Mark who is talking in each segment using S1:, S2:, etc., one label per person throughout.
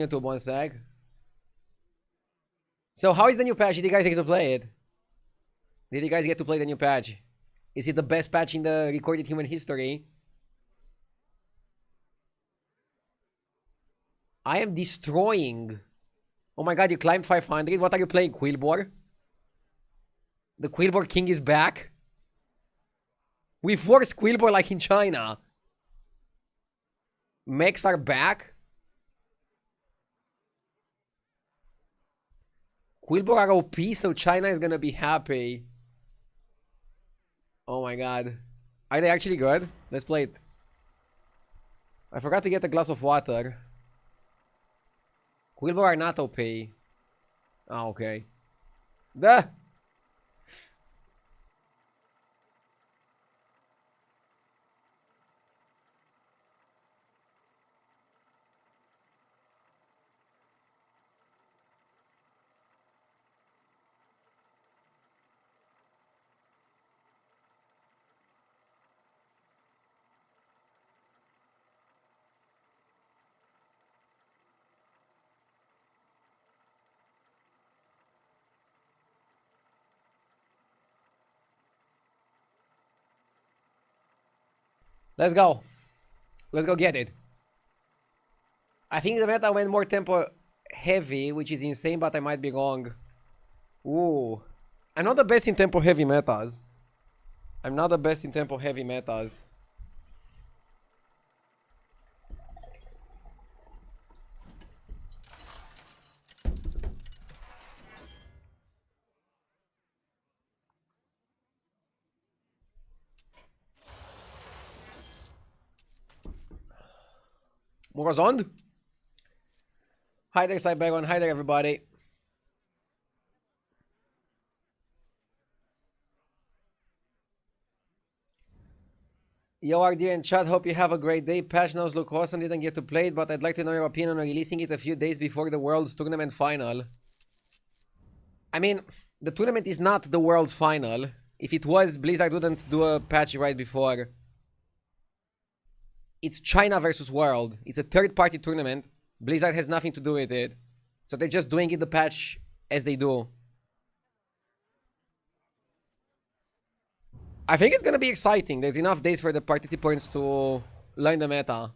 S1: YouTube one sec. So how is the new patch? Did you guys get to play it? Did you guys get to play the new patch? Is it the best patch in the recorded human history? I am destroying. Oh my god, you climbed 500. What are you playing, Quillbor? The Quillbor King is back. We forced Quillbor like in China. Mechs are back. Quillbor are OP, so China is gonna be happy. Oh my god. Are they actually good? Let's play it. I forgot to get a glass of water. Quillbor are not OP. Ah, okay. Duh! Let's go. Let's go get it. I think the meta went more tempo heavy, which is insane, but I might be wrong. Ooh. I'm not the best in tempo heavy metas. I'm not the best in tempo heavy metas. Morozond? Hi there, Cybergon. Hi there, everybody. Yo, RD and chat, hope you have a great day. Patch notes look awesome, didn't get to play it, but I'd like to know your opinion on releasing it a few days before the World's Tournament final. I mean, the tournament is not the World's final. If it was, Blizzard wouldn't do a patch right before. It's China versus World. It's a third-party tournament. Blizzard has nothing to do with it. So they're just doing it the patch as they do. I think it's gonna be exciting. There's enough days for the participants to learn the meta.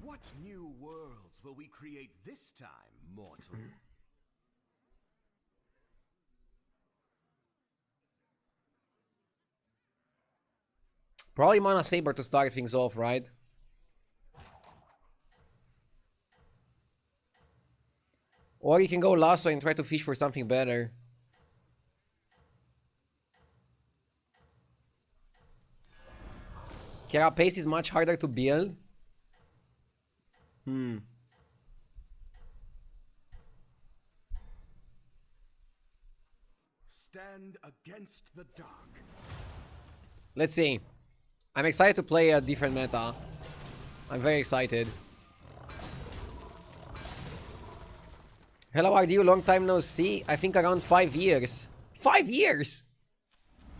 S2: What new worlds will we create this time, mortal?
S1: Probably Mana Saber to start things off, right? Or you can go Lasso and try to fish for something better. Carapace is much harder to build.
S2: Stand against the dark.
S1: Let's see. I'm excited to play a different meta. I'm very excited. Hello, RDU, long time no see. I think around 5 years. 5 years!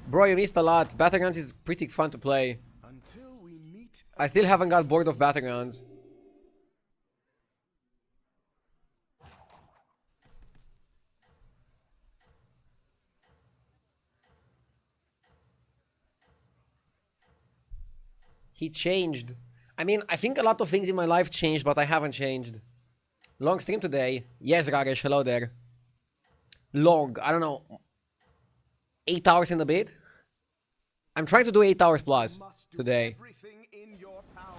S1: Bro, you missed a lot. Battlegrounds is pretty fun to play.
S2: Until we meet.
S1: I still haven't got bored of Battlegrounds. He changed. I mean, I think a lot of things in my life changed, but I haven't changed. Long stream today. Yes, Ragesh, hello there. Long, I don't know. 8 hours in a bit? I'm trying to do 8 hours plus today.
S2: Everything in your power.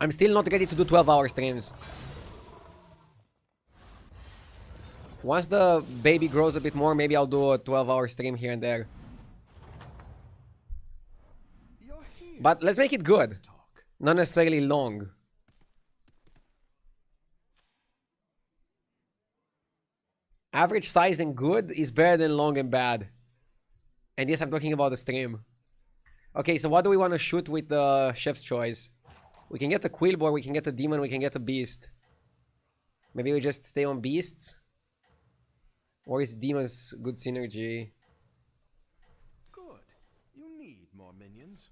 S1: I'm still not ready to do 12-hour streams. Once the baby grows a bit more, maybe I'll do a 12-hour stream here and there.
S2: You're here.
S1: But let's make it good.
S2: Let's talk.
S1: Not necessarily long. Average size and good is better than long and bad. And yes, I'm talking about the stream. Okay, so what do we want to shoot with the chef's choice? We can get the Quillbor, we can get the demon, we can get the beast. Maybe we just stay on beasts? Or is demons good synergy?
S2: Good. You need more minions.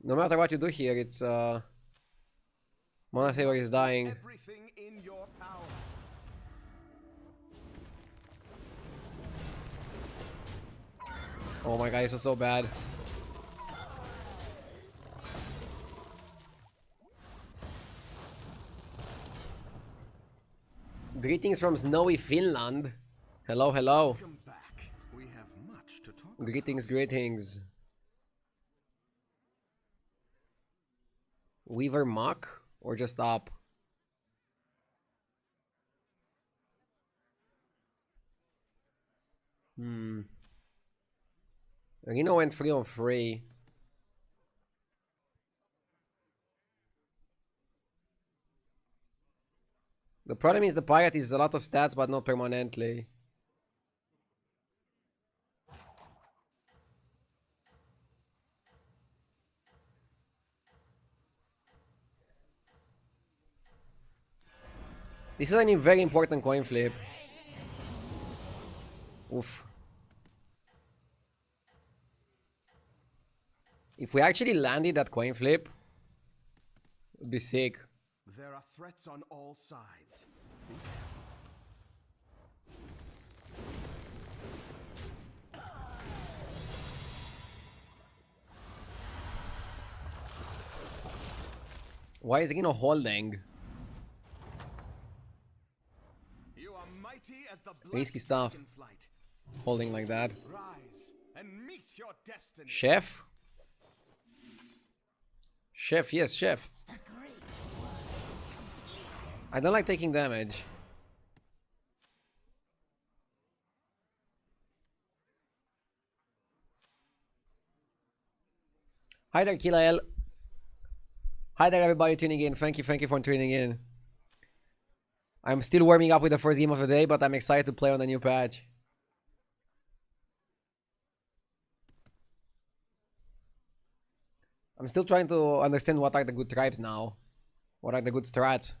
S1: No matter what you do here, it's Mana Saver is dying.
S2: Everything in your power.
S1: Oh my god, this is so bad. Greetings from snowy Finland. Hello, hello.
S2: Welcome back. We have much to talk about.
S1: Greetings, greetings. Weaver Mock or just up? Reno went free on free. The problem is the pirate is a lot of stats but not permanently. This is a very important coin flip. Oof. If we actually landed that coin flip, it would be sick.
S2: There are threats on all sides.
S1: Why is Reno holding?
S2: You are mighty as the
S1: Risky stuff.
S2: flight.
S1: Holding like that.
S2: Rise and meet your destiny.
S1: Chef? Chef, yes, chef. I don't like taking damage. Hi there, Kilael. Hi there, everybody tuning in. Thank you for tuning in. I'm still warming up with the first game of the day, but I'm excited to play on the new patch. I'm still trying to understand what are the good tribes now. What are the good strats?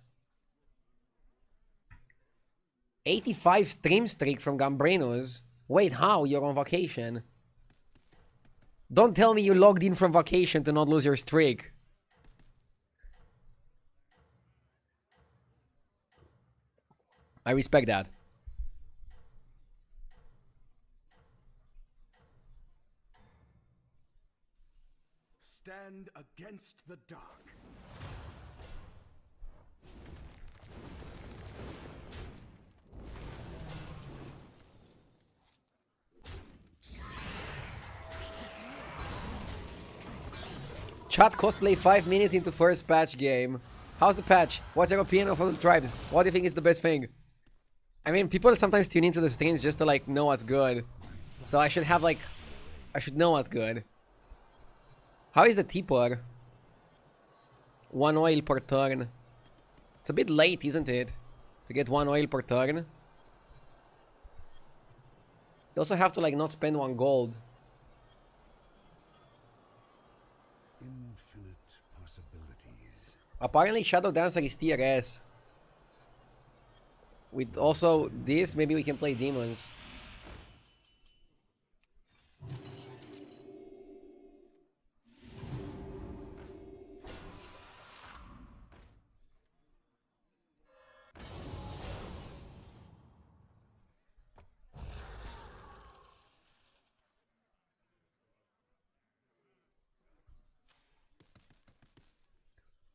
S1: 85 stream streak from Gambrenos. Wait, how? You're on vacation. Don't tell me you logged in from vacation to not lose your streak. I respect that.
S2: Stand against the dark.
S1: Chat cosplay 5 minutes into first patch game. How's the patch? What's your opinion of all the tribes? What do you think is the best thing? I mean, people sometimes tune into the streams just to like know what's good. So I should have like, I should know what's good. How is the tipper? 1 oil per turn. It's a bit late, isn't it? To get 1 oil per turn. You also have to like not spend 1 gold.
S2: Infinite possibilities.
S1: Apparently Shadow Dancer is tier S. With also this, maybe we can play demons.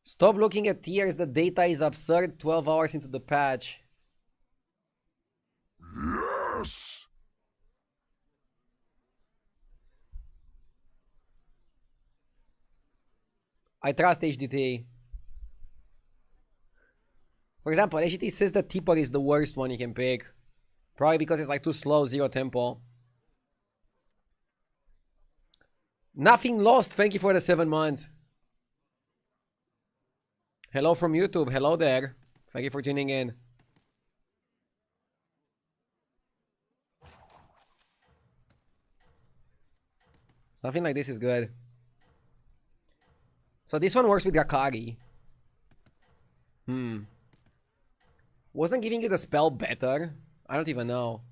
S1: Stop looking at tiers, the data is absurd 12 hours into the patch.
S2: Yes!
S1: I trust HDT. For example, HDT says that Tipper is the worst one you can pick. Probably because it's like too slow, 0 tempo. Nothing lost, thank you for the 7 months. Hello from YouTube, hello there. Thank you for tuning in. Something like this is good. So this one works with Gakari. Wasn't giving you the spell better? I don't even know.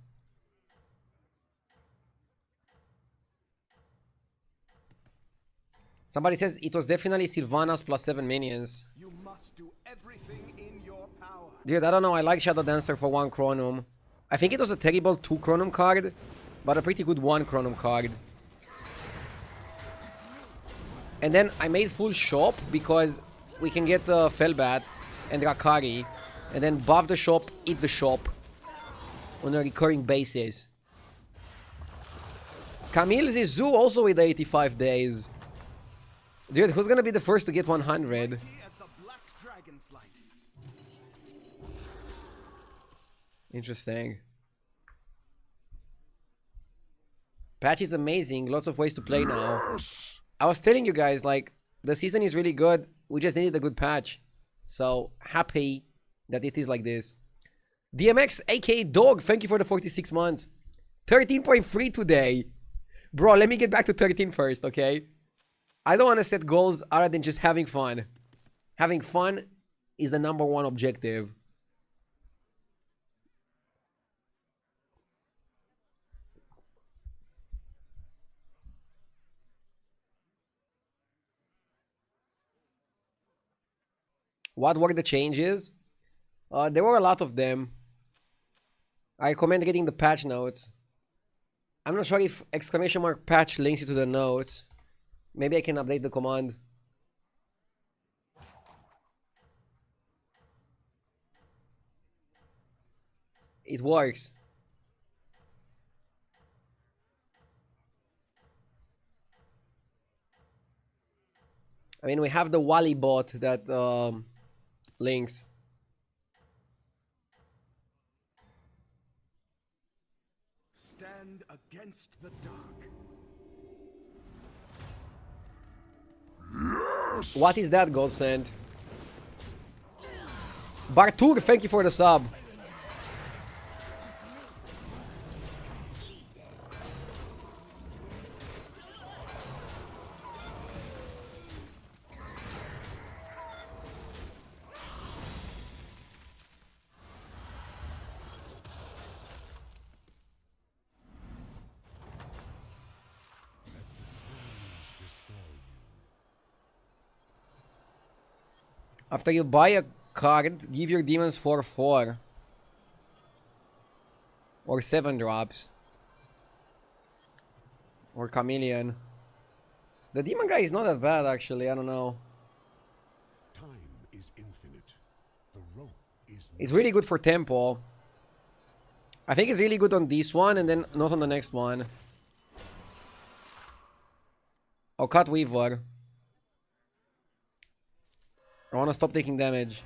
S1: Somebody says it was definitely Sylvanas plus 7 minions.
S2: You must do everything in your power.
S1: Dude, I don't know. I like Shadow Dancer for 1 Chronum. I think it was a terrible 2 Chronum card, but a pretty good 1 Chronum card. And then I made full shop because we can get Felbat and Rakari, and then buff the shop, eat the shop on a recurring basis. Camille Zizou also with 85 days. Dude, who's gonna be the first to get 100?
S2: As the black dragonflight.
S1: Interesting. Patch is amazing. Lots of ways to play now. I was telling you guys, like, the season is really good. We just needed a good patch. So, happy that it is like this. DMX, aka Dog, thank you for the 46 months. 13.3 today. Bro, let me get back to 13 first, okay? I don't want to set goals other than just having fun. Having fun is the #1 objective. What were the changes? There were a lot of them. I recommend reading the patch notes. I'm not sure if !patch links you to the notes. Maybe I can update the command. It works. I mean, we have the Wally bot that links.
S2: Stand against the dark.
S1: What is that, Godsend? Bartur, thank you for the sub. After you buy a card, give your demons 4/4. Or 7 drops. Or Chameleon. The demon guy is not that bad, actually. I don't know.
S2: Time is infinite. The rope is
S1: It's really good for tempo. I think it's really good on this one and then not on the next one. Oh, Cut Weaver. I want to stop taking damage.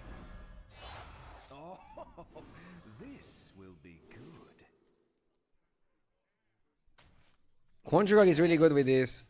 S2: Oh, this will be good.
S1: Conjurer is really good with this.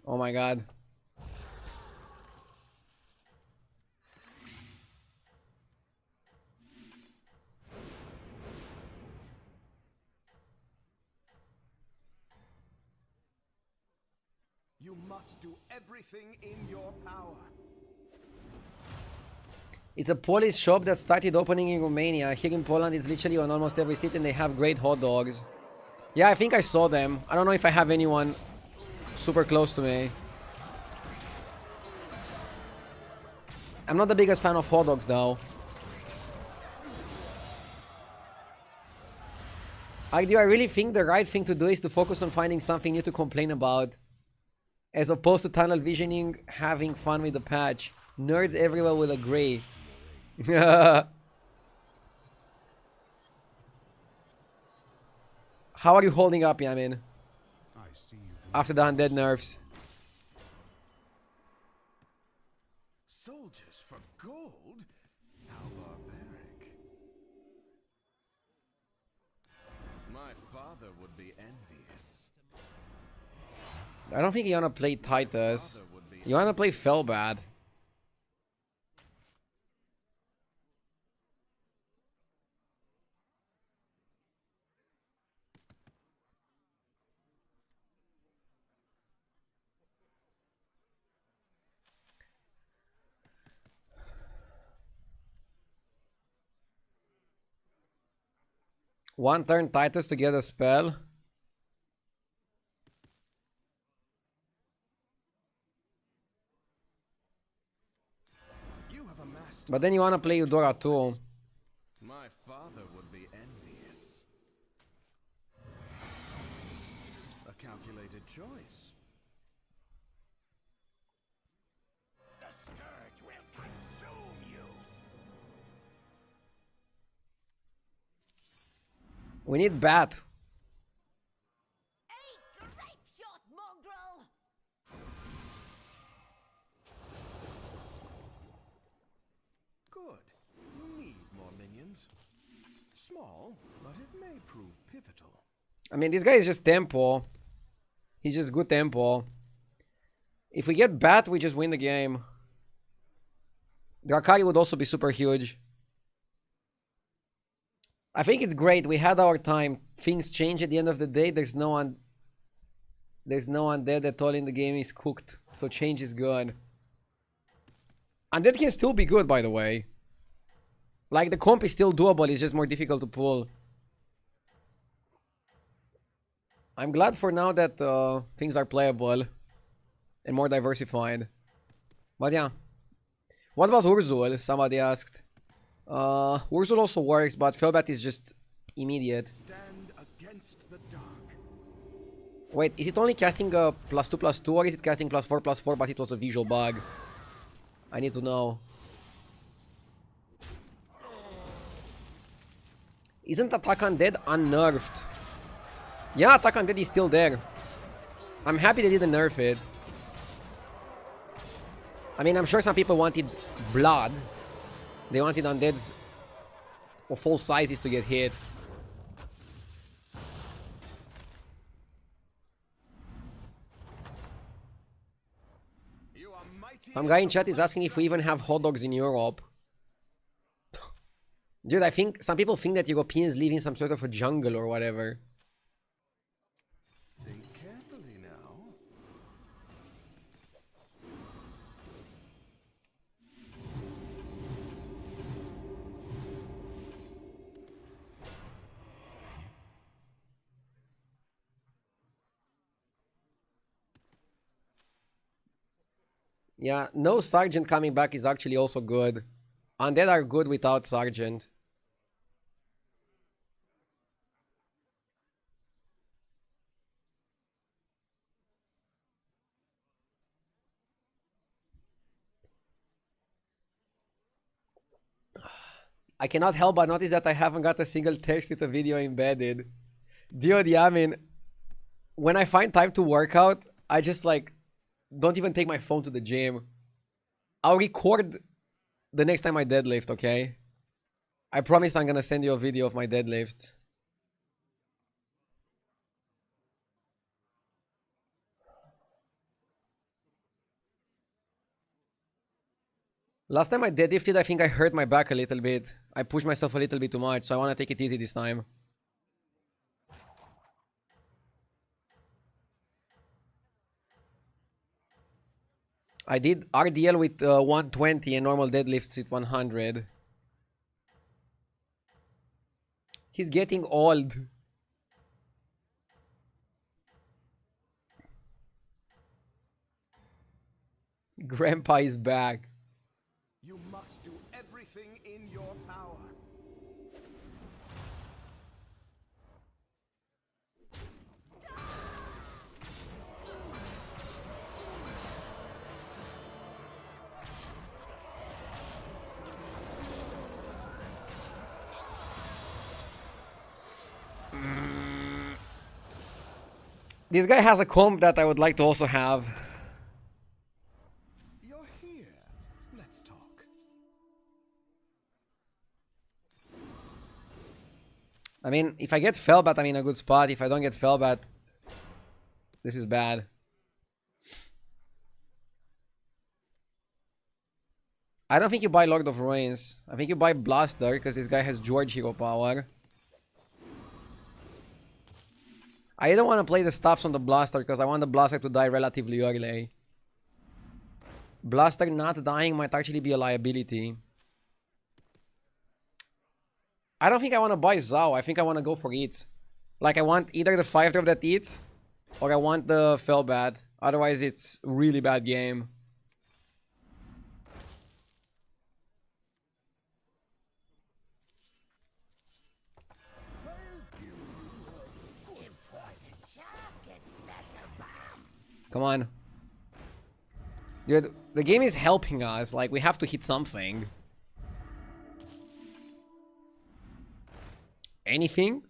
S1: Oh my god.
S2: You must do everything in your power.
S1: It's a Polish shop that started opening in Romania. Here in Poland, it's literally on almost every street and they have great hot dogs. Yeah, I think I saw them. I don't know if I have anyone super close to me. I'm not the biggest fan of hot dogs, though. Do I really think the right thing to do is to focus on finding something new to complain about, as opposed to tunnel visioning, having fun with the patch? Nerds everywhere will agree. How are you holding up, Yamin? After the undead nerfs.
S2: Soldiers horses for gold? How barbaric. My father would be envious.
S1: I don't think you wanna play Titus. You wanna play Felbad. One turn Titus to get a spell.
S2: You have amassed.
S1: But then you wanna play Eudora too.
S2: My father would be envious. A calculated choice. The scourge will consume you.
S1: We need Bat.
S3: A grape shot, mongrel!
S2: Good. You need more minions. Small, but it may prove pivotal.
S1: I mean, this guy is just tempo. He's just good tempo. If we get Bat, we just win the game. Drakari would also be super huge. I think it's great. We had our time. Things change at the end of the day. There's no undead at all in the game. Is cooked. So change is good. Undead can still be good, by the way. Like, the comp is still doable. It's just more difficult to pull. I'm glad for now that things are playable and more diversified. But yeah. What about Urzul? Somebody asked. Urzul also works, but Felbat is just immediate.
S2: Stand against the dark.
S1: Wait, is it only casting +2/+2 or is it casting +4/+4 but it was a visual bug? I need to know. Isn't Attack Undead unnerfed? Yeah, Attack Undead is still there. I'm happy they didn't nerf it. I mean, I'm sure some people wanted blood. They wanted undeads of all sizes to get hit. Some guy in chat is asking if we even have hot dogs in Europe. Dude, I think some people think that Europeans live in some sort of a jungle or whatever.
S2: Think carefully now.
S1: Yeah, no Sergeant coming back is actually also good. Undead are good without Sergeant. I cannot help but notice that I haven't got a single text with a video embedded. Dude, yeah, I mean, when I find time to work out, I just like don't even take my phone to the gym. I'll record the next time I deadlift, okay? I promise I'm gonna send you a video of my deadlift. Last time I deadlifted, I think I hurt my back a little bit. I pushed myself a little bit too much, so I want to take it easy this time. I did RDL with 120 and normal deadlifts with 100. He's getting old. Grandpa is back.
S2: You must do everything in your power.
S1: This guy has a comp that I would like to also have.
S2: You're here. Let's talk.
S1: I mean, if I get Fellbat, I'm in a good spot. If I don't get Fellbat, this is bad. I don't think you buy Lord of Ruins. I think you buy Blaster because this guy has George hero power. I don't want to play the stuffs on the Blaster because I want the Blaster to die relatively early. Blaster not dying might actually be a liability. I don't think I want to buy Zhao. I think I want to go for Eats. Like, I want either the 5-drop that Eats, or I want the Fellbat. Otherwise, it's really bad game. Come on. Dude, the game is helping us. Like, we have to hit something. Anything?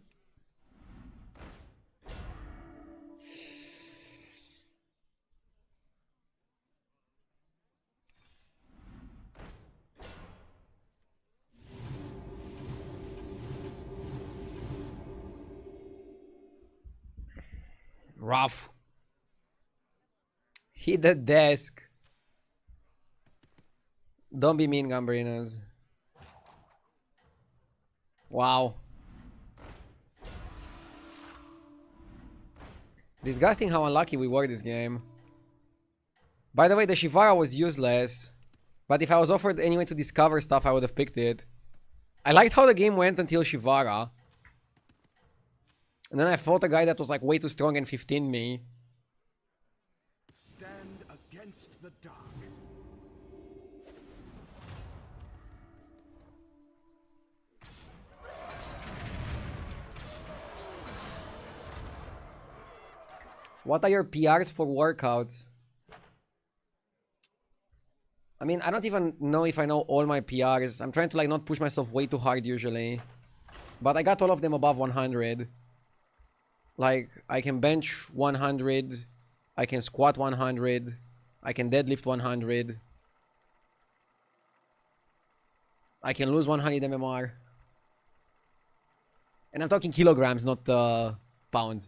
S1: Rough. Hit the desk. Don't be mean, Gambarinos. Wow. Disgusting how unlucky we were this game. By the way, the Shivara was useless. But if I was offered anyway to discover stuff, I would have picked it. I liked how the game went until Shivara. And then I fought a guy that was like way too strong and 15 me.
S2: Stand against the dark.
S1: What are your PRs for workouts? I mean, I don't even know if I know all my PRs. I'm trying to like not push myself way too hard usually. But I got all of them above 100. Like, I can bench 100. I can squat 100. I can deadlift 100. I can lose 100 MMR. And I'm talking kilograms, not pounds.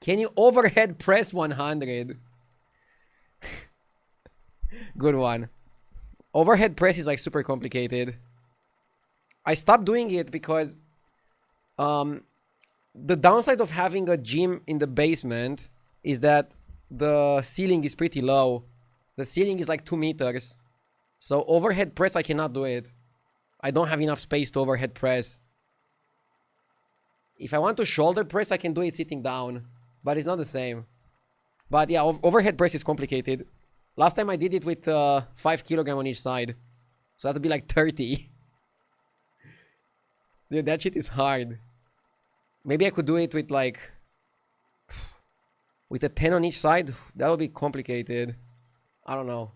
S1: Can you overhead press 100? Good one. Overhead press is like super complicated. I stopped doing it because the downside of having a gym in the basement is that the ceiling is pretty low. The ceiling is like 2 meters. So overhead press, I cannot do it. I don't have enough space to overhead press. If I want to shoulder press, I can do it sitting down. But it's not the same. But yeah, overhead press is complicated. Last time I did it with 5 kilograms on each side. So that would be like 30. Dude, that shit is hard. Maybe I could do it with like... with a 10 on each side. That would be complicated. I don't know.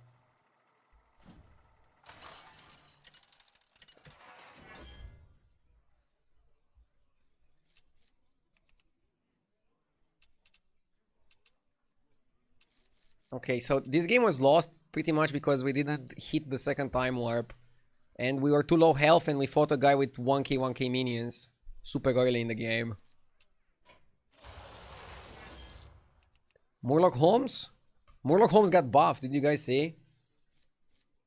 S1: Okay, so this game was lost pretty much because we didn't hit the second time warp. And we were too low health and we fought a guy with 1k minions super early in the game. Murloc Holmes? Murloc Holmes got buffed, did you guys see?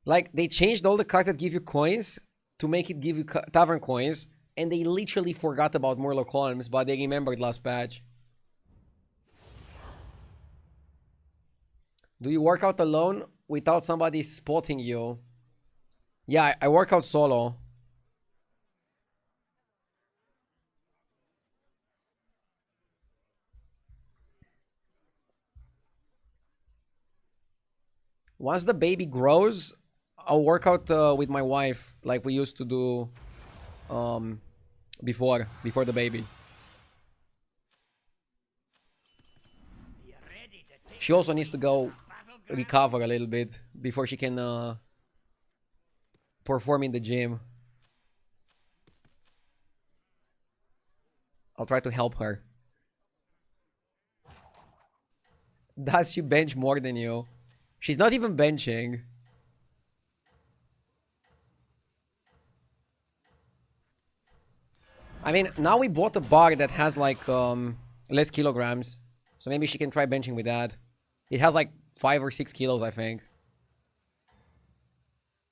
S1: Like, they changed all the cards that give you coins to make it give you tavern coins. And they literally forgot about Murloc Holmes, but they remembered last patch. Do you work out alone without somebody spotting you? Yeah, I work out solo. Once the baby grows, I'll work out with my wife like we used to do before the baby. She also needs to go recover a little bit before she can perform in the gym. I'll try to help her. Does she bench more than you? She's not even benching. I mean, now we bought a bar that has like less kilograms. So maybe she can try benching with that. It has like 5 or 6 kilos, I think.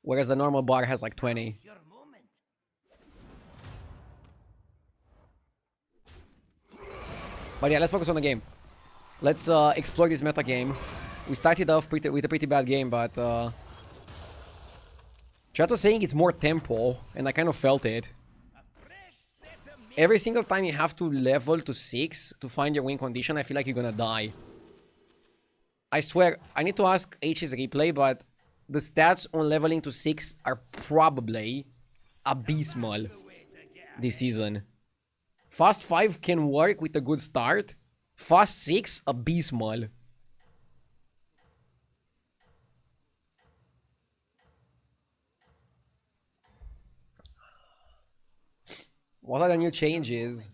S1: Whereas the normal bar has like 20.
S3: Your moment.
S1: But yeah, let's focus on the game. Let's explore this meta game. We started off with a pretty bad game, but Chat was saying it's more tempo, and I kind of felt it. Every single time you have to level to 6 to find your win condition, I feel like you're gonna die. I swear, I need to ask H's replay, but the stats on leveling to 6 are probably abysmal this season. Fast 5 can work with a good start. Fast 6, abysmal. What are the new changes?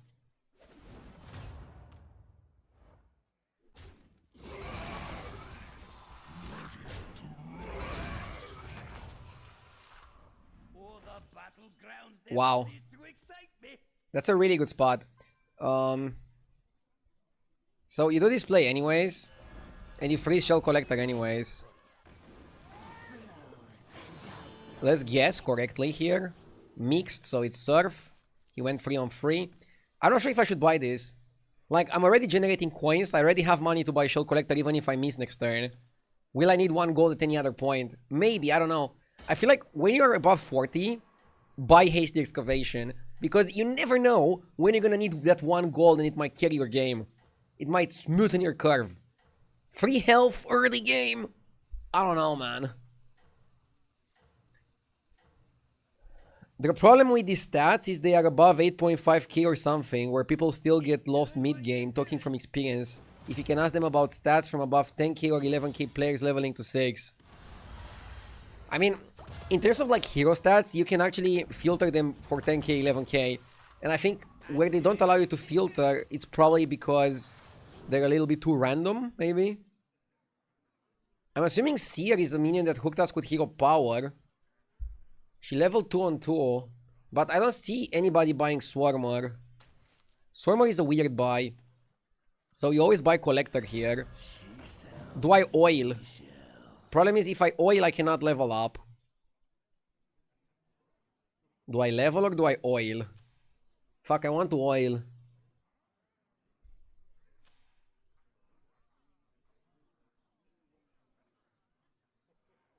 S1: Wow. That's a really good spot. So you do this play anyways, and you freeze Shell Collector anyways. Let's guess correctly here. Mixed, so it's Surf. He went 3 on 3. I'm not sure if I should buy this. Like, I'm already generating coins. I already have money to buy Shell Collector even if I miss next turn. Will I need 1 gold at any other point? Maybe, I don't know. I feel like when you're above 40, buy Hasty Excavation. Because you never know when you're gonna need that 1 gold and it might carry your game. It might smoothen your curve. Free health early game? I don't know, man. The problem with these stats is they are above 8.5k or something, where people still get lost mid-game, talking from experience. If you can ask them about stats from above 10k or 11k players leveling to 6. I mean, in terms of like hero stats, you can actually filter them for 10k, 11k. And I think where they don't allow you to filter, it's probably because they're a little bit too random, maybe. I'm assuming Seer is a minion that hooked us with hero power. She leveled 2 on 2, but I don't see anybody buying Swarmer. Swarmer is a weird buy. So you always buy Collector here. Do I oil? Problem is, if I oil, I cannot level up. Do I level or do I oil? Fuck, I want to oil.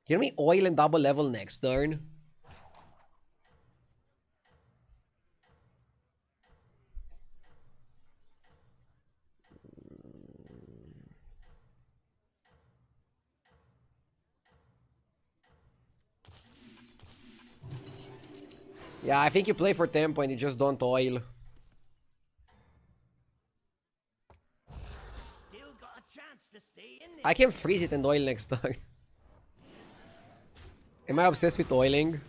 S1: Can we oil and double level next turn? Yeah, I think you play for tempo and you just don't oil.
S3: Still got a chance to stay in this.
S1: I can freeze it and oil next turn. Am I obsessed with oiling?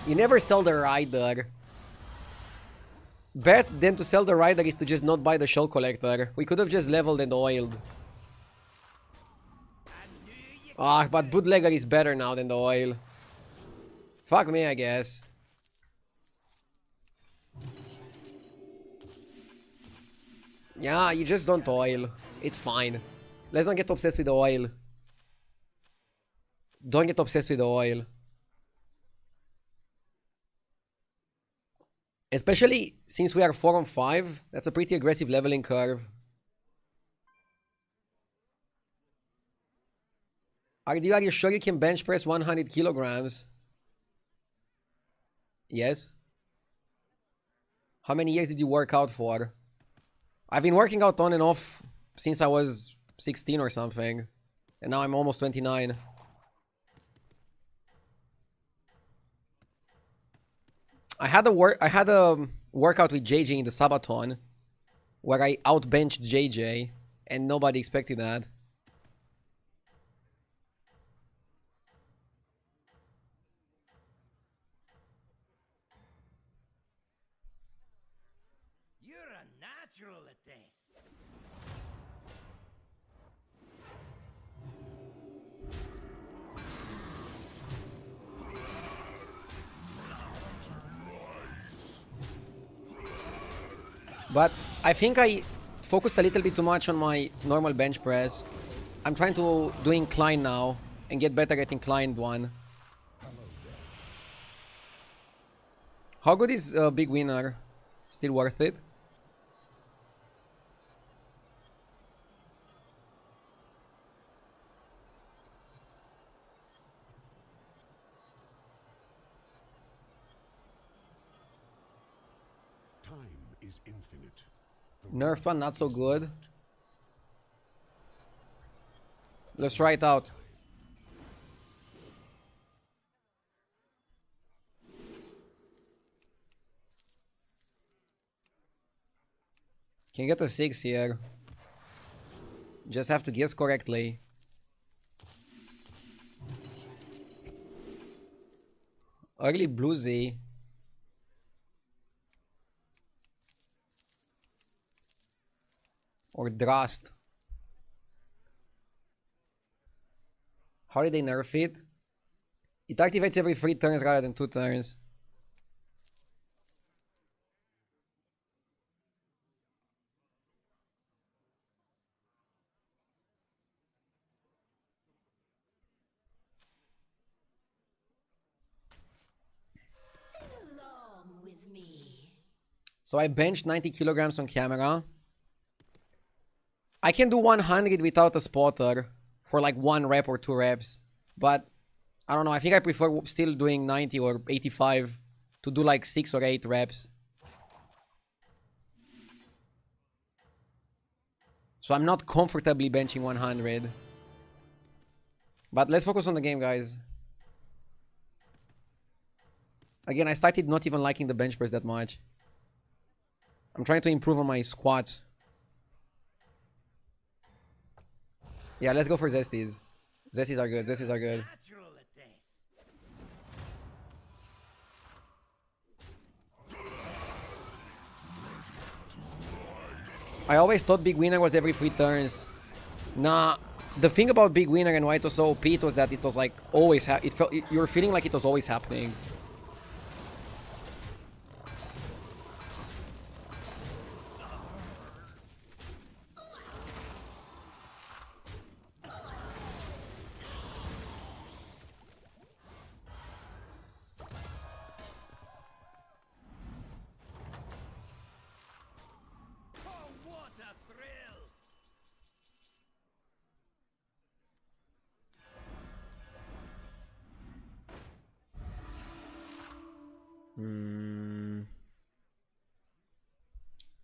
S1: You never sell the rider. Bet then to sell the rider is to just not buy the Shell Collector. We could have just leveled and oiled. Ah, but Bootlegger is better now than the oil. Fuck me, I guess. Yeah, you just don't oil. It's fine. Let's not get obsessed with the oil. Don't get obsessed with the oil. Especially since we are 4 on 5. That's a pretty aggressive leveling curve. Are you sure you can bench press 100 kilograms? Yes. How many years did you work out for? I've been working out on and off since I was 16 or something. And now I'm almost 29. I had a workout with JJ in the Sabaton where I outbenched JJ and nobody expected that.
S3: You're a natural at this.
S1: But I think I focused a little bit too much on my normal bench press. I'm trying to do incline now and get better at inclined one. How good is Big Winner? Still worth it?
S2: Time is infinite.
S1: Nerf one, not so good. Let's try it out. Can get a 6 here. Just have to guess correctly. Early bluesy. Or Drast. How did they nerf it? It activates every 3 turns rather than 2 turns.
S4: Along with me.
S1: So I benched 90 kilograms on camera. I can do 100 without a spotter for like 1 rep or 2 reps. But I don't know, I think I prefer still doing 90 or 85 to do like 6 or 8 reps. So I'm not comfortably benching 100. But let's focus on the game, guys. Again, I started not even liking the bench press that much. I'm trying to improve on my squats. Yeah, let's go for Zesties. Zesties are good. Zesties are good.
S3: Natural at this.
S1: I always thought Big Winner was every 3 turns. Nah, the thing about Big Winner and why it was so OP was that it was like always you were feeling like it was always happening.
S3: Oh, what a thrill!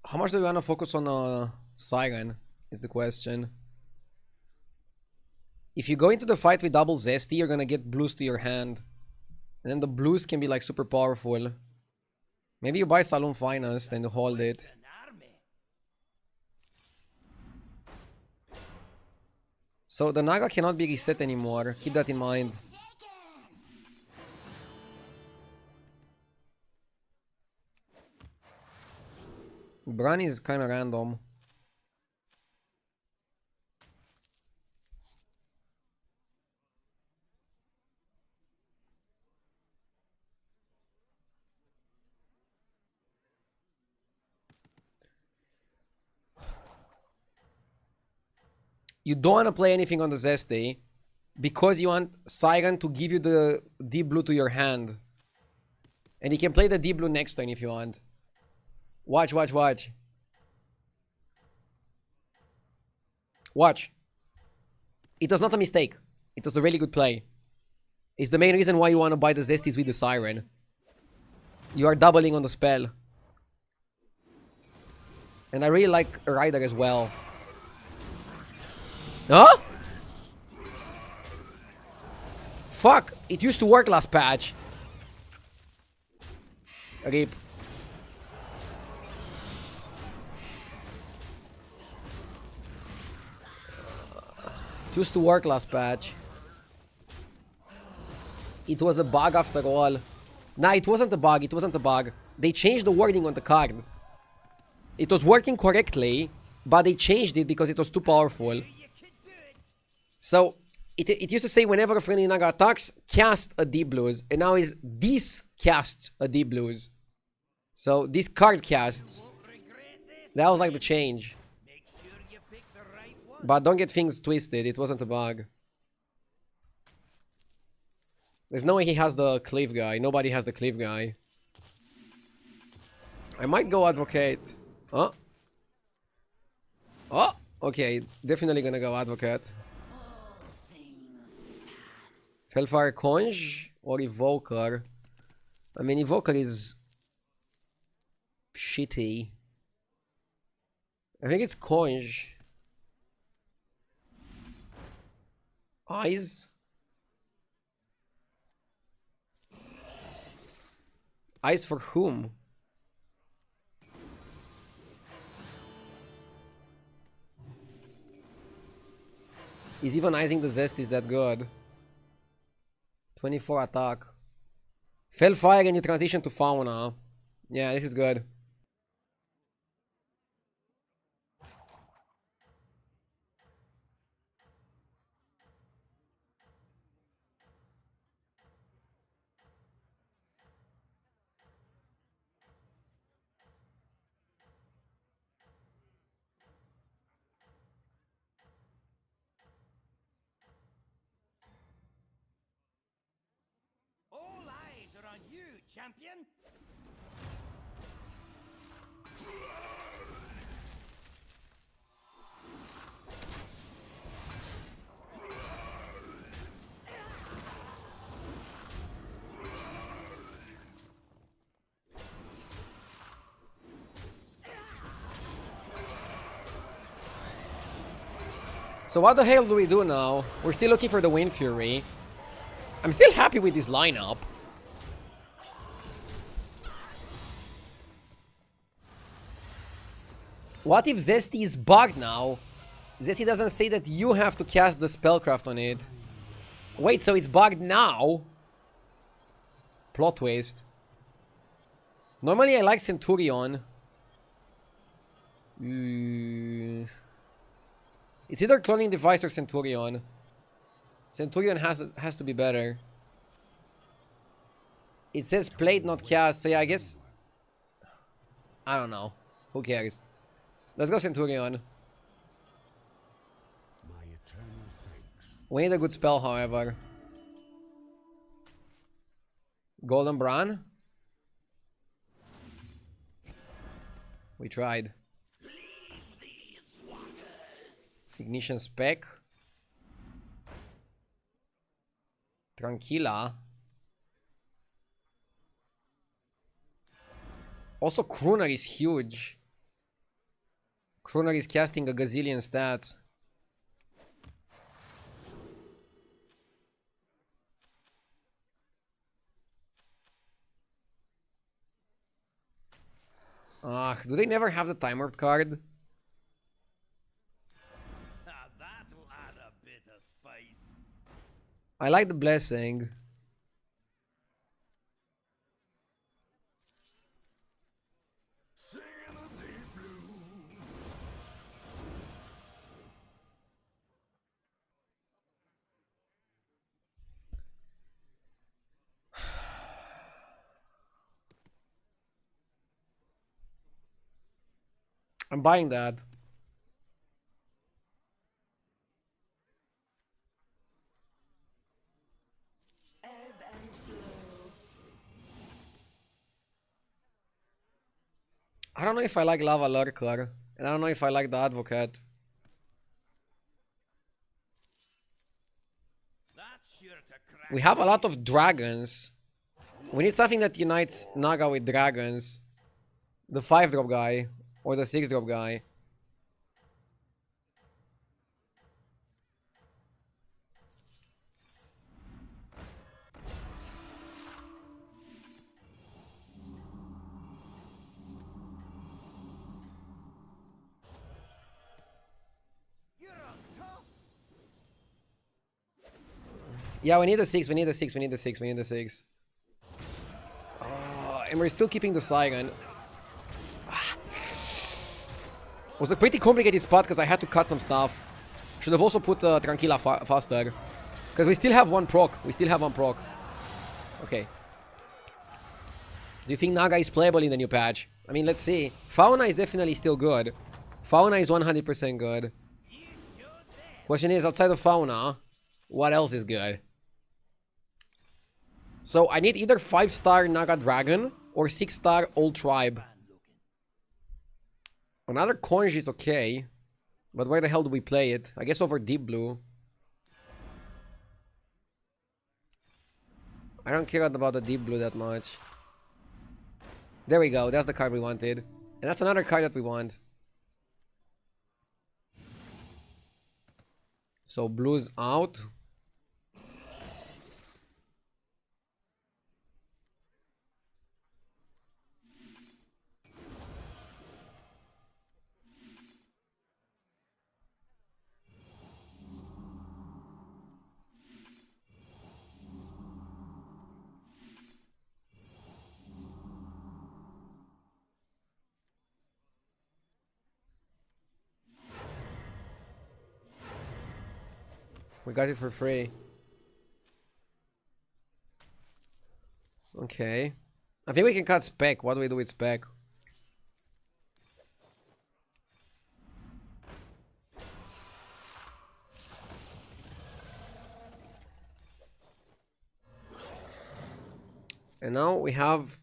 S1: How much do we want to focus on Siren is the question. If you go into the fight with double Zesty, you're gonna get blues to your hand. And then the blues can be like super powerful. Maybe you buy Saloon Finest and hold it.
S3: An army.
S1: So the Naga cannot be reset anymore. Keep that in mind. Bran is kind of random. You don't want to play anything on the Zesty because you want Siren to give you the deep blue to your hand. And you can play the deep blue next turn if you want. Watch, watch, watch. Watch. It was not a mistake. It was a really good play. It's the main reason why you want to buy the Zesties with the Siren. You are doubling on the spell. And I really like Rider as well. Huh? Fuck! It used to work last patch. RIP. It used to work last patch. It was a bug after all. Nah, it wasn't a bug. It wasn't a bug. They changed the wording on the card. It was working correctly, but they changed it because it was too powerful.
S3: You can do it.
S1: So, it used to say whenever a friendly Naga attacks, cast a deep blues. And now is this casts a deep blues. So, this card casts.
S3: Won't regret this.
S1: That was like the change.
S3: Make sure you pick the right one.
S1: But don't get things twisted. It wasn't a bug. There's no way he has the cleave guy. Nobody has the cleave guy. I might go advocate. Oh. Oh. Okay. Definitely gonna go advocate. Hellfire Conge or Evoker? I mean, Evoker is shitty. I think it's Conge. Eyes? Eyes for whom? Is even Eyesing the Zesties that good? 24 attack. Fell fire and you transition to fauna. Yeah, this is good.
S3: All eyes are on you, champion.
S1: So what the hell do we do now? We're still looking for the Wind Fury. I'm still happy with this lineup. What if Zesty is bugged now? Zesty doesn't say that you have to cast the spellcraft on it. Wait, so it's bugged now? Plot twist. Normally I like Centurion. It's either Cloning Device or Centurion. Centurion has to be better. It says played, not cast, so yeah, I guess... I don't know. Who cares? Let's go Centurion.
S2: My eternal thanks.
S1: We need a good spell, however. Golden Bran? We tried. Ignition Spec. Tranquila. Also, Kruner is huge. Kruner is casting a gazillion stats. Do they never have the Time Warp card?
S3: That'll add a bit of spice.
S1: I like the Blessing. I'm buying that. I don't know if I like Lava Lurker, and I don't know if I like the Advocate.
S3: That's sure to crack.
S1: We have a lot of dragons. We need something that unites Naga with dragons. The 5-drop guy, or the 6-drop guy.
S3: You're on top.
S1: Yeah, we need the 6, we need the 6, we need the 6, we need the 6. Oh, and we're still keeping the Siren. Was a pretty complicated spot because I had to cut some stuff. Should have also put Tranquila faster. Because we still have one proc. We still have one proc. Okay. Do you think Naga is playable in the new patch? I mean, let's see. Fauna is definitely still good. Fauna is 100% good. Question is, outside of Fauna, what else is good? So I need either 5-star Naga Dragon or 6-star Old Tribe. Another Conj is okay. But where the hell do we play it? I guess over Deep Blue. I don't care about the Deep Blue that much. There we go. That's the card we wanted. And that's another card that we want. So blue's out. We got it for free. Okay. I think we can cut spec. What do we do with spec? And now we have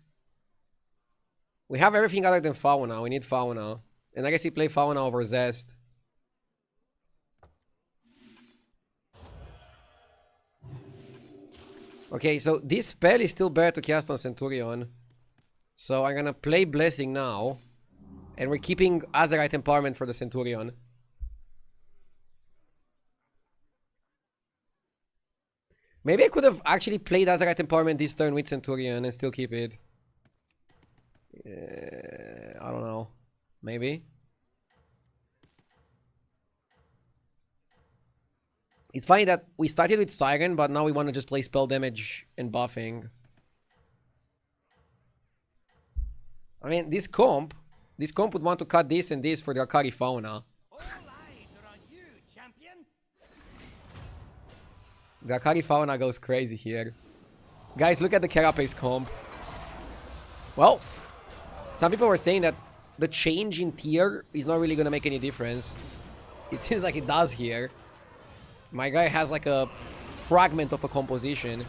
S1: everything other than Fauna. We need Fauna. And I guess we play Fauna over Zest. Okay, so this spell is still better to cast on Centurion. So I'm gonna play Blessing now. And we're keeping Azerite Empowerment for the Centurion. Maybe I could have actually played Azerite Empowerment this turn with Centurion and still keep it. I don't know. Maybe. It's funny that we started with Siren, but now we want to just play spell damage and buffing. I mean, this comp would want to cut this and this for the Akari Fauna.
S3: All eyes are on you, champion.
S1: The Akari Fauna goes crazy here. Guys, look at the Carapace comp. Well, some people were saying that the change in tier is not really going to make any difference. It seems like it does here. My guy has like a fragment of a composition.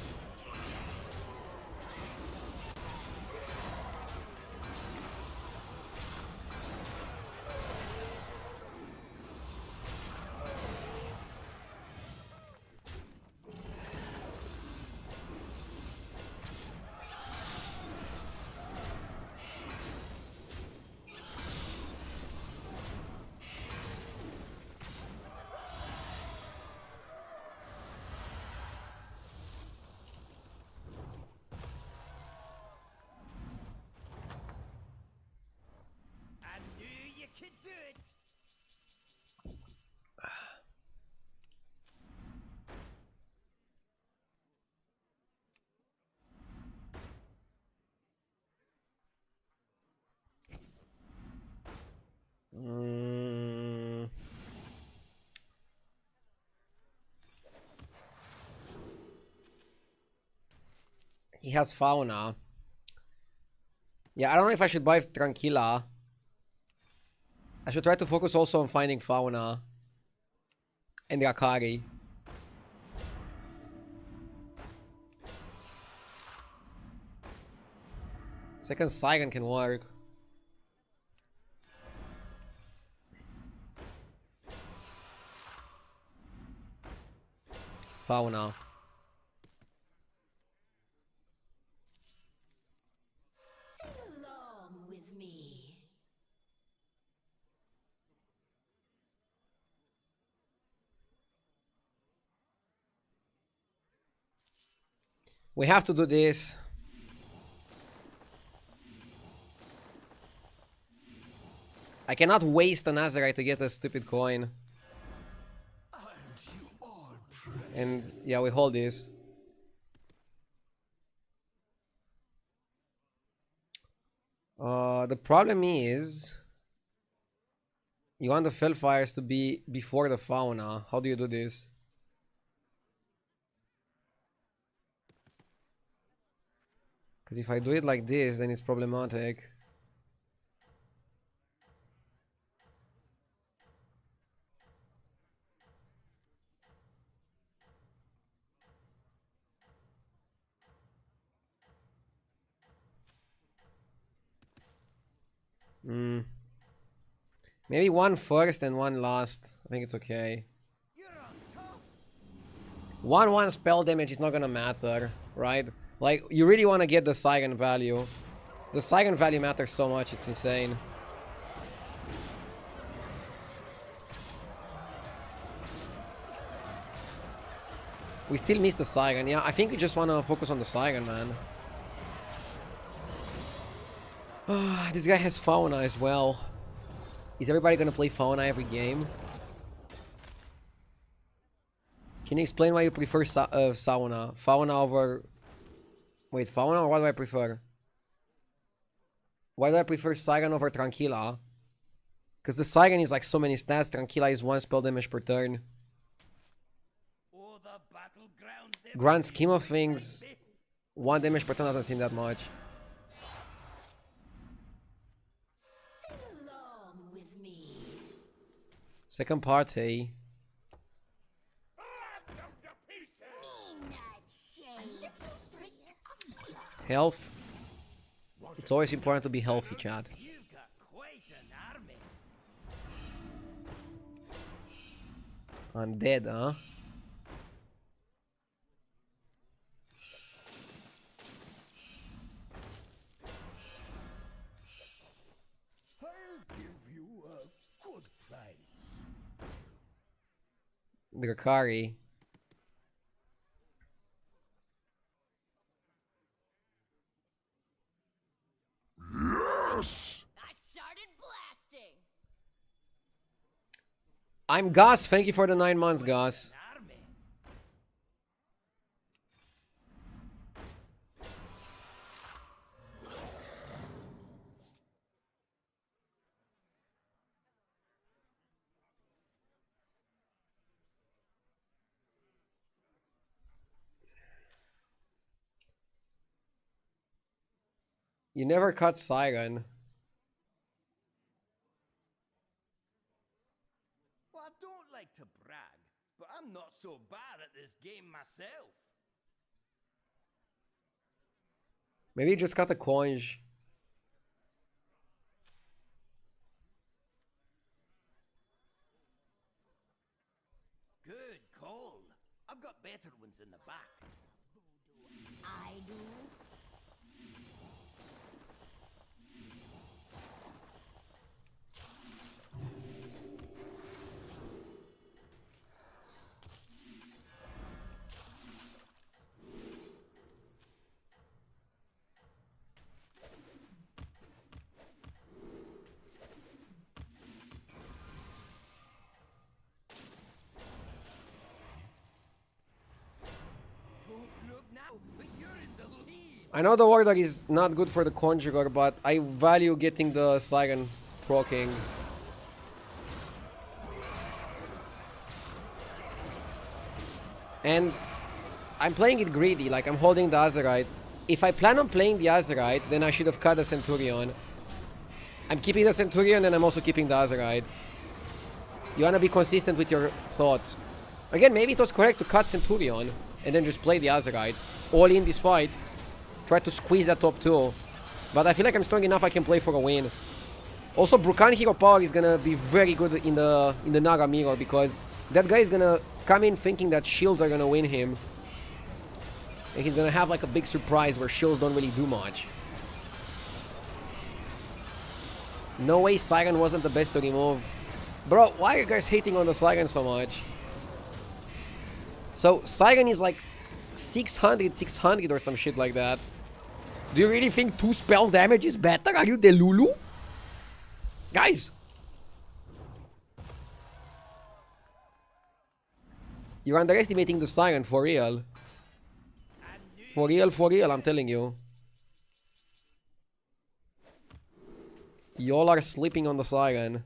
S1: He has Fauna. Yeah, I don't know if I should buy Tranquilla. I should try to focus also on finding Fauna. And Rakari. Second Siren can work. Fauna.
S4: Along with me.
S1: We have to do this. I cannot waste an Azerite to get a stupid coin. And yeah, we hold this. The problem is you want the Fellfires to be before the Fauna. How do you do this? Because if I do it like this, then it's problematic. Maybe one first and one last. I think it's okay. 1-1 spell damage is not gonna matter, right? Like, you really want to get the Saigon value. The Saigon value matters so much, it's insane. We still miss the Saigon. Yeah, I think we just want to focus on the Saigon, man. This guy has Fauna as well. Is everybody gonna play Fauna every game? Can you explain why you prefer Sauna? Fauna over... Wait, Fauna or what do I prefer? Why do I prefer Saigon over Tranquilla? Because the Saigon is like so many stats, Tranquilla is 1 spell damage per turn. Grand scheme of things, 1 damage per turn doesn't seem that much. Second party. Health. It's always important to be healthy, Chad. Undead, huh? Drakari.
S4: Yes! I started blasting.
S1: I'm Gus. Thank you for the 9 months, Gus. You never cut Saigon.
S3: Well, I don't like to brag, but I'm not so bad at this game myself.
S1: Maybe you just cut a conge.
S3: Good call. I've got better ones in the back.
S4: I do.
S1: I know the Warlock is not good for the Conjurer, but I value getting the Saigon proccing. And I'm playing it greedy, like I'm holding the Azerite. If I plan on playing the Azerite, then I should have cut the Centurion. I'm keeping the Centurion and I'm also keeping the Azerite. You wanna be consistent with your thoughts. Again, maybe it was correct to cut Centurion and then just play the Azerite. All in this fight. Try to squeeze that top 2. But I feel like I'm strong enough I can play for a win. Also, Brukan Hero Power is gonna be very good in the Naga Mirror because that guy is gonna come in thinking that shields are gonna win him. And he's gonna have like a big surprise where shields don't really do much. No way Saigon wasn't the best to remove. Bro, why are you guys hating on the Saigon so much? So, Saigon is like 600 or some shit like that. Do you really think 2 spell damage is better? Are you Delulu? Guys! You're underestimating the Saigon, for real. For real, I'm telling you. Y'all are sleeping on the Saigon.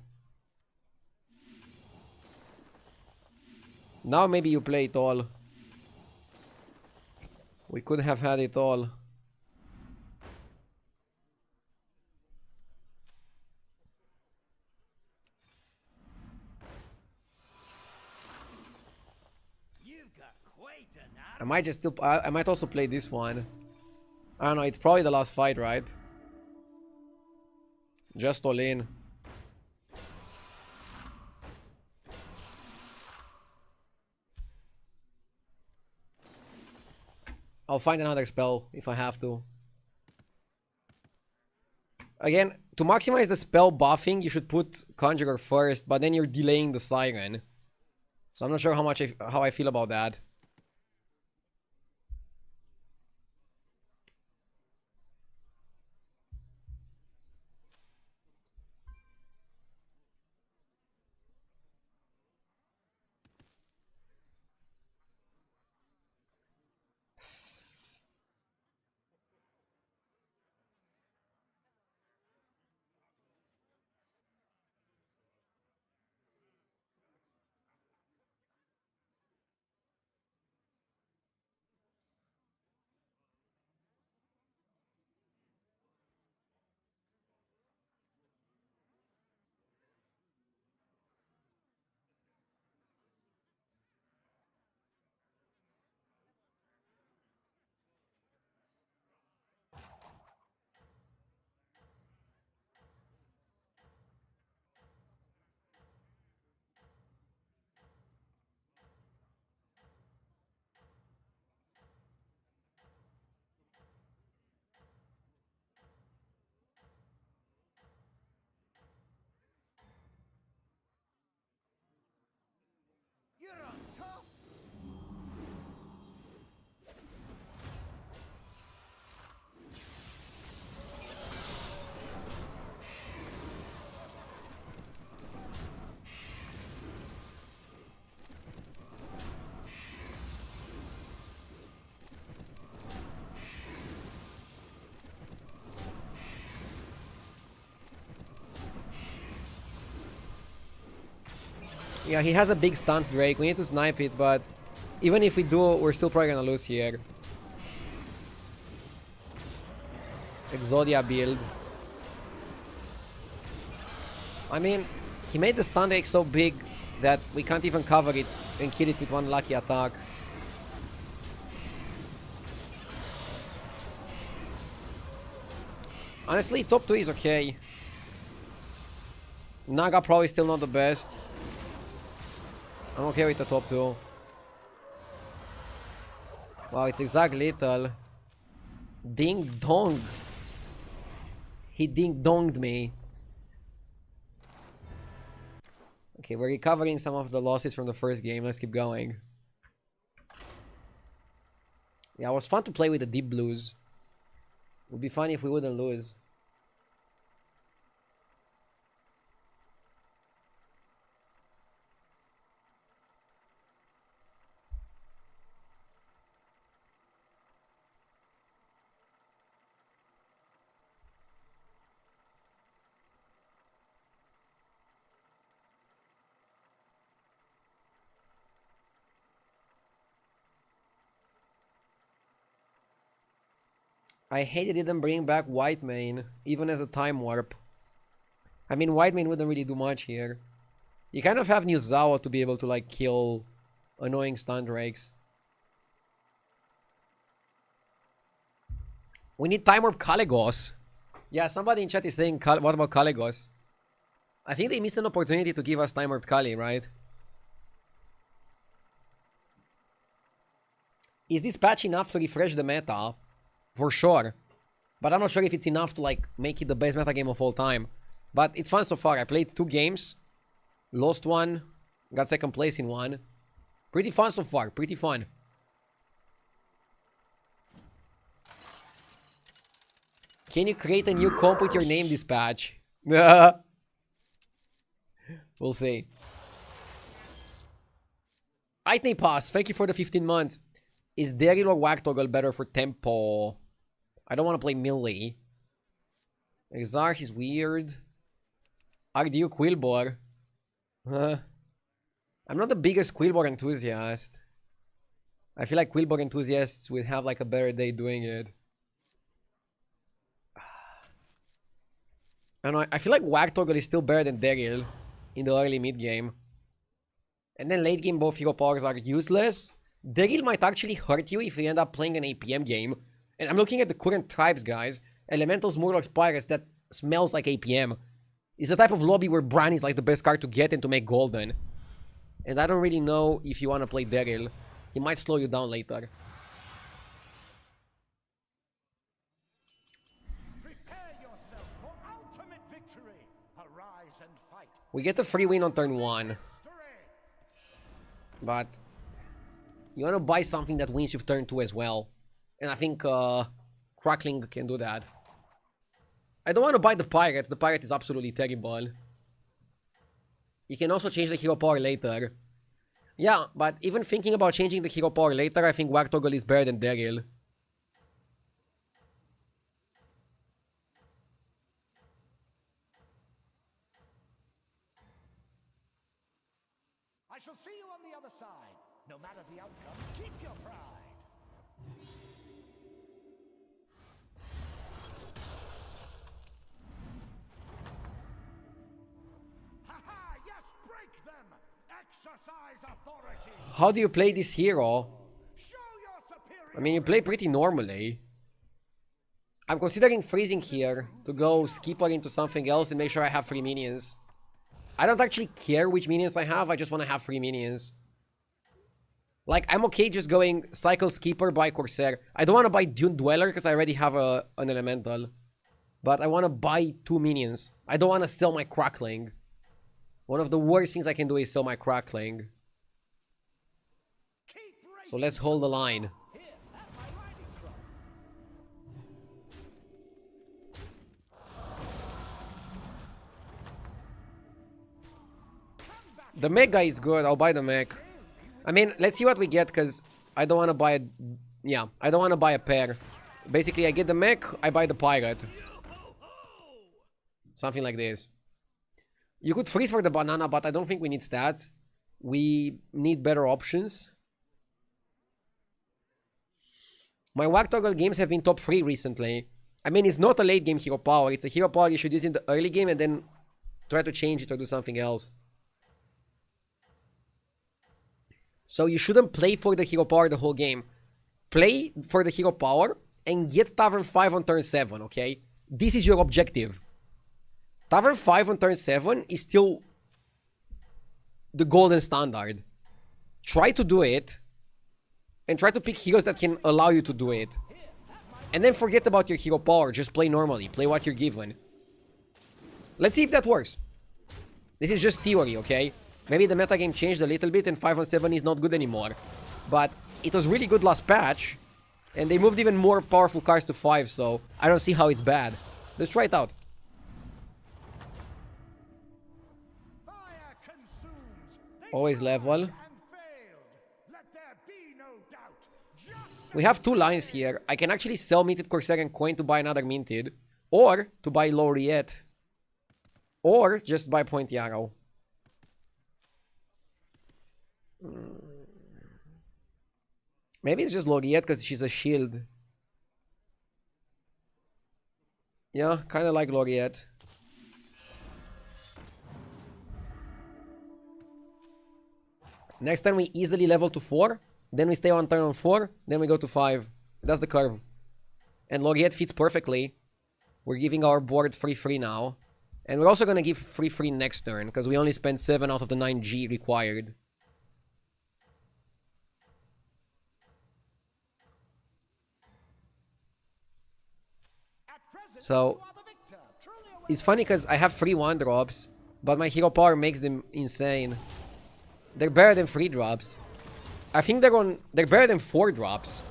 S1: Now maybe you play it all. We could have had it all. I might just still, I might also play this one. I don't know, it's probably the last fight, right? Just all in. I'll find another spell if I have to. Again, to maximize the spell buffing, you should put Conjurer first, but then you're delaying the Siren. So I'm not sure how I feel about that.
S3: You're on top.
S1: Yeah, he has a big stunt Drake. We need to snipe it, but even if we do, we're still probably gonna lose here. Exodia build. I mean, he made the stun Drake so big that we can't even cover it and kill it with one lucky attack. Honestly, top 2 is okay. Naga probably still not the best. I'm okay with the top 2. Wow, it's exact lethal. Ding dong. He ding donged me. Okay, we're recovering some of the losses from the first game. Let's keep going. Yeah, it was fun to play with the deep blues. Would be fun if we wouldn't lose. I hate it didn't bring back White Mane, even as a time warp. I mean, White Mane wouldn't really do much here. You kind of have Nuzawa to be able to, like, kill annoying stun drakes. We need time warp Caligos. Yeah, somebody in chat is saying, what about Caligos? I think they missed an opportunity to give us time warp Kali, right? Is this patch enough to refresh the meta? For sure. But I'm not sure if it's enough to, like, make it the best meta game of all time. But it's fun so far. I played 2 games. Lost 1. Got 2nd place in 1. Pretty fun so far. Pretty fun. Can you create a new comp with your name this patch? We'll see. Itney Pass, thank you for the 15 months. Is Daryl or Whack Toggle better for tempo? I don't want to play melee. Exarch is weird. RDU Quillbor. I'm not the biggest Quillbor enthusiast. I feel like Quillbor enthusiasts will have like a better day doing it. I don't know, I feel like Whack Toggle is still better than Daryl in the early mid game. And then late game both hero powers are useless. Daryl might actually hurt you if you end up playing an APM game. And I'm looking at the current tribes, guys. Elementals, Murlocs, Pirates, that smells like APM. It's the type of lobby where Bran is like the best card to get and to make golden. And I don't really know if you want to play Daryl. He might slow you down later. We get a free win on turn 1. But you want to buy something that wins you turn 2 as well. And I think Crackling can do that. I don't want to buy the Pirate. The Pirate is absolutely terrible. You can also change the hero power later. Yeah, but even thinking about changing the hero power later, I think Wartoggle is better than Daryl.
S2: I shall see you on the other side. No matter the outcome, keep your pride. Ha ha! Yes, break them. Exercise authority.
S1: How do you play this hero?
S2: Show your superior.
S1: I mean, you play pretty normally. I'm considering freezing here to go Skipper into something else and make sure I have 3 minions. I don't actually care which minions I have, I just want to have 3 minions. Like, I'm okay just going Cycle Skipper by Corsair. I don't want to buy Dune Dweller because I already have an Elemental. But I want to buy 2 minions. I don't want to sell my Crackling. One of the worst things I can do is sell my Crackling. So let's hold the line. The mech guy is good. I'll buy the mech. I mean, let's see what we get, because I don't want to buy a... Yeah, I don't want to buy a pair. Basically, I get the mech, I buy the pirate. Something like this. You could freeze for the banana, but I don't think we need stats. We need better options. My Wartoggle games have been top 3 recently. I mean, it's not a late game hero power. It's a hero power you should use in the early game and then try to change it or do something else. So you shouldn't play for the hero power the whole game. Play for the hero power and get Tavern 5 on turn 7, okay? This is your objective. Tavern 5 on turn 7 is still the golden standard. Try to do it. And try to pick heroes that can allow you to do it. And then forget about your hero power. Just play normally. Play what you're given. Let's see if that works. This is just theory, okay? Maybe the metagame changed a little bit and 5 on 7 is not good anymore. But it was really good last patch. And they moved even more powerful cards to 5, so I don't see how it's bad. Let's try it out.
S2: Fire consumes. They
S1: Always
S2: tried
S1: level.
S2: and failed. Let there be no doubt. Just
S1: We have 2 lines here. I can actually sell Minted Corsair and Coin to buy another Minted. Or to buy Laureate. Or just buy Pointy Arrow. Maybe it's just Laureate because she's a shield. Yeah, kind of like Laureate. Next time we easily level to 4. Then we stay on turn on 4. Then we go to 5. That's the curve. And Laureate fits perfectly. We're giving our board free now. And we're also going to give free next turn. Because we only spent 7 out of the 9G required. So, it's funny because I have 3 1-drops, but my hero power makes them insane. They're better than 3 drops. I think they're better than 4 drops.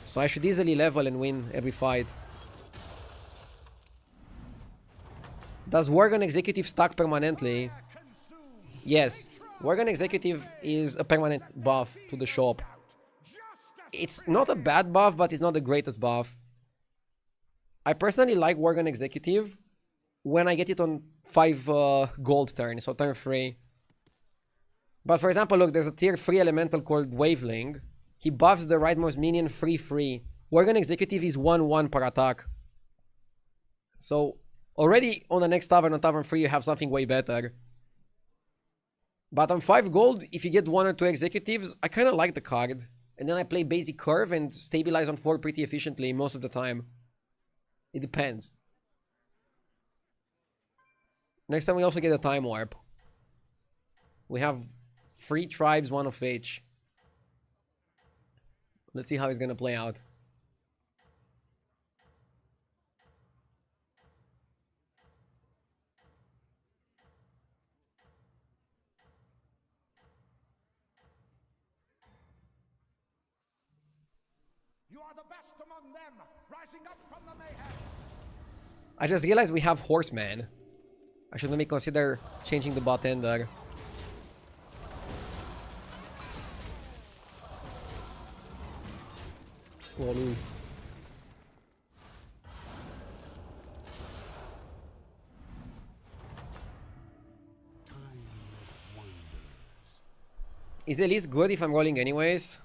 S1: So I should easily level and win every fight. Does Worgen Executive stack permanently? Yes. Worgen Executive is a permanent buff to the shop. It's not a bad buff, but it's not the greatest buff. I personally like Worgen Executive when I get it on 5 gold turn, so turn 3. But for example, look, there's a tier 3 elemental called Waveling. He buffs the rightmost minion 3/3. Worgen Executive is 1/1 per attack. So already on the next tavern, on tavern 3, you have something way better. But on 5 gold, if you get 1 or 2 executives, I kind of like the card. And then I play basic curve and stabilize on 4 pretty efficiently most of the time. It depends. Next time we also get a time warp. We have 3 tribes, 1 of each. Let's see how it's gonna play out.
S2: are the best among them, rising up from the mayhem.
S1: I just realized we have Horseman. I should maybe consider changing the bot end there. Oh, no. Is Elise good if I'm rolling anyways?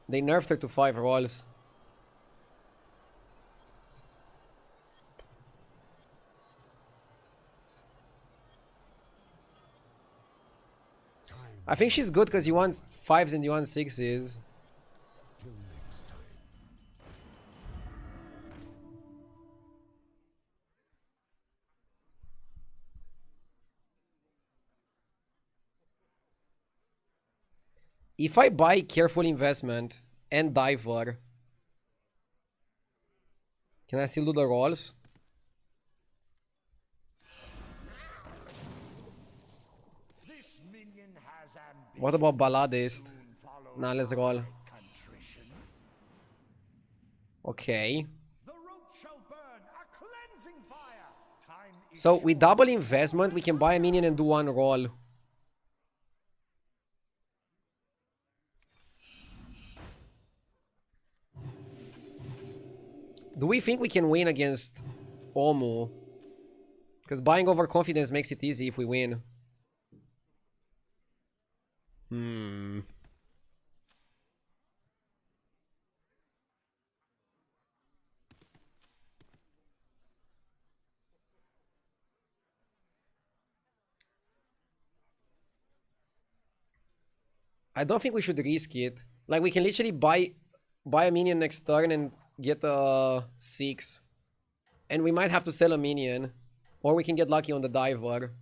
S1: They nerfed her to 5 rolls. I think she's good because you want 5s and you want 6s. If I buy Careful Investment and Diver, can I still do the rolls?
S2: This minion has ambition.
S1: What about Balladist? Nah, let's roll. Okay.
S2: The rope shall burn, a cleansing fire. Time is
S1: So with double investment, we can buy a minion and do 1 roll. Do we think we can win against Omu? Because buying overconfidence makes it easy if we win. I don't think we should risk it. Like, we can literally buy a minion next turn and get a 6. And we might have to sell a minion. Or we can get lucky on the diver.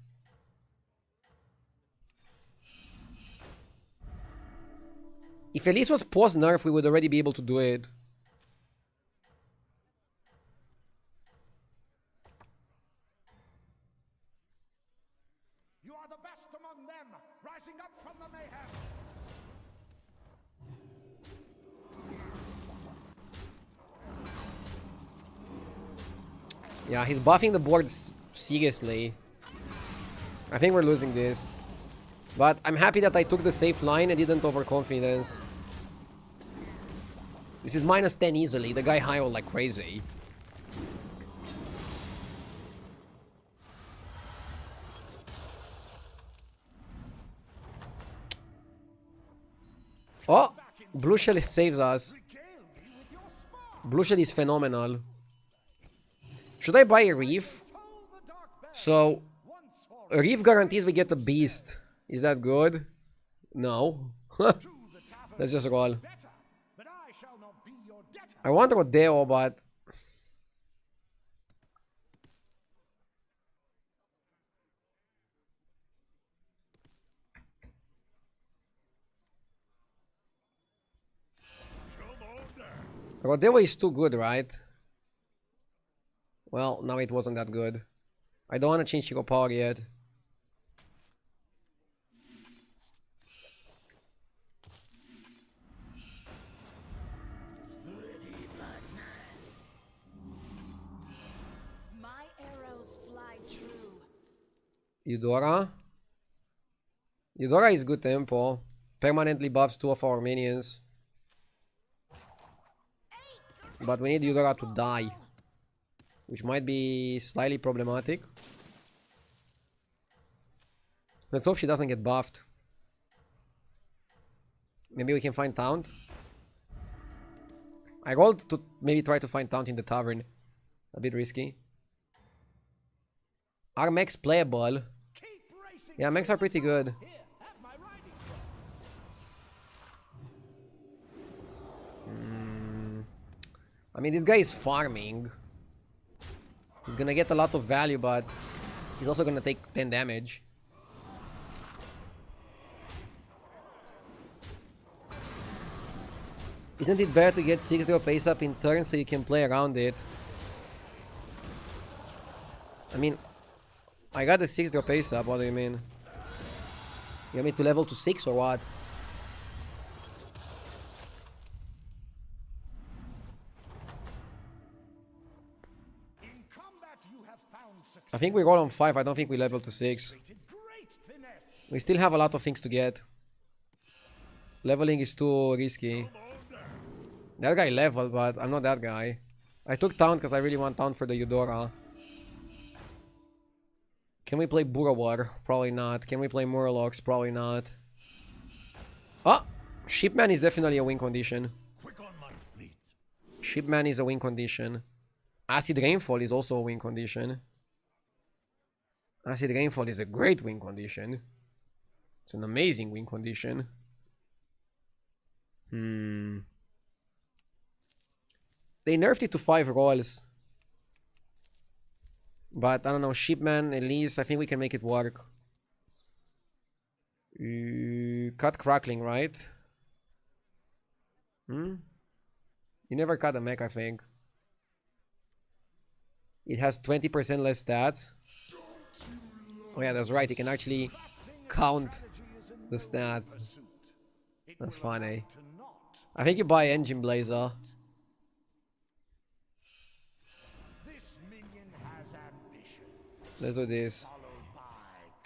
S1: If Elise was post-nerf, we would already be able to do it.
S2: You are the best among them, rising up from the mayhem.
S1: Yeah, he's buffing the boards seriously. I think we're losing this. But I'm happy that I took the safe line and didn't overconfidence. This is -10 easily. The guy high rolled like crazy. Oh! Blue Shell saves us. Blue Shell is phenomenal. Should I buy a Reef? So, a Reef guarantees we get a Beast. Is that good? No. Let's just roll. I want Rodeo, but... Rodeo is too good, right? Well, now it wasn't that good. I don't want to change Hero Power yet.
S4: My arrows fly true.
S1: Eudora? Eudora is good tempo. Permanently buffs 2 of our minions. But we need Eudora to die, which might be slightly problematic. Let's hope she doesn't get buffed. Maybe we can find Taunt. I rolled to maybe try to find Taunt in the tavern. A bit risky. Are mechs playable? Yeah, mechs are pretty good. I mean, this guy is farming. He's gonna get a lot of value, but he's also gonna take 10 damage. Isn't it better to get 6-drop pace up in turn so you can play around it? I mean, I got the 6-drop pace up, what do you mean? You want me to level to 6 or what? I think we roll on 5. I don't think we level to 6.
S2: Great finesse.
S1: We still have a lot of things to get. Leveling is too risky. That guy leveled, but I'm not that guy. I took town because I really want town for the Eudora. Can we play Burawar? Probably not. Can we play Murlocs? Probably not. Oh! Shipman is definitely a win condition.
S2: Quick on my fleet.
S1: Shipman is a win condition. Acid Rainfall is also a win condition. Acid Rainfall is a great win condition. It's an amazing win condition. They nerfed it to 5 rolls. But I don't know, Shipman, Elise, I think we can make it work. Cut Crackling, right? You never cut a mech, I think. It has 20% less stats. Oh yeah, that's right, you can actually count the stats. That's funny. I think you buy Engine Blazer.
S2: This minion has ambition,
S1: Let's do this.
S2: followed by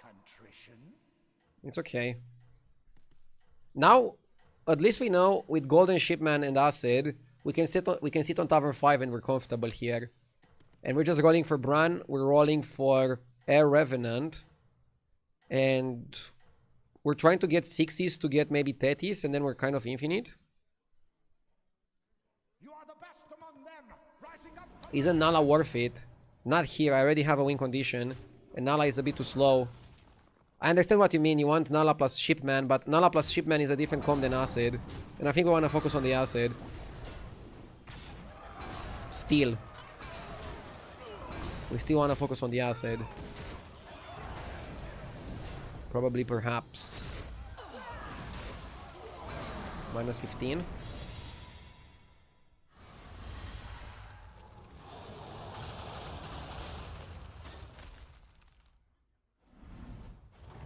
S2: contrition.
S1: It's okay. Now, at least we know with Golden Shipman and Acid, we can sit on Tavern 5 and we're comfortable here. And we're just rolling for Bran. We're rolling for Air Revenant. And we're trying to get 6s to get maybe Thetis, and then we're kind of infinite.
S2: You are the best among them, rising up.
S1: Isn't Nala worth it? Not here. I already have a win condition. And Nala is a bit too slow. I understand what you mean. You want Nala plus Shipman, but Nala plus Shipman is a different comp than Acid. And I think we want to focus on the Acid. Still. We still want to focus on the Acid. Probably, perhaps. Minus 15.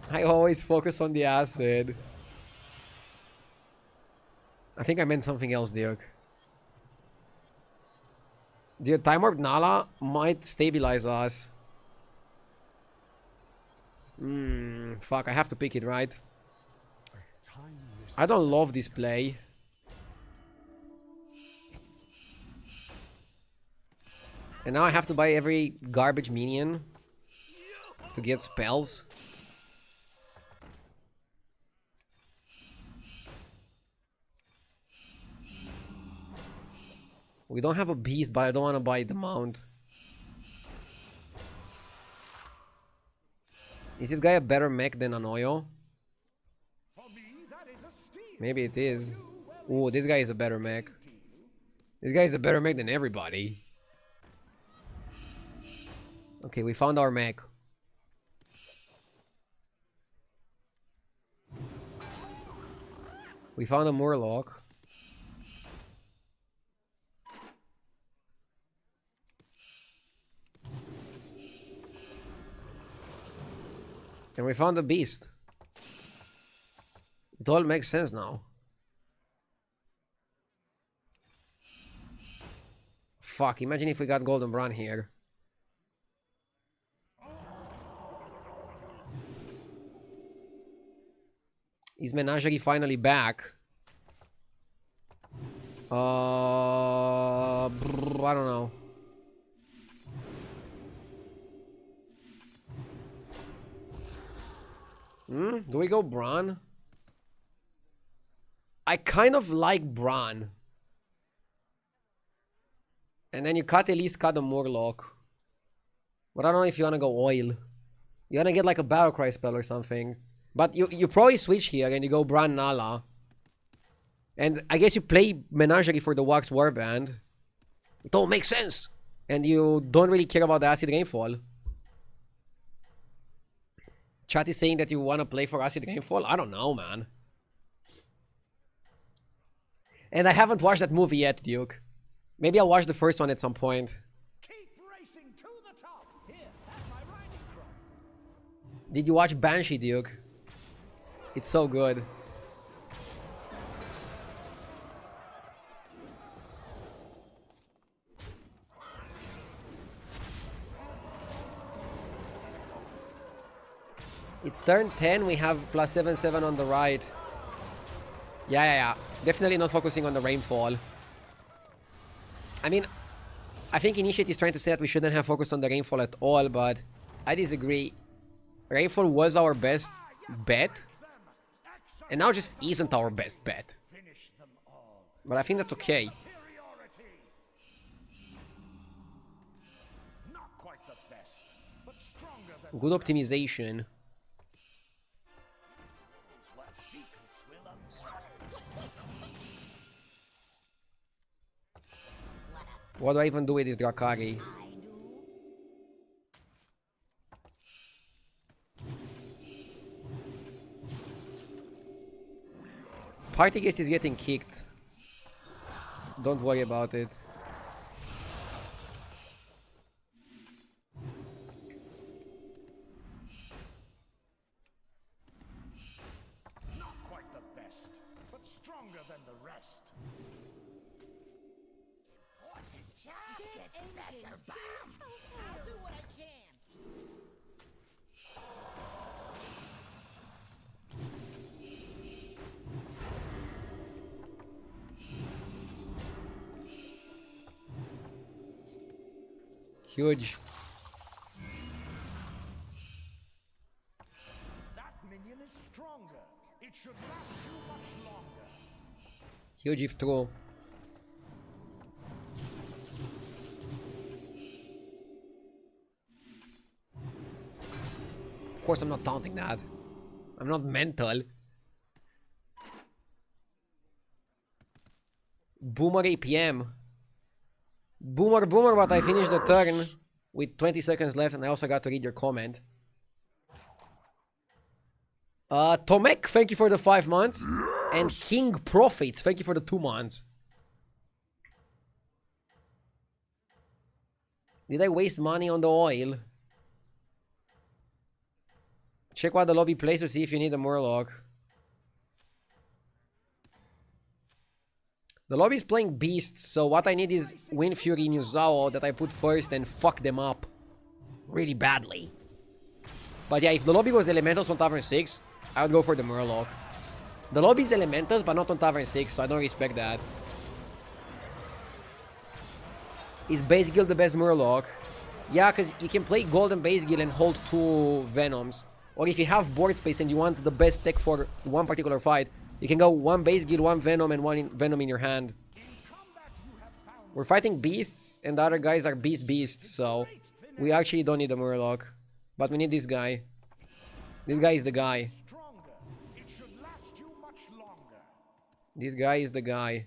S1: I always focus on the Acid. I think I meant something else, Duke. The Time Warp Nala might stabilize us. Fuck, I have to pick it, right? I don't love this play. And now I have to buy every garbage minion to get spells. We don't have a beast, but I don't want to buy the mount. Is this guy a better mech than Anoyo? Maybe it is. Ooh, this guy is a better mech. This guy is a better mech than everybody. Okay, we found our mech. We found a Murloc. And we found a beast. It all makes sense now. Fuck, imagine if we got Golden Bran here. Is Menagerie finally back? I don't know. Do we go Bran? I kind of like Bran. And then you cut at least cut a Murloc. But I don't know if you wanna go oil. You wanna get like a Battlecry spell or something. But you probably switch here and you go Bran Nala. And I guess you play Menagerie for the Wax Warband. It all makes sense. And you don't really care about the Acid Rainfall. Chat is saying that you want to play for Acid Rainfall? I don't know, man. And I haven't watched that movie yet, Duke. Maybe I'll watch the first one at some point.
S2: Keep racing to the top. Here, that's my riding crop.
S1: Did you watch Banshee, Duke? It's so good. It's turn 10, we have plus 7/7 on the right. Yeah. Definitely not focusing on the rainfall. I mean, I think Initiate is trying to say that we shouldn't have focused on the rainfall at all, but I disagree. Rainfall was our best bet, and now just isn't our best bet. But I think that's okay. Good optimization. What do I even do with this Drakari? Party guest is getting kicked. Don't worry about it.
S2: Not quite the best, but stronger than the rest.
S4: I'll do what I can.
S1: Huge.
S2: That minion is stronger. It should last you much longer.
S1: Huge if true. Of course I'm not taunting that. I'm not mental. Boomer APM. Boomer, but I finished the turn with 20 seconds left, and I also got to read your comment. Tomek, thank you for the 5 months. And King Profits, thank you for the 2 months. Did I waste money on the oil? Check what the lobby plays to see if you need a Murloc. The lobby is playing beasts, so what I need is Wind Fury Nuzao that I put first and fuck them up really badly. But yeah, if the lobby was Elementals on Tavern 6, I would go for the Murloc. The lobby is Elementals, but not on Tavern 6, so I don't respect that. Is Base Guild the best Murloc? Yeah, because you can play Golden Base Guild and hold 2 Venoms. Or if you have board space and you want the best tech for one particular fight, you can go 1 Base Guild, 1 Venom, and 1 Venom in your hand. We're fighting beasts, and the other guys are beasts, so we actually don't need a Murloc. But we need this guy. This guy is the guy. This guy is the guy.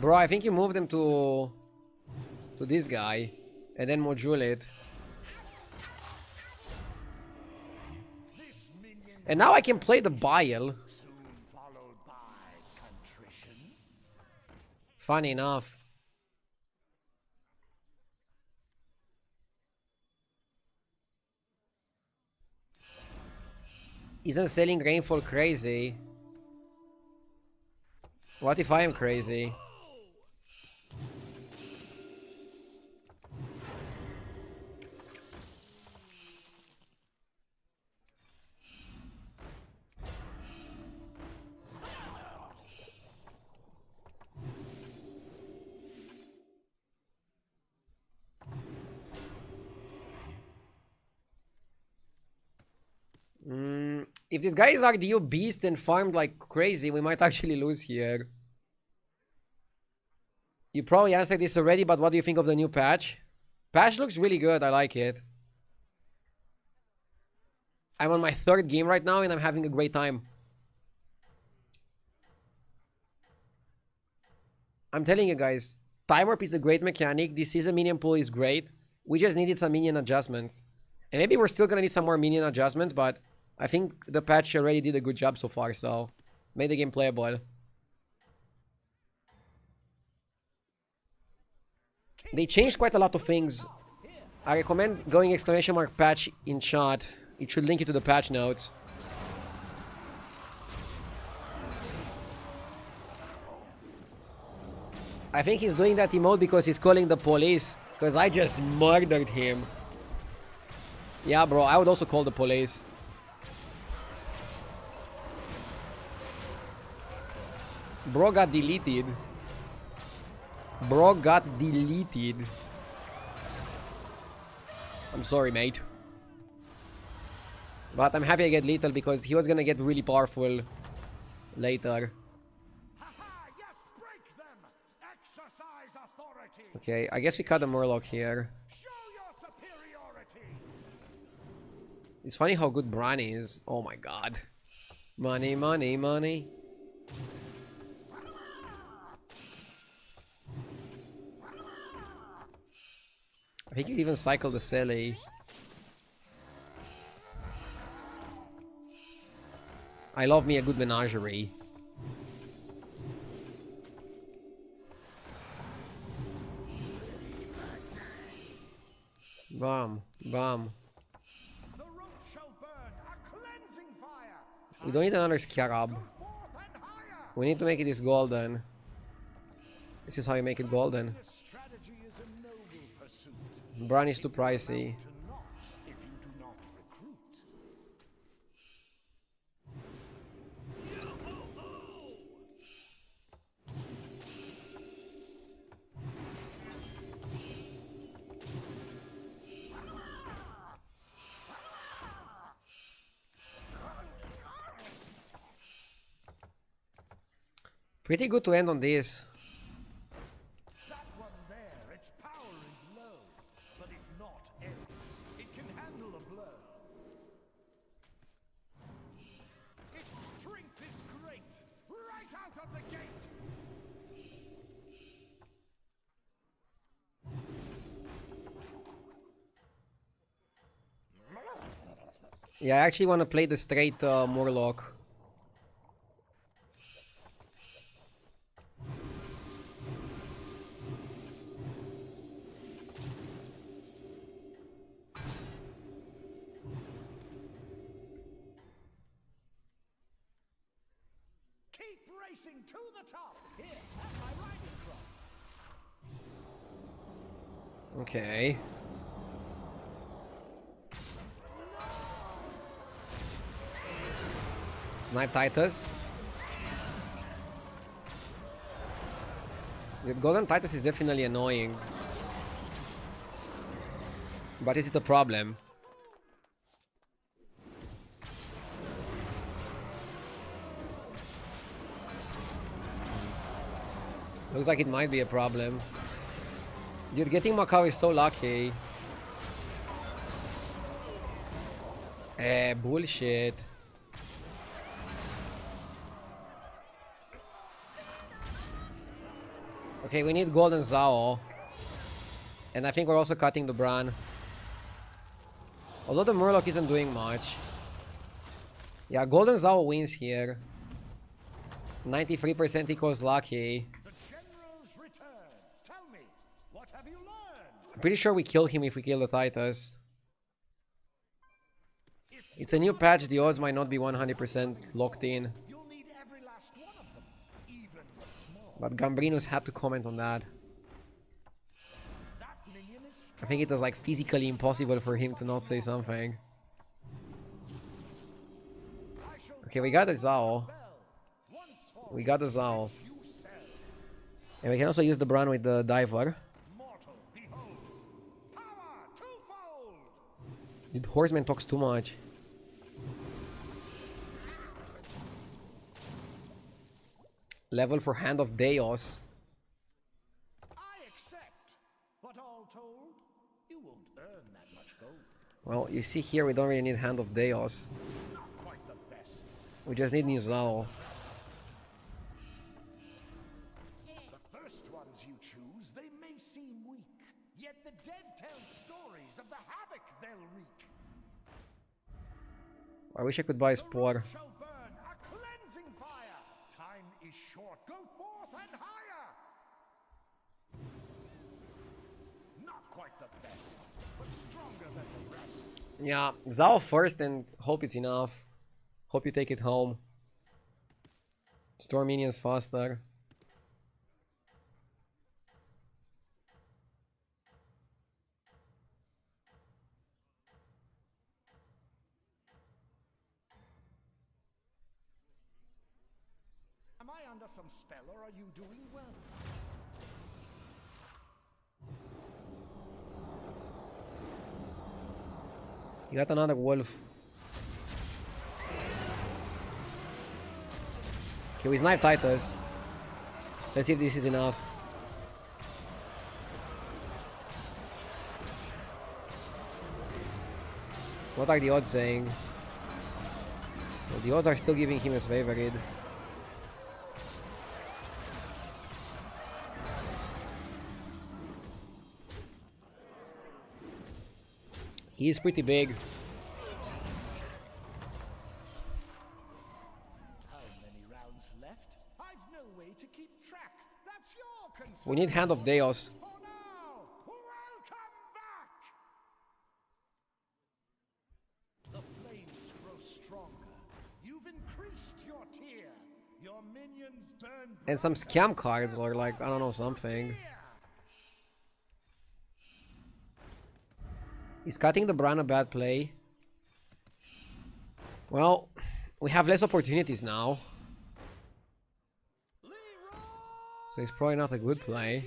S1: Bro, I think you moved him to this guy and then module it. And now I can play the Bile. Funny enough. Isn't selling Rainfall crazy? What if I am crazy? If these guys are the beast and farmed like crazy, we might actually lose here. You probably answered this already, but what do you think of the new patch? Patch looks really good, I like it. I'm on my 3rd game right now and I'm having a great time. I'm telling you guys, Time Warp is a great mechanic. This season minion pool is great. We just needed some minion adjustments. And maybe we're still gonna need some more minion adjustments, but I think the patch already did a good job so far, so Made the game playable. They changed quite a lot of things. I recommend going !patch in chat. It should link you to the patch notes. I think he's doing that emote because he's calling the police. Because I just murdered him. Yeah, bro, I would also call the police. Bro got deleted. Bro got deleted. I'm sorry, mate. But I'm happy I get lethal because he was gonna get really powerful later.
S2: Yes, break them. Exercise authority.
S1: Okay, I guess we cut the Murloc here.
S2: Show your superiority.
S1: It's funny how good Bran is. Oh my god. Money, money, money. I think you even cycled the Selly. I love me a good menagerie. Bam, bam.
S2: The rope shall burn, a cleansing fire.
S1: We don't need another Scarab.
S2: Forth and higher.
S1: We need to make it this golden. This is how you make it golden.
S2: This strategy is a noble pursuit.
S1: Bran is too pricey.
S2: To not if you do not recruit.
S1: Pretty good to end on this.
S2: That one there, its power is low, but if not else, it can handle a blow. Its strength is great, right out of the gate.
S1: Yeah, I actually want to play the straight Murloc.
S2: Keep racing to the top. Here, have my riding crop.
S1: Okay. Snipe Titus. The Golden Titus is definitely annoying. But is it a problem? Looks like it might be a problem. Dude, getting Macau is so lucky. Bullshit. Okay, we need Golden Zao. And I think we're also cutting the Bran. Although the Murloc isn't doing much. Yeah, Golden Zao wins here. 93% equals lucky.
S2: The generals return. Tell me, what have you learned?
S1: I'm pretty sure we kill him if we kill the Titus. It's a new patch, the odds might not be 100% locked in.
S2: You'll need every last one of them, even the small.
S1: But Gambrinus had to comment on that.
S2: That minion is
S1: I think it was like physically impossible for him to not say something.
S2: I shall
S1: Okay, we got the Zao.
S2: once for
S1: We got the Zao.
S2: you sell.
S1: And we can also use the Bran with the Diver.
S2: Mortal, behold. Power twofold.
S1: Dude, Horseman talks too much. Level for Hand of Deos.
S2: I accept. But all told, you won't earn that much gold.
S1: Well, you see here we don't really need Hand of Deos.
S2: Not quite the best.
S1: We just need new Zao.
S2: The first ones you choose, they may seem weak. Yet the dead tell stories of the havoc they'll wreak.
S1: I wish I could buy Spore.
S2: Shall burn a cleansing fire.
S1: Yeah, Zao first and hope it's enough. Hope you take it home. Store minions faster.
S2: Am I under some spell, or are you doing well?
S1: You got another wolf. Okay, we snipe Titus. Let's see if this is enough. What are the odds saying? Well, the odds are still giving him his favorite. He's pretty big.
S2: How many rounds left? I've no way to keep track. That's your concern.
S1: We need Hand of Deos.
S2: For now, welcome back. The flames grow stronger. You've increased your tier. Your minions burn.
S1: And some scam cards or like, I don't know, something. Is cutting the Bran a bad play? Well, we have less opportunities now. So it's probably not a good play.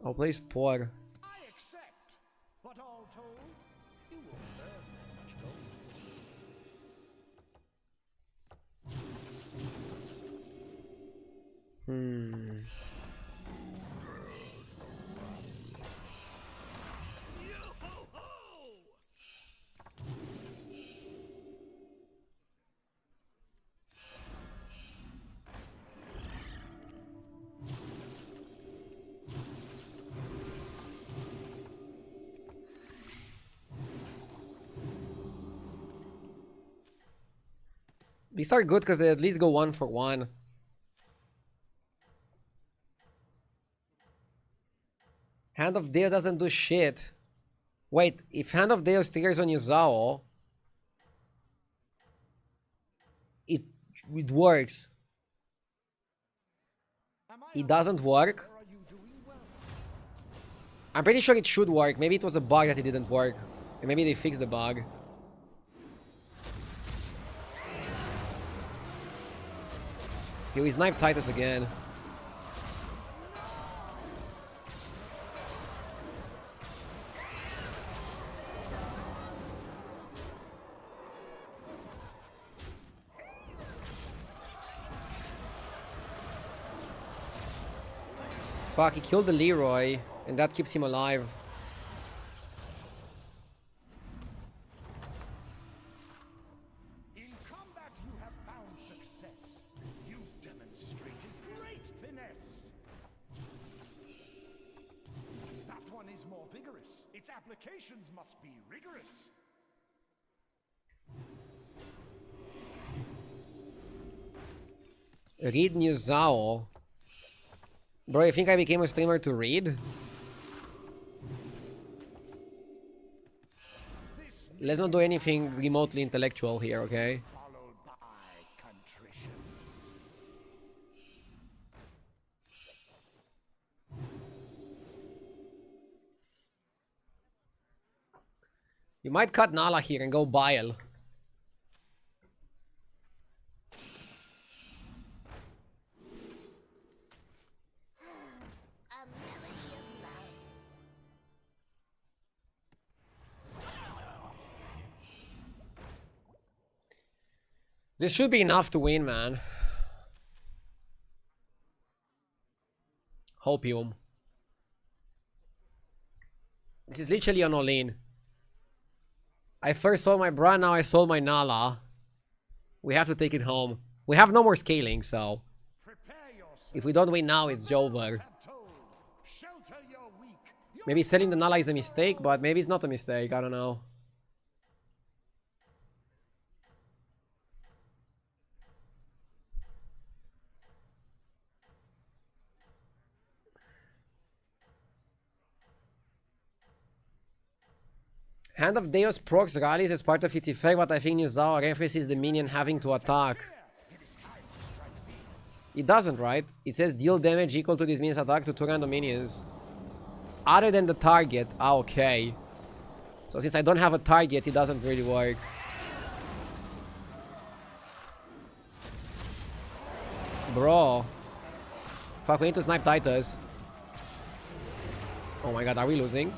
S1: I'll play Spore.
S2: I accept. But all told, you won't burn that much gold.
S1: These are good because they at least go 1 for 1. Hand of Deo doesn't do shit. Wait, if Hand of Deo triggers on Yuzao, it works. It doesn't work.
S2: Are you doing well?
S1: I'm pretty sure it should work. Maybe it was a bug that it didn't work. And maybe they fixed the bug. Here we snipe Titus again. Fuck, he killed the Leroy, and that keeps him alive.
S2: In combat, you have found success. You've demonstrated great finesse. That one is more vigorous. Its applications must be rigorous.
S1: Read New Zao. Bro, you think I became a streamer to read? Let's not do anything remotely intellectual here, okay?
S2: Followed by contrition.
S1: You might cut Nala here and go Bile.
S4: A melody of love.
S1: This should be enough to win, man. Hopium. This is literally an all-in. I first sold my Bran, now I sold my Nala. We have to take it home. We have no more scaling, so...
S2: Prepare yourself.
S1: If we don't win now, it's over.
S2: Have told. Shelter your weak. Your
S1: Maybe selling the Nala is a mistake, but maybe it's not a mistake. I don't know. Hand of Deus procs rallies as part of its effect, but I think Nuzao references the minion having to attack. It doesn't, right? It says deal damage equal to this minion's attack to 2 random minions. Other than the target. Ah, okay. So since I don't have a target, it doesn't really work. Bro. Fuck, we need to snipe Titus. Oh my god, are we losing?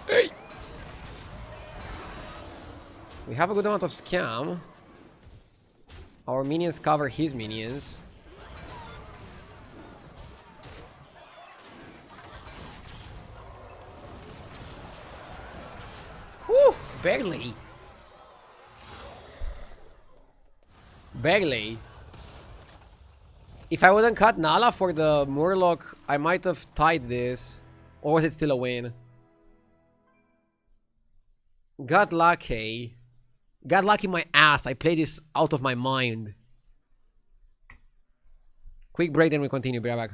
S1: Hey! We have a good amount of scam. Our minions cover his minions. Woo! Barely. Barely. If I wouldn't cut Nala for the Murloc, I might have tied this. Or was it still a win? Got lucky. Got lucky my ass. I played this out of my mind. Quick break, then we continue. Be right back.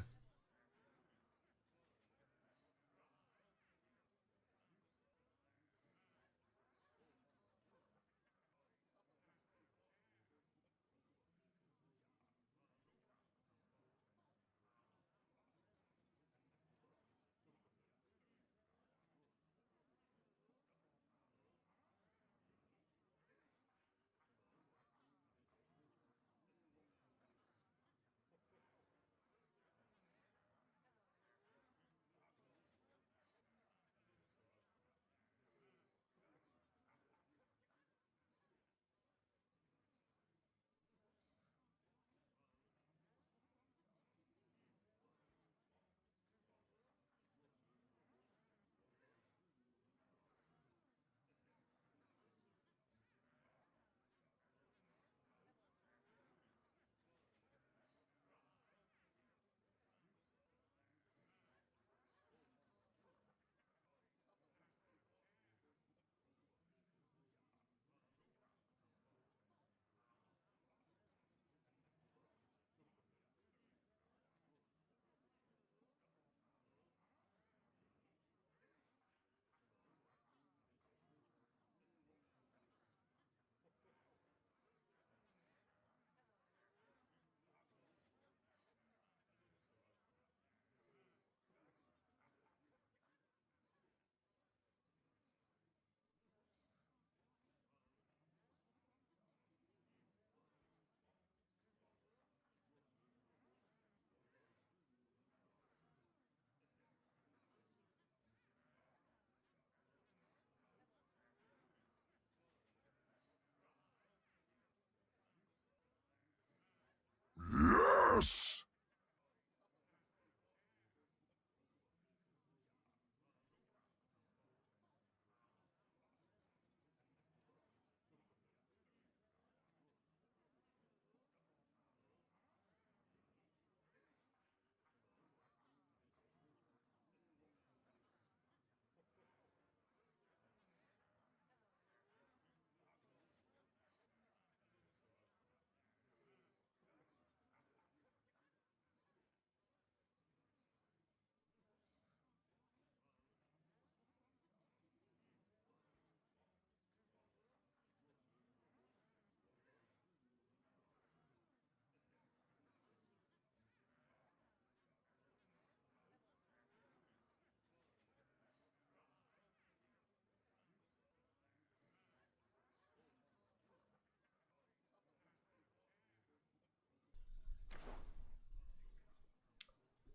S2: Yes!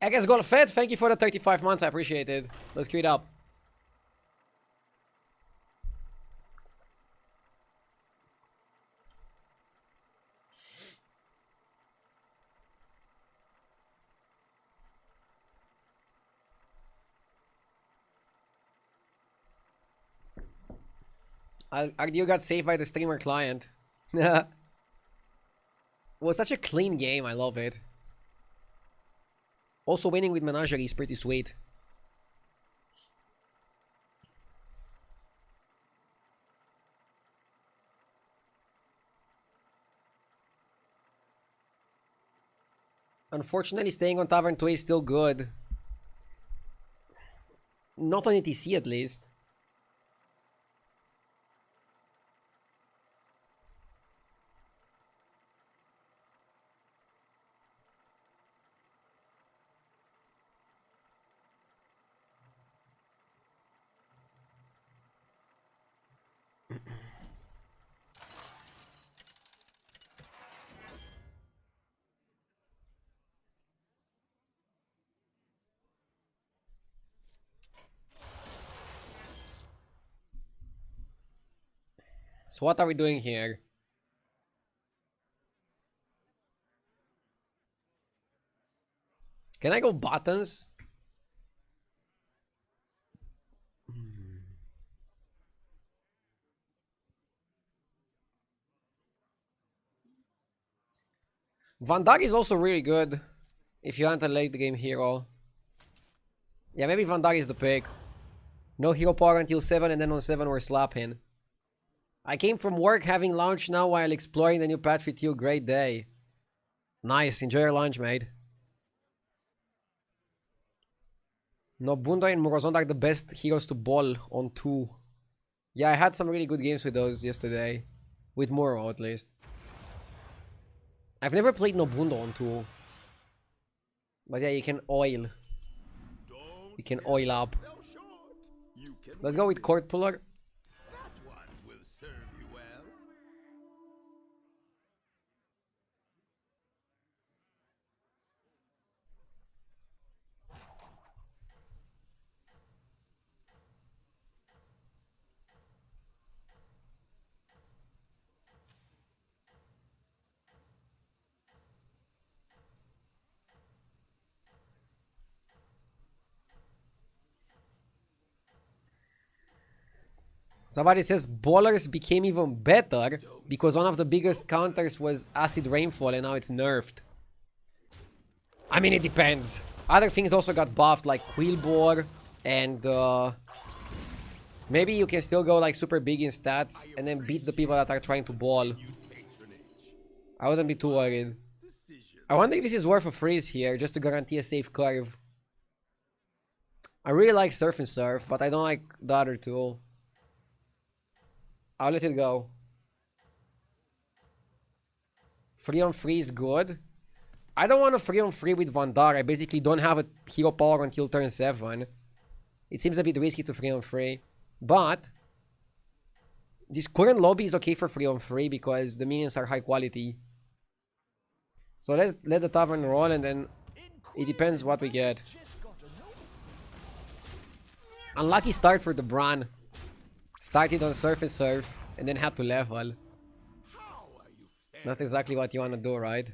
S1: Eggs Gold Fed, thank you for the 35 months. I appreciate it. Let's queue it up. Ardio got saved by the streamer client. Well, such a clean game. I love it. Also, winning with Menagerie is pretty sweet. Unfortunately, staying on Tavern 2 is still good. Not on ETC, at least. So what are we doing here? Can I go buttons? Vandar is also really good if you want a late game hero. Yeah, maybe Vandar is the pick. No hero power until 7, and then on 7 we're slapping. I came from work having lunch now while exploring the new patch with you. Great day. Nice, enjoy your lunch, mate. Nobundo and Morozond are the best heroes to ball on 2. Yeah, I had some really good games with those yesterday. With Moro, at least. I've never played Nobundo on 2. But yeah, you can oil. You can oil up. Let's go with Court Puller.
S3: That one will serve you well.
S1: Somebody says ballers became even better because one of the biggest counters was Acid Rainfall and now it's nerfed. I mean, it depends. Other things also got buffed like Quillbore and maybe you can still go like super big in stats and then beat the people that are trying to ball. I wouldn't be too worried. I wonder if this is worth a freeze here just to guarantee a safe curve. I really like Surf and Surf, but I don't like the other two. I'll let it go. 3 on 3 is good. I don't want a 3 on 3 with Vandar. I basically don't have a hero power until turn 7. It seems a bit risky to 3 on 3. But this current lobby is okay for 3 on 3 because the minions are high quality. So let's let the tavern roll and then it depends what we get. Unlucky start for the Bran. Started on Surf and Surf and then had to level. Not exactly what you want to do, right?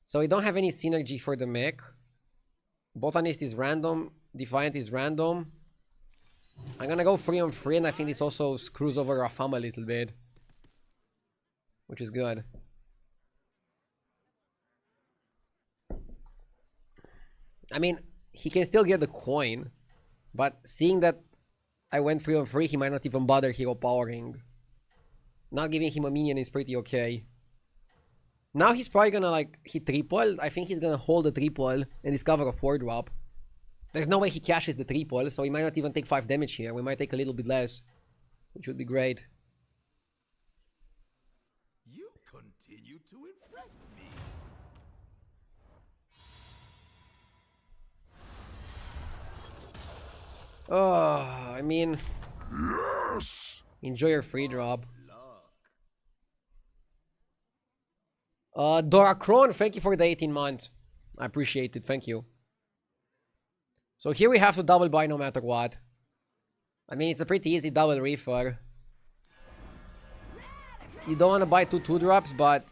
S1: So we don't have any synergy for the mech. Botanist is random. Defiant is random. I'm gonna go 3 on 3 and I think this also screws over Rafam a little bit. Which is good. I mean, he can still get the coin. But seeing that I went 3 on 3, he might not even bother hero powering. Not giving him a minion is pretty okay. Now he's probably gonna like hit triple. I think he's gonna hold the triple and discover a 4-drop. There's no way he cashes the triple, so he might not even take 5 damage here. We might take a little bit less, which would be great.
S3: You continue to impress me.
S1: Oh, I mean, yes. Enjoy your free drop. Doracron, thank you for the 18 months. I appreciate it. Thank you. So here we have to double buy no matter what. I mean, it's a pretty easy double reefer. You don't want to buy 2 2-drops, but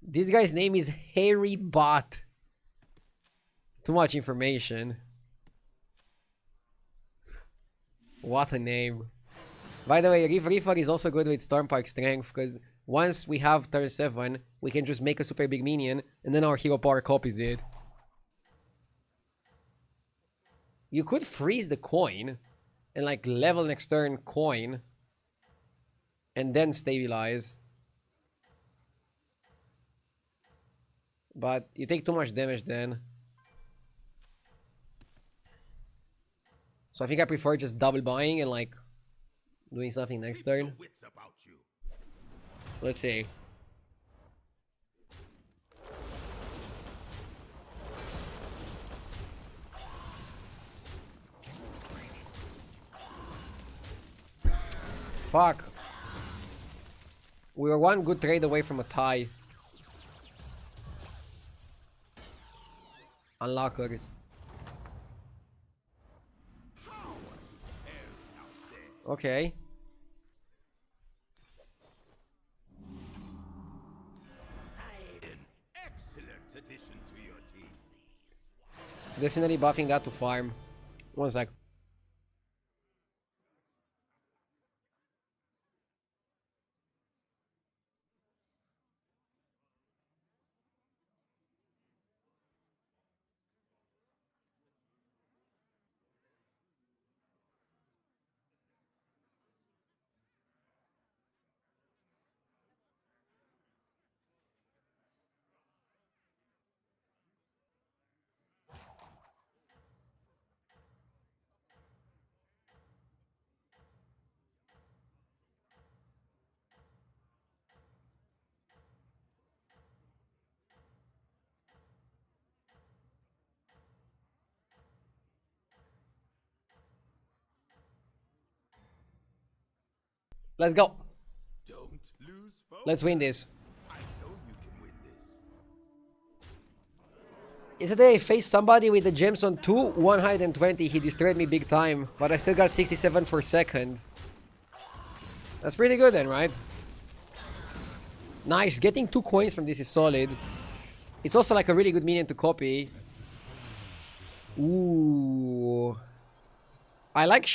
S1: this guy's name is Harry Bot. Too much information. What a name. By the way, Reef Reefer is also good with Stormpark Strength, because once we have turn 7, we can just make a super big minion, and then our hero power copies it. You could freeze the coin, and like level next turn coin, and then stabilize. But you take too much damage then. So I think I prefer just double buying and like doing something next turn. Let's see. Fuck. We were one good trade away from a tie. Unlockers. Okay.
S3: An excellent addition to your team.
S1: Definitely buffing that to farm. One sec. Let's go.
S3: Don't lose focus.
S1: Let's win this.
S3: I know you can win this.
S1: Yesterday I faced somebody with the gems on 120. He destroyed me big time, but I still got 67 for second. That's pretty good then, right? Nice. Getting 2 coins from this is solid. It's also like a really good minion to copy. Ooh. I like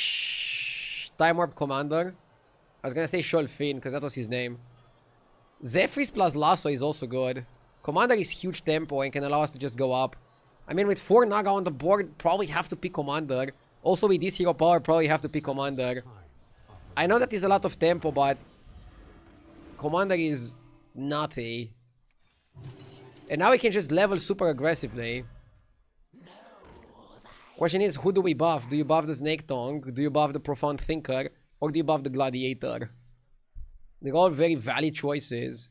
S1: Time Warp Commander. I was gonna say Sholfin because that was his name. Zephyrs plus Lasso is also good. Commander is huge tempo and can allow us to just go up. I mean, with 4 Naga on the board, probably have to pick Commander. Also with this hero power, probably have to pick Commander. I know that is a lot of tempo, but Commander is nutty. And now we can just level super aggressively. Question is, who do we buff? Do you buff the Snake Tongue? Do you buff the Profound Thinker? Or do you buff the Gladiator? They're all very valid choices.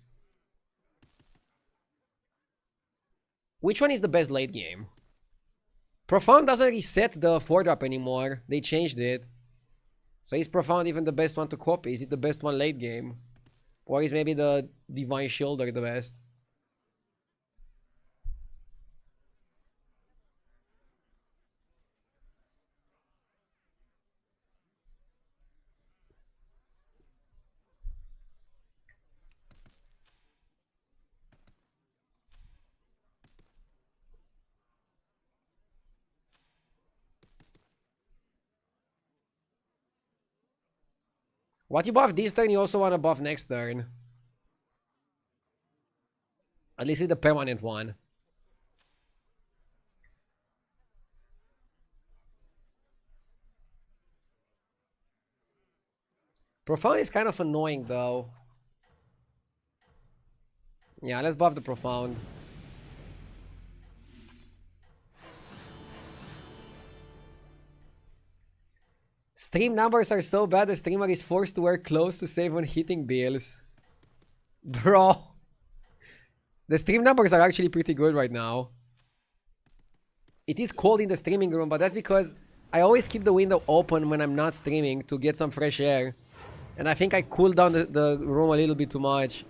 S1: Which one is the best late game? Profound doesn't reset the 4-drop anymore. They changed it. So is Profound even the best one to copy? Is it the best one late game? Or is maybe the Divine Shielder the best? What you buff this turn, you also want to buff next turn. At least with the permanent one. Profound is kind of annoying though. Yeah, let's buff the Profound. Stream numbers are so bad the streamer is forced to wear clothes to save on heating bills. Bro. The stream numbers are actually pretty good right now. It is cold in the streaming room, but that's because I always keep the window open when I'm not streaming to get some fresh air. And I think I cooled down the room a little bit too much.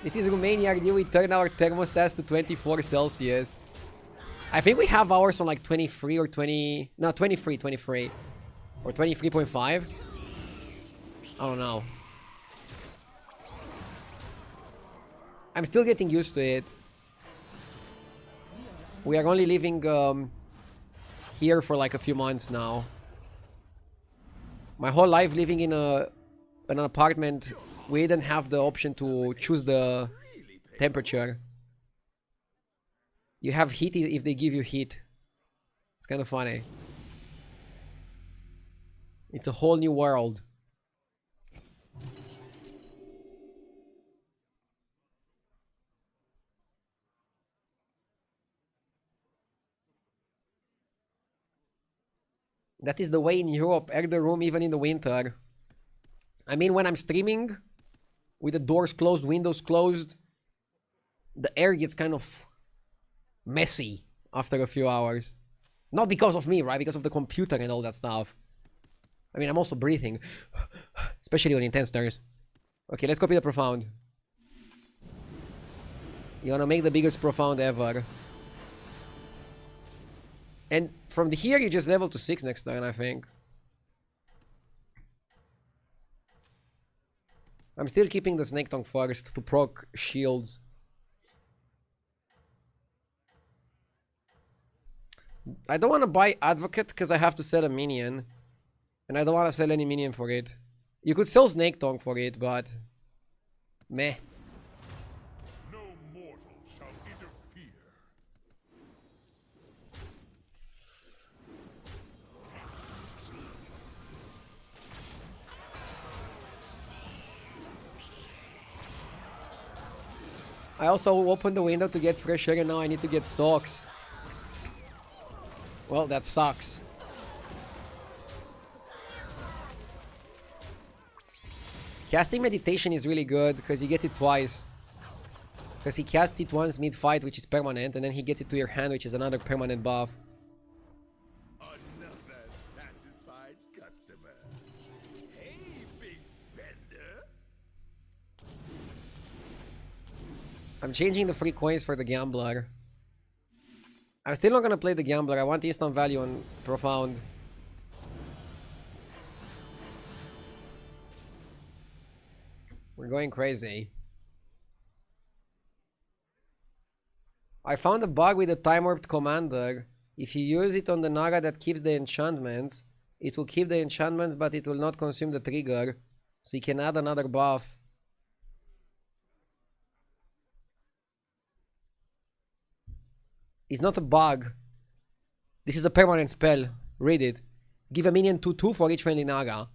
S1: This is Romania. We turn our thermostats to 24 Celsius. I think we have ours on like 23 or 20... No, 23. Or 23.5. I don't know. I'm still getting used to it. We are only living here for like a few months now. My whole life living in an apartment, we didn't have the option to choose the temperature. You have heat if they give you heat. It's kind of funny. It's a whole new world. That is the way in Europe. Air the room even in the winter. I mean, when I'm streaming, with the doors closed, windows closed, the air gets kind of messy after a few hours. Not because of me, right? Because of the computer and all that stuff. I mean, I'm also breathing. Especially on intense turns. Okay, let's copy the Profound. You wanna make the biggest profound ever. And from here you just level to 6 next turn, I think. I'm still keeping the Snake Tongue first to proc shields. I don't want to buy Advocate because I have to sell a minion. And I don't want to sell any minion for it. You could sell Snake Tongue for it, but... meh.
S2: No mortal shall interfere.
S1: I also opened the window to get fresh air and now I need to get socks. Well, that sucks. Casting Meditation is really good because you get it twice. Because he casts it once mid-fight, which is permanent, and then he gets it to your hand, which is another permanent buff.
S3: Another satisfied customer. Hey, big spender.
S1: I'm changing the free coins for the Gambler. I'm still not gonna play the Gambler. I want instant value on Profound. We're going crazy. I found a bug with the Time Warped Commander. If you use it on the Naga that keeps the enchantments, it will keep the enchantments but it will not consume the trigger. So you can add another buff. It's not a bug. This is a permanent spell. Read it. Give a minion 2/2 for each friendly Naga.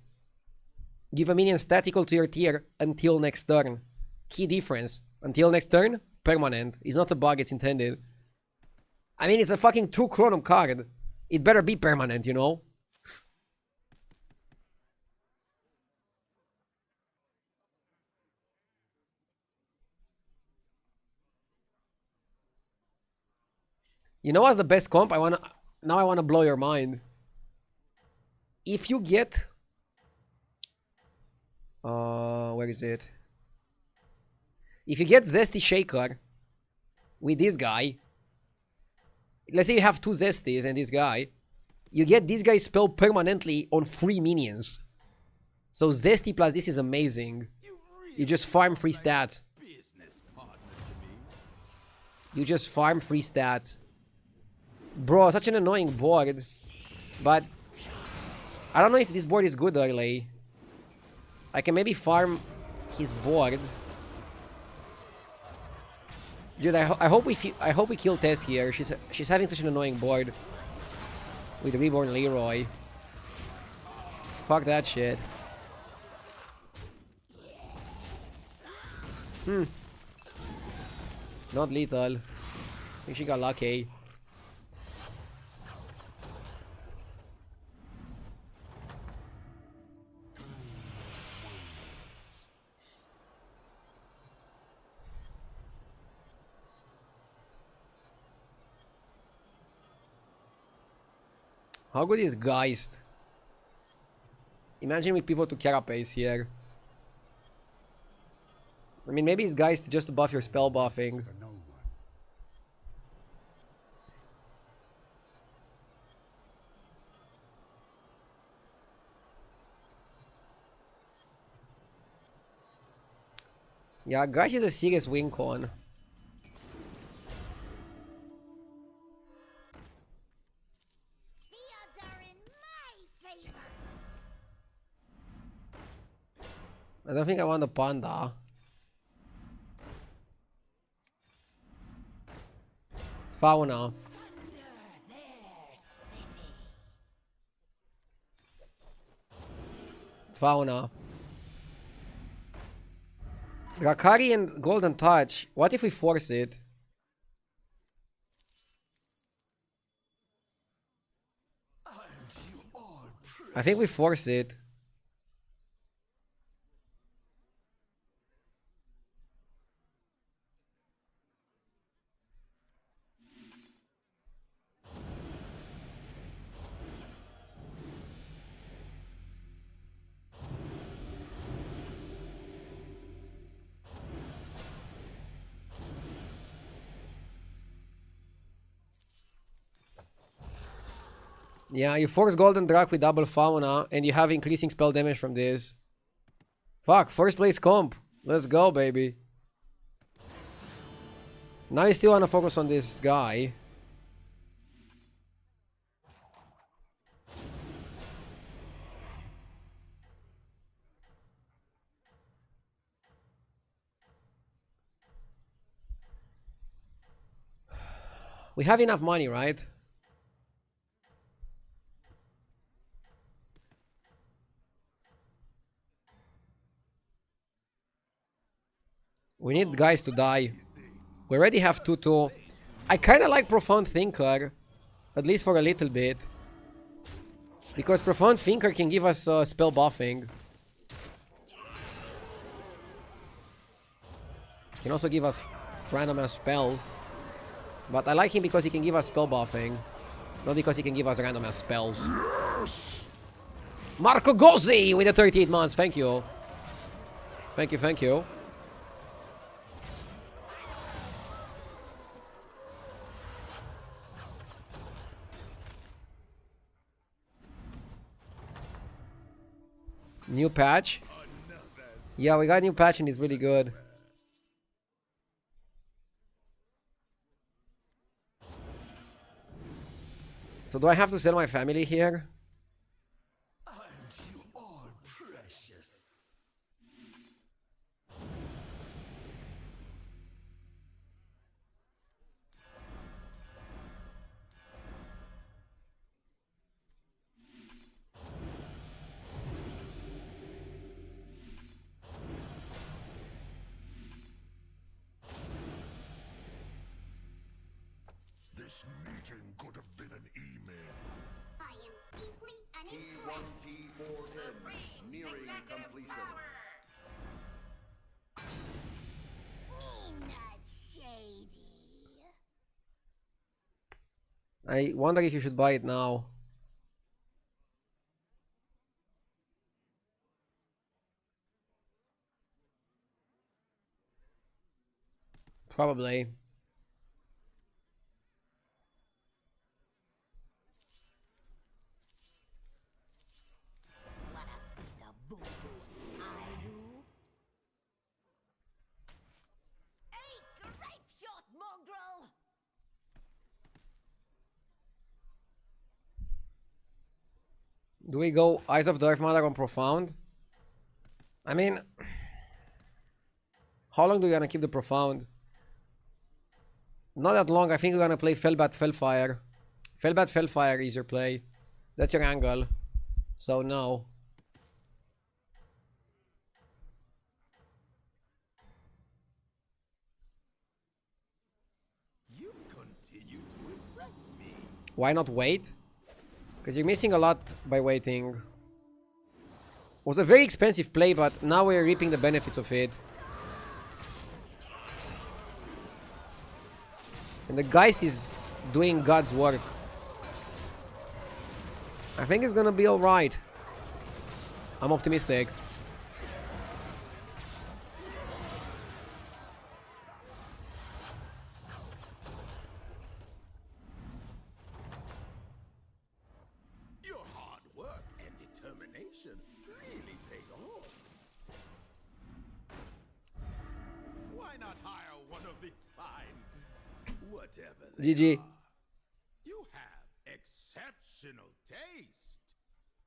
S1: Give a minion stats equal to your tier until next turn. Key difference. Until next turn, permanent. It's not a bug, it's intended. I mean, it's a fucking 2 Chronom card. It better be permanent, you know? You know what's the best comp? Now I wanna blow your mind. If you get... where is it? If you get Zesty Shaker with this guy, let's say you have 2 Zesties and this guy, you get this guy's spell permanently on free minions. So Zesty plus this is amazing. You just farm free stats.
S3: Business partner to me.
S1: You just farm free stats. Bro, such an annoying board. But I don't know if this board is good early. I can maybe farm his board. Dude, I hope we kill Tess here. She's having such an annoying board with Reborn Leroy. Fuck that shit. Not lethal. I think she got lucky. How good is Geist? Imagine with people to Carapace here. I mean, maybe it's Geist just to buff your spell buffing.
S2: For no one.
S1: Yeah, Geist is a serious win con.
S4: The odds are in my favor.
S1: I don't think I want the Panda. Fauna. Fauna. Rakari and Golden Touch. What if we force it? I think we force it. Yeah, you force Golden Drak with double Fauna, and you have increasing spell damage from this. Fuck, first place comp. Let's go, baby. Now you still want to focus on this guy. We have enough money, right? We need guys to die. We already have 2-2. I kind of like Profound Thinker. At least for a little bit. Because Profound Thinker can give us spell buffing. Can also give us random ass spells. But I like him because he can give us spell buffing. Not because he can give us random ass spells. Yes! Marco Gozzi with the 38 months. Thank you. Thank you, thank you. New patch? Yeah, we got a new patch and it's really good. So do I have to sell my family here?
S2: Aren't you all precious? This meeting could have been an email.
S4: I am deeply unimpressed.
S3: T410 nearing completion.
S4: Me not shady.
S1: I wonder if you should buy it now. Probably.
S4: Wanna see the voodoo I do? Hey, grape shot, mongrel!
S1: Do we go Eyes of Dark Matter on Profound? I mean, how long do you wanna keep the Profound? Not that long. I think we're gonna play Fellbat Fellfire. Fellbat Fellfire is your play. That's your angle. So no.
S3: You continue to impress me.
S1: Why not wait? Because you're missing a lot by waiting. It was a very expensive play, but now we're reaping the benefits of it. And the Geist is doing God's work. I think it's gonna be alright. I'm optimistic.
S3: Your hard work and determination really paid off. Why not hire one of these fine, whatever they
S1: GG.
S3: are? You have exceptional taste.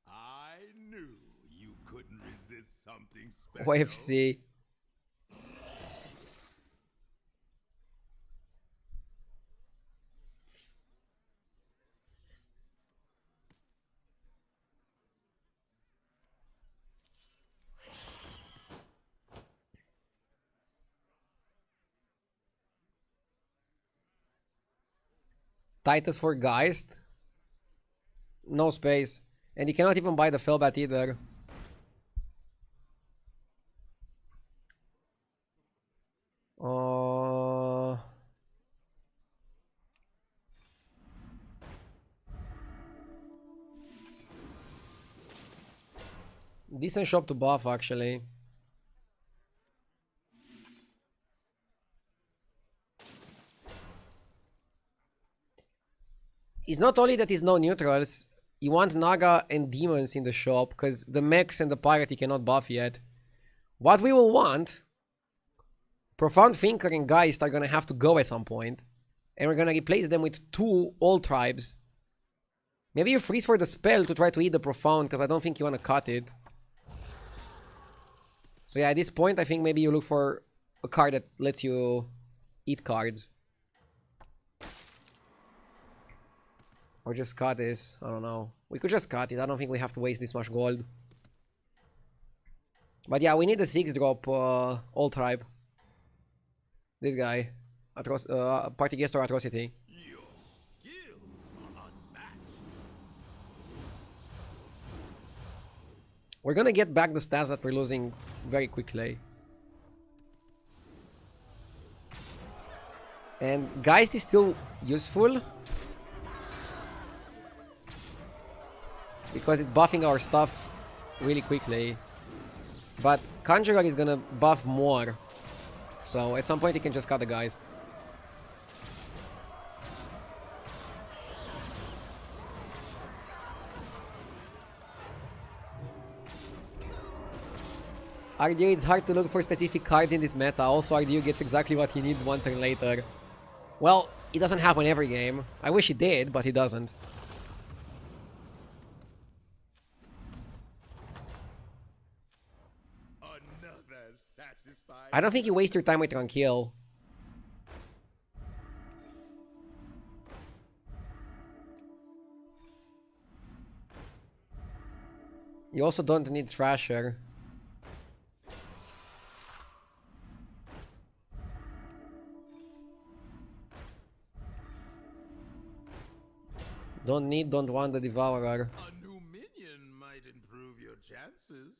S3: I knew you couldn't resist something special.
S1: YFC. Titus for Geist. No space. And you cannot even buy the Fellbat either. Decent shop to buff, actually. It's not only that it's no neutrals, you want Naga and Demons in the shop, because the mechs and the pirate you cannot buff yet. What we will want, Profound Thinker and Geist are gonna have to go at some point, and we're gonna replace them with 2 old tribes. Maybe you freeze for the spell to try to eat the Profound, because I don't think you want to cut it. So yeah, at this point, I think maybe you look for a card that lets you eat cards. Or just cut this. I don't know. We could just cut it. I don't think we have to waste this much gold. But yeah, we need a 6-drop old tribe. This guy. Party guest or Atrocity.
S3: Your skills are unmatched.
S1: We're gonna get back the stats that we're losing very quickly. And Geist is still useful, because it's buffing our stuff really quickly. But Conjurer is gonna buff more. So at some point you can just cut the Geist. RDU, it's hard to look for specific cards in this meta. Also, RDU gets exactly what he needs 1 turn later. Well, it doesn't happen every game. I wish it did, but it doesn't.
S3: Another satisfying.
S1: I don't think you waste your time with Tranquil. You also don't need Thrasher. Don't want the Devourer.
S3: A new minion might improve your chances.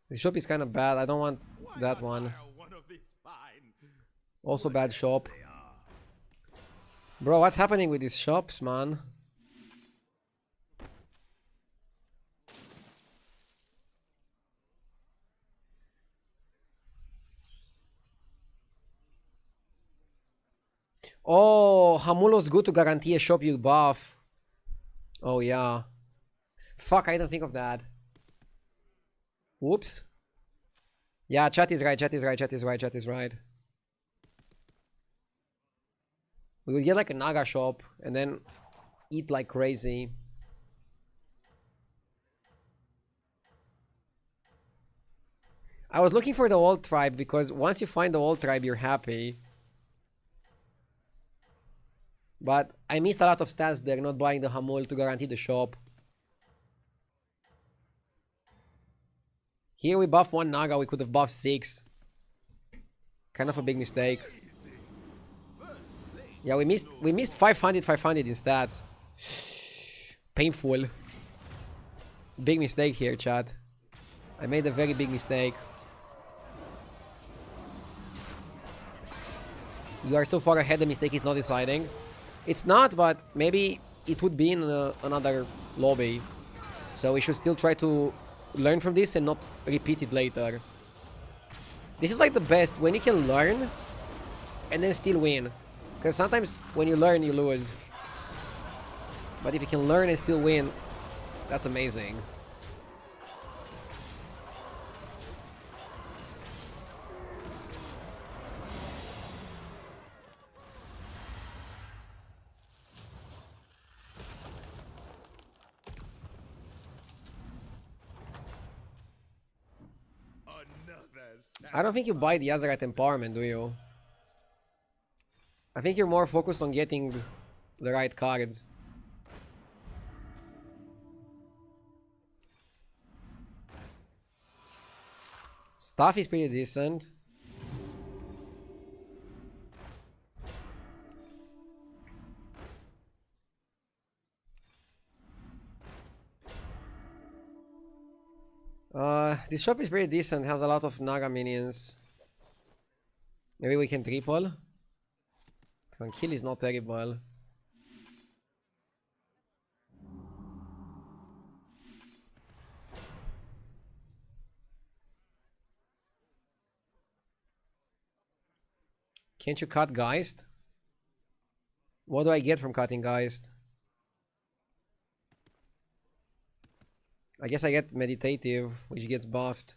S1: The shop is kind of bad. I don't want
S3: Why
S1: that
S3: not
S1: one.
S3: hire one of these fine
S1: Also bad shop.
S3: they are?
S1: Bro, what's happening with these shops, man? Oh, Hamulo's good to guarantee a shop you buff. Oh, yeah. Fuck, I didn't think of that. Whoops. Yeah, chat is right, chat is right, chat is right, chat is right. We would get like a Naga shop and then eat like crazy. I was looking for the old tribe because once you find the old tribe, you're happy. But I missed a lot of stats there, not buying the Hamul to guarantee the shop. Here we buff 1 Naga, we could have buffed 6. Kind of a big mistake. Yeah, we missed 500 in stats. Painful. Big mistake here, chat. I made a very big mistake. You are so far ahead, the mistake is not deciding. It's not, but maybe it would be in another lobby. So we should still try to learn from this and not repeat it later. This is like the best, when you can learn and then still win. Because sometimes when you learn, you lose. But if you can learn and still win, that's amazing. I don't think you buy the Azerite Empowerment, do you? I think you're more focused on getting the right cards. Stuff is pretty decent. This shop is pretty decent, has a lot of Naga minions. Maybe we can triple. Tranquil is not terrible. Can't you cut Geist? What do I get from cutting Geist? I guess I get Meditative, which gets buffed.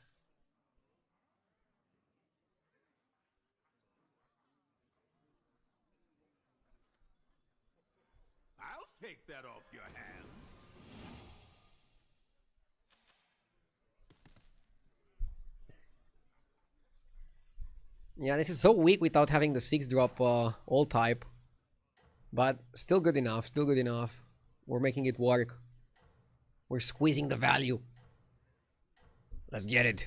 S3: I'll take that off your hands.
S1: Yeah, this is so weak without having the 6-drop all type. But still good enough, still good enough. We're making it work. We're squeezing the value. Let's get it.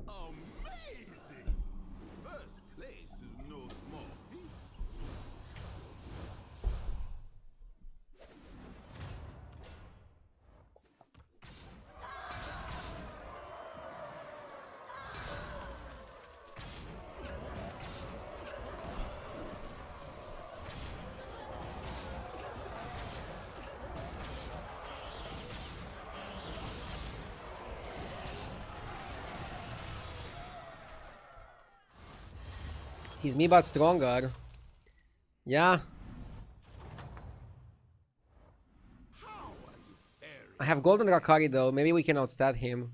S3: Amazing! First place is no small feat.
S1: He's me but stronger. Yeah. I have Golden Rakari though. Maybe we can outstat him.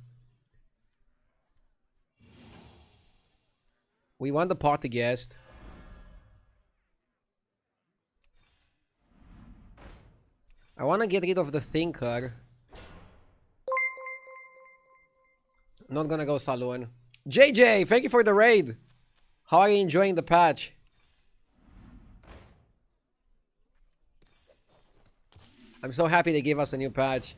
S1: We want the party guest. I want to get rid of the Thinker. Not gonna go Saloon. JJ, thank you for the raid. How are you enjoying the patch? I'm so happy they gave us a new patch.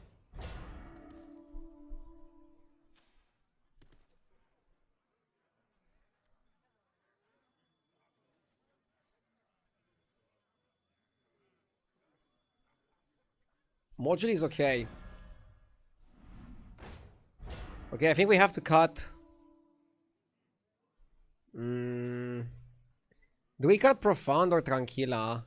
S1: Module is okay. Okay, I think we have to cut. Do we cut Profound or Tranquila?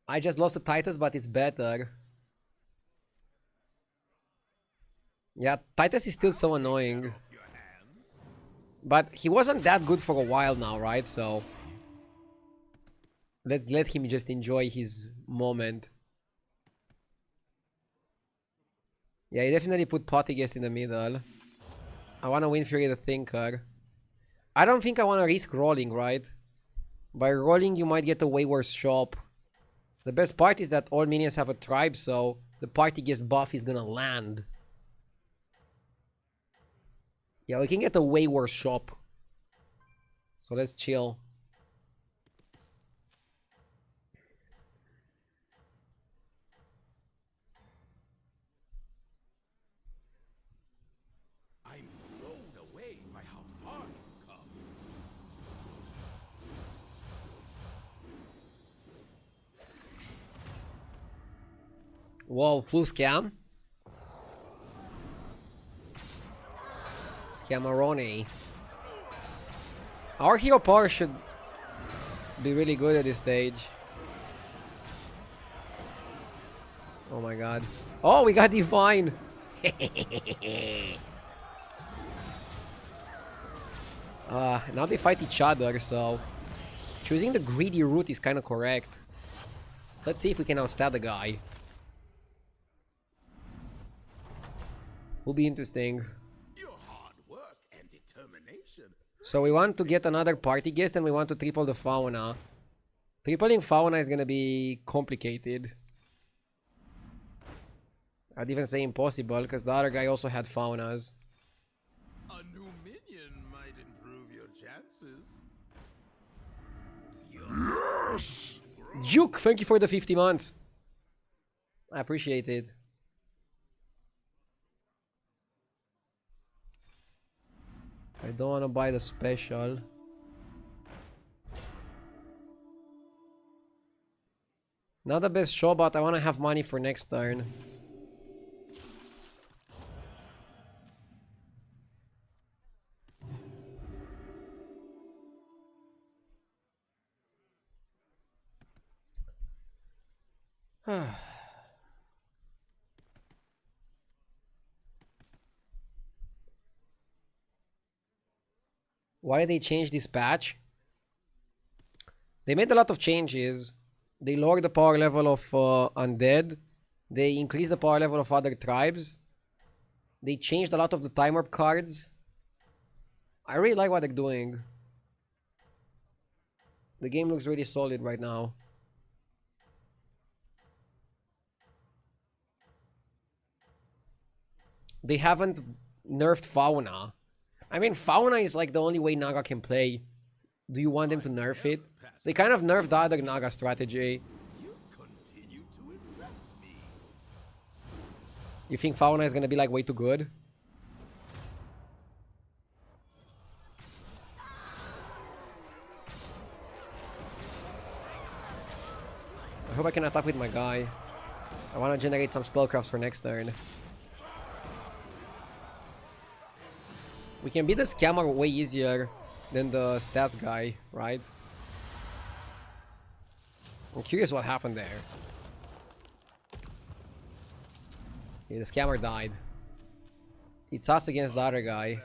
S1: I just lost the Titus, but it's better. Yeah, Titus is still so annoying. But he wasn't that good for a while now, right? So let's let him just enjoy his moment. Yeah, he definitely put Pottyguest in the middle. I want to win Fury the Thinker. I don't think I want to risk rolling, right? By rolling, you might get a way worse shop. The best part is that all minions have a tribe, so the party guest buff is gonna land. Yeah, we can get a way worse shop. So let's chill.
S3: I'm blown away by how far you've come.
S1: Whoa, full scam? Scamaroni. Our hero power should be really good at this stage. Oh my god. Oh, we got Divine! Now they fight each other, so choosing the greedy route is kind of correct. Let's see if we can outstat the guy. Will be interesting.
S3: Your hard work and determination.
S1: So we want to get another party guest and we want to triple the fauna. Tripling fauna is gonna be complicated. I'd even say impossible because the other guy also had faunas.
S3: A new minion might improve your chances.
S2: Yes!
S1: Duke, thank you for the 50 months. I appreciate it. I don't want to buy the special. Not the best show, but I want to have money for next turn. Why did they change this patch? They made a lot of changes. They lowered the power level of undead. They increased the power level of other tribes. They changed a lot of the timer cards. I really like what they're doing. The game looks really solid right now. They haven't nerfed Fauna. I mean, Fauna is like the only way Naga can play. Do you want them to nerf it? They kind of nerfed the other Naga strategy.
S3: You continue to impress me.
S1: You think Fauna is gonna be like way too good? I hope I can attack with my guy. I want to generate some spellcrafts for next turn. We can beat the scammer way easier than the stats guy, right? I'm curious what happened there. Okay, the scammer died. It's us against the other guy.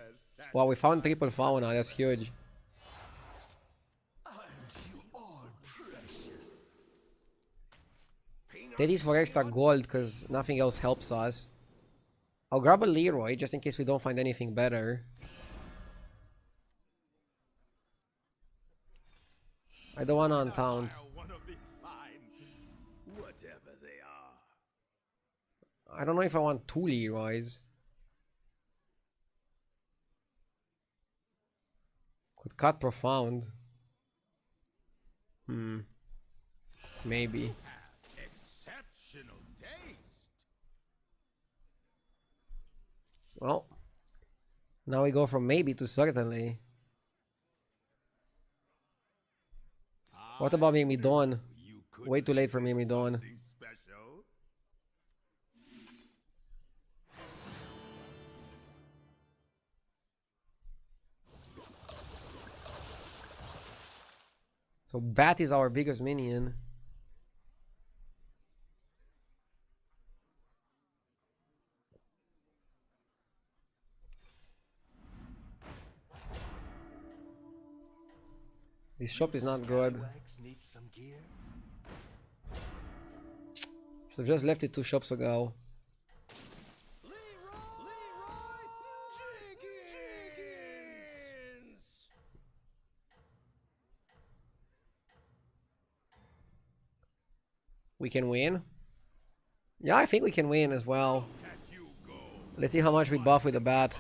S1: Wow, we found triple fauna, that's huge. Teddy's for extra gold because nothing else helps us. I'll grab a Leroy just in case we don't find anything better. I don't want to untaunt.
S3: Whatever they are.
S1: I don't know if I want two Leroys. Could cut profound. Maybe.
S3: Exceptional taste.
S1: Well, now we go from maybe to certainly. What about Mimi Dawn? Way too late for Mimi Dawn.
S3: Special.
S1: So Bat is our biggest minion. This shop is not good.
S3: Need some gear?
S1: So just left it 2 shops ago. We can win? Yeah, I think we can win as well. Let's see how much we buff with the bat.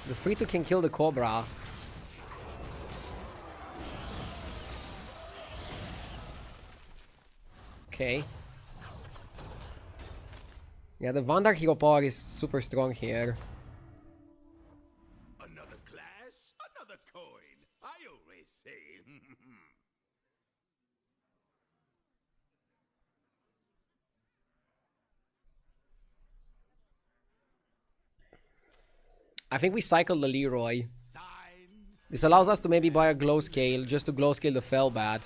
S1: The free-to can kill the Cobra. Okay. Yeah, the Vandar hero power is super strong here.
S3: Another clash, another coin. I always say.
S1: I think we cycle the Leroy.
S3: Signs.
S1: This allows us to maybe buy a glow scale just to glow scale the fell bat.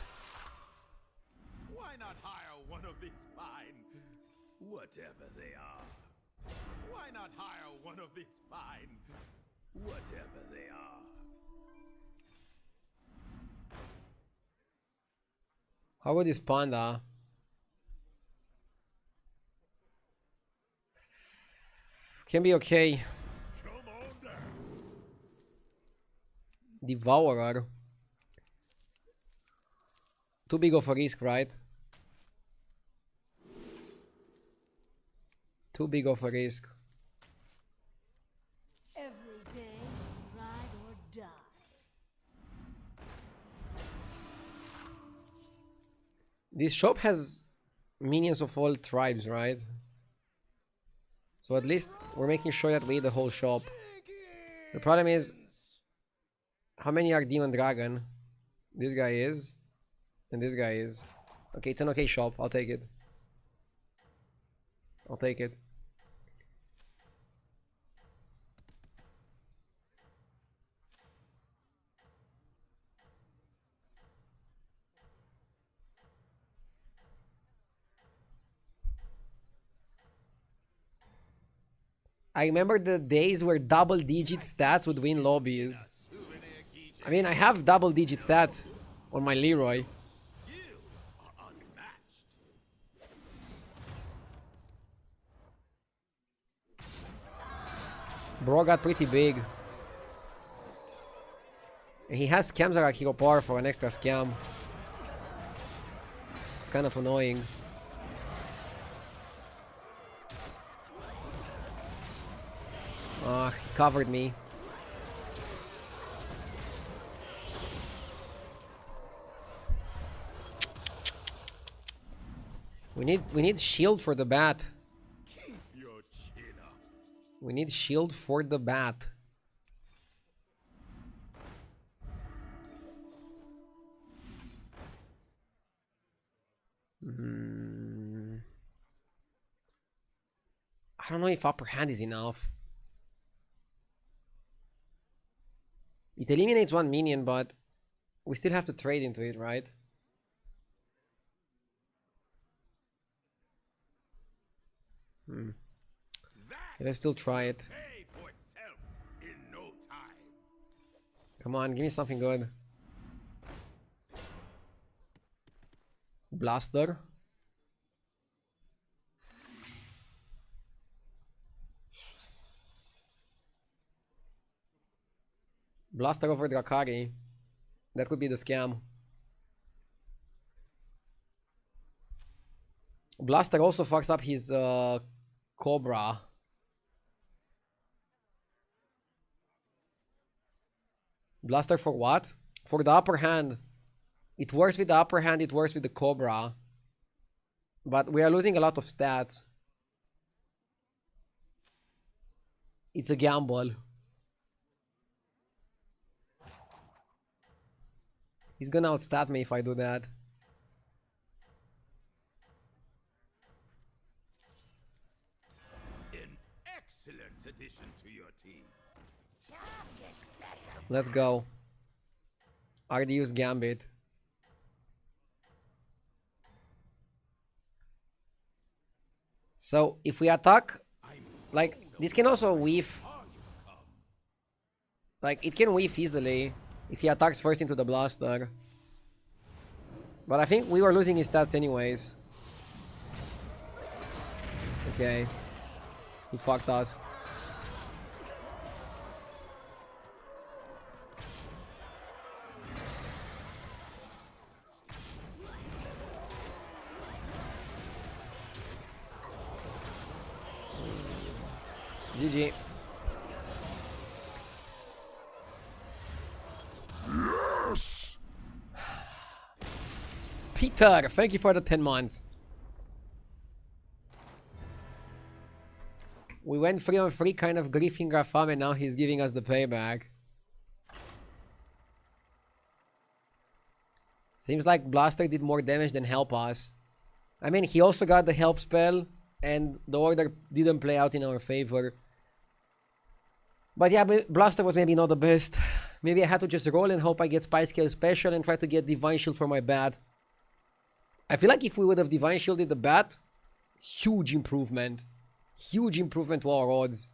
S3: Why not hire one of these fine, whatever they are? Why not hire one of these fine, whatever they are?
S1: How good is Panda? Can be okay. Devourer. Too big of a risk, right? Too big of a risk.
S4: Every day, ride or die.
S1: This shop has minions of all tribes, right? So at least we're making sure that we eat the whole shop. The problem is, how many are Demon Dragon? This guy is. And this guy is. Okay, it's an okay shop. I'll take it. I'll take it. I remember the days where double-digit stats would win lobbies. I mean, I have double-digit stats on my Leroy. Bro got pretty big. And he has scams that are hero power for an extra scam. It's kind of annoying. Ah, he covered me. We need shield for the bat.
S3: Keep your chin up.
S1: We need shield for the bat. I don't know if upper hand is enough. It eliminates one minion, but we still have to trade into it, right? Let's still try it.
S3: Pay for itself in no time.
S1: Come on, give me something good. Blaster. Blaster over Drakari. That could be the scam. Blaster also fucks up his Cobra. Blaster for what? For the upper hand. It works with the upper hand, it works with the Cobra. But we are losing a lot of stats. It's a gamble. He's gonna outstat me if I do that.
S3: An excellent addition to your team.
S1: Let's go. Ardeus Gambit. So if we attack, like this can also weave. Like it can weave easily if he attacks first into the blaster. But I think we were losing his stats anyways. Okay. He fucked us. GG.
S2: Yes!
S1: Peter, thank you for the 10 months. We went 3-on-3 kind of griefing Rafam and now he's giving us the payback. Seems like Blaster did more damage than help us. I mean, he also got the help spell and the order didn't play out in our favor. But yeah, Blaster was maybe not the best. Maybe I had to just roll and hope I get Spy Scale Special and try to get Divine Shield for my bat. I feel like if we would have Divine Shielded the bat, huge improvement. Huge improvement to our odds.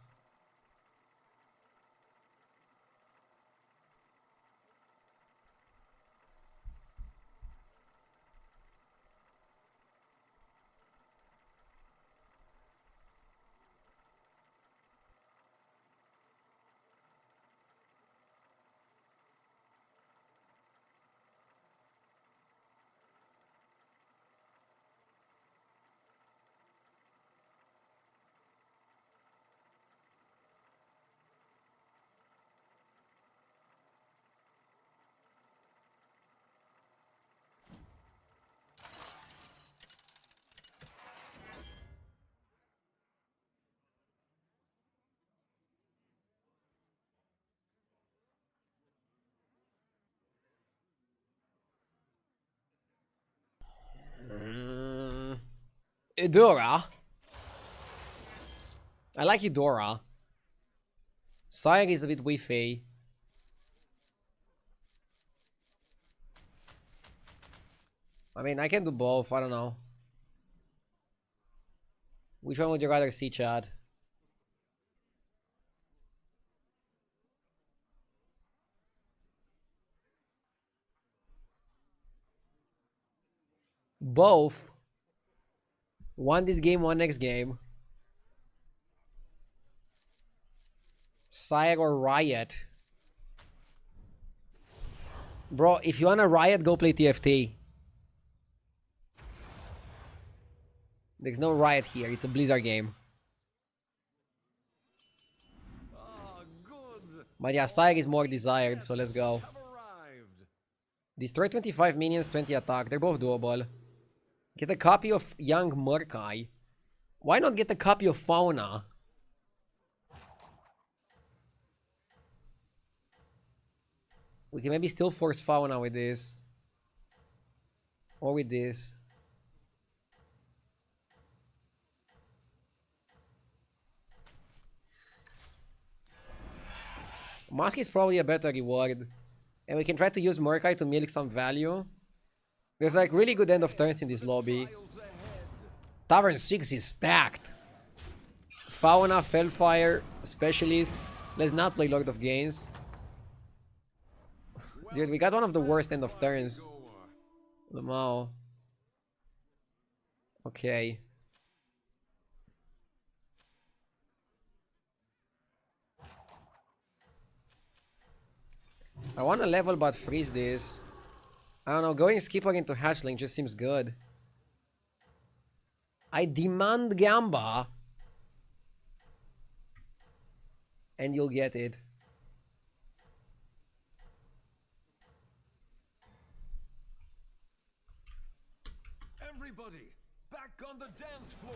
S1: Eudora. I like Eudora. Sire is a bit whiffy. I mean, I can do both. I don't know. Which one would you rather see, Chad? Both. One this game, one next game. Sire or Riot? Bro, if you wanna Riot, go play TFT. There's no Riot here. It's a Blizzard game. But yeah, Sire is more desired, so let's go. Destroy 25 minions, 20 attack. They're both doable. Get a copy of Young Murkai. Why not get a copy of Fauna? We can maybe still force Fauna with this. Or with this. Mask is probably a better reward. And we can try to use Murkai to milk some value. There's like really good end of turns in this lobby. Tavern 6 is stacked. Fauna, Fellfire, Specialist. Let's not play Lord of Gains. Dude, we got one of the worst end of turns. Lamau. Okay. I want to level but freeze this. I don't know, going Skipper into Hatchling just seems good. I demand Gamba. And you'll get it.
S5: Everybody, back on the dance floor.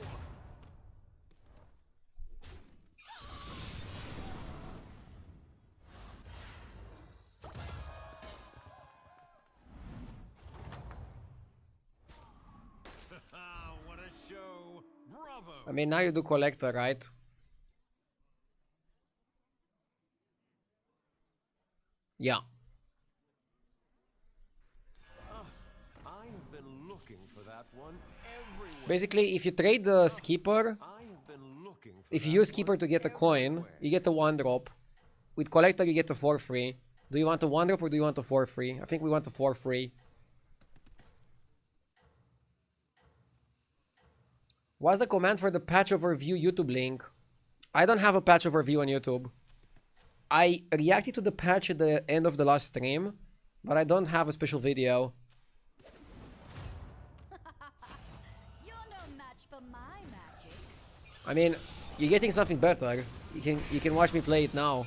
S3: What a show! Bravo!
S1: I mean, now you do Collector, right? Yeah.
S5: I've been looking for that one everywhere.
S1: Basically, if you trade the Skipper,
S5: I've been looking for
S1: if you
S5: that
S1: use Skipper to get a coin, you get a 1-drop. With Collector, you get a 4-free. Do you want a 1-drop or do you want a 4-free? I think we want a 4-free. What's the command for the patch overview YouTube link? I don't have a patch overview on YouTube. I reacted to the patch at the end of the last stream, but I don't have a special video.
S4: You're no match for my magic.
S1: I mean, you're getting something better. You can watch me play it now.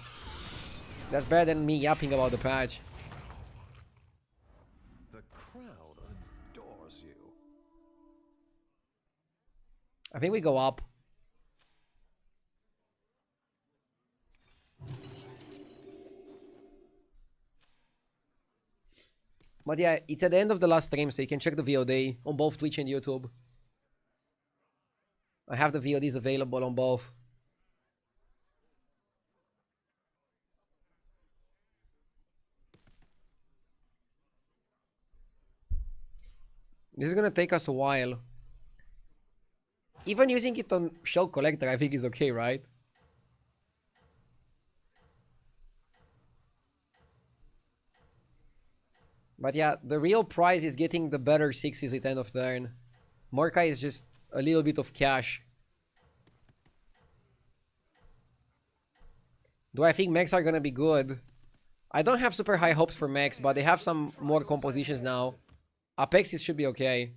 S1: That's better than me yapping about the patch.
S5: The crowd adores you.
S1: I think we go up. But yeah, it's at the end of the last stream, so you can check the VOD on both Twitch and YouTube. I have the VODs available on both. This is gonna take us a while. Even using it on Shell Collector, I think is okay, right? But yeah, the real prize is getting the better 6s at end of turn. Murkai is just a little bit of cash. Do I think mechs are gonna be good? I don't have super high hopes for mechs, but they have some more compositions now. Apexis should be okay.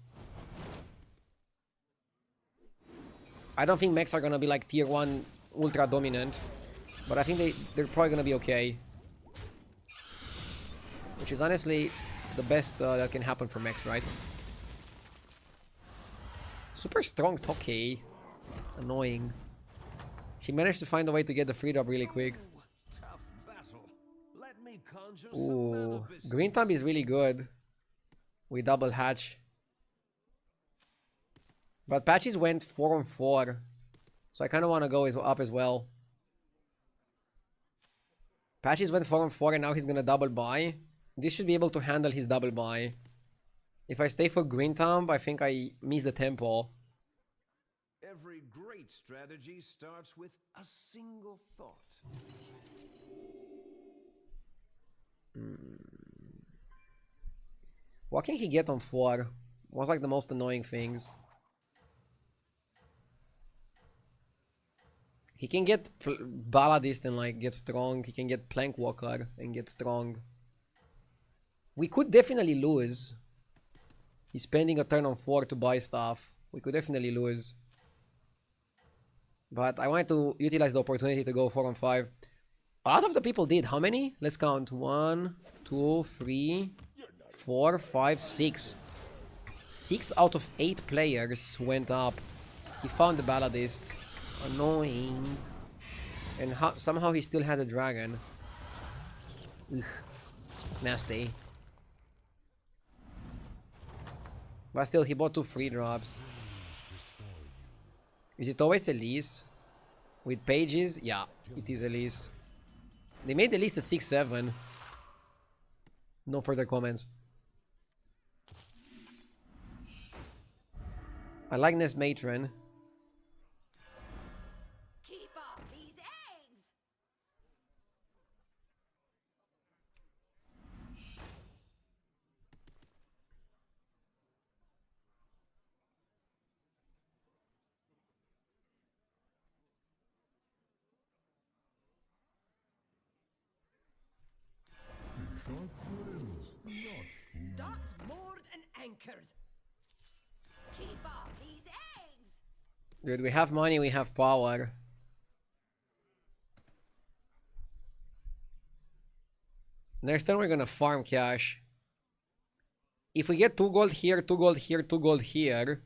S1: I don't think mechs are gonna be like tier 1 ultra dominant, but I think they're probably gonna be okay. Which is honestly the best that can happen for mechs, right? Super strong Toki. Annoying. She managed to find a way to get the free drop really quick.
S5: Tough battle. Let me conjure some
S1: Ooh,
S5: mana
S1: Green Thumb is really good. We double hatch. But Patches went 4 on 4. So I kind of want to go up as well. Patches went 4 on 4 and now he's going to double buy. This should be able to handle his double buy. If I stay for Green Thumb, I think I miss the tempo.
S5: Every great strategy starts with a single thought.
S1: What can he get on 4? What's like the most annoying things? He can get Balladist and like get strong. He can get Plankwalker and get strong. We could definitely lose. He's spending a turn on 4 to buy stuff. We could definitely lose. But I wanted to utilize the opportunity to go 4 on 5. A lot of the people did. How many? Let's count. 1, 2, 3, 4, 5, 6. 6 out of 8 players went up. He found the Balladist. Annoying. And somehow he still had a dragon. Ugh. Nasty. But still, he bought 2 free drops. Is it always Elise? With pages? Yeah, it is Elise. They made Elise a 6-7. No further comments. I like Nest Matron.
S4: Keep off these eggs!
S5: Docked, moored, and anchored.
S4: Keep off these eggs!
S1: Dude, we have money, we have power. Next time we're gonna farm cash. If we get 2 gold here, 2 gold here, 2 gold here,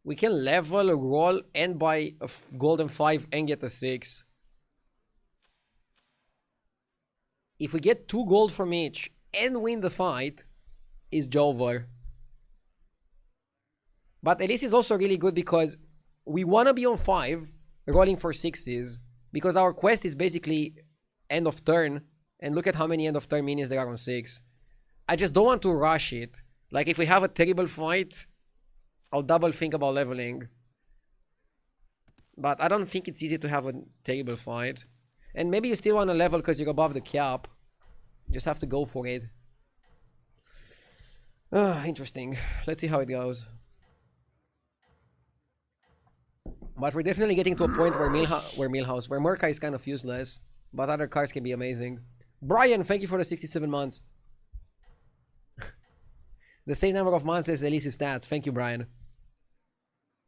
S1: we can level, roll, and buy a golden 5 and get a 6. If we get 2 gold from each and win the fight, is Jover. But Elise is also really good because we want to be on 5, rolling for 6s, because our quest is basically end of turn, and look at how many end of turn minions there are on 6. I just don't want to rush it. Like, if we have a terrible fight, I'll double think about leveling. But I don't think it's easy to have a terrible fight. And maybe you still want to level because you're above the cap. You just have to go for it. Ah, interesting. Let's see how it goes. But we're definitely getting to a point where Murka is kind of useless, but other cards can be amazing. Brian, thank you for the 67 months. The same number of months as Elise's stats. Thank you, Brian.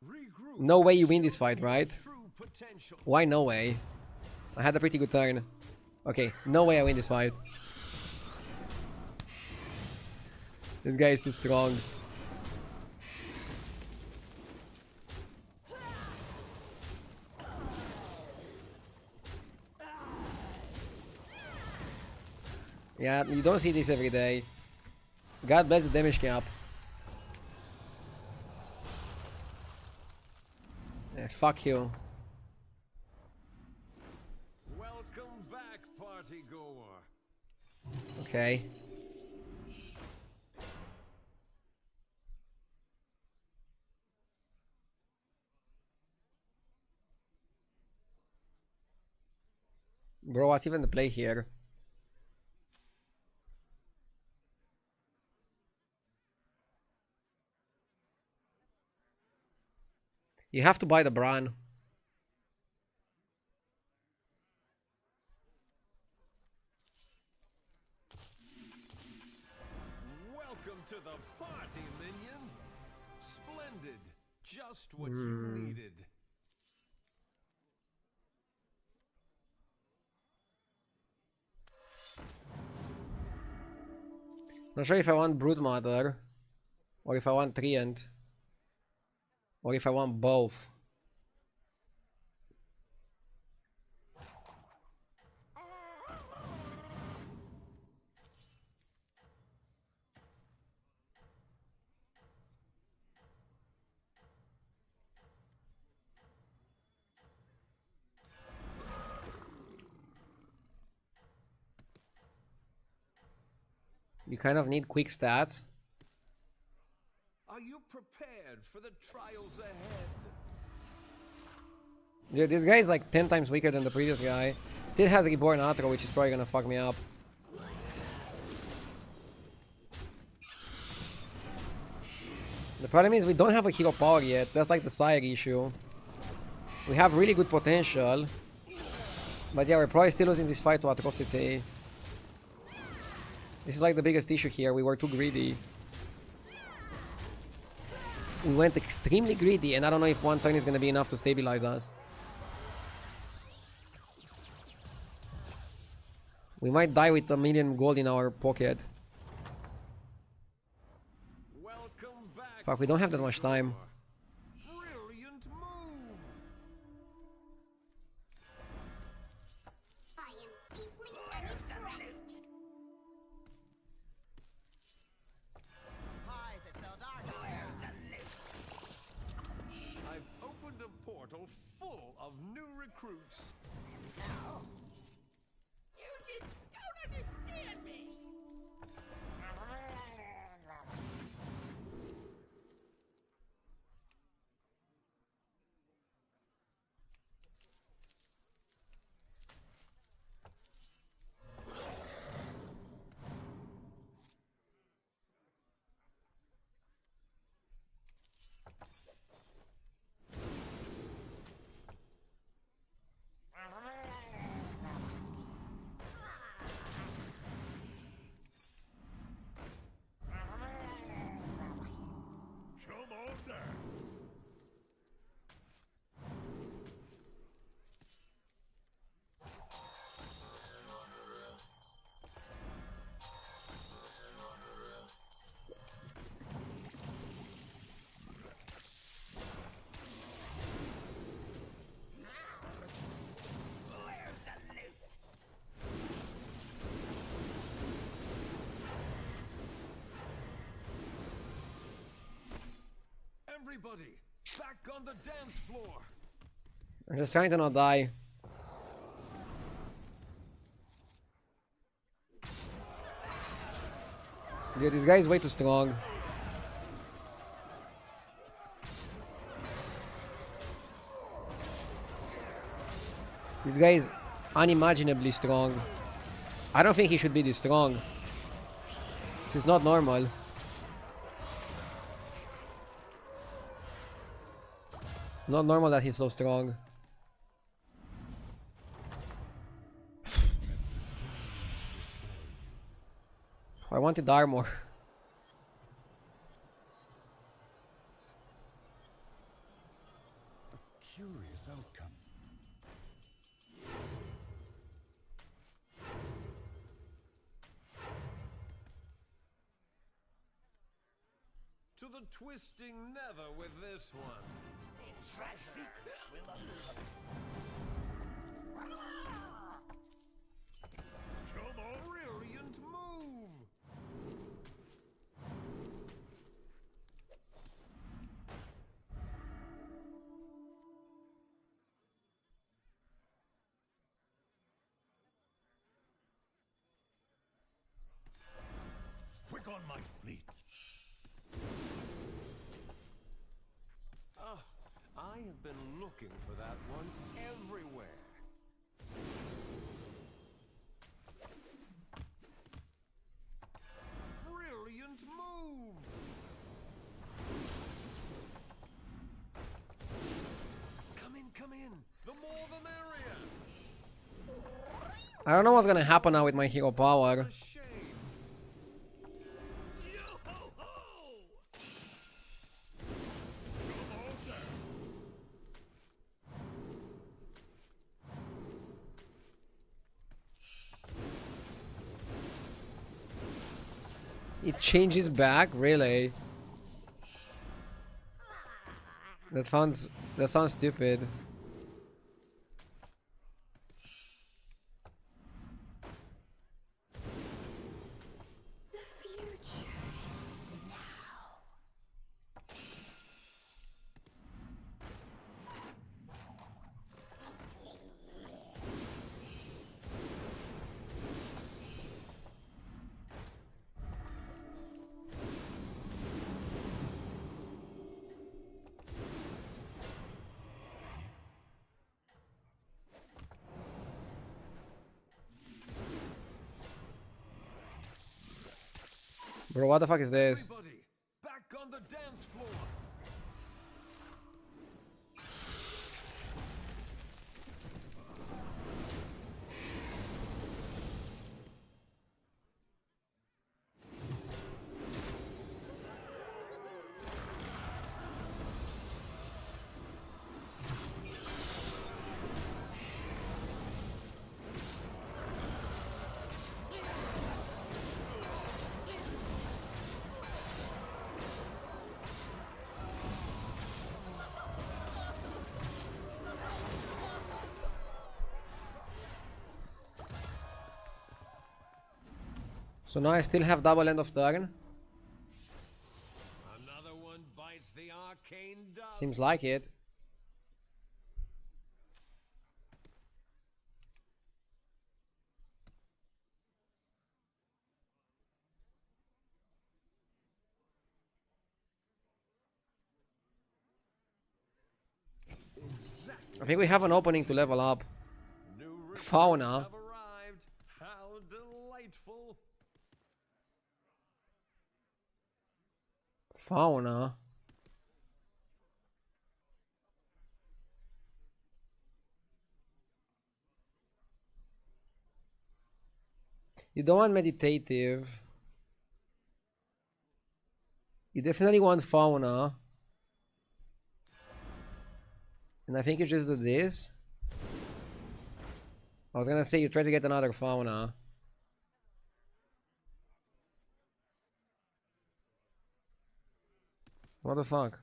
S5: Regroup.
S1: No way you win this fight, right?
S5: True potential.
S1: Why no way? I had a pretty good turn. Okay, no way I win this fight. This guy is too strong. Yeah, you don't see this every day. God bless the damage cap. Fuck you.
S5: Welcome back, party goer.
S1: Okay. Bro, what's even the play here? You have to buy the Bran.
S5: Welcome to the party, minion. Splendid. Just what you needed.
S1: Not sure if I want Broodmother, or if I want Treant, or if I want both. You kind of need quick stats.
S5: Are you prepared for the trials ahead?
S1: Dude, this guy is like 10 times weaker than the previous guy. Still has Reborn Atro, which is probably gonna fuck me up. The problem is we don't have a hero power yet. That's like the side issue. We have really good potential. But yeah, we're probably still losing this fight to Atrocity. This is like the biggest issue here. We were too greedy. We went extremely greedy, and I don't know if one turn is gonna be enough to stabilize us. We might die with 1,000,000 gold in our pocket.
S5: Welcome back.
S1: Fuck, we don't have that much time.
S5: Brilliant move.
S4: I am deeply unimpressed.
S6: Pies at Zeldardo.
S5: I've opened a portal full of new recruits.
S6: No. You just don't understand me.
S3: Come on down.
S5: Everybody, back on the dance floor.
S1: I'm just trying to not die. Dude, this guy is way too strong. This guy is unimaginably strong. I don't think he should be this strong. This is not normal. Not normal that he's so strong. I wanted armor.
S2: Curious outcome.
S5: To the twisting nether with this one.
S2: My secrets will
S5: Come on, brilliant move.
S3: Quick on my fleet.
S5: I have been looking for that one everywhere. Brilliant move! Come in. The more the merrier.
S1: I don't know what's gonna happen now with my hero power.
S5: A shame.
S1: It changes back, really? That sounds stupid.
S4: The future is now.
S1: Bro, what the fuck is this?
S5: Everybody, back on the dance floor.
S1: So now I still have double end of turn.
S5: Another one bites the arcane dust.
S1: Seems like it. I think we have an opening to level up.
S5: New recruits
S1: Fauna.
S5: have arrived. How delightful.
S1: Fauna. You don't want meditative. You definitely want fauna. And I think you just do this. I was gonna say you try to get another fauna. What the fuck?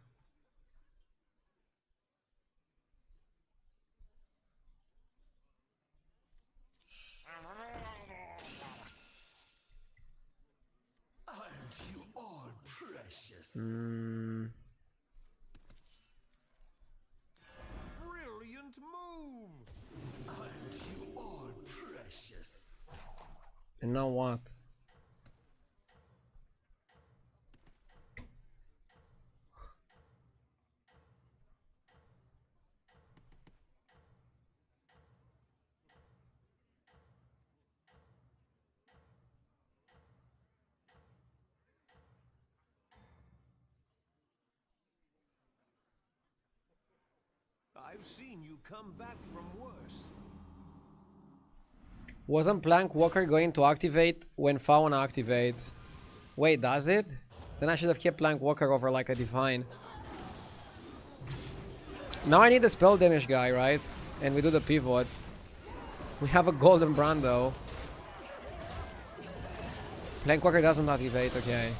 S2: Aren't you all precious?
S5: Brilliant move.
S2: Aren't you all precious?
S1: And now what?
S5: I've seen you come back from worse.
S1: Wasn't Plank Walker going to activate when fauna activates? Wait, does it? Then I should have kept Plank Walker over like a divine. Now I need the spell damage guy, right? And we do the pivot. We have a golden Brando. Plank Walker doesn't activate, okay.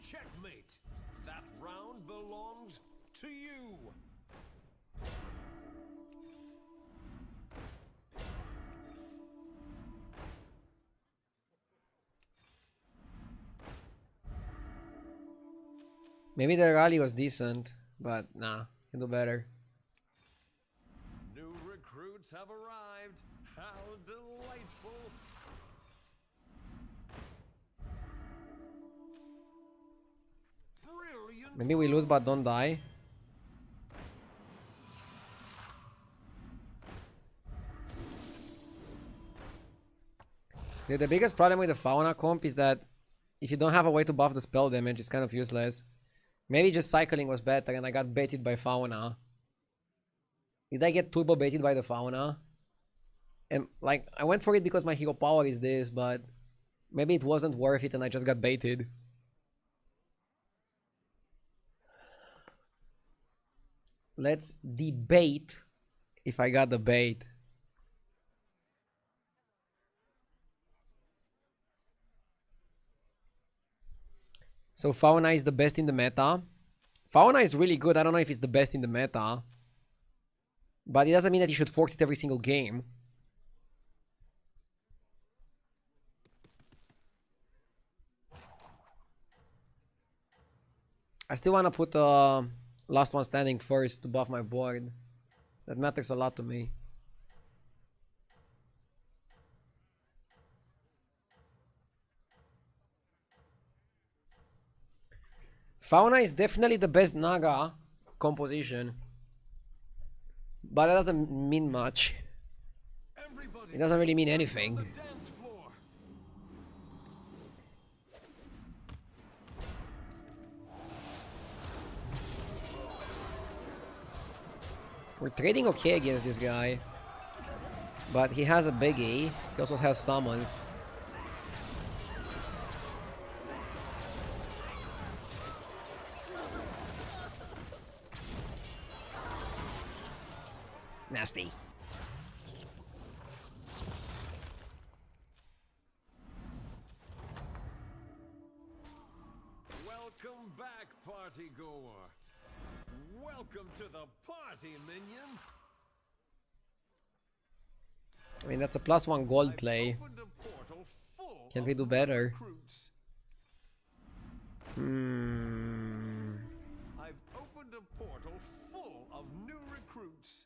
S5: Checkmate. That round belongs to you.
S1: Maybe the rally was decent, but nah, can do better.
S5: New recruits have arrived. How delightful. Brilliant.
S1: Maybe we lose but don't die. Dude, the biggest problem with the fauna comp is that if you don't have a way to buff the spell damage, it's kind of useless. Maybe just cycling was better and I got baited by fauna. Did I get turbo baited by the fauna? And like, I went for it because my hero power is this, but maybe it wasn't worth it and I just got baited. Let's debate if I got the bait. So Fauna is the best in the meta. Fauna is really good. I don't know if it's the best in the meta. But it doesn't mean that you should force it every single game. I still want to put last one standing first to buff my board. That matters a lot to me. Fauna is definitely the best Naga composition. But that doesn't mean much.
S5: Everybody,
S1: It doesn't really mean
S5: on the
S1: anything.
S5: dance floor.
S1: We're trading okay against this guy. But he has a biggie. He also has summons. Nasty.
S5: Welcome back, party goer. Welcome to the party, minion.
S1: I mean, that's a +1 gold play.
S5: Opened a portal full
S1: Can
S5: of
S1: we do
S5: new
S1: better?
S5: recruits. I've opened a portal full of new recruits.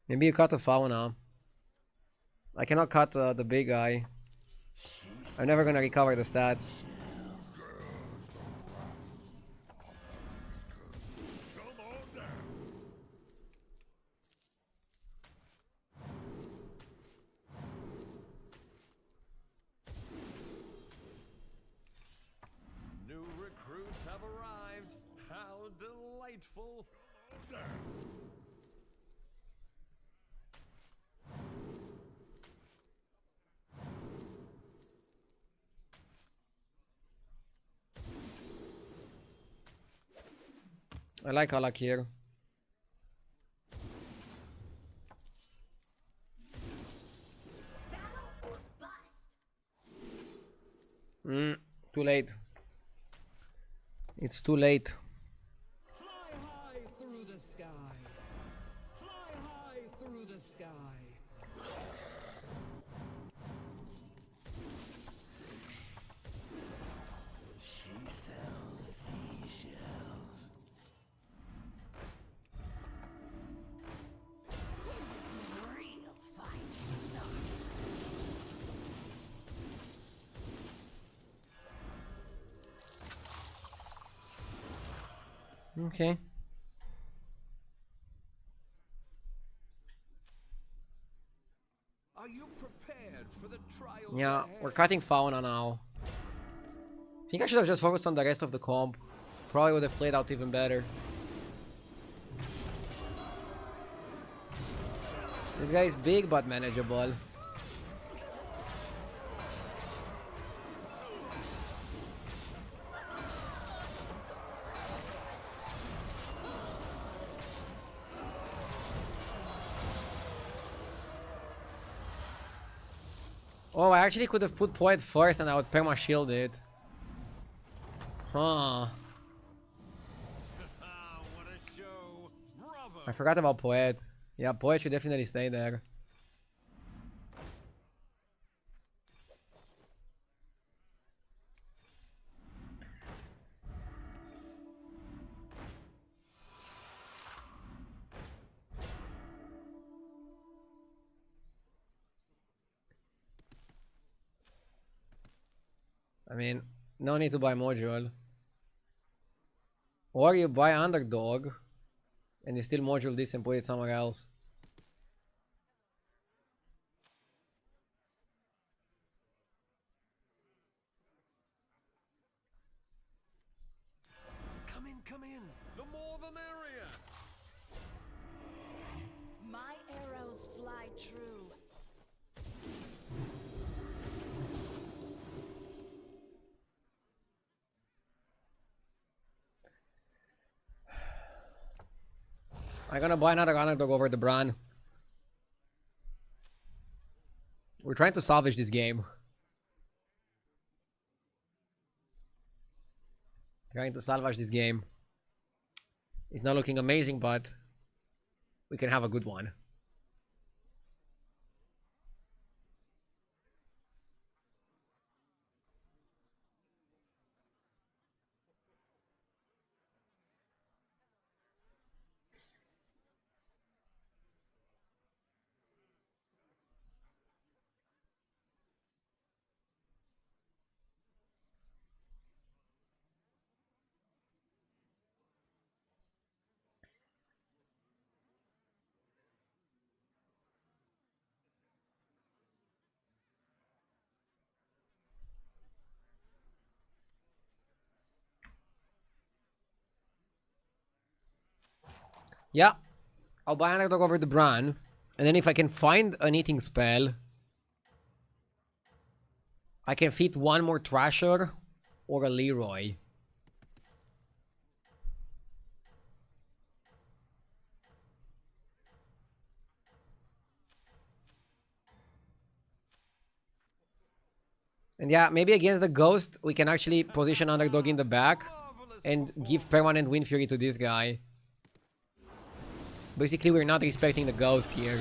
S1: Maybe you cut the fauna. I cannot cut the big guy. I'm never gonna recover the stats.
S5: New recruits have arrived. How delightful.
S1: I like Alak here. Too late. It's too late.
S7: Fly high through the sky. Fly high through the sky.
S1: Okay.
S5: Are you prepared for the trials
S1: Yeah,
S5: ahead?
S1: we're cutting fauna now. I think I should have just focused on the rest of the comp. Probably would have played out even better. This guy is big but manageable. Oh, I actually could have put Poet first and I would perma shield it. Huh.
S5: Ah, what a show. Bravo.
S1: I forgot about Poet. Yeah, Poet should definitely stay there. I mean, no need to buy module. Or you buy underdog and you still module this and put it somewhere else.
S5: Come in, come in. The more the merrier.
S4: My arrows fly true.
S1: I'm gonna buy another underdog over the Bran. We're trying to salvage this game. Trying to salvage this game. It's not looking amazing, but we can have a good one. Yeah. I'll buy Underdog over the Bran. And then if I can find an eating spell, I can fit one more Thrasher or a Leroy. And yeah, maybe against the Ghost, we can actually position Underdog in the back and give permanent Wind Fury to this guy. Basically, we're not respecting the Ghost here.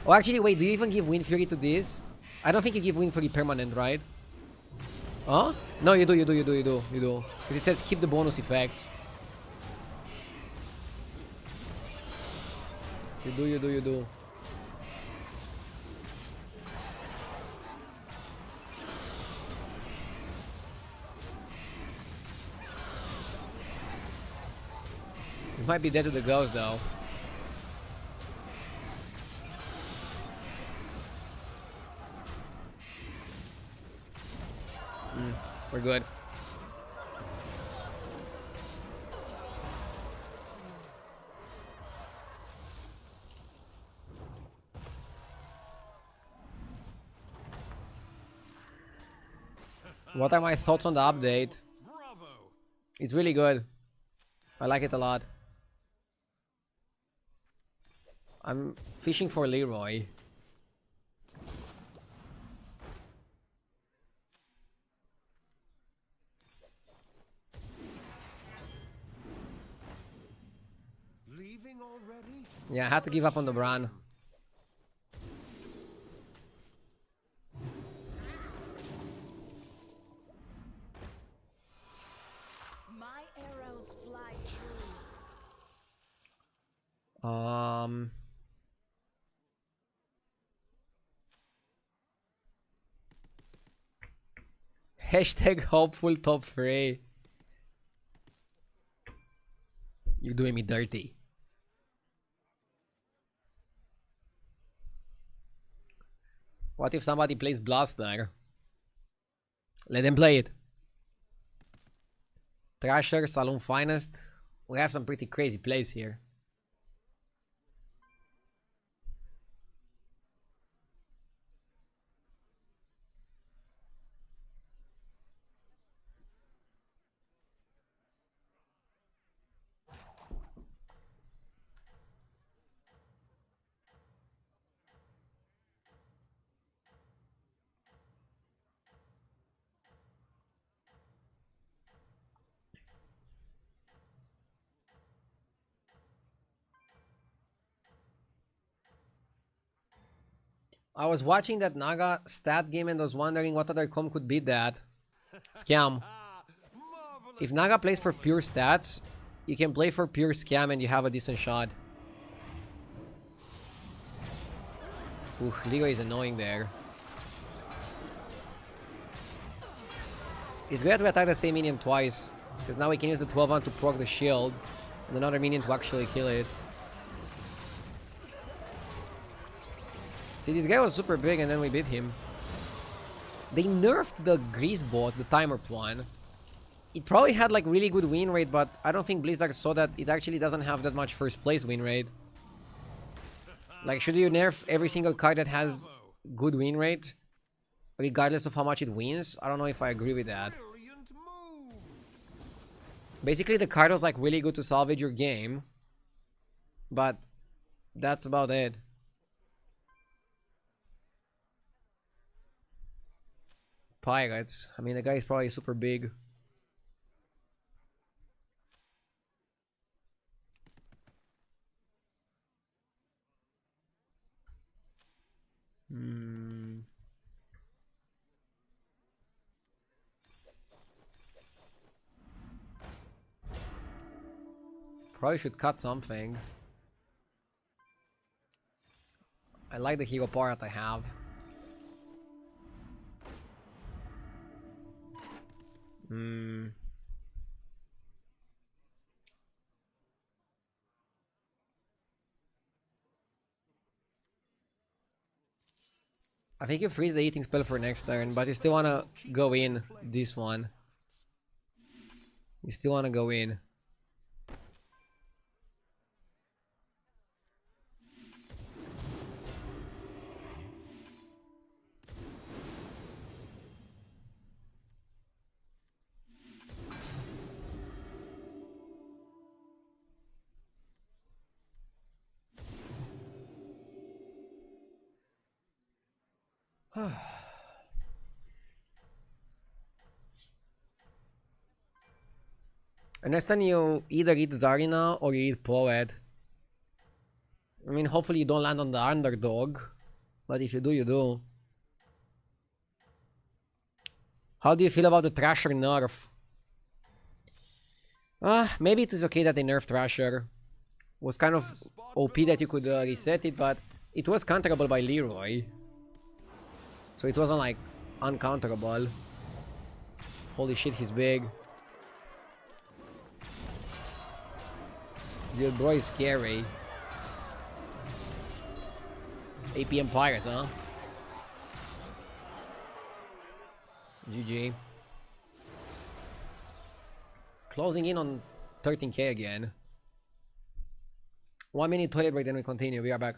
S1: Oh, actually, wait, do you even give Wind Fury to this? I don't think you give Wind Fury permanent, right? Huh? No, you do. Because it says keep the bonus effect. You do. It might be dead to the Ghost, though. We're good. What are my thoughts on the update?
S5: Bravo!
S1: It's really good. I like it a lot. I'm fishing for Leroy.
S5: Leaving already?
S1: Yeah, I had to give up on the Bran.
S6: My arrows fly true.
S1: Hashtag hopeful top 3. You're doing me dirty. What if somebody plays Blaster? Let them play it. Thrasher, Saloon Finest. We have some pretty crazy plays here. I was watching that Naga stat game and was wondering what other comp could beat that. Scam. If Naga plays for pure stats, you can play for pure scam and you have a decent shot. Ooh, Ligo is annoying there. It's great to attack the same minion twice, because now we can use the 12-1 to proc the shield and another minion to actually kill it. See, this guy was super big and then we beat him. They nerfed the Grease bot, the timer one. It probably had like really good win rate, but I don't think Blizzard saw that it actually doesn't have that much first place win rate. Like, should you nerf every single card that has good win rate, regardless of how much it wins? I don't know if I agree with that.
S5: Brilliant move!
S1: Basically, the card was like really good to salvage your game, but that's about it. Pirates. I mean, the guy is probably super big. Probably should cut something. I like the hero part I have. I think you freeze the eating spell for next turn, but you still wanna go in this one. You still wanna go in. Next time you either eat Zarina or you eat Poet. I mean, hopefully you don't land on the underdog. But if you do, you do. How do you feel about the Thrasher nerf? Maybe it is okay that they nerfed Thrasher. Was kind of OP that you could reset it, but it was counterable by Leroy. So it wasn't like uncounterable. Holy shit, he's big. Dude, bro is scary. APM Pirates, huh? GG. Closing in on 13k again. 1 minute toilet break, then we continue. We are back.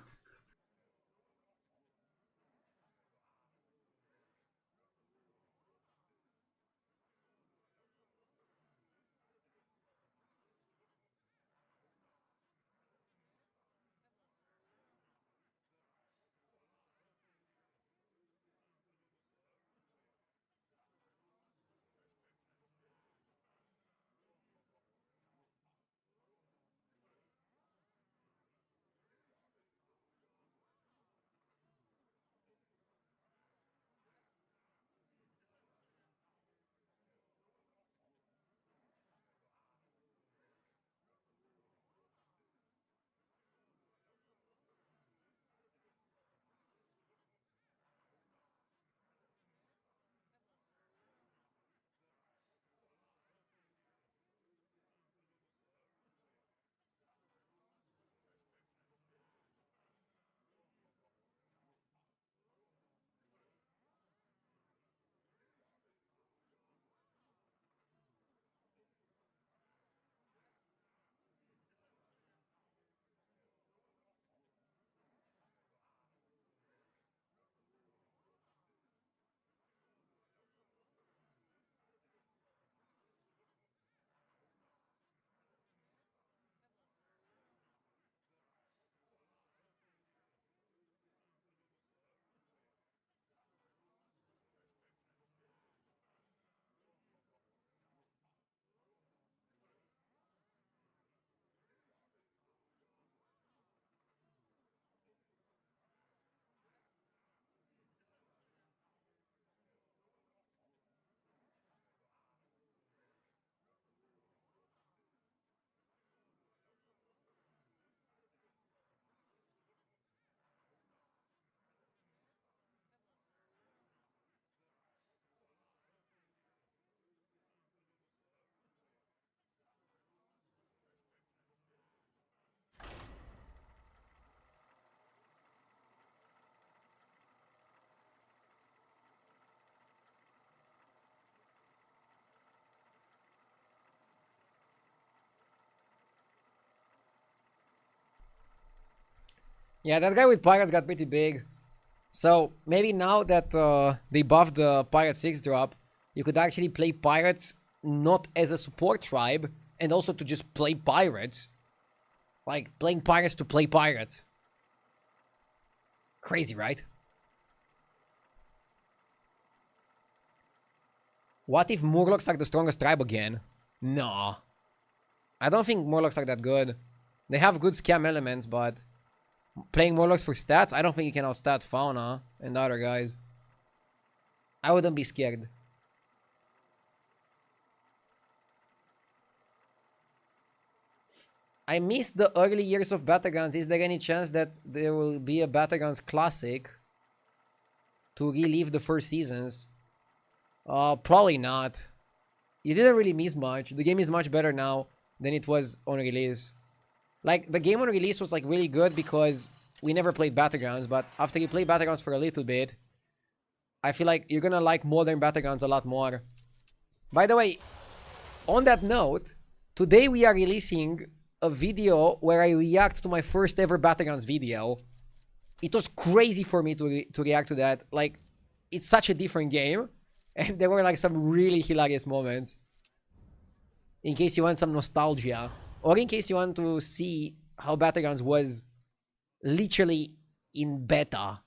S1: Yeah, that guy with Pirates got pretty big. So maybe now that they buffed the Pirate 6 drop, you could actually play Pirates not as a support tribe, and also to just play Pirates. Like, playing Pirates to play Pirates. Crazy, right? What if Murlocs are the strongest tribe again? No. I don't think Murlocs are that good. They have good scam elements, but playing Murlocs for stats, I don't think you can outstat Fauna and the other guys. I wouldn't be scared. I miss the early years of Battlegrounds. Is there any chance that there will be a Battlegrounds Classic to relive the first seasons? Probably not. You didn't really miss much. The game is much better now than it was on release. Like, the game on release was, like, really good because we never played Battlegrounds, but after you play Battlegrounds for a little bit, I feel like you're gonna like modern Battlegrounds a lot more. By the way, on that note, today we are releasing a video where I react to my first ever Battlegrounds video. It was crazy for me to react to that. Like, it's such a different game, and there were, like, some really hilarious moments. In case you want some nostalgia, or in case you want to see how Battlegrounds was literally in beta.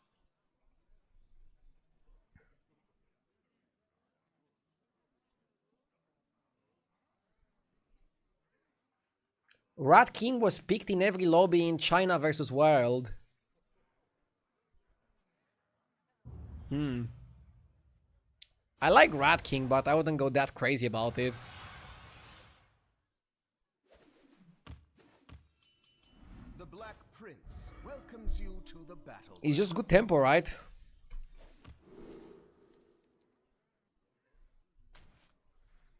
S1: Rat King was picked in every lobby in China versus World. I like Rat King, but I wouldn't go that crazy about it.
S2: The Black Prince welcomes you to the battle.
S1: It's just good tempo, right?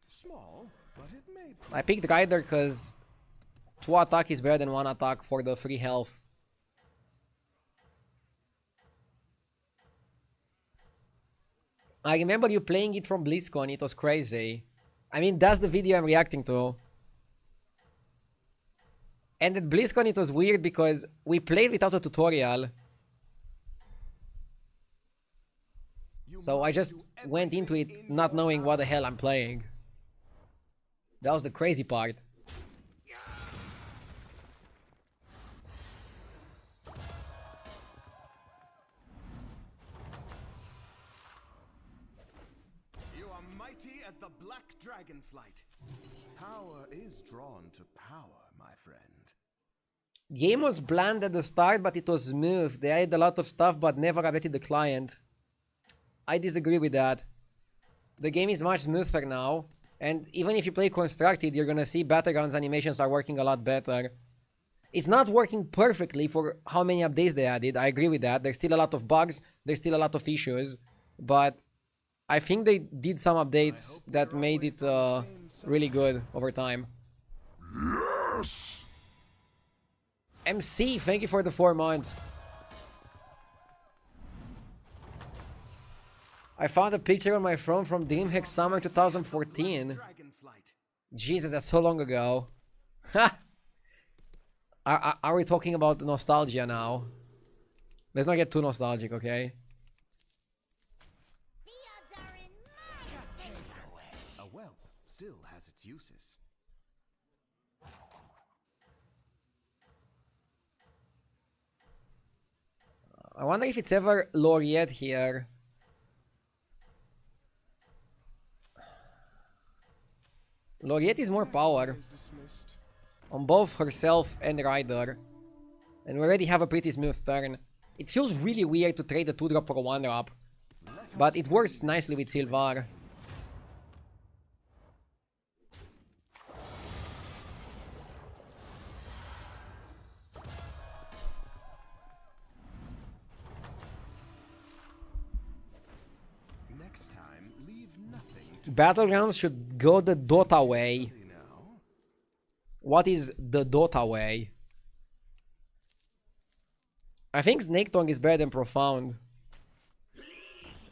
S2: Small, but it may
S1: I picked Rider because 2 attack is better than 1 attack for the free health. I remember you playing it from BlizzCon, it was crazy. I mean, that's the video I'm reacting to. And at BlizzCon it was weird because we played without a tutorial. So I just went into it not knowing what the hell I'm playing. That was the crazy part.
S2: You are mighty as the black dragonflight. Power is drawn to power, my friend.
S1: Game was bland at the start, but it was smooth. They added a lot of stuff, but never updated the client. I disagree with that. The game is much smoother now. And even if you play Constructed, you're gonna see Battlegrounds animations are working a lot better. It's not working perfectly for how many updates they added. I agree with that. There's still a lot of bugs. There's still a lot of issues. But I think they did some updates that made it really good over time. Yes! MC, thank you for the 4 months. I found a picture on my phone from DreamHack Summer 2014. Jesus, that's so long ago. Are we talking about nostalgia now? Let's not get too nostalgic, okay?
S4: The odds are in my favor.
S2: A wealth still has its uses.
S1: I wonder if it's ever Laureate here. Laureate is more power on both herself and Ryder. And we already have a pretty smooth turn. It feels really weird to trade a 2-drop for a 1-drop. But it works nicely with Sylvar.
S2: Next time, leave nothing to
S1: Battlegrounds should go the Dota way.
S2: now.
S1: What is the Dota way? I think Snake Tongue is better than Profound.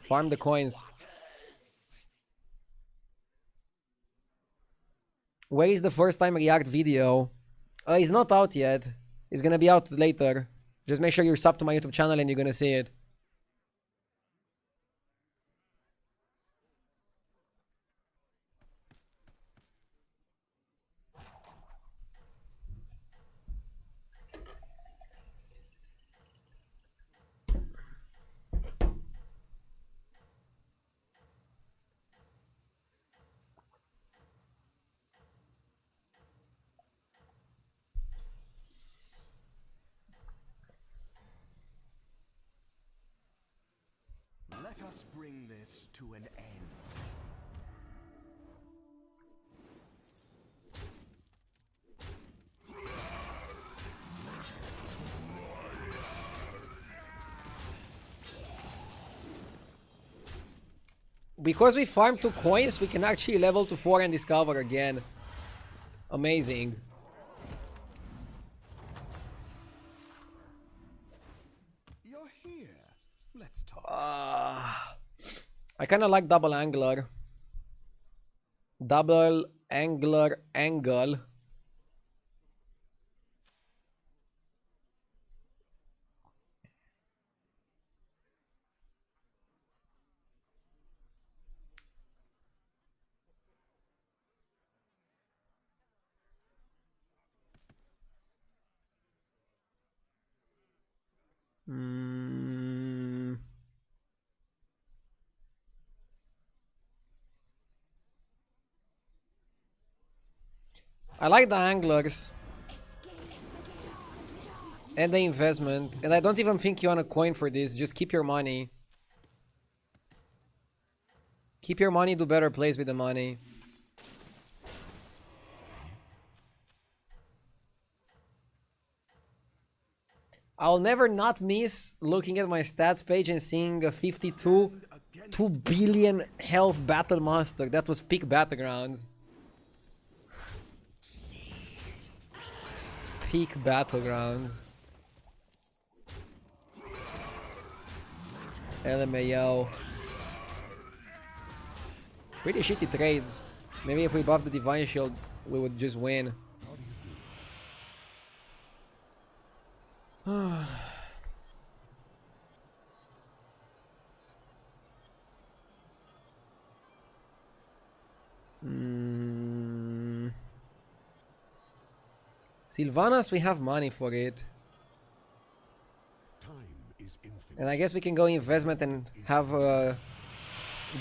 S1: Farm the coins. Where is the first time React video? It's not out yet. It's gonna be out later. Just make sure you're sub to my YouTube channel and you're gonna see it.
S2: Let us bring this to an end.
S1: Because we farm 2 coins, we can actually level to 4 and discover again. Amazing.
S2: You're here. Let's talk.
S1: I kind of like double angler. Double angler angle. I like the anglers. And the investment. And I don't even think you want a coin for this. Just keep your money. Keep your money, do better plays with the money. I'll never not miss looking at my stats page and seeing a 2 billion health battle monster. That was peak battlegrounds. Peak battlegrounds. LMAO. Pretty shitty trades. Maybe if we buff the Divine Shield, we would just win. Sylvanas, we have money for it. And I guess we can go investment and have a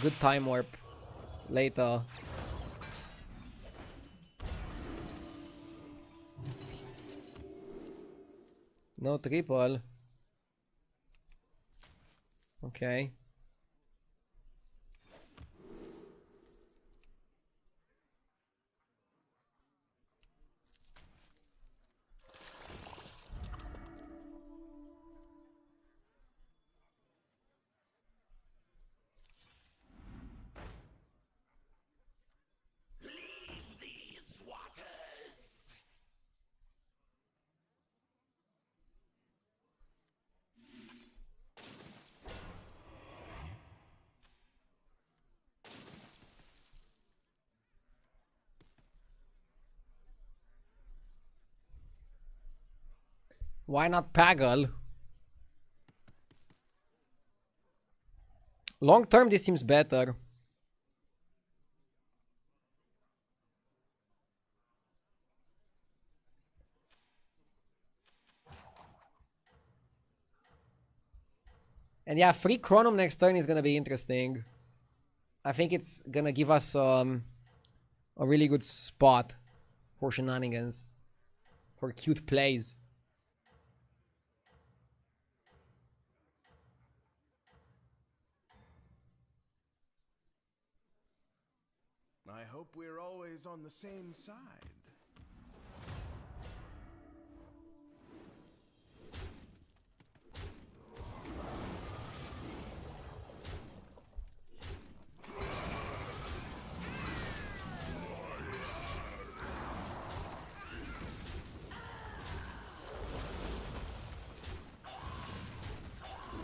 S1: good time warp later. No triple. Okay. Why not Pagel? Long term, this seems better. And yeah, free Chronum next turn is gonna be interesting. I think it's gonna give us a really good spot for shenanigans, for cute plays.
S2: I hope we're always on the same side.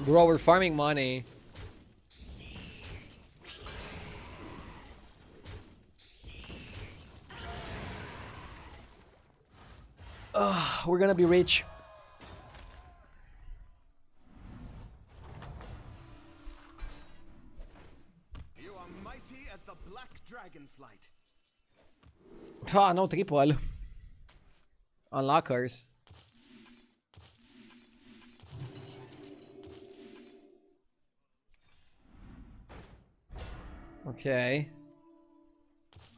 S1: Bro, we're farming money. We're gonna be rich.
S2: You are mighty as the black dragonflight.
S1: Ah, no triple. Unlockers. Okay.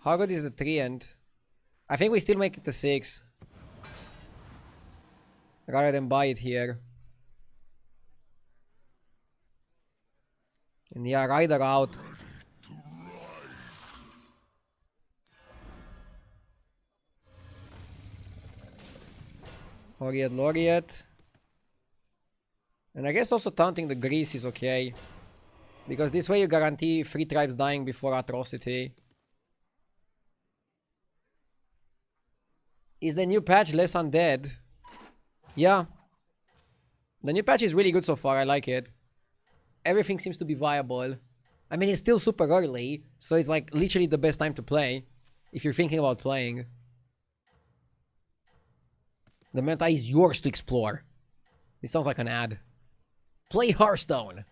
S1: How good is the 3 end? I think we still make it the 6. Rather than buy it here. And yeah, Rider out. Laureate. And I guess also taunting the Grease is okay. Because this way you guarantee 3 tribes dying before Atrocity. Is the new patch less undead? Yeah. The new patch is really good so far, I like it. Everything seems to be viable. I mean, it's still super early, so it's like literally the best time to play. If you're thinking about playing. The meta is yours to explore. This sounds like an ad. Play Hearthstone.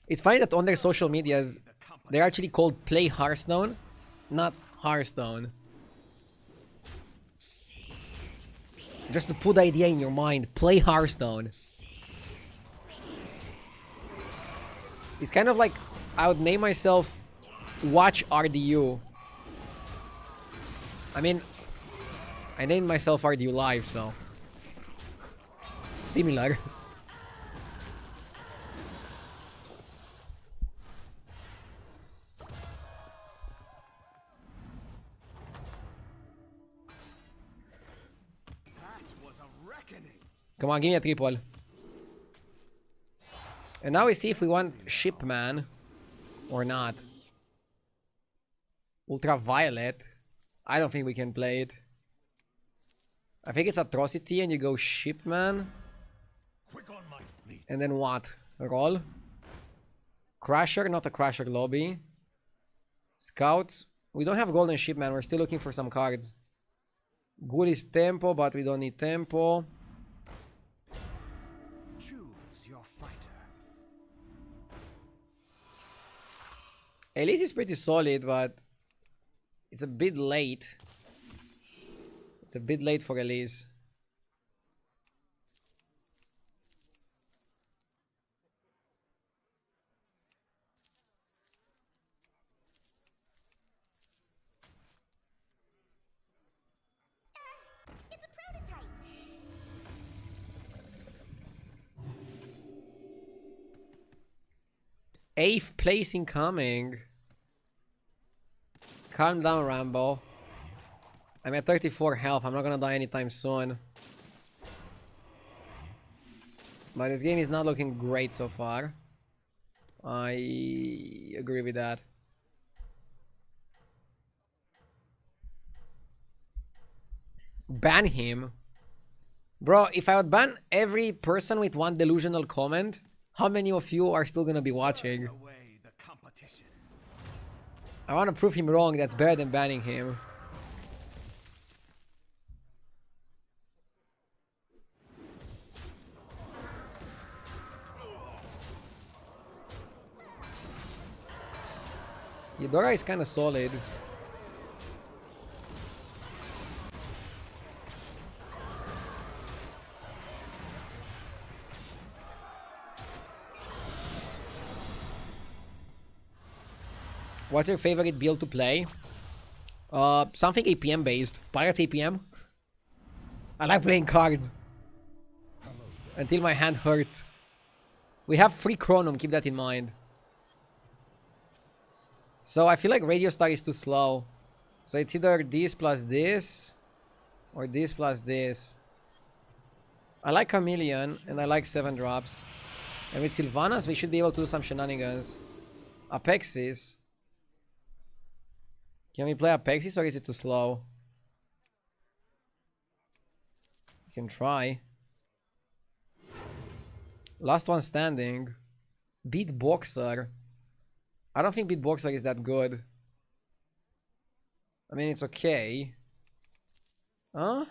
S1: It's funny that on their social medias, they're actually called Play Hearthstone, not Hearthstone. Just to put the idea in your mind, play Hearthstone. It's kind of like I would name myself Watch RDU. I mean, I named myself Ardew Live, so similar.
S3: That was a reckoning.
S1: Come on, give me a triple. And now we see if we want Shipman or not. Ultraviolet. I don't think we can play it. I think it's Atrocity and you go Shipman.
S3: Quick on my fleet.
S1: And then what? Roll. Crusher, not a Crusher lobby. Scouts. We don't have Golden Shipman. We're still looking for some cards. Good is Tempo, but we don't need Tempo.
S2: Choose your fighter.
S1: Elise is pretty solid, but it's a bit late. It's a bit late for Elise.
S4: It's a prototype.
S1: Eighth place incoming. Calm down, Rambo. I'm at 34 health. I'm not gonna die anytime soon. But this game is not looking great so far. I agree with that. Ban him. Bro, if I would ban every person with one delusional comment, how many of you are still gonna be watching?
S3: Away the competition.
S1: I want to prove him wrong. That's better than banning him. Eudora is kind of solid. What's your favorite build to play? Something APM based. Pirates APM. I like playing cards. Until my hand hurts. We have free Chronum, keep that in mind. So I feel like Radio Star is too slow. So it's either this plus this, or this plus this. I like Chameleon, and I like 7 drops. And with Sylvanas, we should be able to do some shenanigans. Apexis. Can we play Apexis, or is it too slow? We can try. Last one standing. Beatboxer. I don't think Beatboxer is that good. I mean, it's okay. Huh?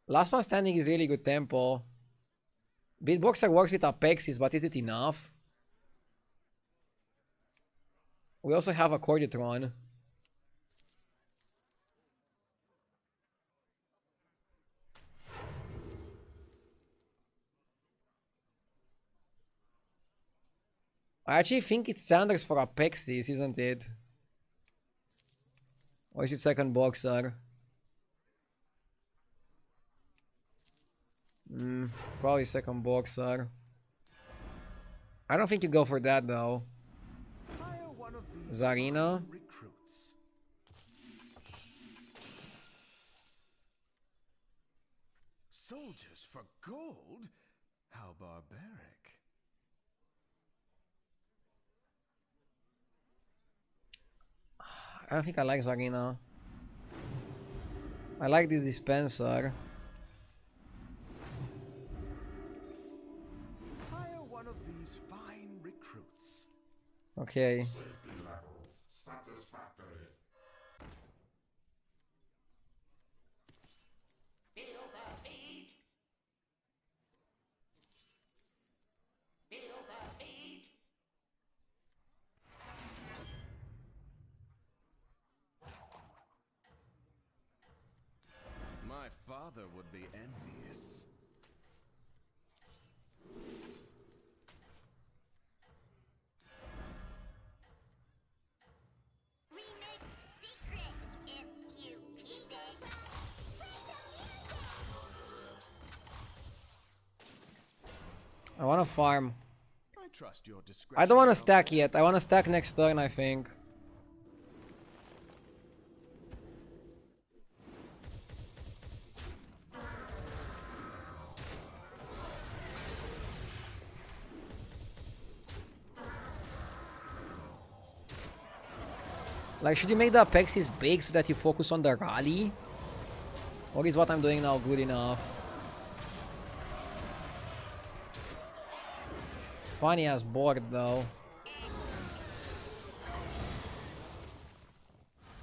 S1: Last one standing is really good tempo. Beatboxer works with Apexis, but is it enough? We also have Accordiatron. I actually think it's Sanders for Apexis, isn't it? Or is it second boxer? Probably second boxer. I don't think you go for that though.
S2: Hire one of these
S1: Zarina.
S2: fine recruits.
S3: Soldiers for gold? How barbaric.
S1: I don't think I like Zarina. I like this dispenser.
S2: Hire one of these fine recruits.
S1: Okay.
S5: My father would be envious.
S4: Remixed secret. If
S1: I want to farm.
S3: I trust your discretion.
S1: I don't want to
S3: out
S1: stack
S3: there.
S1: yet. I want to stack next turn, I think. Like, should you make the Apexis big so that you focus on the rally? Or is what I'm doing now good enough? Funny ass board though.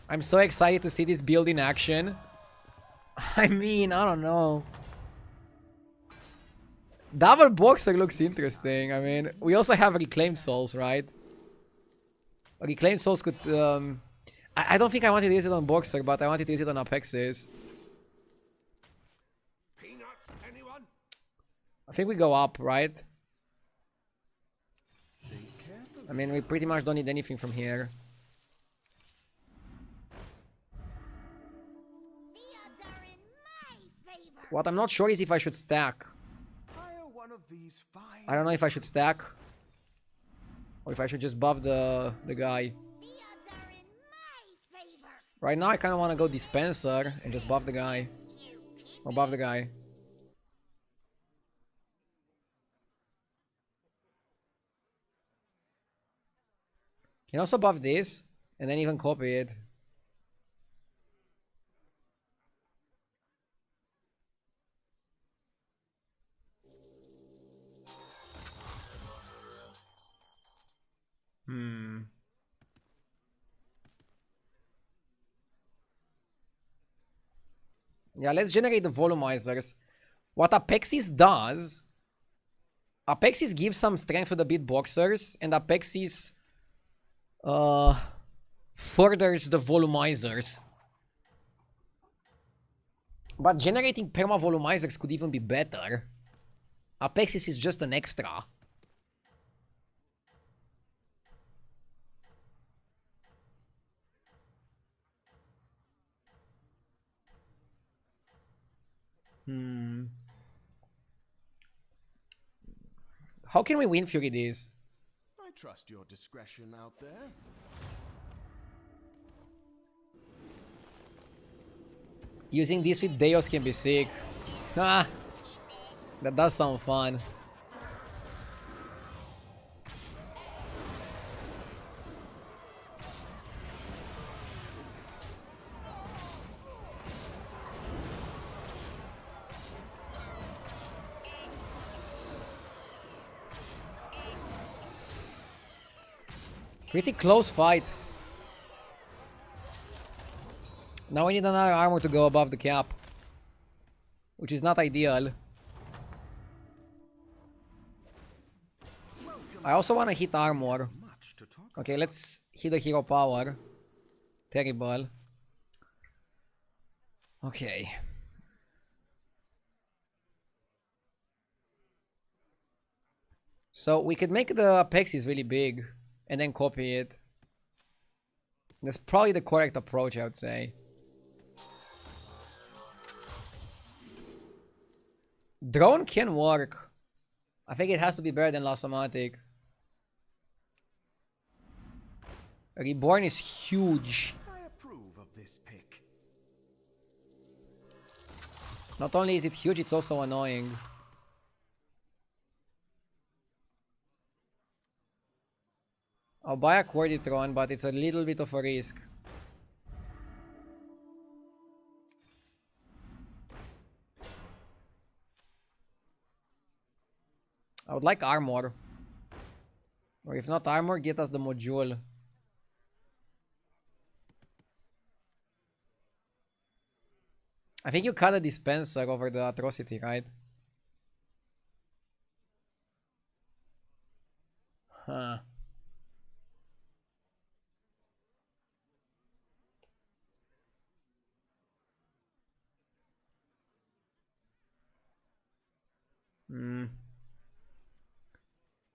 S1: I'm so excited to see this build in action. I mean, I don't know. Double Boxer looks interesting. I mean, we also have Reclaimed Souls, right? Reclaimed Souls could... I don't think I wanted to use it on Boxer, but I wanted to use it on Apexis.
S5: Peanut, anyone?
S1: I think we go up, right? I mean, we pretty much don't need anything from here.
S4: The odds are in my favor.
S1: What I'm not sure is if I should stack.
S3: Hire one of these fine.
S1: I don't know if I should stack. Or if I should just buff the guy.
S4: The odds are in my favor.
S1: Right now I kind of want to go Dispenser and just buff the guy. Or buff the guy. Can also buff this and then even copy it. Yeah, let's generate the volumizers. What Apexis does, Apexis gives some strength to the beatboxers, and Apexis furthers the volumizers. But generating perma volumizers could even be better. Apexis is just an extra. How can we win Fury Days?
S3: I trust your discretion out there.
S1: Using this with Deos can be sick. Ah, that does sound fun. Pretty close fight. Now we need another armor to go above the cap. Which is not ideal. I also want to hit armor.
S3: Much to talk
S1: Okay, let's hit the hero power. Terrible. Okay. So we could make the Apexis really big. And then copy it. That's probably the correct approach, I would say. Drone can work. I think it has to be better than Lasomatic. Reborn is huge.
S3: I approve of this pick.
S1: Not only is it huge, it's also annoying. I'll buy a Quorditron, but it's a little bit of a risk. I would like armor. Or if not armor, get us the module. I think you cut a dispenser over the atrocity, right? Huh.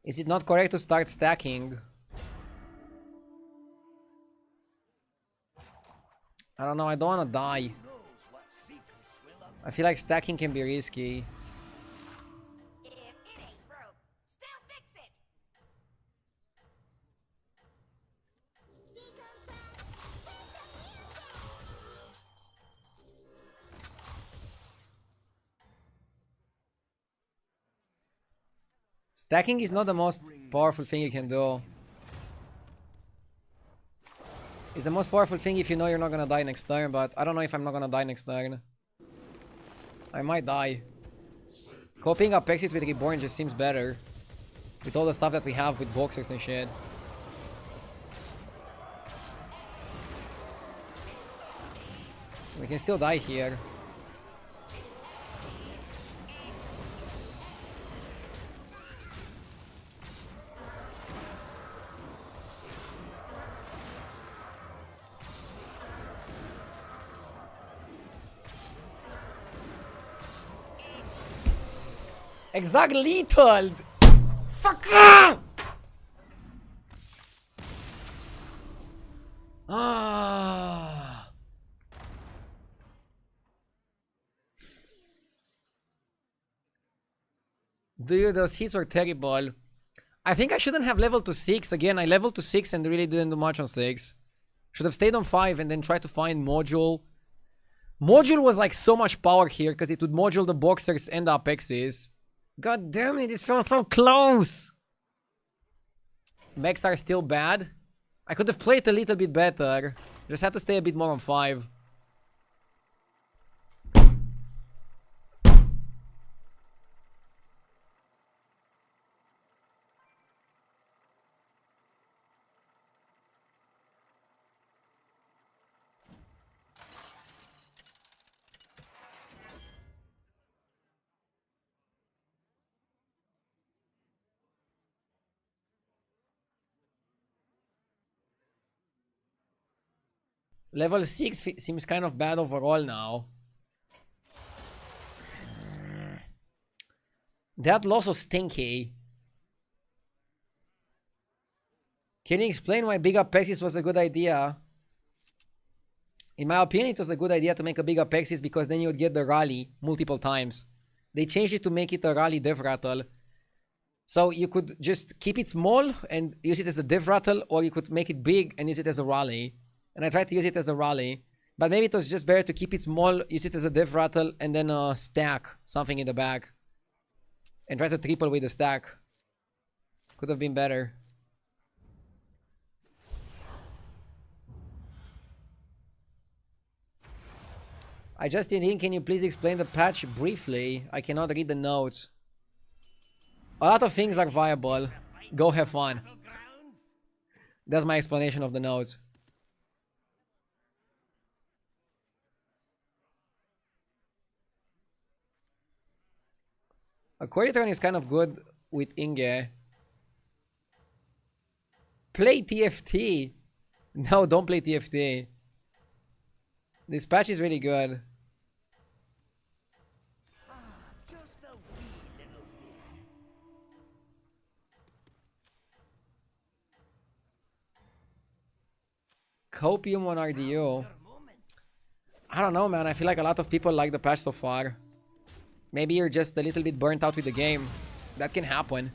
S1: Is it not correct to start stacking? I don't know, I don't want to die. I feel like stacking can be risky.
S4: If it ain't broke,
S1: Stacking is not the most powerful thing you can do. It's the most powerful thing if you know you're not gonna die next turn, but I don't know if I'm not gonna die next turn. I might die. Copying up exit with Reborn just seems better. With all the stuff that we have with boxers and shit. We can still die here. Exactly lethal! Fuck! Ah! Dude, those hits were terrible. I think I shouldn't have leveled to 6. Again, I leveled to 6 and really didn't do much on 6. Should have stayed on 5 and then tried to find Module. Module was like so much power here because it would module the boxers and the apexes. God damn it, this felt so close! Mechs are still bad. I could have played a little bit better. Just had to stay a bit more on 5. Level 6 seems kind of bad overall now. That loss was stinky. Can you explain why big apexis was a good idea? In my opinion, it was a good idea to make a big apexis because then you would get the rally multiple times. They changed it to make it a rally dev rattle. So you could just keep it small and use it as a dev rattle, or you could make it big and use it as a rally. And I tried to use it as a rally. But maybe it was just better to keep it small, use it as a dev rattle, and then stack something in the back. And try to triple with the stack. Could have been better. I just tuned in. Can you please explain the patch briefly? I cannot read the notes. A lot of things are viable. Go have fun. That's my explanation of the notes. A Querytron is kind of good with Inge. Play TFT. No, don't play TFT. This patch is really good.
S2: Just a wee little bit.
S1: Copium on RDU. I don't know, man. I feel like a lot of people like the patch so far. Maybe you're just a little bit burnt out with the game. That can happen.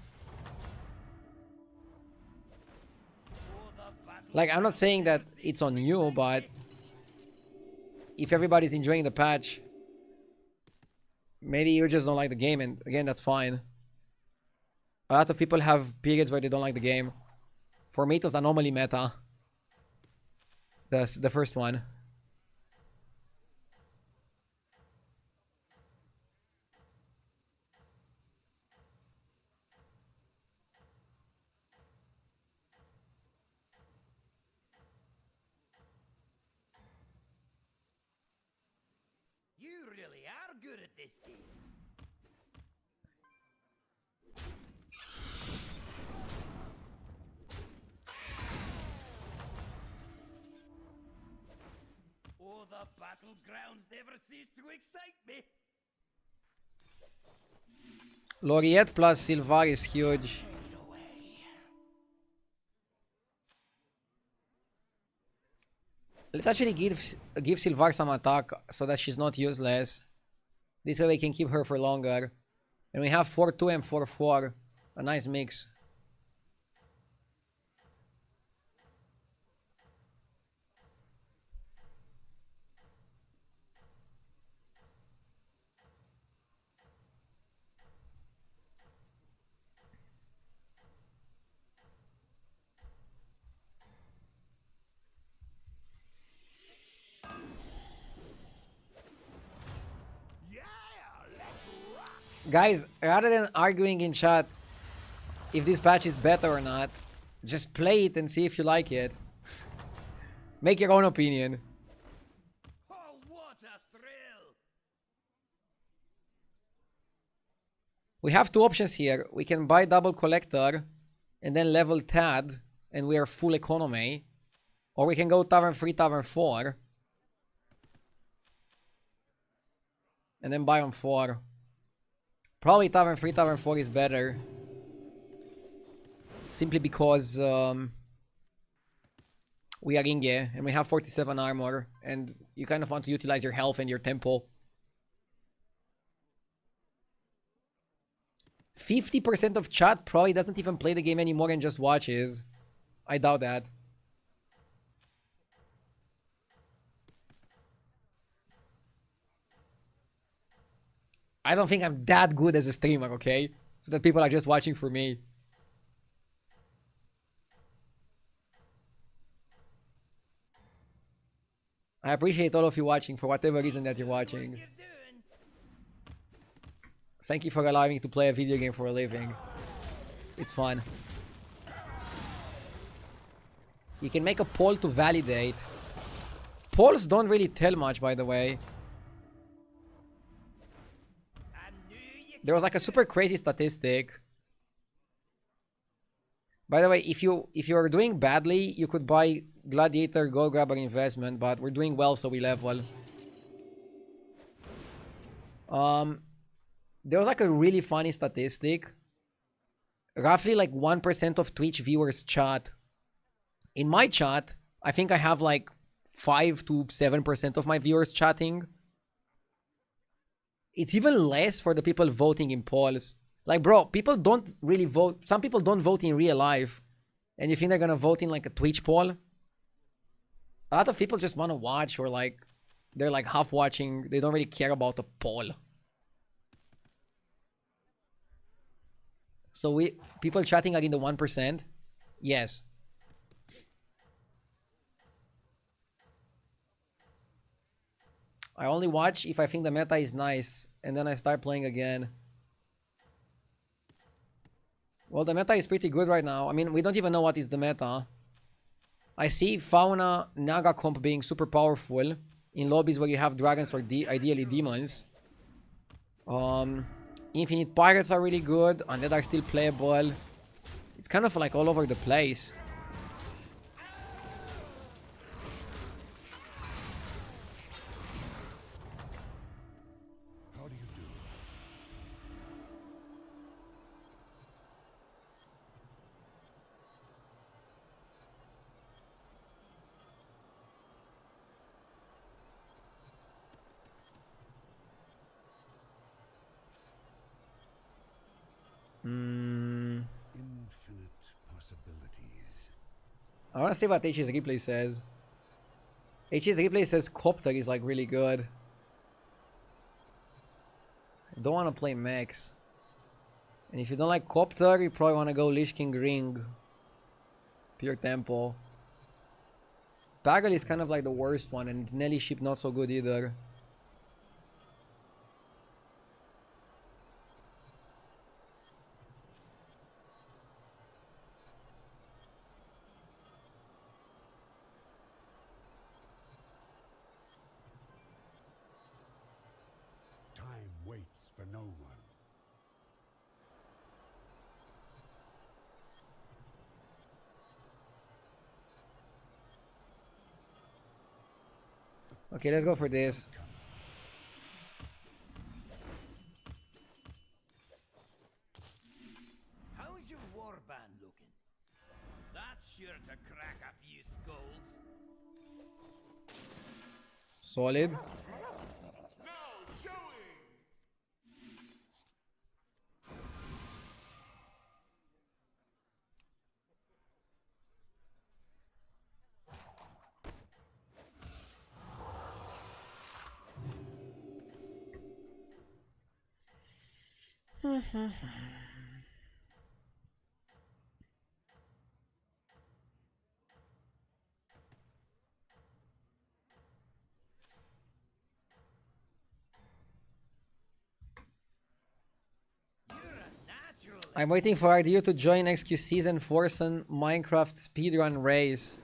S1: Like, I'm not saying that it's on you, but if everybody's enjoying the patch, maybe you just don't like the game, and again, that's fine. A lot of people have periods where they don't like the game. For me, it was anomaly meta. The first one.
S2: You really are good at this game. Oh, the battlegrounds never cease to excite me.
S1: Laureate plus Silvar is huge. Let's actually give Silvar some attack so that she's not useless. This way we can keep her for longer. And we have 4-2 and 4-4. A nice mix. Guys, rather than arguing in chat if this patch is better or not, just play it and see if you like it. Make your own opinion.
S3: Oh, what a thrill!
S1: We have two options here. We can buy double collector and then level Tad and we are full economy. Or we can go Tavern 3, Tavern 4. And then buy on 4. Probably Tavern 3, Tavern 4 is better. Simply because we are Inge and we have 47 armor. And you kind of want to utilize your health and your tempo. 50% of chat probably doesn't even play the game anymore and just watches. I doubt that. I don't think I'm that good as a streamer, okay? So that people are just watching for me. I appreciate all of you watching for whatever reason that you're watching. Thank you for allowing me to play a video game for a living. It's fun. You can make a poll to validate. Polls don't really tell much, by the way. There was like a super crazy statistic. By the way, if you are doing badly, you could buy Gladiator Gold Grabber Investment, but we're doing well, so we level. There was like a really funny statistic. Roughly like 1% of Twitch viewers chat. In my chat, I think I have like 5 to 7% of my viewers chatting. It's even less for the people voting in polls. Like, bro, people don't really vote. Some people don't vote in real life. And you think they're gonna vote in like a Twitch poll? A lot of people just want to watch, or like, they're like half watching. They don't really care about the poll. So people chatting are in the 1%? Yes. I only watch if I think the meta is nice, and then I start playing again. Well, the meta is pretty good right now. I mean, we don't even know what is the meta. I see Fauna Naga comp being super powerful in lobbies where you have dragons or ideally demons. Infinite Pirates are really good, Undead are still playable. It's kind of like all over the place.
S2: How do you do? Infinite possibilities.
S1: I want to see what H's replay says. H's replay says Copter is like really good. I don't want to play Max. And if you don't like Copter, you probably want to go Lich King Ring. Pure Tempo. Pagal is kind of like the worst one, and Nelly Ship not so good either.
S2: Time waits for no one.
S1: Okay, let's go for this.
S3: How's your warband looking? That's sure to crack a few skulls.
S1: Solid. I'm waiting for RDU to join XQC's and force an Minecraft speedrun race.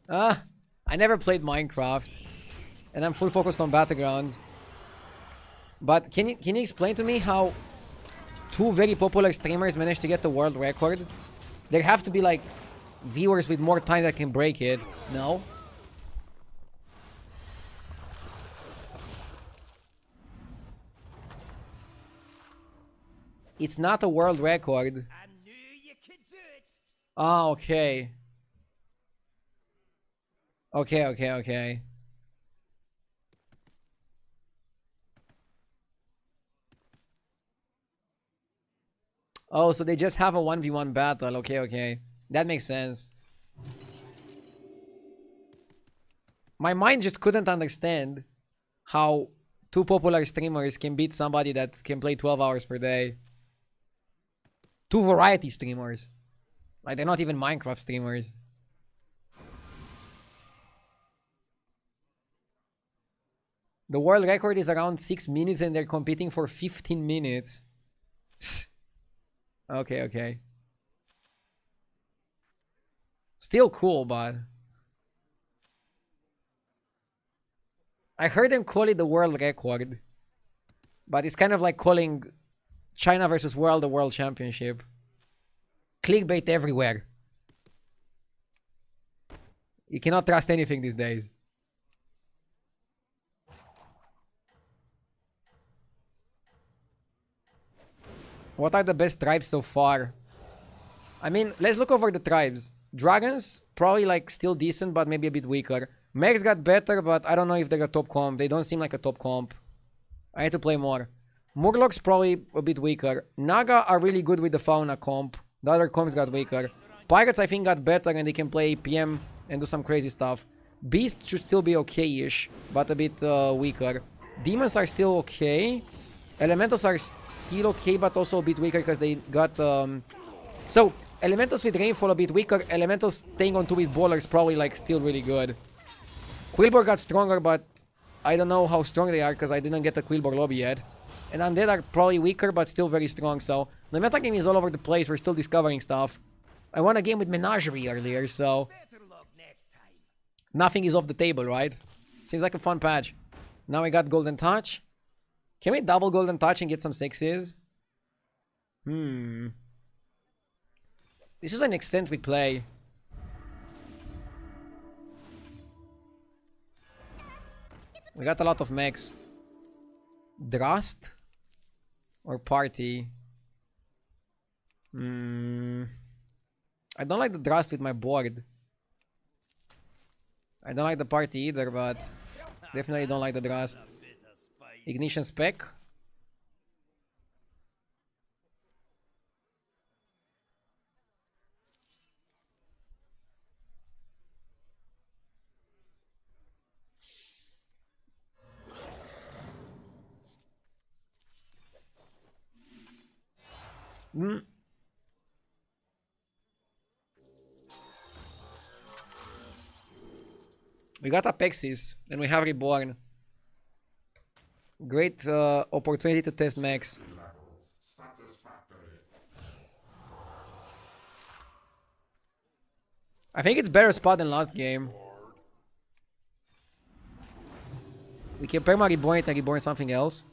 S1: I never played Minecraft. And I'm full focused on Battlegrounds. But can you explain to me how two very popular streamers managed to get the world record? There have to be like viewers with more time that can break it. No? It's not a world record.
S2: I knew you could do it.
S1: Ah, okay. Okay. Oh, so they just have a 1v1 battle. Okay. That makes sense. My mind just couldn't understand how two popular streamers can beat somebody that can play 12 hours per day. Two variety streamers. Like, they're not even Minecraft streamers. The world record is around 6 minutes and they're competing for 15 minutes. Okay. Still cool, but... I heard them call it the world record. But it's kind of like calling China versus World the World Championship. Clickbait everywhere. You cannot trust anything these days. What are the best tribes so far? I mean, let's look over the tribes. Dragons, probably like still decent, but maybe a bit weaker. Mechs got better, but I don't know if they're a top comp. They don't seem like a top comp. I need to play more. Murlocs probably a bit weaker. Naga are really good with the fauna comp. The other comps got weaker. Pirates I think got better and they can play PM and do some crazy stuff. Beasts should still be okay-ish, but a bit weaker. Demons are still okay. Elementals are still okay, but also a bit weaker because they got... So, Elementals with Rainfall a bit weaker. Elementals staying on 2 with Bowlers probably like still really good. Quillbor got stronger, but I don't know how strong they are because I didn't get the Quillbor lobby yet. And Undead are probably weaker, but still very strong, so... The metagame is all over the place, we're still discovering stuff. I won a game with Menagerie earlier, so... Nothing is off the table, right? Seems like a fun patch. Now we got Golden Touch. Can we double Golden Touch and get some 6s? This is an eccentric play. We got a lot of mechs. Drast? Or Party? I don't like the Drast with my board. I don't like the Party either, but definitely don't like the Drast. Ignition Spec. We got Apexis, and we have Reborn. Great opportunity to test mechs. I think it's better spot than last game. We can perma Reborn it and Reborn something else.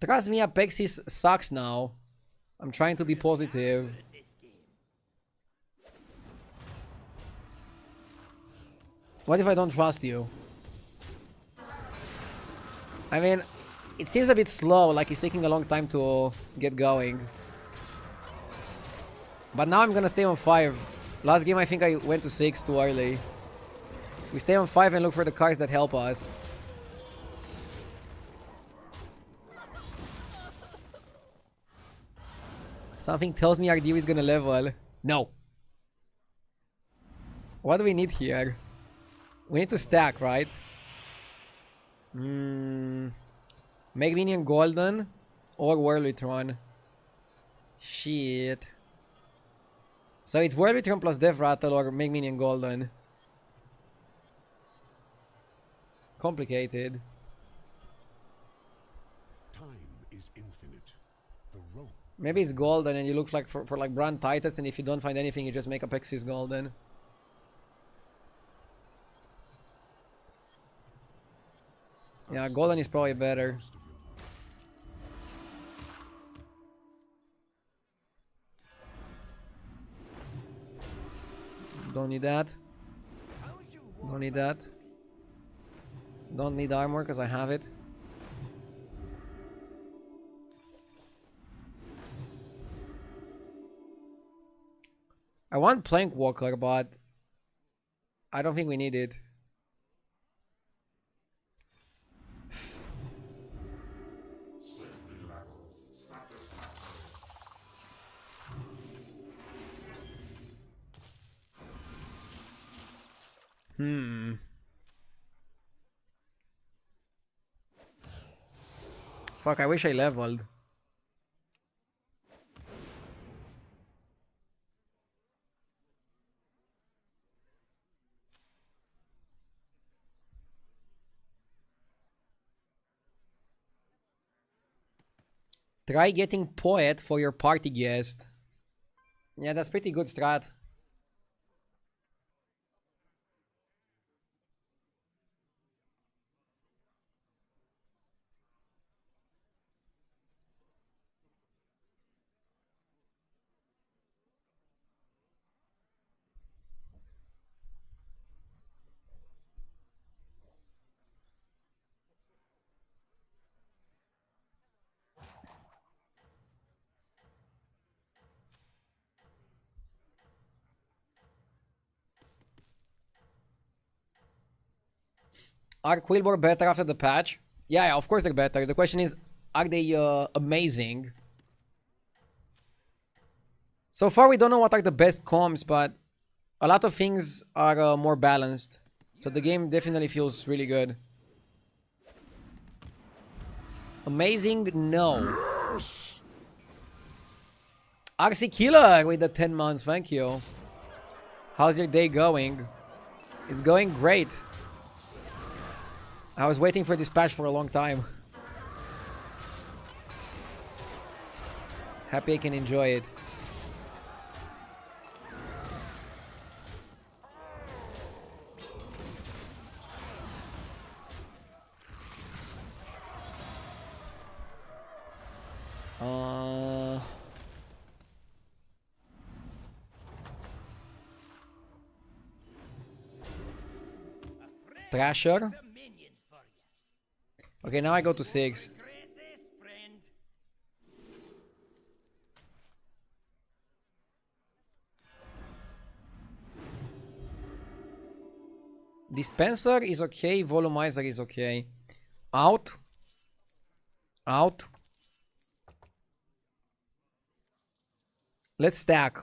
S1: Trust me, Apexis sucks now. I'm trying to be positive. What if I don't trust you? I mean, it seems a bit slow, like it's taking a long time to get going. But now I'm gonna stay on 5. Last game I think I went to 6 too early. We stay on 5 and look for the cards that help us. Something tells me RDU is gonna level. No. What do we need here? We need to stack, right? Make minion golden or Whirlwitron. Shit. So it's World Return plus Death Rattle or make minion golden. Complicated.
S2: Time is infinite. The rope.
S1: Maybe it's golden and you look like for like Brand Titus, and if you don't find anything you just make a Pexis golden. Yeah, golden is probably better. Don't need that. Don't need that. Don't need armor because I have it. I want Plank Walker, but I don't think we need it. Fuck, I wish I leveled. Try getting Poet for your party guest. Yeah, that's pretty good strat. Are Quillbor better after the patch? Yeah, of course they're better. The question is, are they amazing? So far we don't know what are the best comps, but a lot of things are more balanced. So the game definitely feels really good. Amazing? No. RC Killer with the 10 months, thank you. How's your day going? It's going great. I was waiting for this patch for a long time. Happy I can enjoy it. Thrasher. Okay, now I go to 6. Dispenser is okay, Volumizer is okay. Out. Out. Let's stack.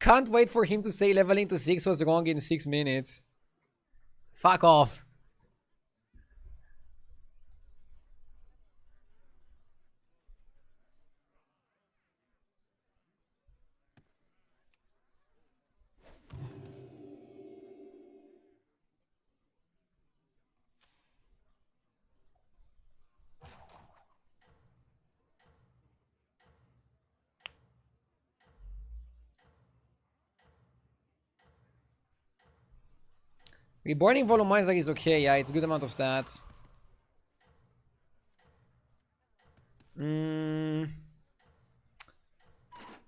S1: Can't wait for him to say leveling to 6 was wrong in 6 minutes. Fuck off. Reborning Volumizer is okay, yeah, it's a good amount of stats.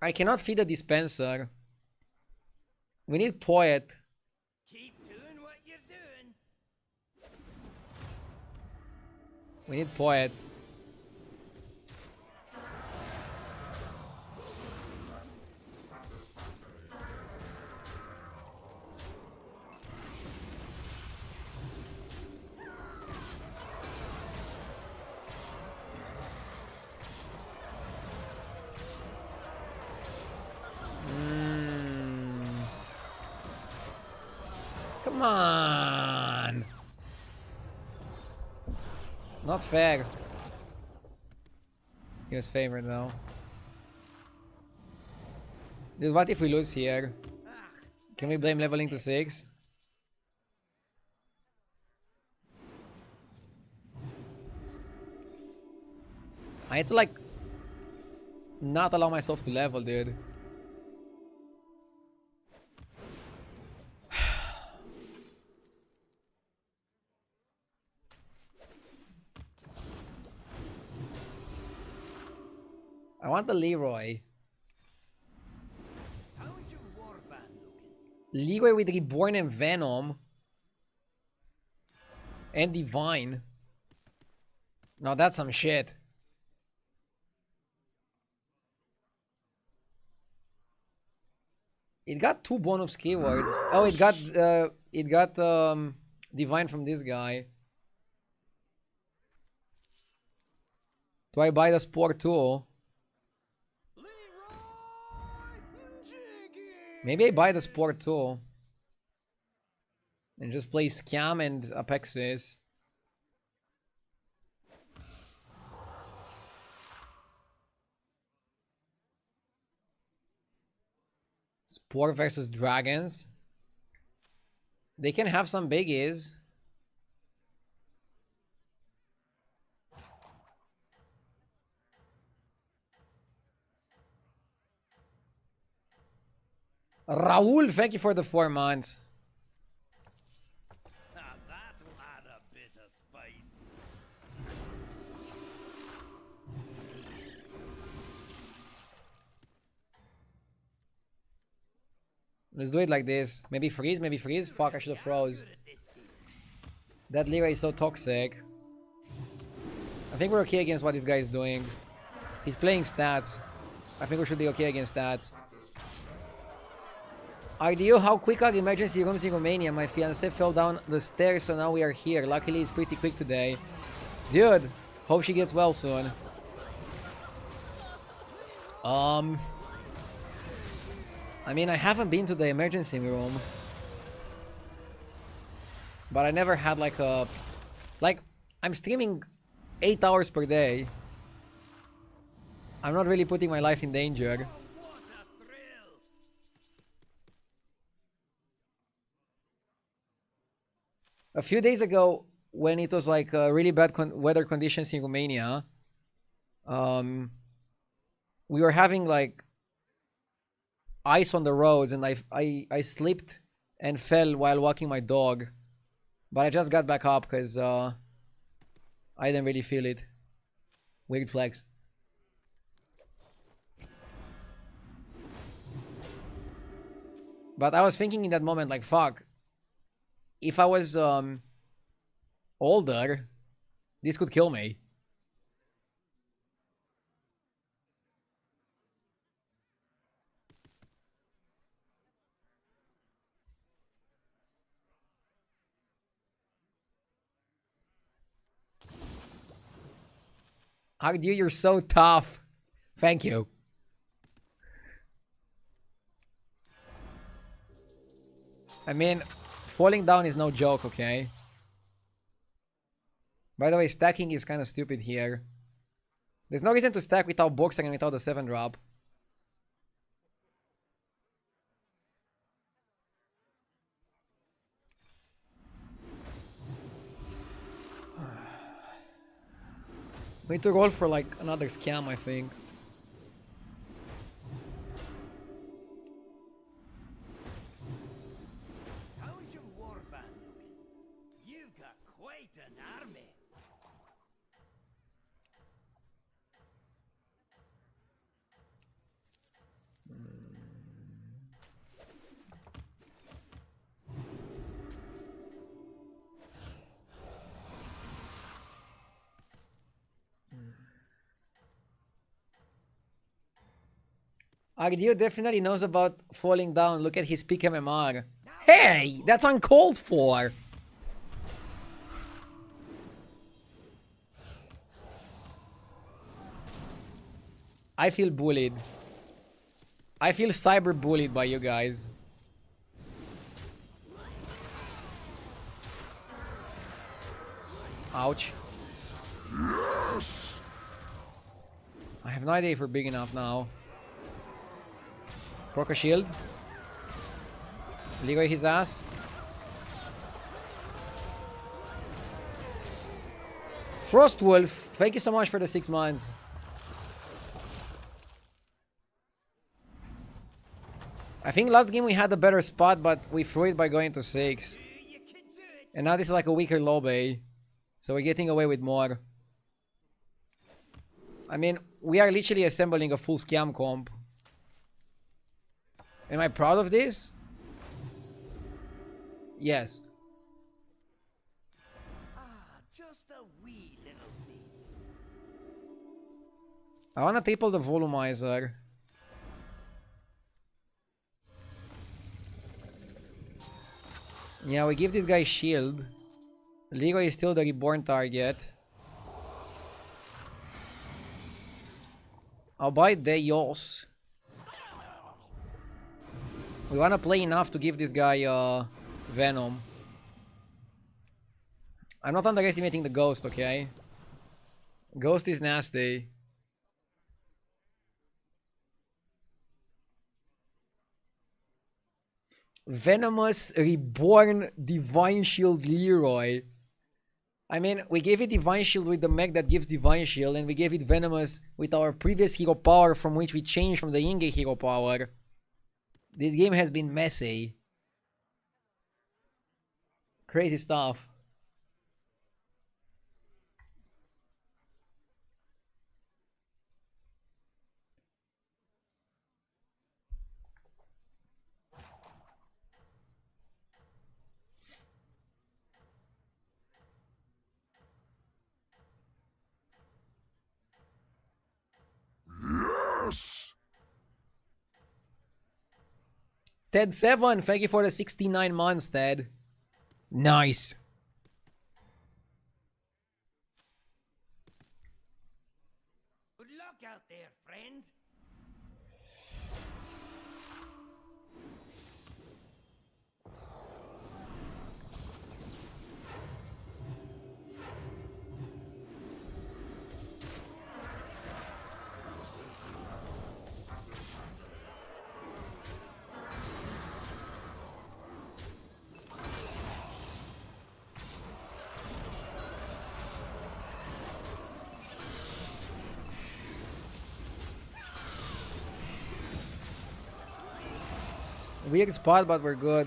S1: I cannot feed a dispenser. We need Poet.
S5: Keep doing what you're doing.
S1: We need Poet. Come on. Not fair. He was favored though. Dude, what if we lose here? Can we blame leveling to 6? I had to like not allow myself to level, dude. I want the Leroy. Leroy with Reborn and Venom. And Divine. Now that's some shit. It got 2 bonus keywords. Oh, it got Divine from this guy. Do I buy the Spore too? Maybe I buy the Spore too. And just play Scam and Apexis. Spore versus Dragons. They can have some biggies. Raul, thank you for the 4 months.
S3: That'll add a bit of spice.
S1: Let's do it like this. Maybe freeze, maybe freeze. Fuck, I should have froze. That Leroy is so toxic. I think we're okay against what this guy is doing. He's playing stats. I think we should be okay against stats. Idea, how quick are emergency rooms in Romania? My fiance fell down the stairs, so now we are here. Luckily, it's pretty quick today. Dude, hope she gets well soon. I mean, I haven't been to the emergency room. But I never had like a... Like, I'm streaming 8 hours per day. I'm not really putting my life in danger. A few days ago, when it was like really bad weather conditions in Romania, we were having like ice on the roads, and I slipped and fell while walking my dog, but I just got back up because I didn't really feel it. Weird flex. But I was thinking in that moment, like, fuck. If I was older, this could kill me. Howdy, you're so tough. Thank you. I mean, falling down is no joke, okay? By the way, stacking is kind of stupid here. There's no reason to stack without boxing and without the 7-drop. We need to roll for like another scam, I think. Agdio definitely knows about falling down. Look at his peak MMR. Hey, that's uncalled for. I feel bullied. I feel cyber bullied by you guys. Ouch. I have no idea if we're big enough now. Proc a shield. Leroy his ass. Frostwolf, thank you so much for the 6 months. I think last game we had a better spot, but we threw it by going to 6. And now this is like a weaker lobby. So we're getting away with more. I mean, we are literally assembling a full scam comp. Am I proud of this? Yes.
S2: Just a wee little thing.
S1: I wanna triple the volumizer. Yeah, we give this guy shield. Leroy is still the reborn target. I'll buy Deos. We wanna play enough to give this guy Venom. I'm not underestimating the Ghost, okay? Ghost is nasty. Venomous Reborn Divine Shield Leroy. I mean, we gave it Divine Shield with the mech that gives Divine Shield, and we gave it Venomous with our previous hero power from which we changed from the in-game hero power. This game has been messy. Crazy stuff.
S2: Yes!
S1: Ted7, thank you for the 69 months, Ted. Nice.
S2: Good luck out there, friend.
S1: Weird spot, but we're good.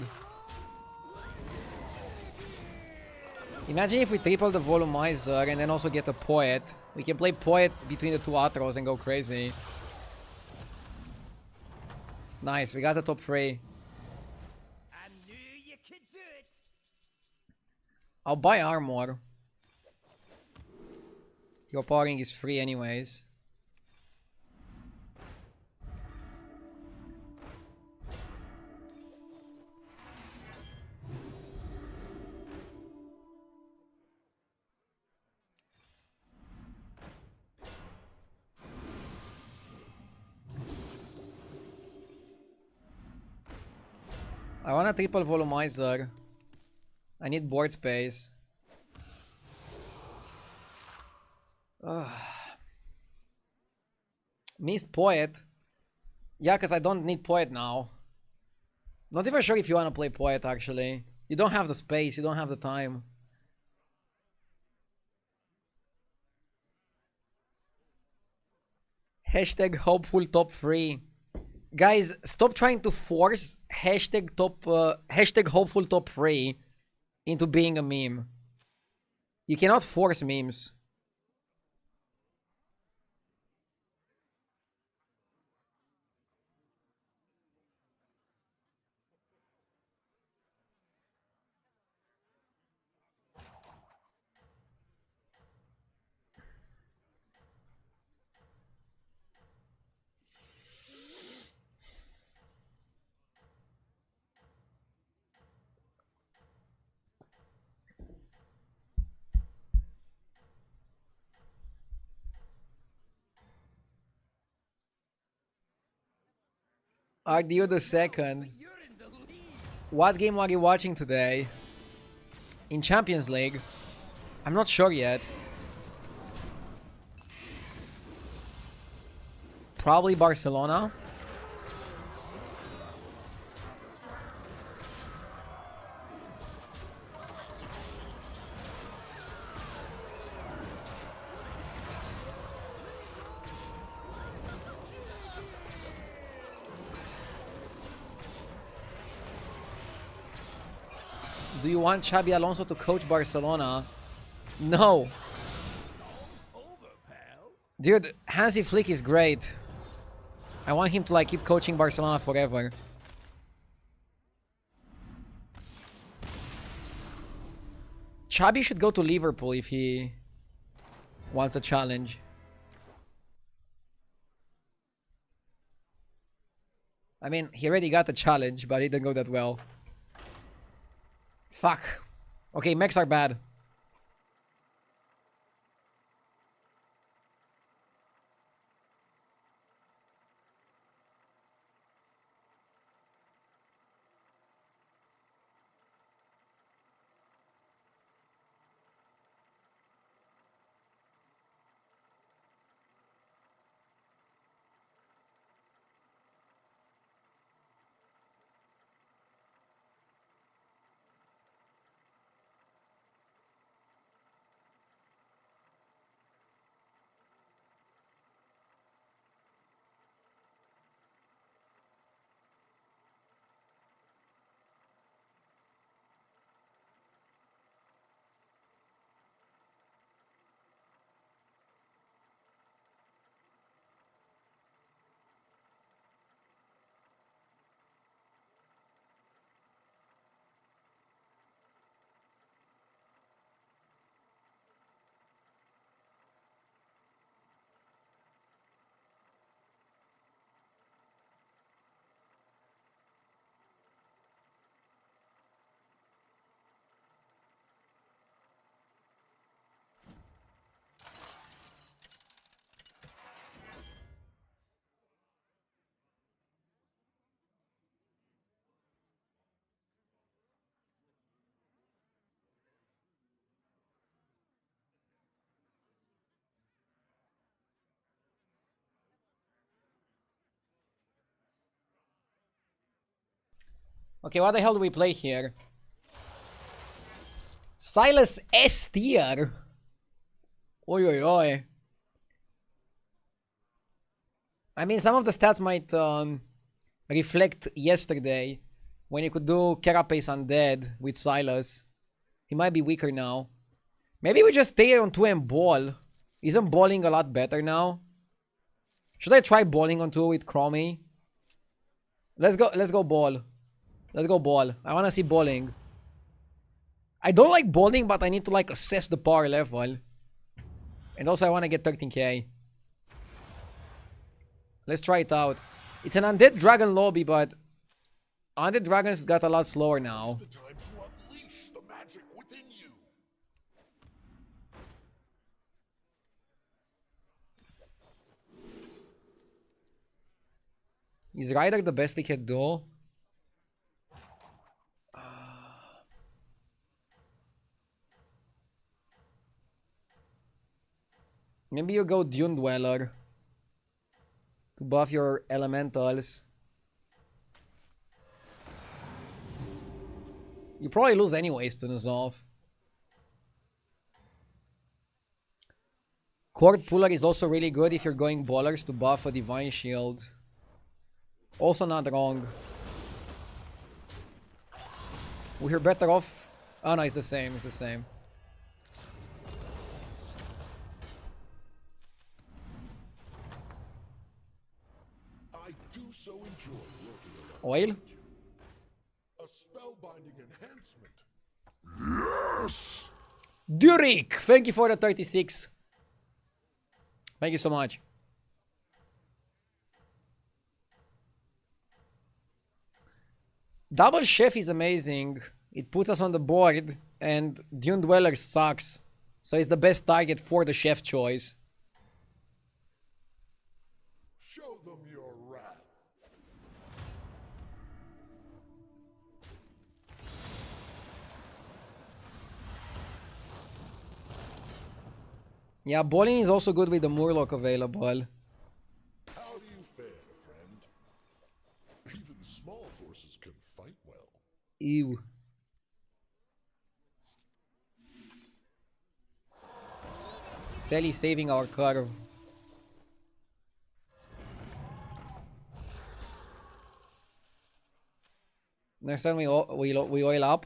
S1: Imagine if we triple the volumizer and then also get a poet. We can play poet between the two Atros and go crazy. Nice, we got the top 3.
S2: I knew you could do it.
S1: I'll buy armor. Your powering is free anyways. I want a triple volumizer. I need board space. Ugh. Missed poet. Yeah, because I don't need poet now. Not even sure if you want to play poet actually. You don't have the space, you don't have the time. Hashtag hopeful top 3. Guys, stop trying to force hashtag hopeful top 3 into being a meme. You cannot force memes. RDU the second. What game are you watching today? In Champions League. I'm not sure yet. Probably Barcelona. Do you want Xabi Alonso to coach Barcelona? No. Dude, Hansi Flick is great. I want him to like keep coaching Barcelona forever. Xabi should go to Liverpool if he wants a challenge. I mean, he already got the challenge, but it didn't go that well. Fuck. Okay, mechs are bad. Okay, what the hell do we play here? Silas S tier. Oi, oi, oi. I mean, some of the stats might reflect yesterday when you could do Carapace Undead with Silas. He might be weaker now. Maybe we just stay on 2 and ball. Isn't balling a lot better now? Should I try balling on 2 with Chromie? Let's go ball. Let's go ball. I want to see balling. I don't like balling, but I need to like assess the power level. And also I want to get 13k. Let's try it out. It's an undead dragon lobby, but undead dragons got a lot slower now.
S2: The time to unleash the magic within you.
S1: Is Ryder the best we can do? Maybe you go Dune Dweller to buff your elementals. You probably lose anyways to Nuzov. Court Puller is also really good if you're going ballers to buff a Divine Shield. Also not wrong. We're better off. Oh no, it's the same, it's the same.
S2: I do so enjoy working along.
S1: Oil?
S2: A spellbinding enhancement. Yes!
S1: Durik! Thank you for the 36. Thank you so much. Double Chef is amazing. It puts us on the board, and Dune Dweller sucks. So it's the best target for the chef choice.
S2: Show them your wrath.
S1: Yeah, bowling is also good with the Murloc available.
S8: How do you fare, friend? Even small forces can fight well.
S1: Ew. Sally saving our curve. Next time we oil up.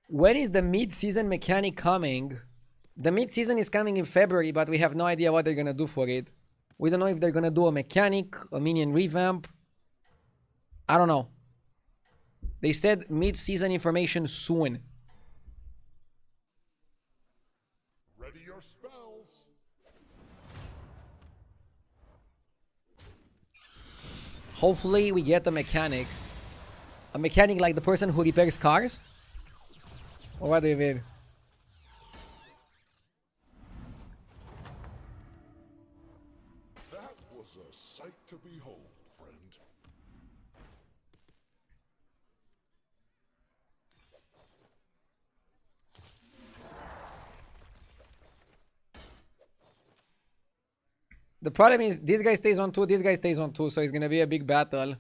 S1: When is the mid-season mechanic coming? The mid-season is coming in February, but we have no idea what they're gonna do for it. We don't know if they're gonna do a mechanic, a minion revamp. I don't know. They said mid-season information soon.
S8: Ready your spells.
S1: Hopefully we get a mechanic. A mechanic like the person who repairs cars? Or what do you mean?
S8: That was a sight to behold, friend.
S1: The problem is this guy stays on 2, this guy stays on 2, so it's gonna be a big battle.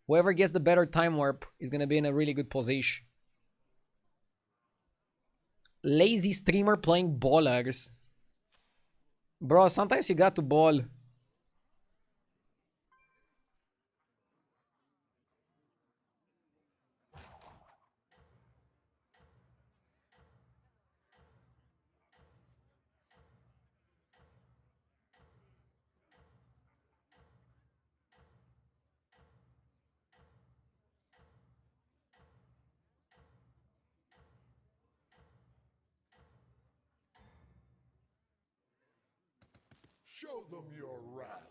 S1: Whoever gets the better time warp is gonna be in a really good position. Lazy streamer playing ballers. Bro, sometimes you got to ball.
S8: Show them your wrath.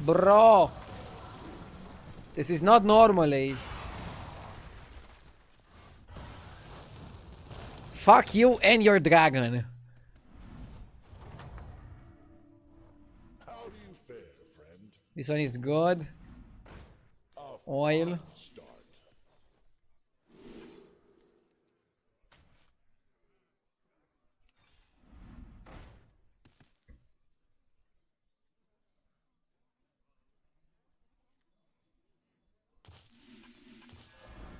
S1: Bro. This is not normally. Fuck you and your dragon.
S8: How do you fare, friend?
S1: This one is good. Oil.
S8: Start.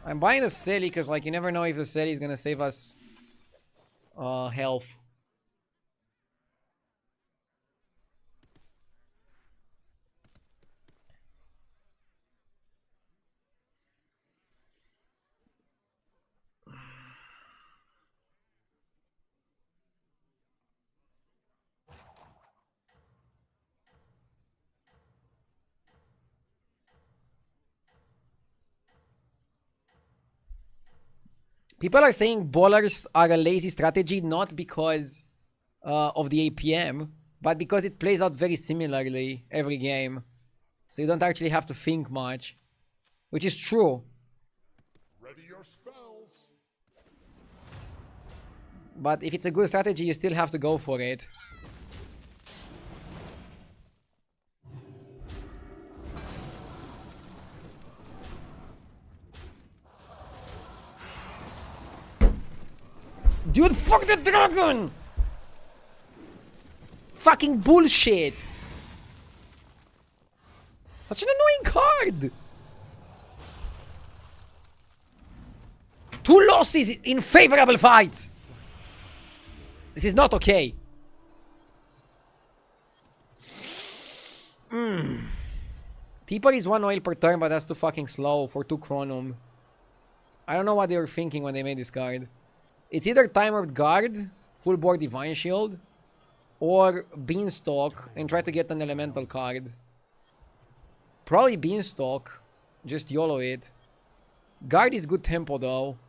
S1: I'm buying the Selly because, like, you never know if the Selly is gonna save us health. People are saying bowlers are a lazy strategy not because of the APM, but because it plays out very similarly every game. So you don't actually have to think much. Which is true.
S8: Ready your spells.
S1: But if it's a good strategy, you still have to go for it. Dude, fuck the dragon! Fucking bullshit! Such an annoying card! 2 losses in favorable fights! This is not okay. Tipper is 1 oil per turn, but that's too fucking slow for 2 chronum. I don't know what they were thinking when they made this card. It's either Timered Guard, full board Divine Shield, or Beanstalk and try to get an elemental card. Probably Beanstalk. Just YOLO it. Guard is good tempo though.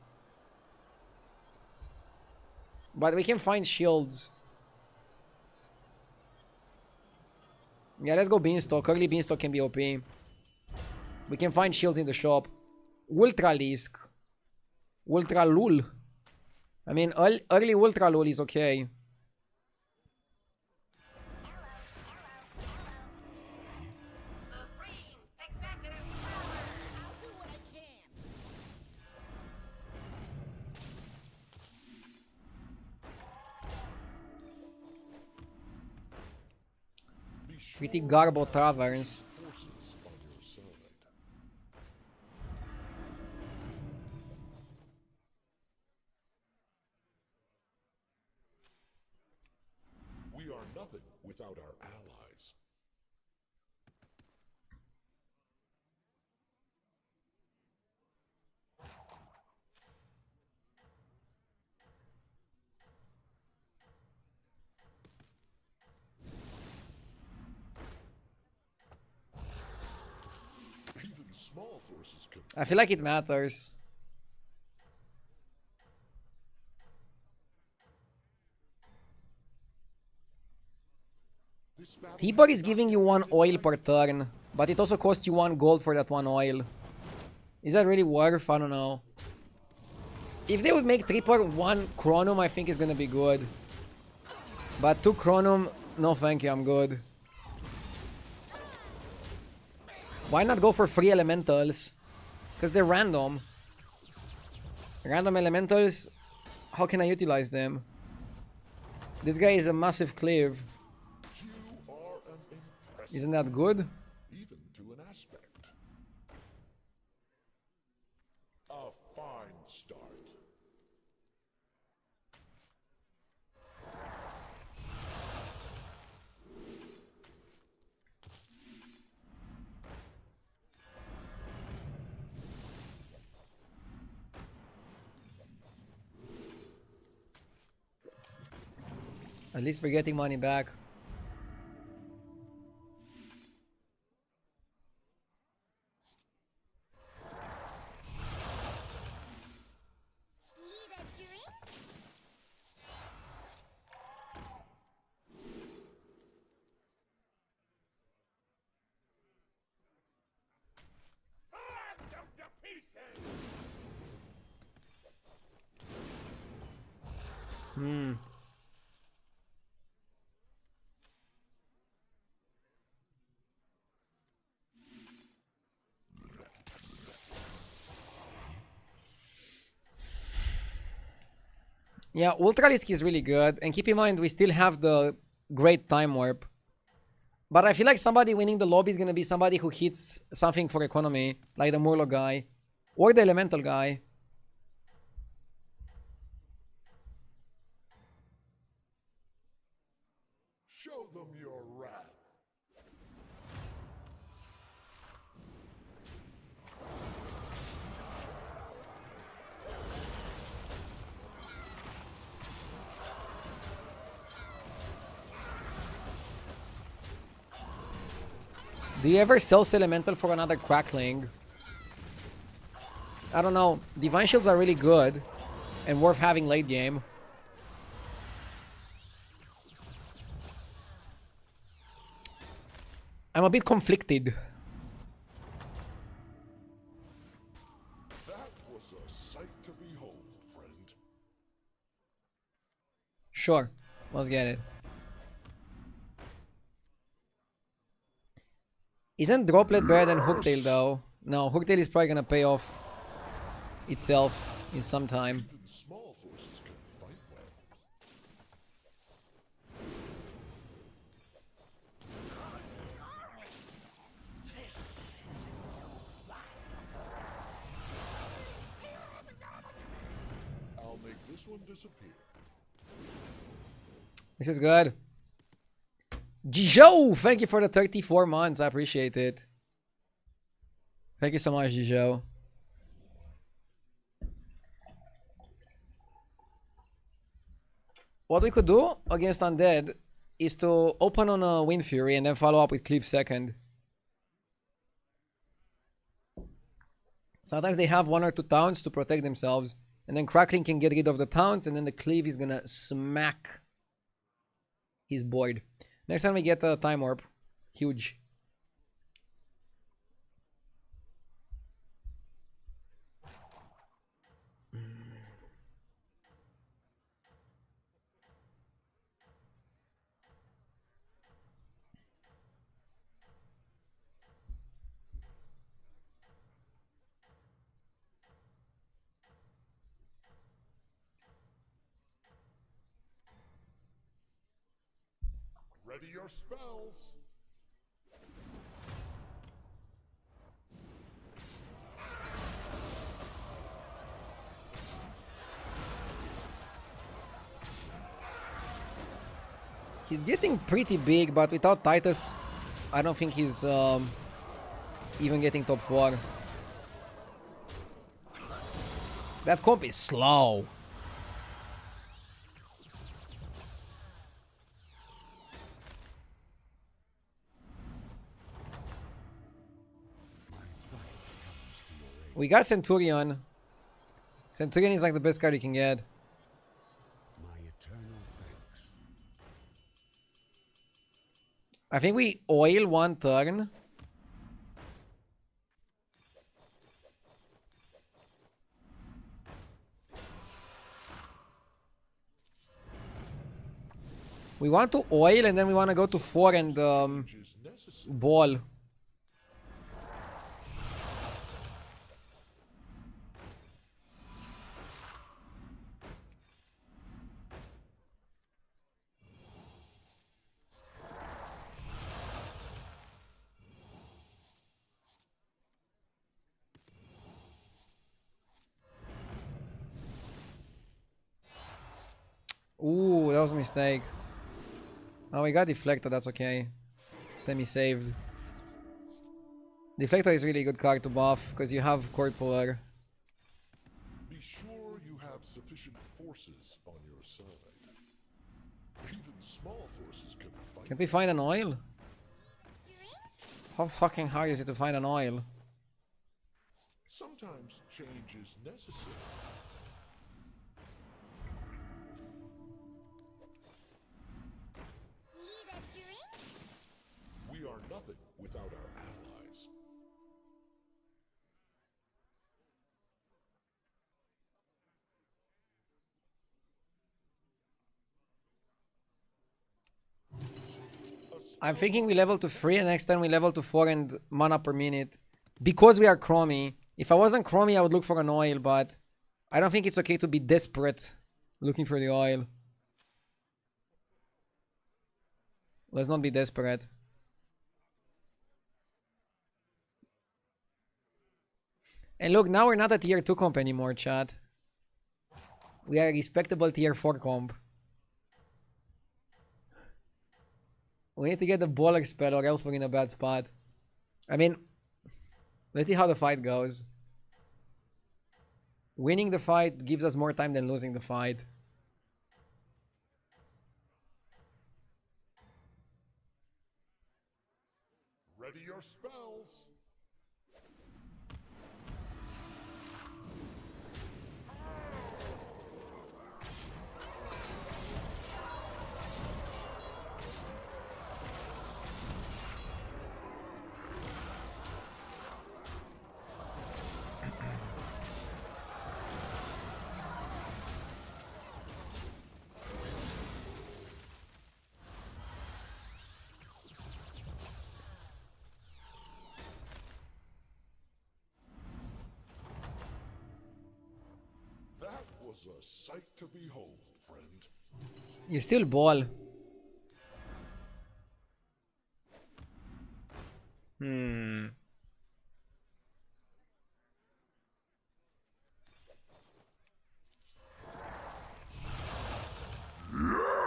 S1: But we can find shields. Yeah, let's go Beanstalk. Early Beanstalk can be OP. We can find shields in the shop. Ultra Lisk. Ultra Lul. I mean, early Ultra Lul is okay. Pretty garbo taverns.
S8: Forces on your side. We are nothing without our allies. Even small forces can.
S1: I feel like it matters.
S8: This battle
S1: T-Bar
S8: has
S1: is
S8: not
S1: giving
S8: yet
S1: you
S8: been
S1: 1 oil
S8: decided.
S1: per turn, but it also costs you 1 gold for that 1 oil. Is that really worth? I don't know. If they would make Tripper 1 Chronum, I think it's gonna be good. But 2 Chronum, no thank you, I'm good. Why not go for 3 elementals? Because they're random. Random elementals, how can I utilize them? This guy is a massive cleave.
S8: You are an impressive,
S1: Isn't that good?
S8: even to an aspect. A fine start.
S1: At least we're getting money back.
S4: Need a drink?
S3: Blast them to pieces!
S1: Yeah, Ultralisk is really good. And keep in mind, we still have the great time warp. But I feel like somebody winning the lobby is going to be somebody who hits something for economy, like the Murloc guy. Or the Elemental guy.
S8: Show them your wrath.
S1: Do you ever sell Elemental for another Crackling? I don't know. Divine Shields are really good. And worth having late game. I'm a bit conflicted.
S8: That was a sight to behold, friend.
S1: Sure. Let's get it. Isn't Droplet better than Hooktail though? No, Hooktail is probably gonna pay off itself in some time.
S8: Even small forces can fight well. I'll make this one disappear.
S1: This is good. Jijo, thank you for the 34 months. I appreciate it. Thank you so much, Jijo. What we could do against Undead is to open on a Wind Fury and then follow up with Cleave second. Sometimes they have 1 or 2 towns to protect themselves. And then Crackling can get rid of the towns and then the Cleave is gonna smack his board. Next time we get a Time Warp. Huge.
S8: Ready your spells.
S1: He's getting pretty big, but without Titus, I don't think he's even getting top 4. That comp is slow. We got Centurion. Centurion is like the best card you can get. I think we oil one turn. We want to oil and then we want to go to 4 and ball. Ooh, that was a mistake. Oh, we got Deflector, that's okay. Semi-saved. Deflector is really a good card to buff, because you have Cord Puller.
S8: Be sure you have sufficient forces on your side. Even small forces can fight.
S1: Can't we find an oil? How fucking hard is it to find an oil?
S8: Sometimes change is necessary.
S4: Need a drink?
S8: We are nothing without our allies.
S1: I'm thinking we level to 3 and next time we level to 4 and mana per minute. Because we are Chromie. If I wasn't Chromie, I would look for an oil, but I don't think it's okay to be desperate looking for the oil. Let's not be desperate. And look, now we're not a tier 2 comp anymore, chat. We are a respectable tier 4 comp. We need to get the baller spell or else we're in a bad spot. I mean, let's see how the fight goes. Winning the fight gives us more time than losing the fight.
S8: Ready your spells. That was a sight to behold, friend.
S1: You still ball.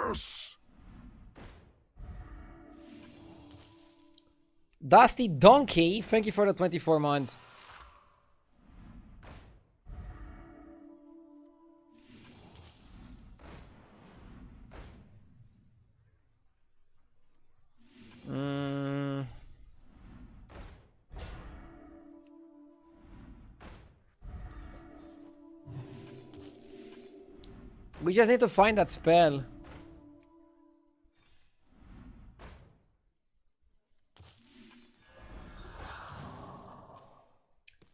S8: Yes!
S1: Dusty Donkey, thank you for the 24 months. We just need to find that spell.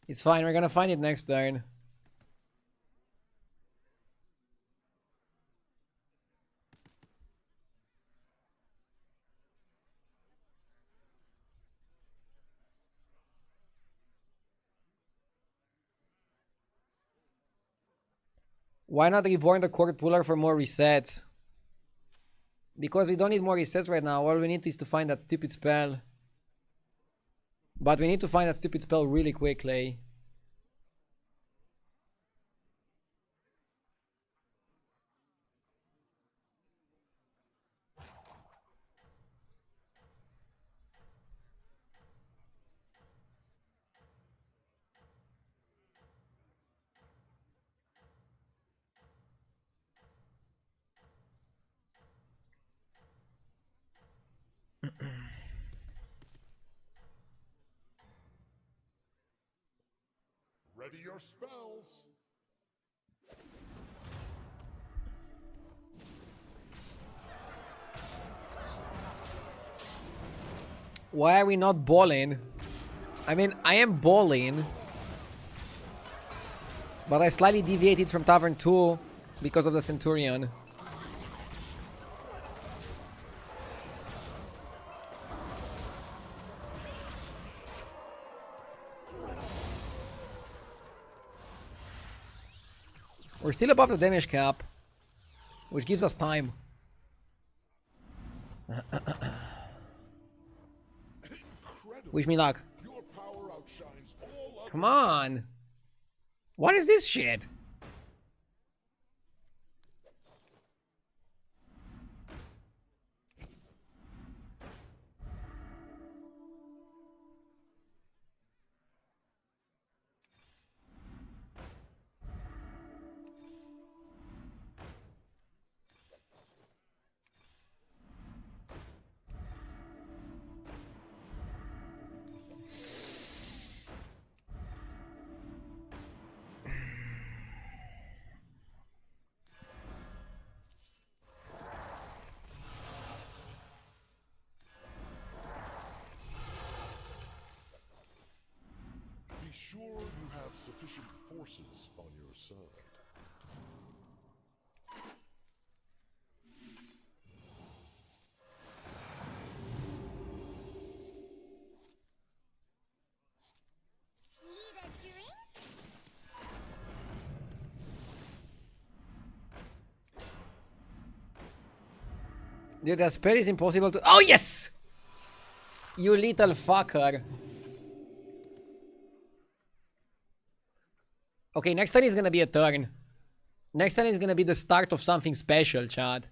S1: It's fine, we're gonna find it next turn. Why not reborn the Cord Puller for more resets? Because we don't need more resets right now. All we need is to find that stupid spell. But we need to find that stupid spell really quickly.
S8: Ready your spells.
S1: Why are we not balling? I mean, I am balling. But I slightly deviated from Tavern 2 because of the Centurion. We're still above the damage cap, which gives us time. Wish me luck.
S8: Your power outshines all other.
S1: Come on. What is this shit?
S8: Be sure you have sufficient forces on your side.
S4: Need a drink?
S1: Dude, that spell is impossible to... Oh, yes! You little fucker. Okay, next turn is gonna be a turn. Next turn is gonna be the start of something special, Chad.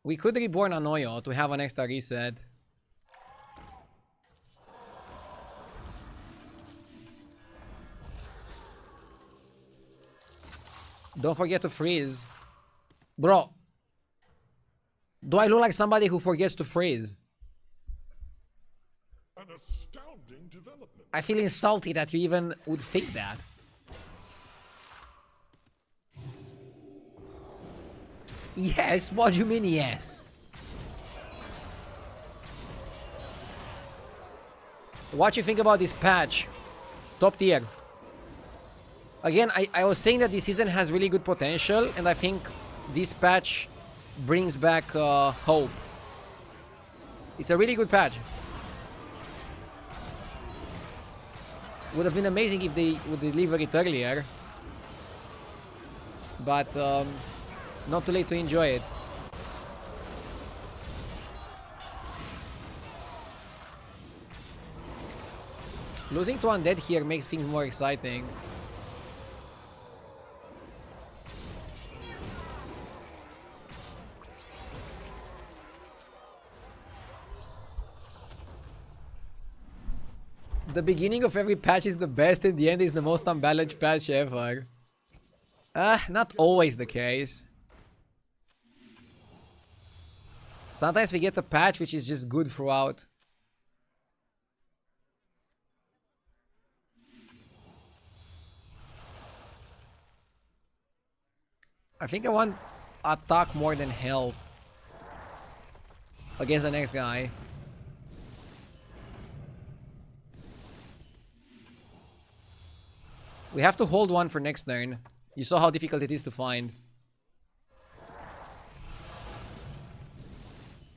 S1: We could reborn Anoyo to have an extra reset. Don't forget to freeze. Bro. Do I look like somebody who forgets to freeze?
S8: An astounding development.
S1: I feel insulted that you even would think that. Yes, what do you mean yes? What you think about this patch? Top tier. Again, I was saying that this season has really good potential, and I think this patch brings back hope. It's a really good patch. Would have been amazing if they would deliver it earlier. But not too late to enjoy it. Losing to Undead here makes things more exciting. The beginning of every patch is the best and the end is the most unbalanced patch ever. Not always the case. Sometimes we get a patch which is just good throughout. I think I want attack more than health against the next guy. We have to hold one for next turn. You saw how difficult it is to find.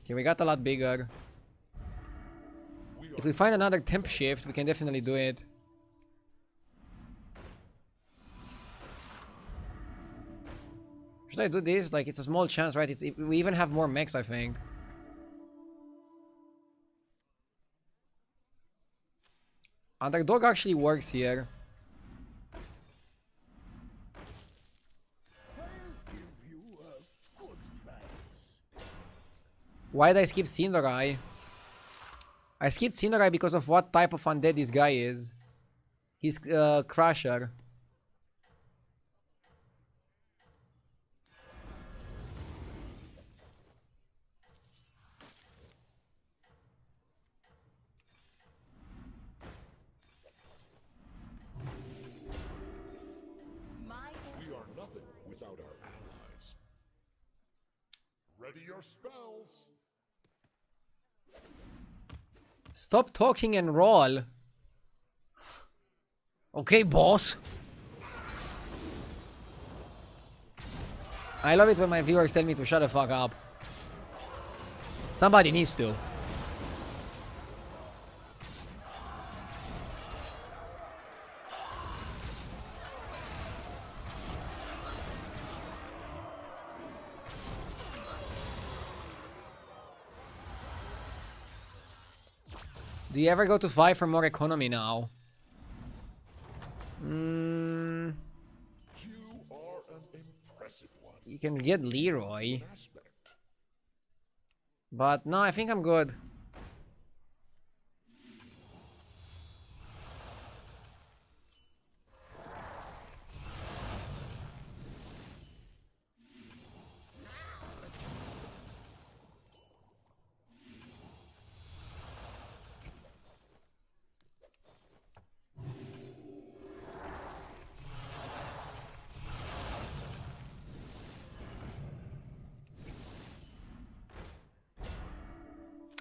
S1: Okay, we got a lot bigger. If we find another temp shift, we can definitely do it. Should I do this? Like, it's a small chance, right? We even have more mechs, I think. Underdog actually works here. Why did I skip Cinderai? I skipped Cinderai because of what type of undead this guy is. He's Crusher.
S8: We are nothing without our allies. Ready your spells.
S1: Stop talking and roll. Okay, boss. I love it when my viewers tell me to shut the fuck up. Somebody needs to. Do you ever go to 5 for more economy now?
S8: You are an impressive one.
S1: You can get Leroy.
S8: Aspect.
S1: But no, I think I'm good.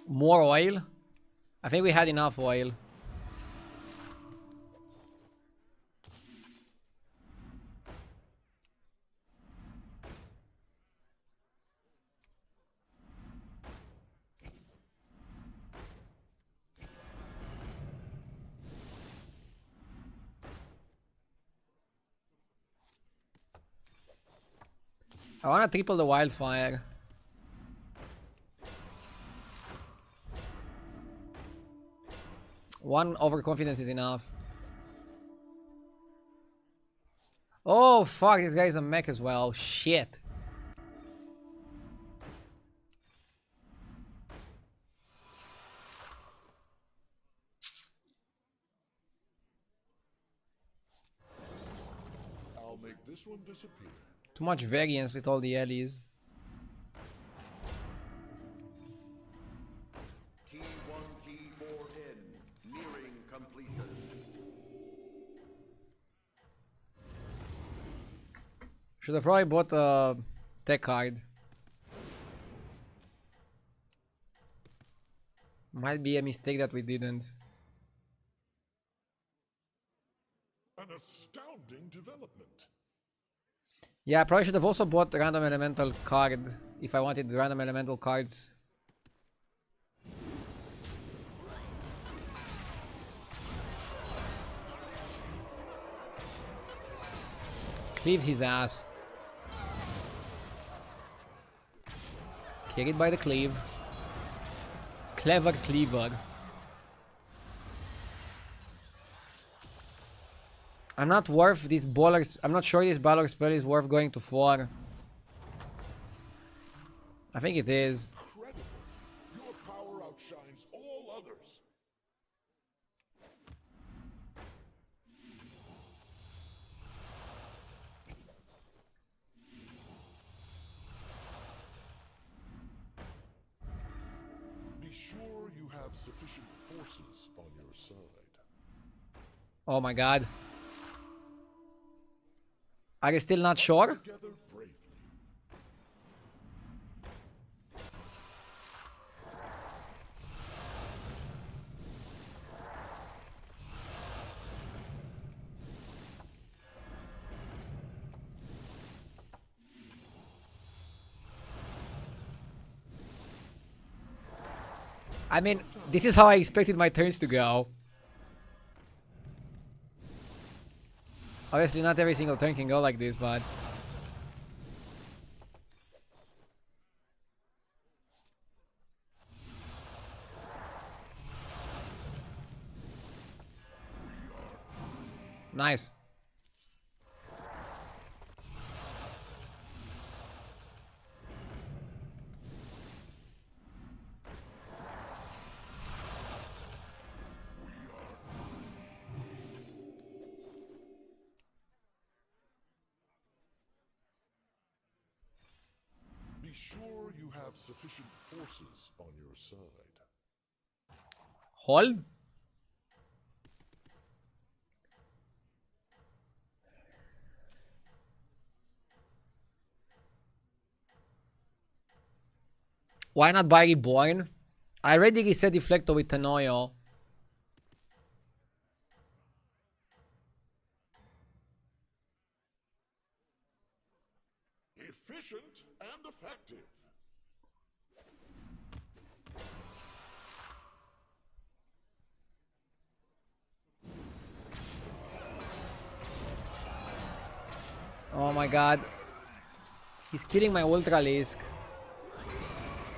S1: More oil? I think we had enough oil. I wanna triple the wildfire. One overconfidence is enough. Oh fuck, this guy's a mech as well. Shit.
S8: I'll make this one disappear.
S1: Too much variance with all the allies.
S3: T1, T4N, nearing completion.
S1: Should have probably bought a tech card. Might be a mistake that we didn't.
S8: An astounding development.
S1: Yeah, I probably should have also bought random elemental card if I wanted random elemental cards. Cleave his ass. Carried by the cleave. Clever cleaver. I'm not worth this baller. I'm not sure this baller spell is worth going to 4. I think it is.
S8: Incredible. Your power outshines all others. Be sure you have sufficient forces on your side.
S1: Oh my god. Are you still not sure?
S8: Together bravely.
S1: I mean, this is how I expected my turns to go. Obviously not every single turn can go like this, but... Nice.
S8: Be sure you have sufficient forces on your side.
S1: Hold. Why not buy Reborn? I already reset Deflector with Tanoyo.
S8: Efficient and effective.
S1: Oh my god. He's killing my Ultralisk.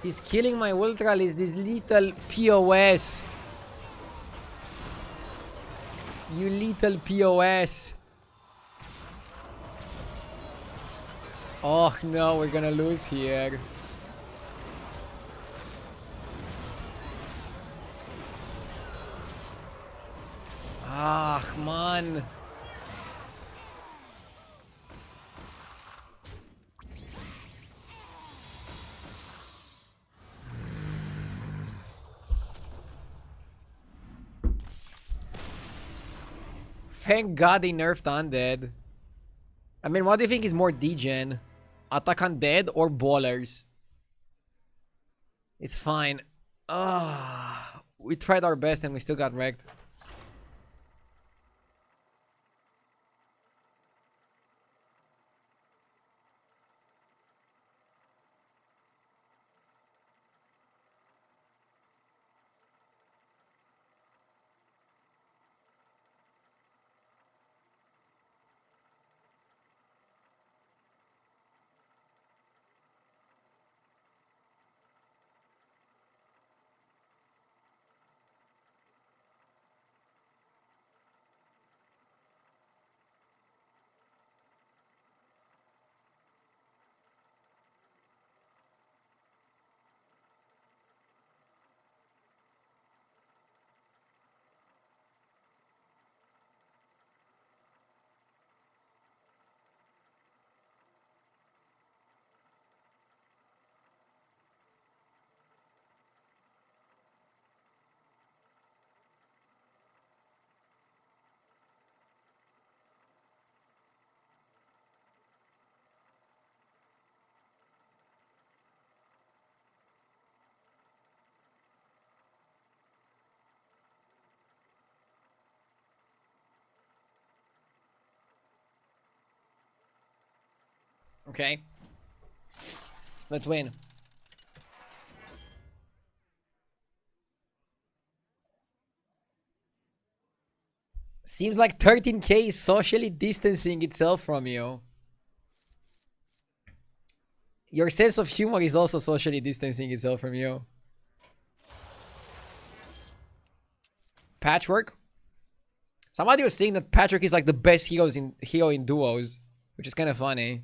S1: He's killing my Ultralisk, this little POS. You little POS. Oh no, we're gonna lose here. Ah, man. Thank God they nerfed Undead. I mean, what do you think is more degen? Attack Undead or Ballers? It's fine. We tried our best and we still got wrecked. Okay. Let's win. Seems like 13k is socially distancing itself from you. Your sense of humor is also socially distancing itself from you. Patchwork? Somebody was saying that Patchwork is like the best hero in duos, which is kind of funny.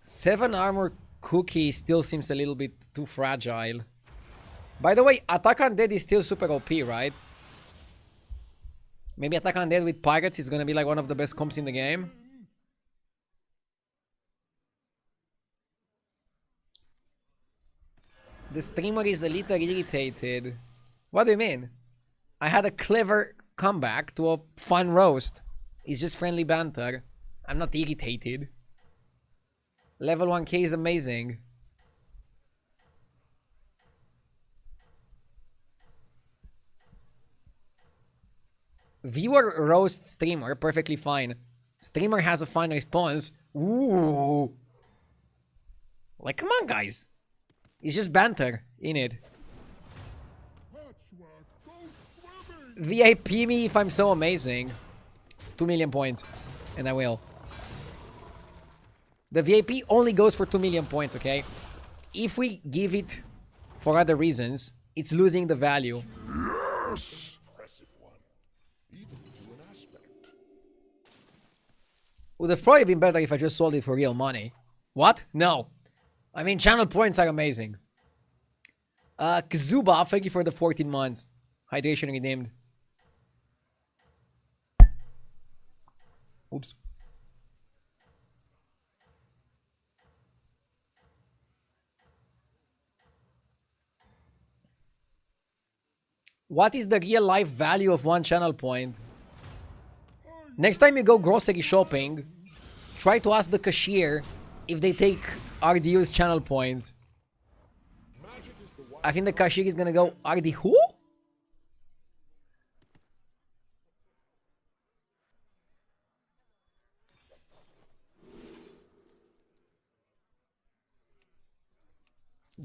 S1: Seven armor cookie still seems a little bit too fragile. By the way, Attack Undead is still super OP, right? Maybe Attack Undead with Pirates is gonna be like one of the best comps in the game. The streamer is a little irritated. What do you mean? I had a clever comeback to a fun roast. It's just friendly banter. I'm not irritated. Level 1k is amazing. Viewer roast streamer, perfectly fine. Streamer has a fine response. Ooh. Like, come on, guys. It's just banter in it. VIP me if I'm so amazing. 2 million points. And I will. The VIP only goes for 2 million points, okay? If we give it for other reasons, it's losing the value.
S8: Yes! Impressive one. Even to an aspect.
S1: Would have probably been better if I just sold it for real money. What? No. I mean, channel points are amazing. Kazuba, thank you for the 14 months. Hydration redeemed. Oops. What is the real life value of one channel point? Next time you go grocery shopping, try to ask the cashier if they take RDU's channel points. I think the cashier is gonna go, RD who?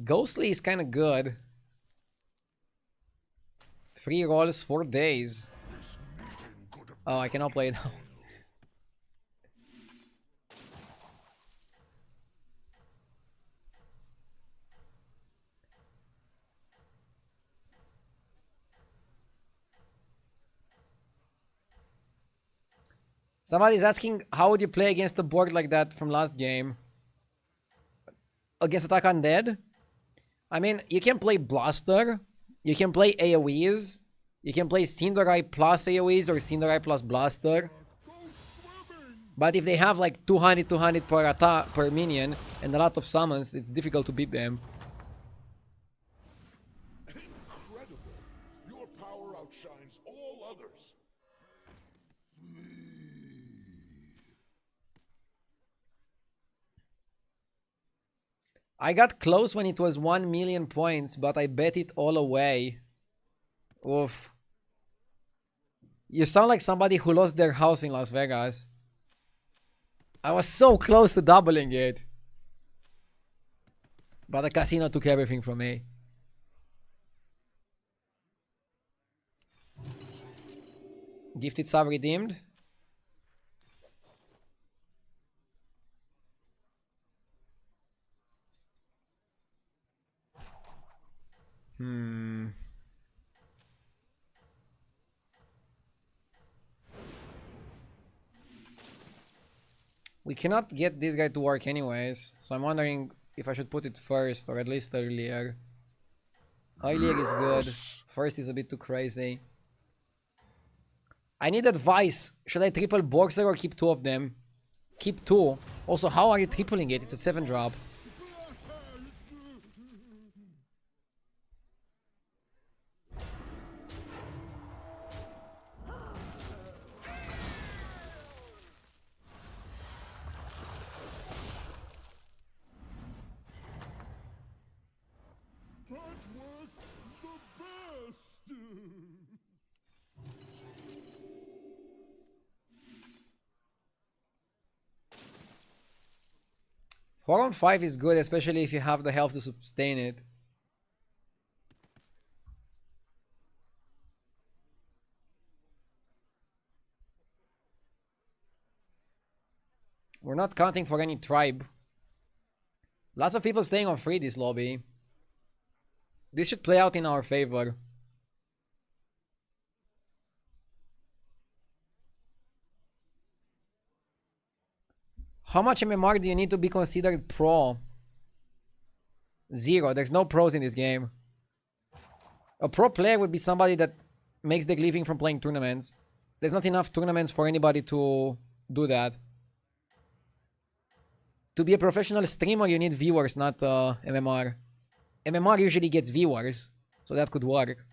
S1: Ghostly is kinda good. 3 rolls, 4 days. Oh, I cannot play it now. Somebody's asking, how would you play against a board like that from last game? Against Attack Undead? I mean, you can play Blaster. You can play AoEs. You can play Cinderai plus AoEs or Cinderai plus Blaster. But if they have like 200 per attack per minion and a lot of summons, it's difficult to beat them.
S8: Incredible. Your power outshines all others.
S1: I got close when it was 1 million points, but I bet it all away. Oof. You sound like somebody who lost their house in Las Vegas. I was so close to doubling it. But the casino took everything from me. Gifted sub redeemed. We cannot get this guy to work anyways, so I'm wondering if I should put it first or at least earlier. Earlier is good. First is a bit too crazy. I need advice. Should I triple Boxer or keep 2 of them? Keep 2. Also, how are you tripling it? It's a 7 drop.
S8: Patchwork the best!
S1: 4 on 5 is good, especially if you have the health to sustain it. We're not counting for any tribe. Lots of people staying on free this lobby. This should play out in our favor. How much MMR do you need to be considered pro? 0. There's no pros in this game. A pro player would be somebody that makes their living from playing tournaments. There's not enough tournaments for anybody to do that. To be a professional streamer, you need viewers, not MMR. MMR usually gets viewers, so that could work.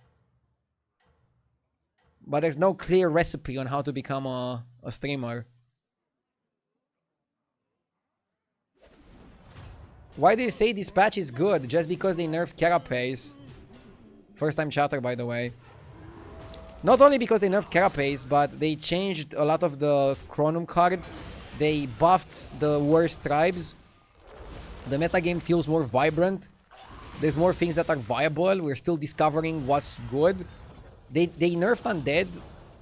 S1: But there's no clear recipe on how to become a streamer. Why do you say this patch is good? Just because they nerfed Carapace. First time chatter, by the way. Not only because they nerfed Carapace, but they changed a lot of the Chronum cards. They buffed the worst tribes. The metagame feels more vibrant. There's more things that are viable. We're still discovering what's good. They nerfed Undead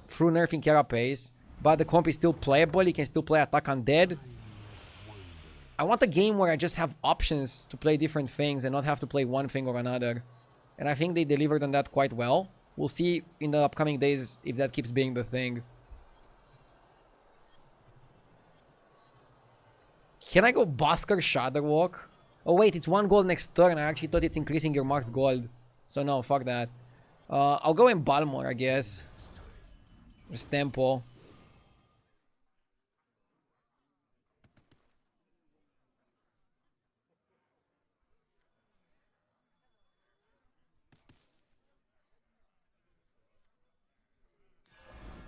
S1: through nerfing Carapace. but the comp is still playable. You can still play Attack Undead. I want a game where I just have options to play different things and not have to play one thing or another. And I think they delivered on that quite well. We'll see in the upcoming days if that keeps being the thing. Can I go Basker Shadowwalk? Oh wait, it's 1 gold next turn. I actually thought it's increasing your max gold. So no, fuck that. I'll go in Balmor, I guess. Just Tempo.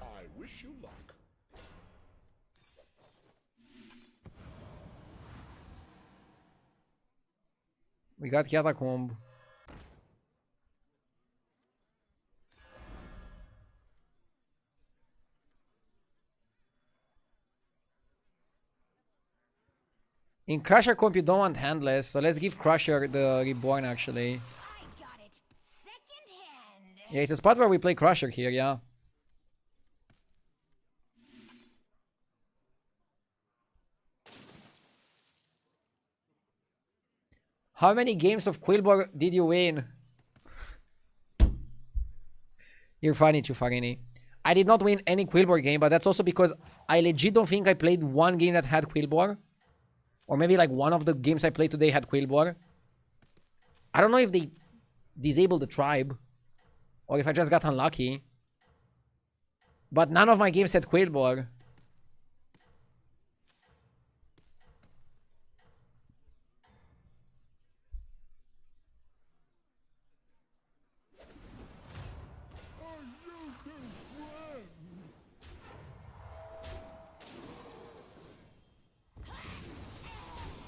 S8: I wish you luck.
S1: We got Catacomb. In Crusher comp you don't want Handless, so let's give Crusher the Reborn actually.
S4: I got it. Second hand.
S1: Yeah, it's a spot where we play Crusher here, yeah. How many games of Quillbor did you win? You're funny, Chufarini. I did not win any Quillbor game, but that's also because I legit don't think I played one game that had Quillbor. Or maybe like one of the games I played today had Quillbor. I don't know if they disabled the tribe. Or if I just got unlucky. But none of my games had Quillbor.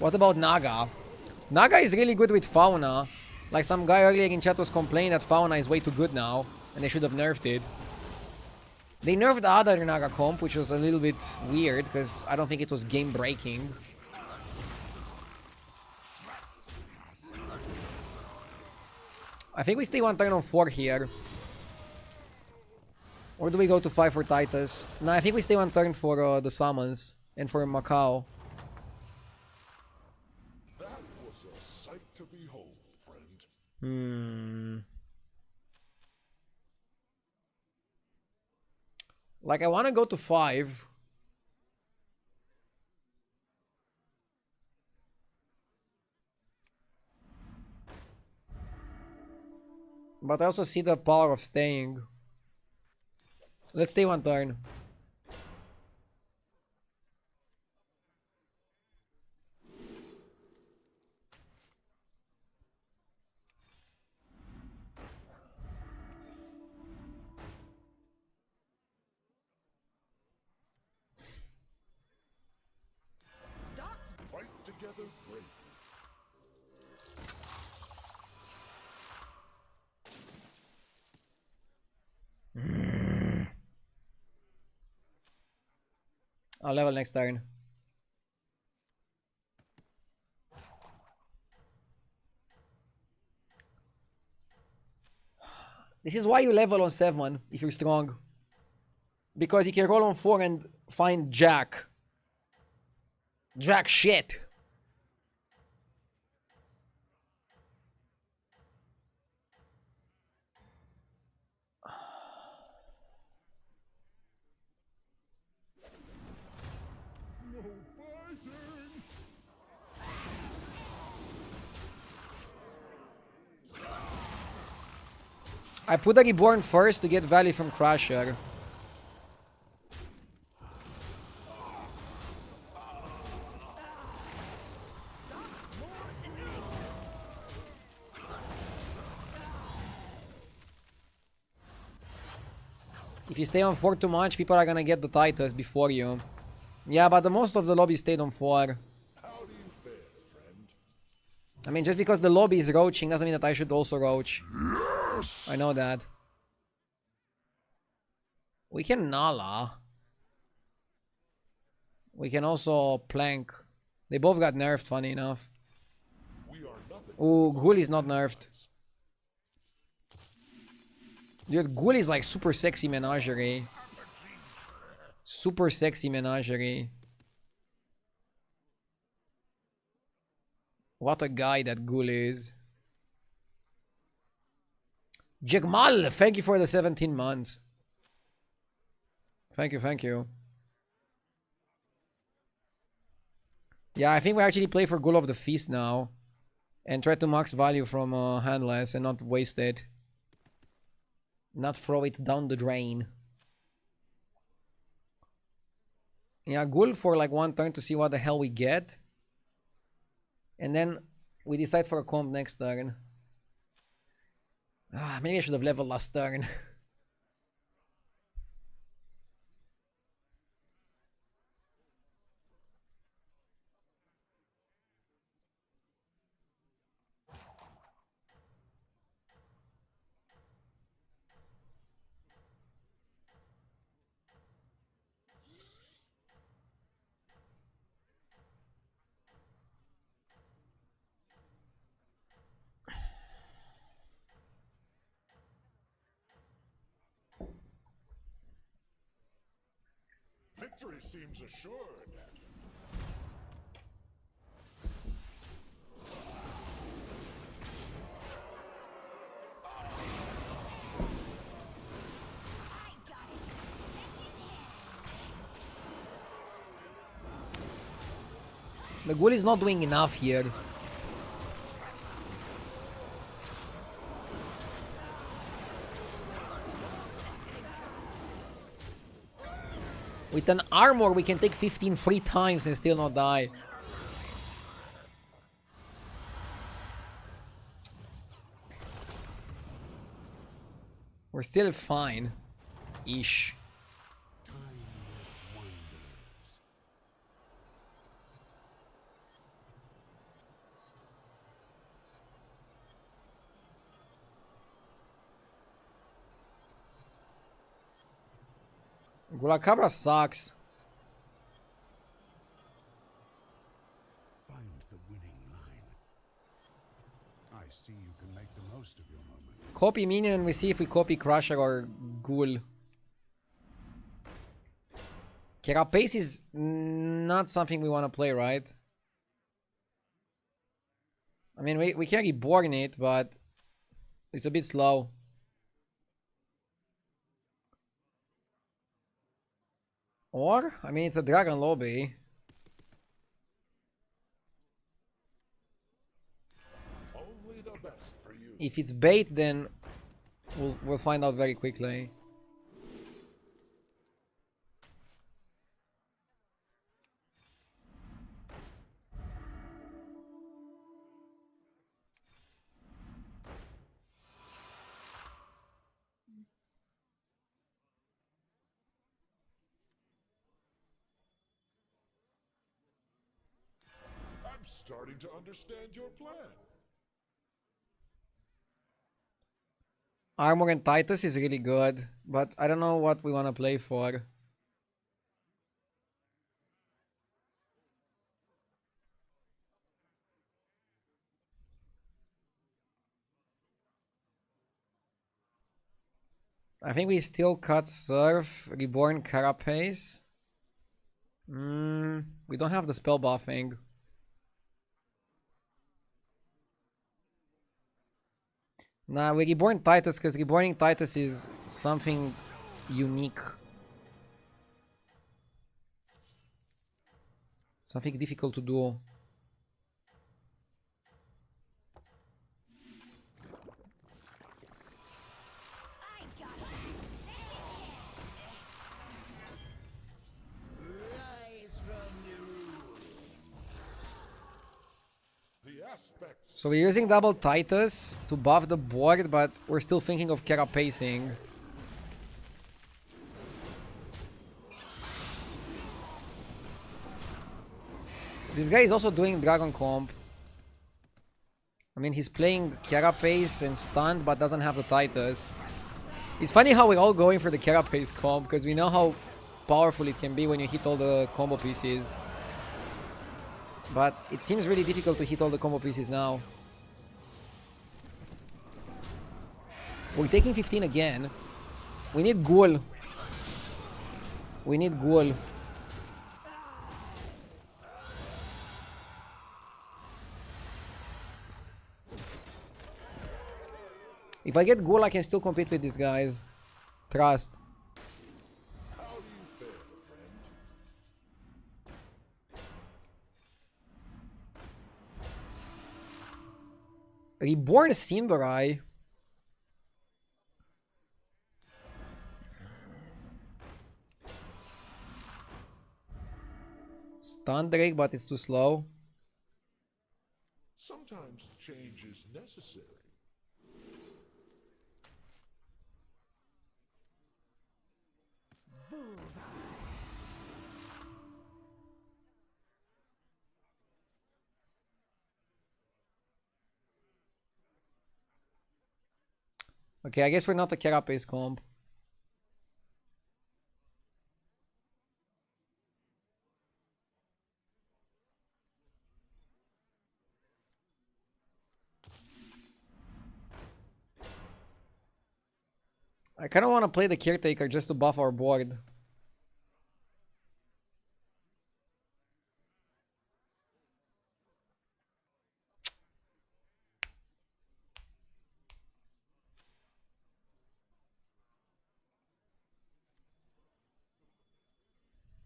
S1: What about Naga? Naga is really good with Fauna. Like some guy earlier in chat was complaining that Fauna is way too good now. And they should have nerfed it. They nerfed the other Naga comp, which was a little bit weird. Because I don't think it was game breaking. I think we stay 1 turn on 4 here. Or do we go to 5 for Titus? No, I think we stay 1 turn for the summons. And for Macau.
S8: That was a sight to behold, friend.
S1: Like, I want to go to 5. But I also see the power of staying. Let's stay 1 turn.
S8: Fight together bravely.
S1: I'll level next turn. This is why you level on 7 if you're strong. Because you can roll on 4 and find Jack. Jack shit. I put the Reborn first to get value from Crusher. If you stay on 4 too much, people are gonna get the Titus before you. Yeah, but the most of the lobby stayed on 4.
S8: How do you fare, friend?
S1: I mean, just because the lobby is roaching doesn't mean that I should also roach. I know that. We can Nala. We can also Plank. They both got nerfed, funny enough.
S8: We are nothing.
S1: Ooh, Ghoul is not nerfed. Dude, Ghoul is like super sexy menagerie. Super sexy menagerie. What a guy that Ghoul is. Jigmal, thank you for the 17 months. Thank you, thank you. Yeah, I think we actually play for Ghoul of the Feast now. And try to max value from handless and not waste it. Not throw it down the drain. Yeah, Ghoul for like one turn to see what the hell we get. And then we decide for a comp next turn. Ah, maybe I should have leveled last turn.
S8: Victory seems assured.
S1: The Ghoul is not doing enough here. With an armor, we can take 15 3 times and still not die. We're still fine. Ish. Gulakabra sucks.
S2: Find the winning line. I see you can make the most of your moment.
S1: Copy minion, we see if we copy Crusher or Ghoul. Carapace is not something we want to play, right? I mean, we can reborn it, but it's a bit slow. Or, I mean, it's a dragon lobby.
S8: Only the best for you.
S1: If it's bait, then we'll find out very quickly.
S8: I'm starting to understand your plan.
S1: Armor and Titus is really good, but I don't know what we want to play for. I think we still cut Surf, Reborn Carapace. We don't have the spell buffing. Nah, we Reborn Titus because Reborning Titus is something unique. Something difficult to do. So we're using double Titus to buff the board, but we're still thinking of Carapacing. This guy is also doing Dragon Comp. I mean, he's playing Carapace and Stunned, but doesn't have the Titus. It's funny how we're all going for the Carapace comp, because we know how powerful it can be when you hit all the combo pieces. But it seems really difficult to hit all the combo pieces now. We're taking 15 again. We need Ghoul. We need ghoul. If I get ghoul, I can still compete with these guys. Trust.
S8: How do you fare, friend?
S1: Reborn Cinderai. Stun Drake, but it's too slow.
S8: Sometimes change is necessary.
S1: Okay, I guess we're not a Carapace comp. I kind of want to play the Caretaker just to buff our board.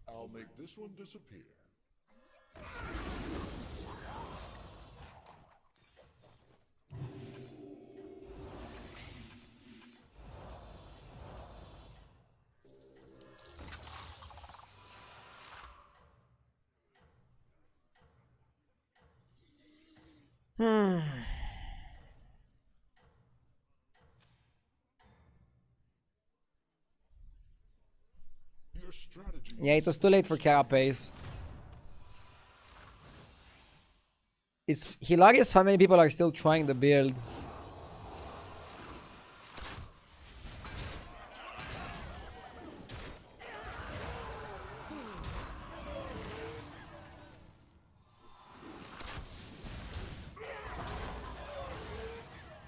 S8: I'll make this one disappear. Your strategy.
S1: Yeah, it was too late for Carapace. It's hilarious how many people are still trying the build.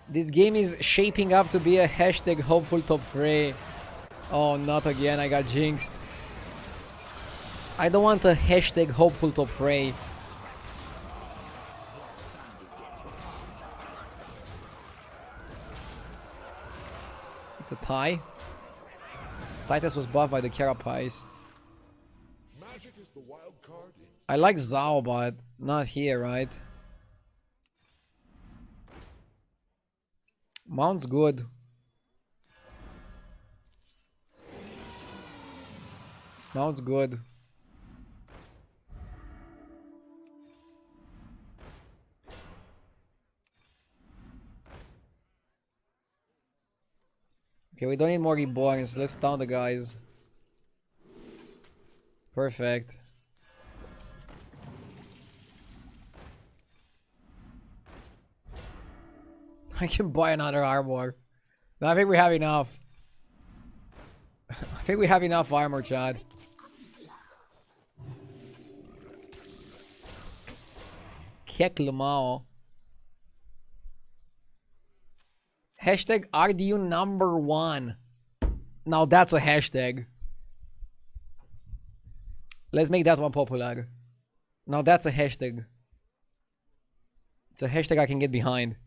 S1: This game is shaping up to be a hashtag hopeful top 3. Oh, not again, I got jinxed. I don't want a hashtag hopeful top 3. It's a tie. Titus was buffed by the Carapace.
S8: Magic is the wild card in
S1: I like Zhao, but not here, right? Mount's good. Mount's good. Okay, we don't need more reborns. Let's down the guys. Perfect. I can buy another armor. No, I think we have enough. I think we have enough armor, Chad. Kek Lumao. Hashtag RDU number 1. Now that's a hashtag. Let's make that one popular. Now that's a hashtag. It's a hashtag I can get behind.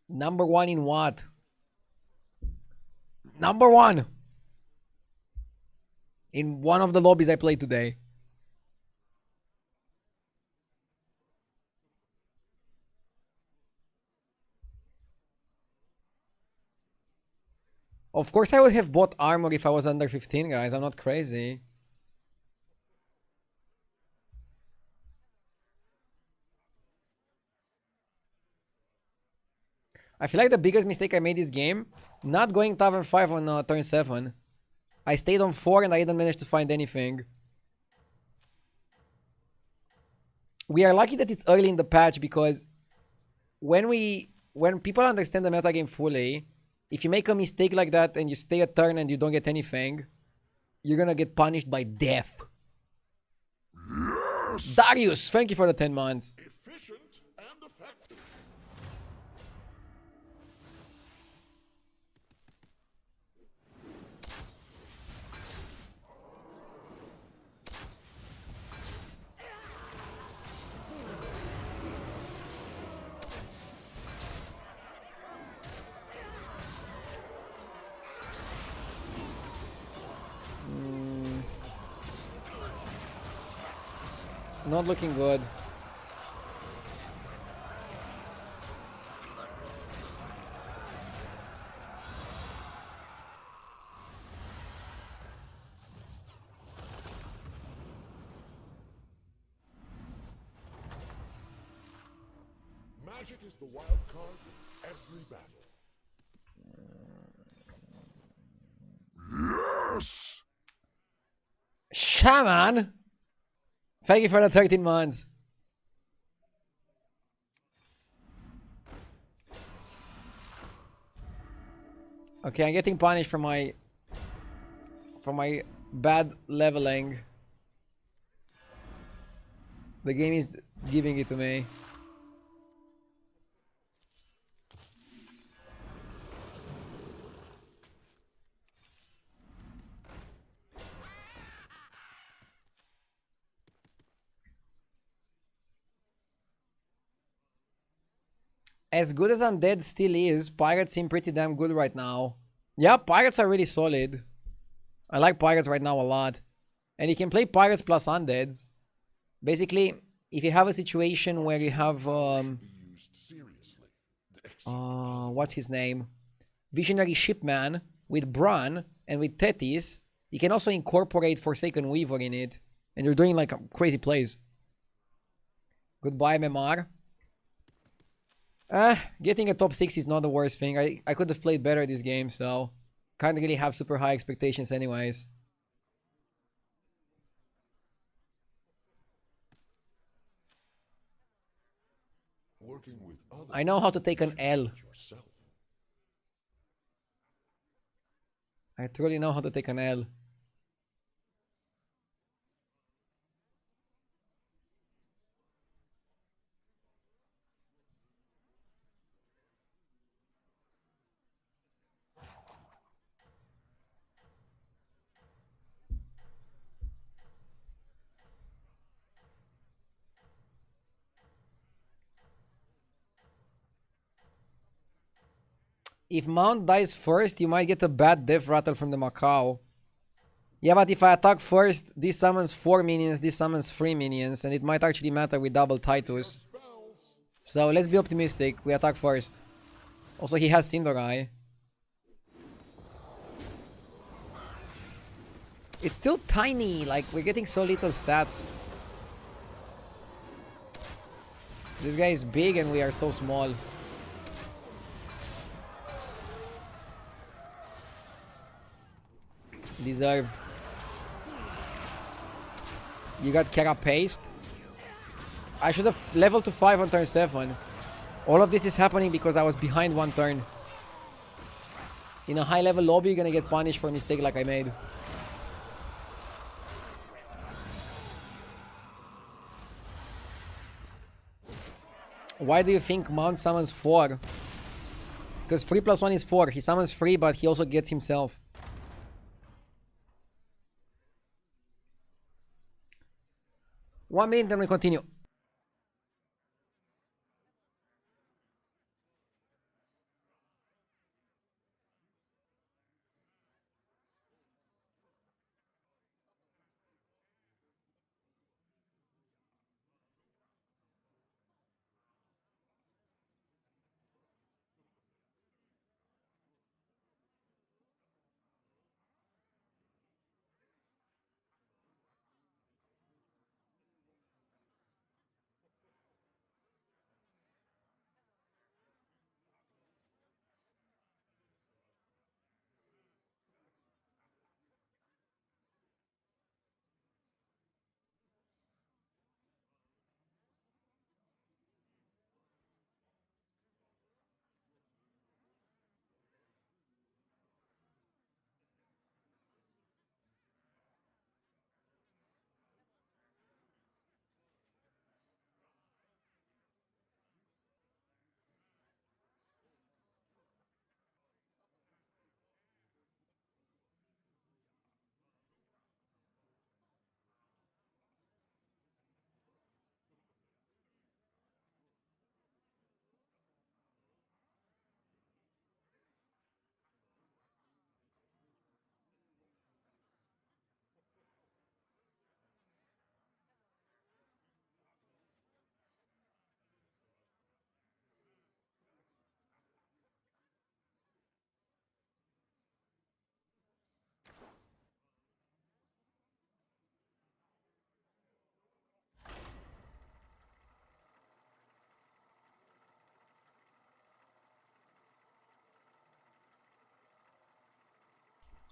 S1: Number 1 in what? Number 1 in one of the lobbies I played today. Of course I would have bought armor if I was under 15, guys. I'm not crazy. I feel like the biggest mistake I made this game, not going Tavern 5 on turn 7. I stayed on 4 and I didn't manage to find anything. We are lucky that it's early in the patch because when people understand the metagame fully, if you make a mistake like that and you stay a turn and you don't get anything, you're gonna get punished by death. Darius, thank you for the 10 months.
S8: Efficient and effective.
S1: It's not looking good.
S8: Magic is the wild card in every battle. Yes!
S1: Shaman! Thank you for the 13 months. Okay, I'm getting punished for my bad leveling. The game is giving it to me. As good as Undead still is, Pirates seem pretty damn good right now. Yeah, Pirates are really solid. I like Pirates right now a lot. And you can play Pirates plus Undeads. Basically, if you have a situation where you have...
S8: Be used seriously.
S1: what's his name? Visionary Shipman with Bran and with Tethys. You can also incorporate Forsaken Weaver in it. And you're doing like crazy plays. Goodbye, MMR. Getting a top 6 is not the worst thing. I could have played better this game, so can't really have super high expectations anyways.
S8: Working with others.
S1: I know how to take an L.
S8: Yourself.
S1: I truly know how to take an L. If Mount dies first, you might get a bad death rattle from the Macau. Yeah, but if I attack first, this summons 4 minions, this summons 3 minions, and it might actually matter with double Titus. So let's be optimistic, we attack first. Also, he has Cinderai. It's still tiny, like, we're getting so little stats. This guy is big and we are so small. Deserved. You got Carapaced. I should have leveled to 5 on turn 7. All of this is happening because I was behind 1 turn. In a high level lobby, you're gonna get punished for a mistake like I made. Why do you think Mount summons 4? Because 3 plus 1 is 4. He summons 3, but he also gets himself. 1 minute, then we continue.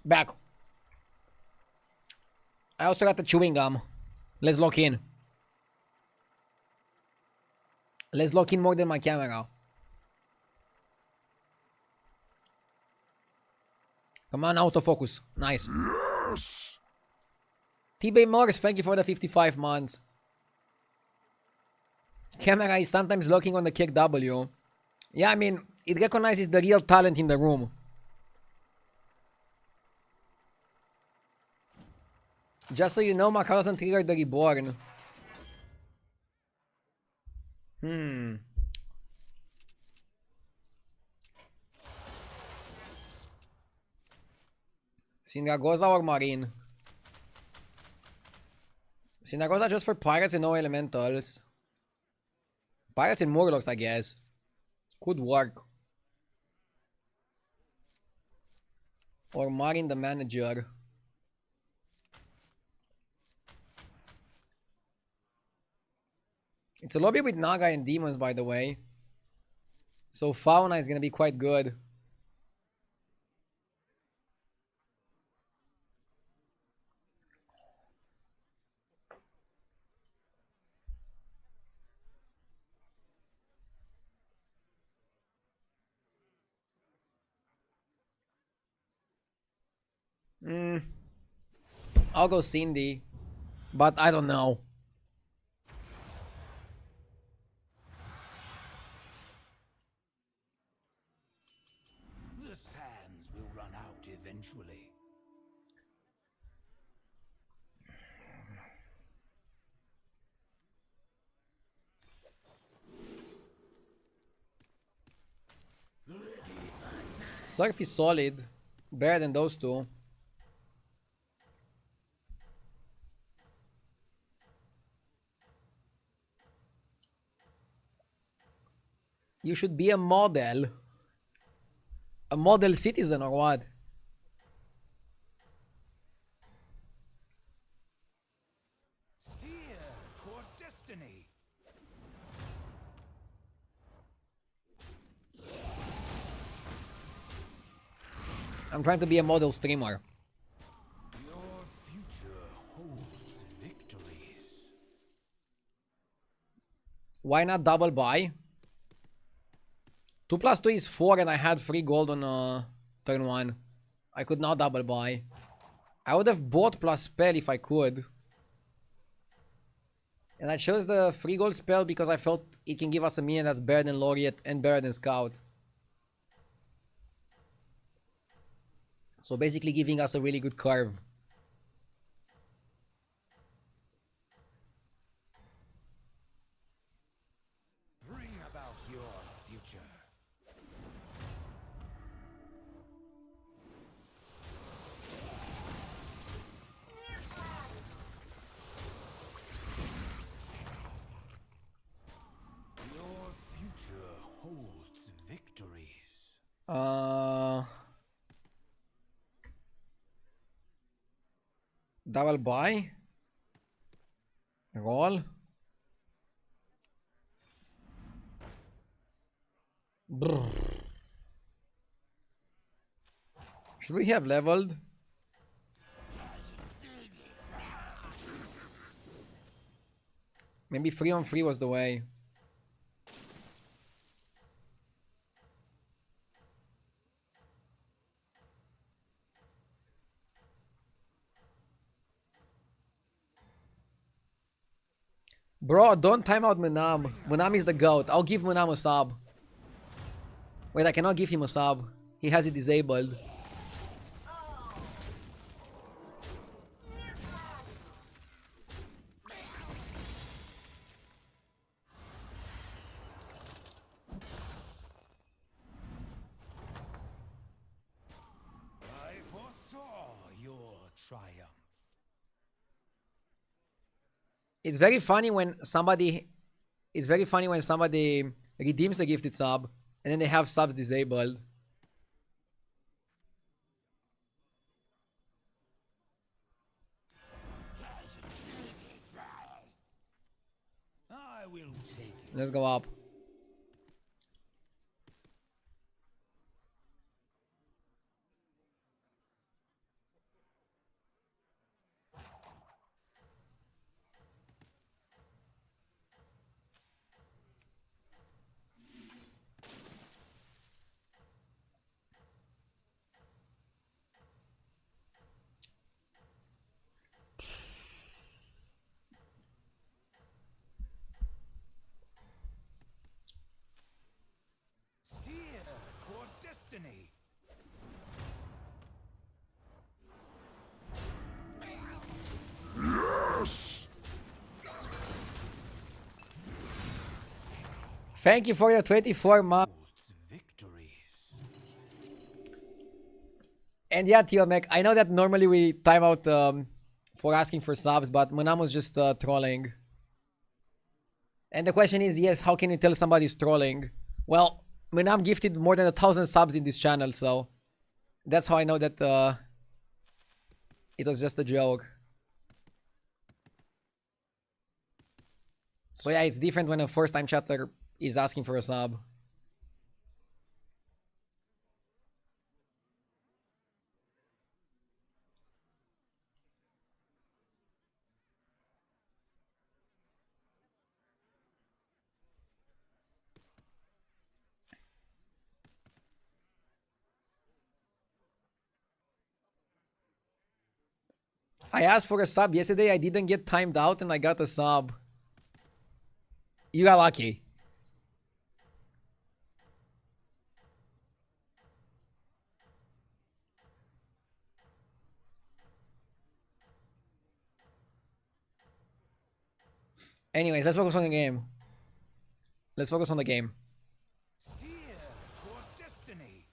S1: Back. I also got the chewing gum. Let's lock in. Let's lock in more than my camera. Come on, autofocus. Nice.
S8: Yes!
S1: T-Bay Morris, thank you for the 55 months. Camera is sometimes looking on the kick W. Yeah, I mean, it recognizes the real talent in the room. Just so you know, Macau doesn't trigger the reborn. Sinragosa or Marine? Sinragosa just for pirates and no elementals. Pirates and Murlocs, I guess. Could work. Or Marine the manager. It's a lobby with Naga and demons, by the way. So Fauna is gonna be quite good. I'll go Cindy. But I don't know.
S3: The sands will run out eventually.
S1: Surf is solid. Better than those two. You should be a model. A model citizen or what?
S3: Steer toward destiny.
S1: I'm trying to be a model streamer.
S3: Your future holds victories.
S1: Why not double buy? 2 plus 2 is 4 and I had 3 gold on turn 1. I could not double buy. I would have bought plus spell if I could. And I chose the 3 gold spell because I felt it can give us a minion that's better than Laureate and better than Scout. So basically giving us a really good curve.
S3: Bring about your future. Your future holds victories.
S1: Double buy. Roll. Brr. Should we have leveled? Maybe 3 on 3 was the way. Bro, don't time out Munam. Munam is the goat. I'll give Munam a sub. Wait, I cannot give him a sub. He has it disabled.
S3: I foresaw your triumph.
S1: It's very funny when somebody redeems a gifted sub and then they have subs disabled.
S3: I will take it.
S1: Let's go up. Thank you for your 24 months. And yeah, Tiomek, I know that normally we time out for asking for subs, but Munam was just trolling. And the question is, yes, how can you tell somebody's trolling? Well, Munam gifted more than 1,000 subs in this channel, so that's how I know that it was just a joke. So yeah, it's different when a first-time chatter is asking for a sub. I asked for a sub yesterday. I didn't get timed out and I got a sub. You got lucky. Anyways, let's focus on the game. Let's focus on the game.
S5: Steer toward destiny.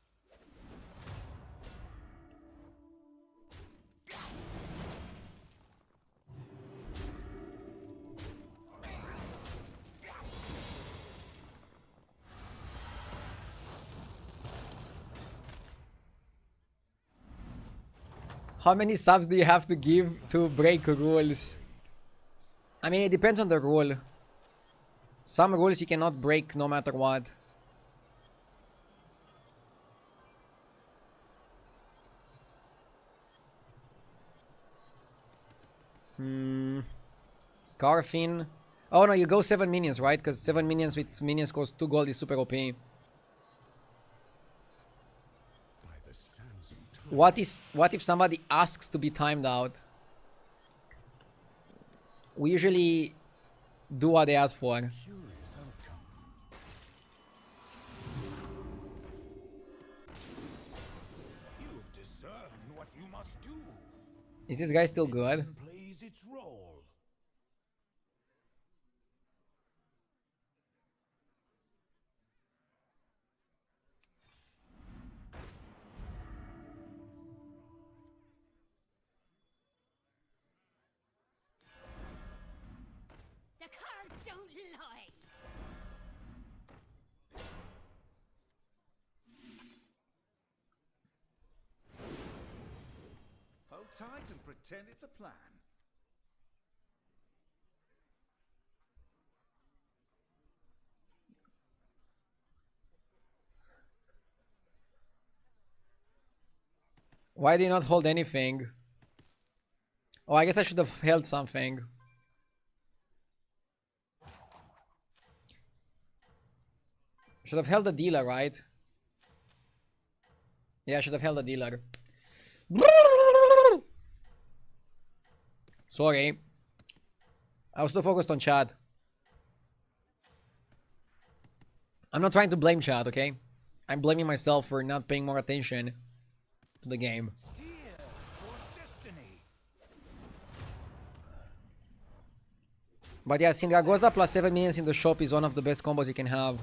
S1: How many subs do you have to give to break rules? I mean, it depends on the rule. Some rules you cannot break no matter what. Scarfin. Oh no, you go 7 minions, right? Because 7 minions with minions cost 2 gold is super OP. What if somebody asks to be timed out? We usually do what they ask for.
S5: You've discerned what you must do.
S1: Is this guy still good?
S5: Plays its role.
S4: The cards don't lie.
S3: Hold tight and pretend it's a plan.
S1: Why do you not hold anything? Oh, I guess I should have held something. Should have held the dealer, right? Yeah, I should have held the dealer. Sorry. I was too focused on chat. I'm not trying to blame chat, okay? I'm blaming myself for not paying more attention to the game.
S5: Steer toward destiny.
S1: But yeah, Sindragosa plus 7 minions in the shop is one of the best combos you can have.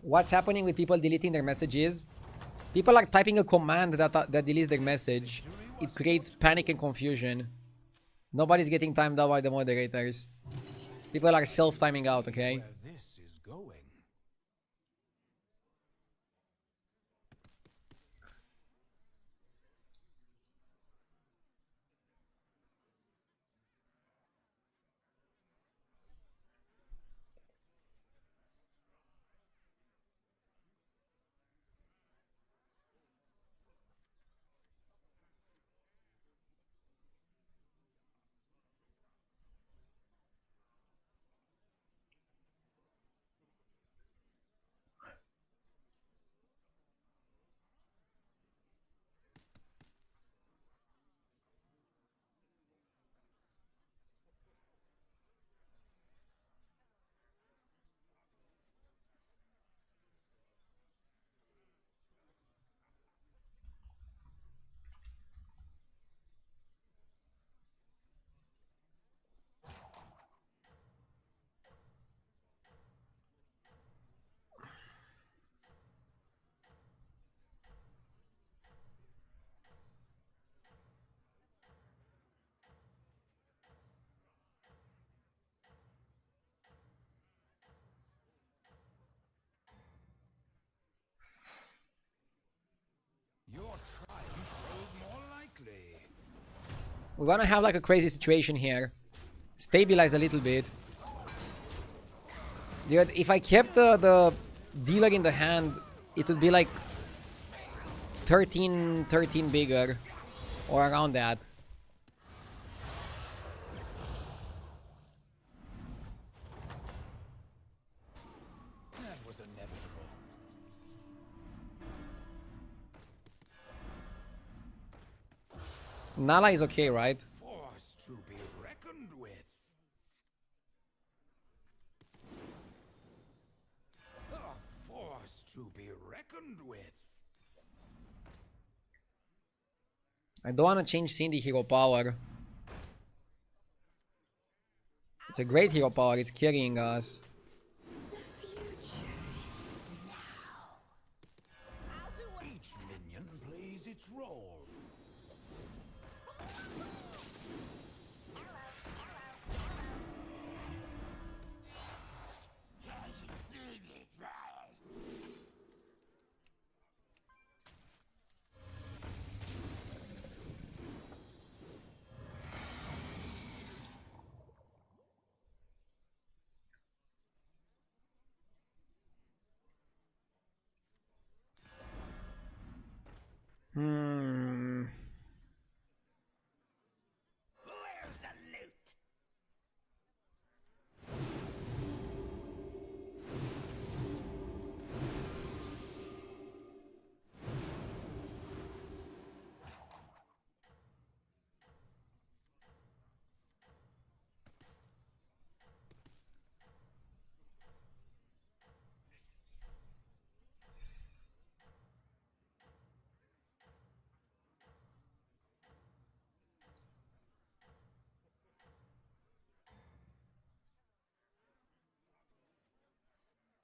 S1: What's happening with people deleting their messages? People are typing a command that deletes their message. It creates panic and confusion. Nobody's getting timed out by the moderators. People are self-timing out, okay?
S5: Where this is going.
S1: We wanna have like a crazy situation here. Stabilize a little bit. Dude, if I kept the dealer in the hand, it would be like 13 bigger. Or around that.
S3: That was inevitable.
S1: Nala is okay, right?
S3: Force to be reckoned with. A force to be reckoned with.
S1: I don't want to change Cindy hero power. It's a great hero power, it's carrying us.
S3: Each minion plays its role.
S1: Hmm.
S3: Where's the loot?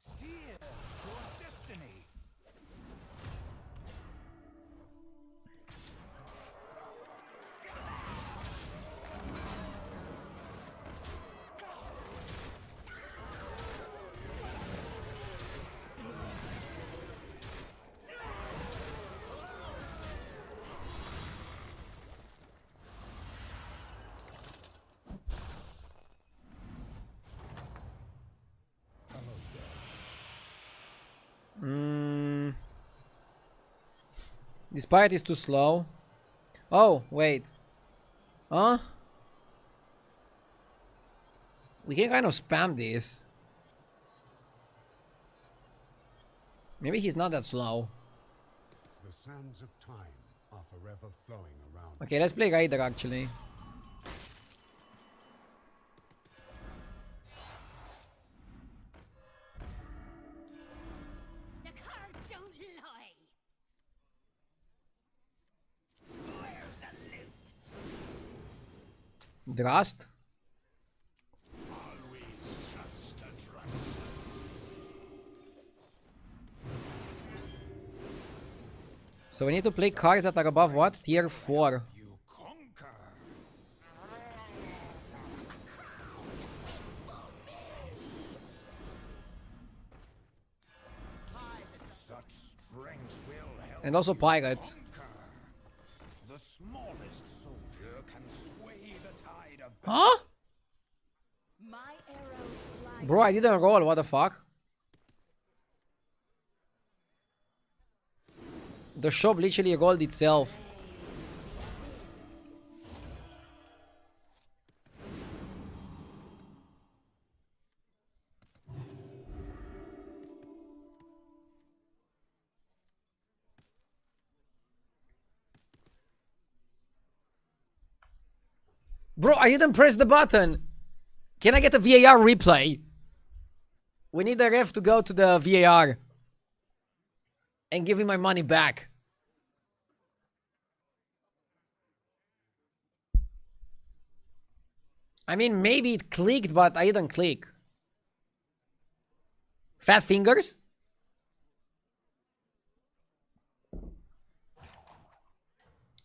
S3: Steer your destiny.
S1: This pirate is too slow. Oh, wait. Huh? We can kind of spam this. Maybe he's not that slow.
S9: The sands of time are forever flowing around.
S1: Okay, let's play Raider actually.
S4: The cards don't lie.
S3: Where's the loot?
S1: Drast?
S3: Always trust a trust.
S1: So we need to play cards that are above what? Tier 4.
S3: You conquer. Such strength will help
S1: And also pirates.
S3: conquer. The smallest soldier can sway the tide of
S1: Huh?
S6: My arrows fly.
S1: Bro, I didn't roll, what the fuck? The shop literally rolled itself. Bro, I didn't press the button. Can I get a VAR replay? We need the ref to go to the VAR and give me my money back. I mean, maybe it clicked, but I didn't click. Fat fingers?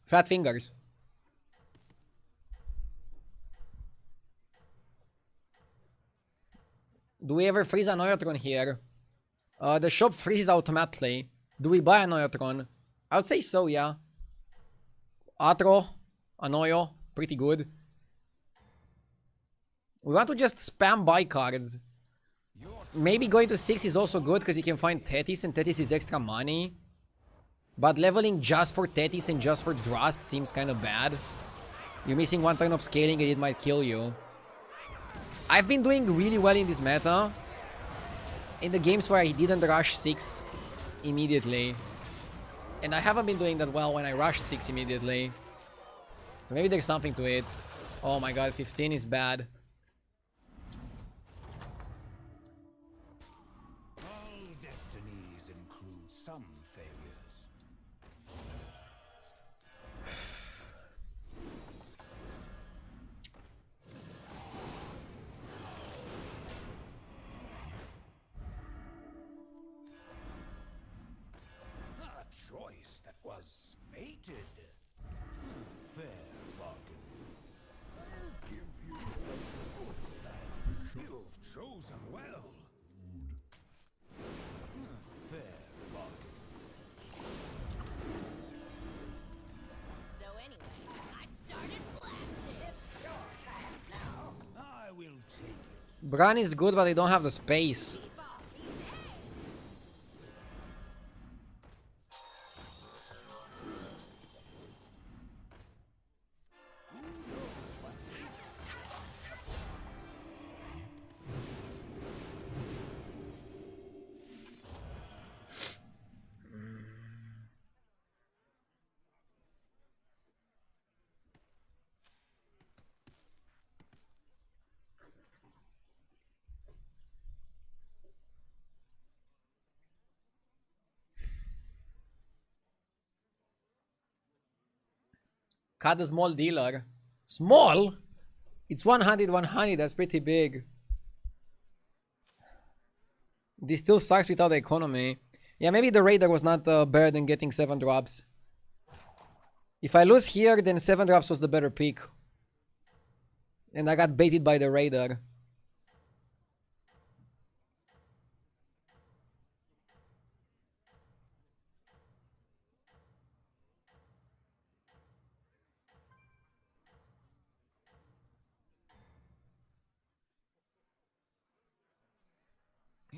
S1: Fat fingers. Do we ever freeze an Neutron here? The shop freezes automatically. Do we buy a Neutron? I would say so, yeah. Atro, Anoyo, pretty good. We want to just spam buy cards. Maybe going to 6 is also good because you can find Tethys and Tethys is extra money. But leveling just for Tethys and just for Drast seems kind of bad. You're missing 1 turn of scaling and it might kill you. I've been doing really well in this meta. In the games where I didn't rush 6 immediately. And I haven't been doing that well when I rush 6 immediately. So maybe there's something to it. Oh my god, 15 is bad.
S5: All destinies include some failures. A choice that was fated. Fair bargain. I'll give you you've chosen well. Fair bargain.
S4: So anyway, I started blasting. It's your turn now.
S5: I will take it.
S1: Bran is good, but I don't have the space.
S4: Keep off these eggs.
S1: Cut the small dealer. Small? It's 100, 100. That's pretty big. This still sucks without the economy. Yeah, maybe the Raider was not better than getting 7 drops. If I lose here, then 7 drops was the better pick. And I got baited by the Raider.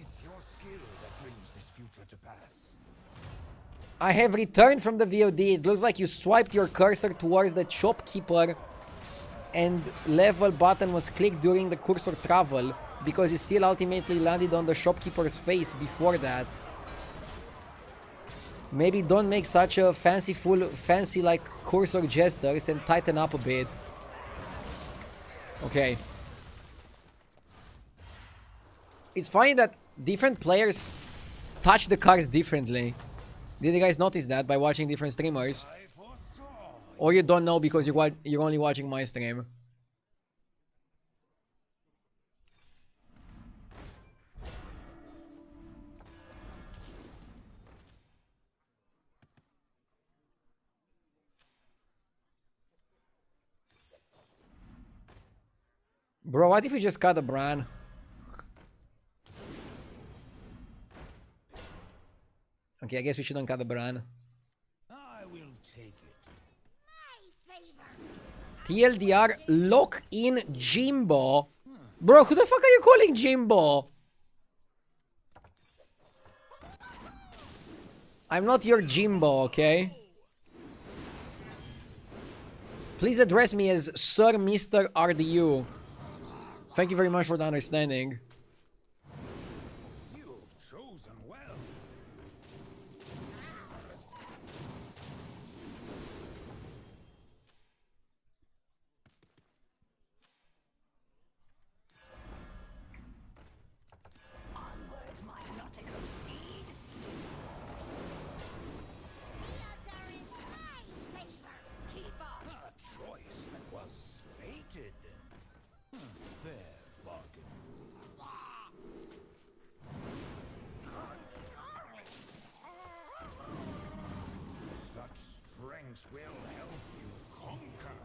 S5: It's your skill that brings this future to pass.
S1: I have returned from the VOD. It looks like you swiped your cursor towards the shopkeeper and level button was clicked during the cursor travel because you still ultimately landed on the shopkeeper's face before that. Maybe don't make such a fancy like cursor gestures and tighten up a bit. Okay. It's funny that different players touch the cards differently. Did you guys notice that by watching different streamers? Or you don't know because you're only watching my stream? Bro, what if you just cut a Bran? Okay, I guess we shouldn't cut the Bran.
S5: I will take it.
S4: My favor.
S1: TLDR, lock in Jimbo. Bro, who the fuck are you calling Jimbo? I'm not your Jimbo, okay? Please address me as Sir Mr. RDU. Thank you very much for the understanding.
S5: You've chosen well.
S4: Onward, my nautical steed. The odds are in my favor. Keep off.
S5: A choice that was fated. Fair bargain. Such strength will help you conquer.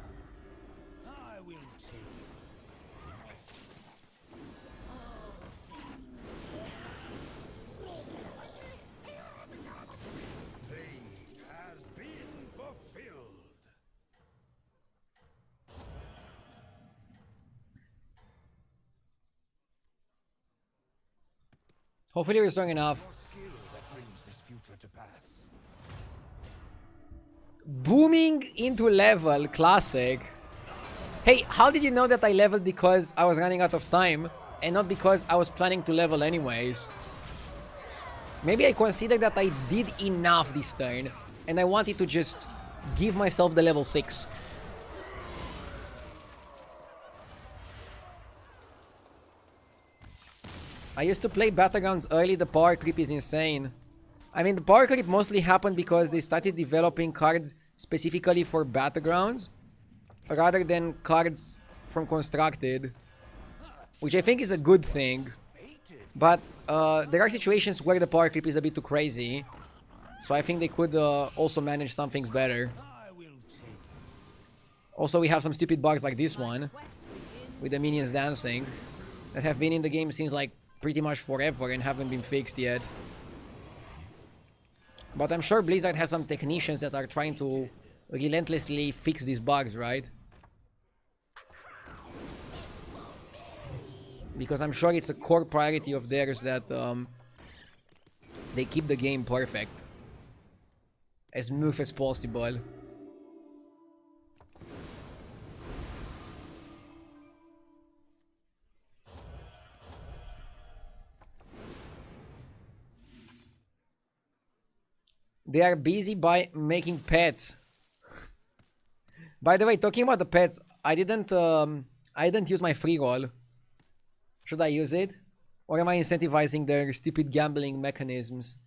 S5: I will take it. Fate has been fulfilled.
S1: Hopefully we're strong enough.
S2: Skill that brings this future to pass.
S1: Booming into level, classic. Hey, how did you know that I leveled because I was running out of time and not because I was planning to level anyways? Maybe I considered that I did enough this turn and I wanted to just give myself the level 6. I used to play Battlegrounds early, the power creep is insane. I mean, the power creep mostly happened because they started developing cards specifically for Battlegrounds rather than cards from Constructed, which I think is a good thing. But there are situations where the power creep is a bit too crazy, so I think they could also manage some things better. Also, we have some stupid bugs like this one with the minions dancing that have been in the game since like pretty much forever and haven't been fixed yet. But I'm sure Blizzard has some technicians that are trying to relentlessly fix these bugs, right? Because I'm sure it's a core priority of theirs that they keep the game perfect, as smooth as possible. They are busy by making pets. By the way, talking about the pets, I didn't use my free roll. Should I use it? Or am I incentivizing their stupid gambling mechanisms?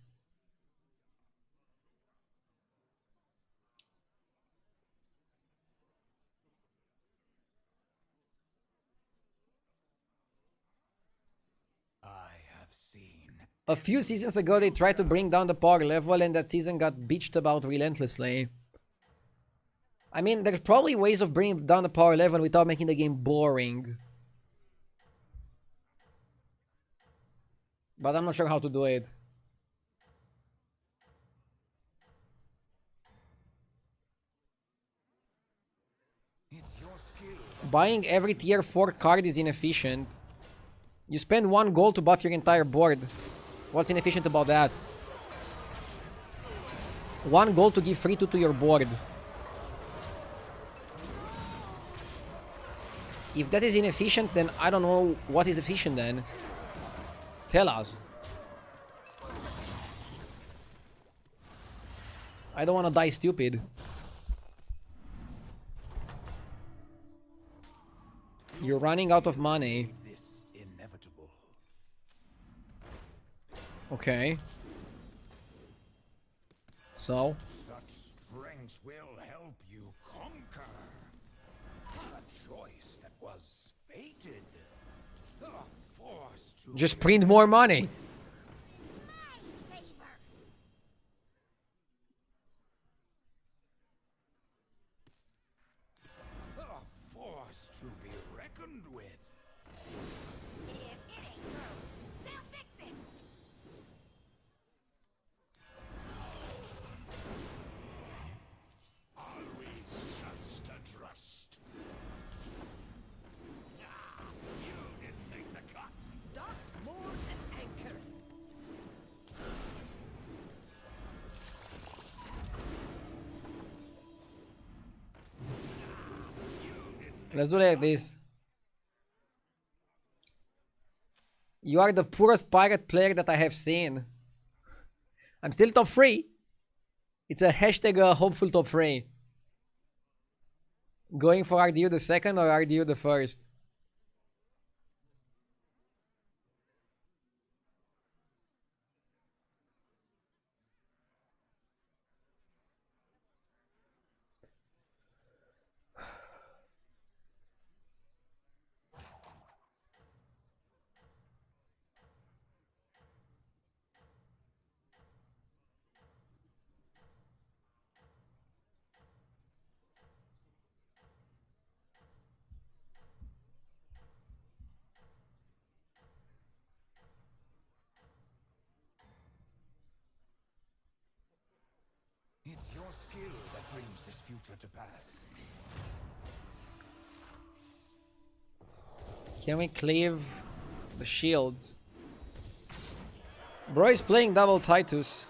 S1: A few seasons ago, they tried to bring down the power level, and that season got bitched about relentlessly. I mean, there's probably ways of bringing down the power level without making the game boring. But I'm not sure how to do it. Buying every tier 4 card is inefficient. You spend 1 gold to buff your entire board. What's inefficient about that? 1 gold to give free to your board. If that is inefficient, then I don't know what is efficient then. Tell us. I don't want to die stupid. You're running out of money. Okay. So?
S2: Such strength will help you conquer. A choice that was fated. A force to
S1: Just print more money.
S2: a force to be reckoned with.
S4: If it ain't broke, still fix it.
S2: Always just a trust. You didn't make the cut.
S6: Docked, moored, and anchored.
S1: Let's do like this. You are the poorest pirate player that I have seen. I'm still top 3. It's a hashtag hopeful top 3. Going for RDU the second or RDU the first?
S2: It's your skill that brings this future to pass.
S1: Can we cleave the shields? Bro is playing double Titus.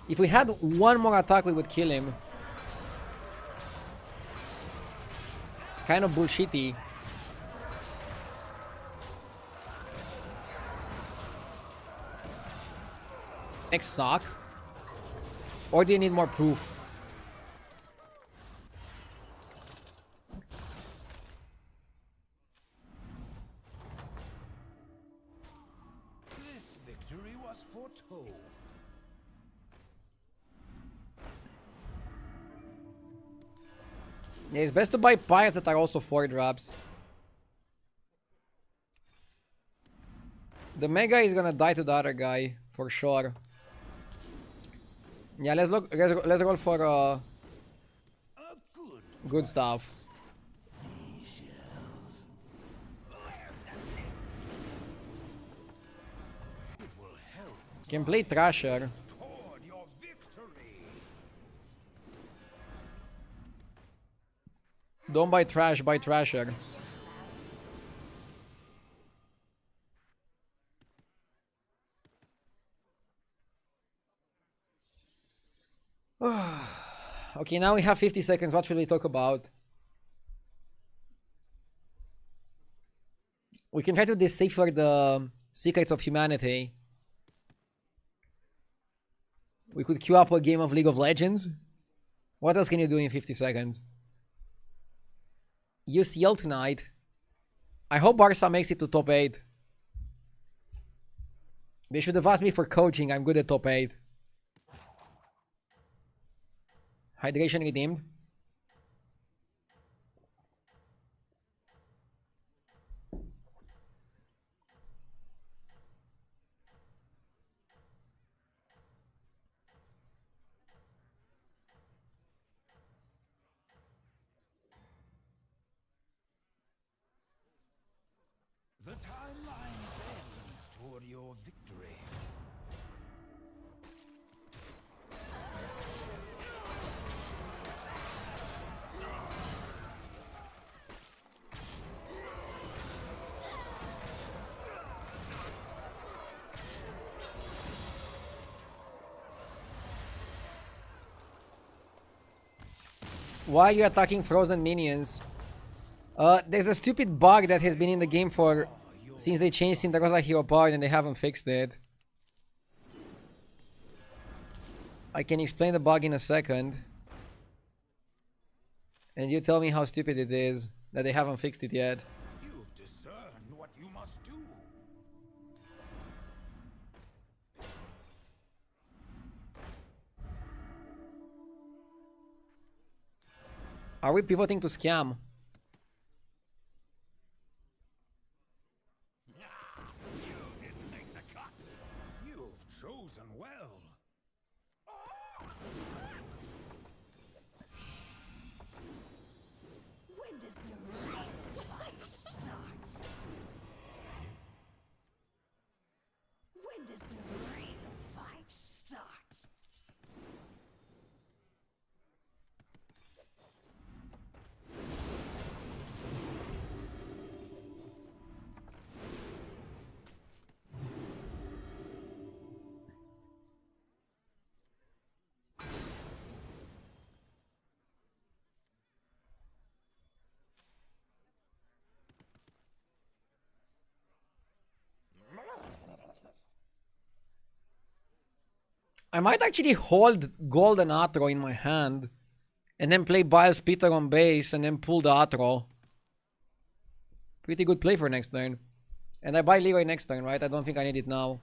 S1: If we had one more attack, we would kill him. Kind of bullshitty. Next sock. Or do you need more proof?
S5: This victory was foretold.
S1: Yeah, it's best to buy pies that are also 4 drops. The Mega is gonna die to the other guy, for sure. Yeah, let's roll for good stuff. Can play Thrasher.
S5: Toward your victory.
S1: Don't buy Trash, buy Thrasher. Okay, now we have 50 seconds. What should we talk about? We can try to decipher the secrets of humanity. We could queue up a game of League of Legends. What else can you do in 50 seconds? UCL tonight. I hope Barca makes it to top 8. They should have asked me for coaching. I'm good at top 8. Hydration redeemed.
S5: The timeline bends toward your victory.
S1: Why are you attacking frozen minions? There's a stupid bug that has been in the game for since they changed Cinderosa Hero Power and they haven't fixed it. I can explain the bug in a second. And you tell me how stupid it is that they haven't fixed it yet.
S5: You've discerned what you must do.
S1: Are we pivoting to scam?
S5: You didn't make the cut. You've chosen well.
S6: When does the real fight start? When does the real fight start?
S1: I might actually hold Golden Atro in my hand and then play Biles Peter on base and then pull the Atro. Pretty good play for next turn. And I buy Leroy next turn, right? I don't think I need it now.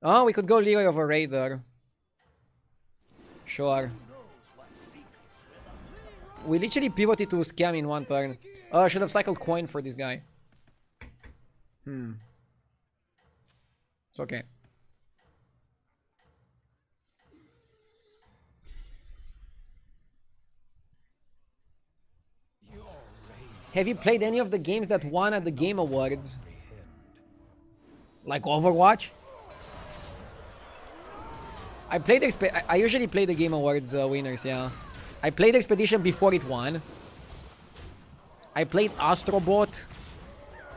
S1: Oh, we could go Leroy over Raider. Sure. We literally pivoted to scam in one turn. Oh, I should have cycled coin for this guy. It's okay. Have you played any of the games that won at the Game Awards? Like Overwatch? I usually play the Game Awards winners, yeah. I played Expedition before it won. I played Astrobot,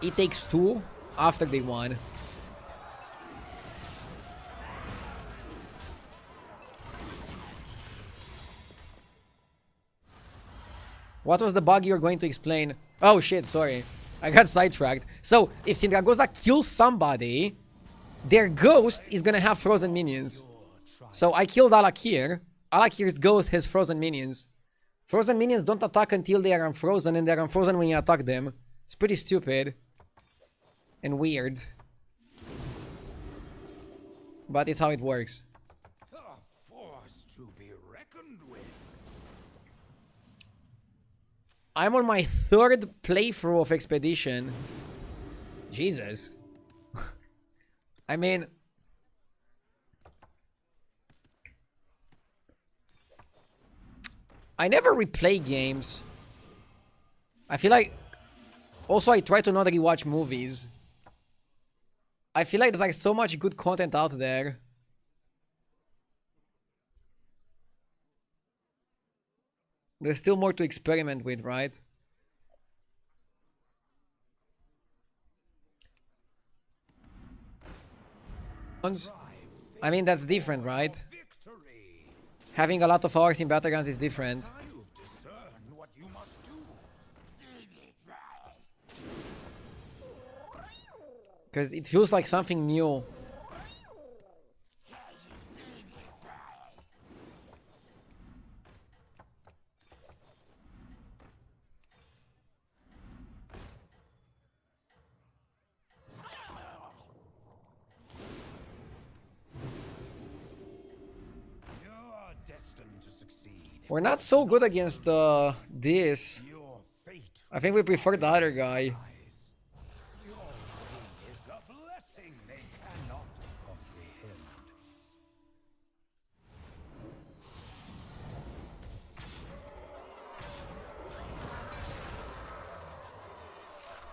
S1: It Takes Two after they won. What was the bug you're going to explain? Oh shit, sorry. I got sidetracked. So, if Sindragosa kills somebody, their ghost is gonna have frozen minions. So I killed Alakir. Alakir's ghost has frozen minions. Frozen minions don't attack until they are unfrozen, and they're unfrozen when you attack them. It's pretty stupid. And weird. But it's how it works.
S3: A force to be reckoned with.
S1: I'm on my 3rd playthrough of Expedition. Jesus. I mean... I never replay games. I feel like... Also, I try to not rewatch movies. I feel like there's like so much good content out there. There's still more to experiment with, right? I mean, that's different, right? Having a lot of hours in Battlegrounds is different.
S3: You've discerned what you must do.
S1: Because it feels like something new.
S3: You're destined to succeed.
S1: We're not so good against this.
S3: Your fate
S1: I think we prefer the other guy.
S3: Your fate is a blessing they cannot comprehend.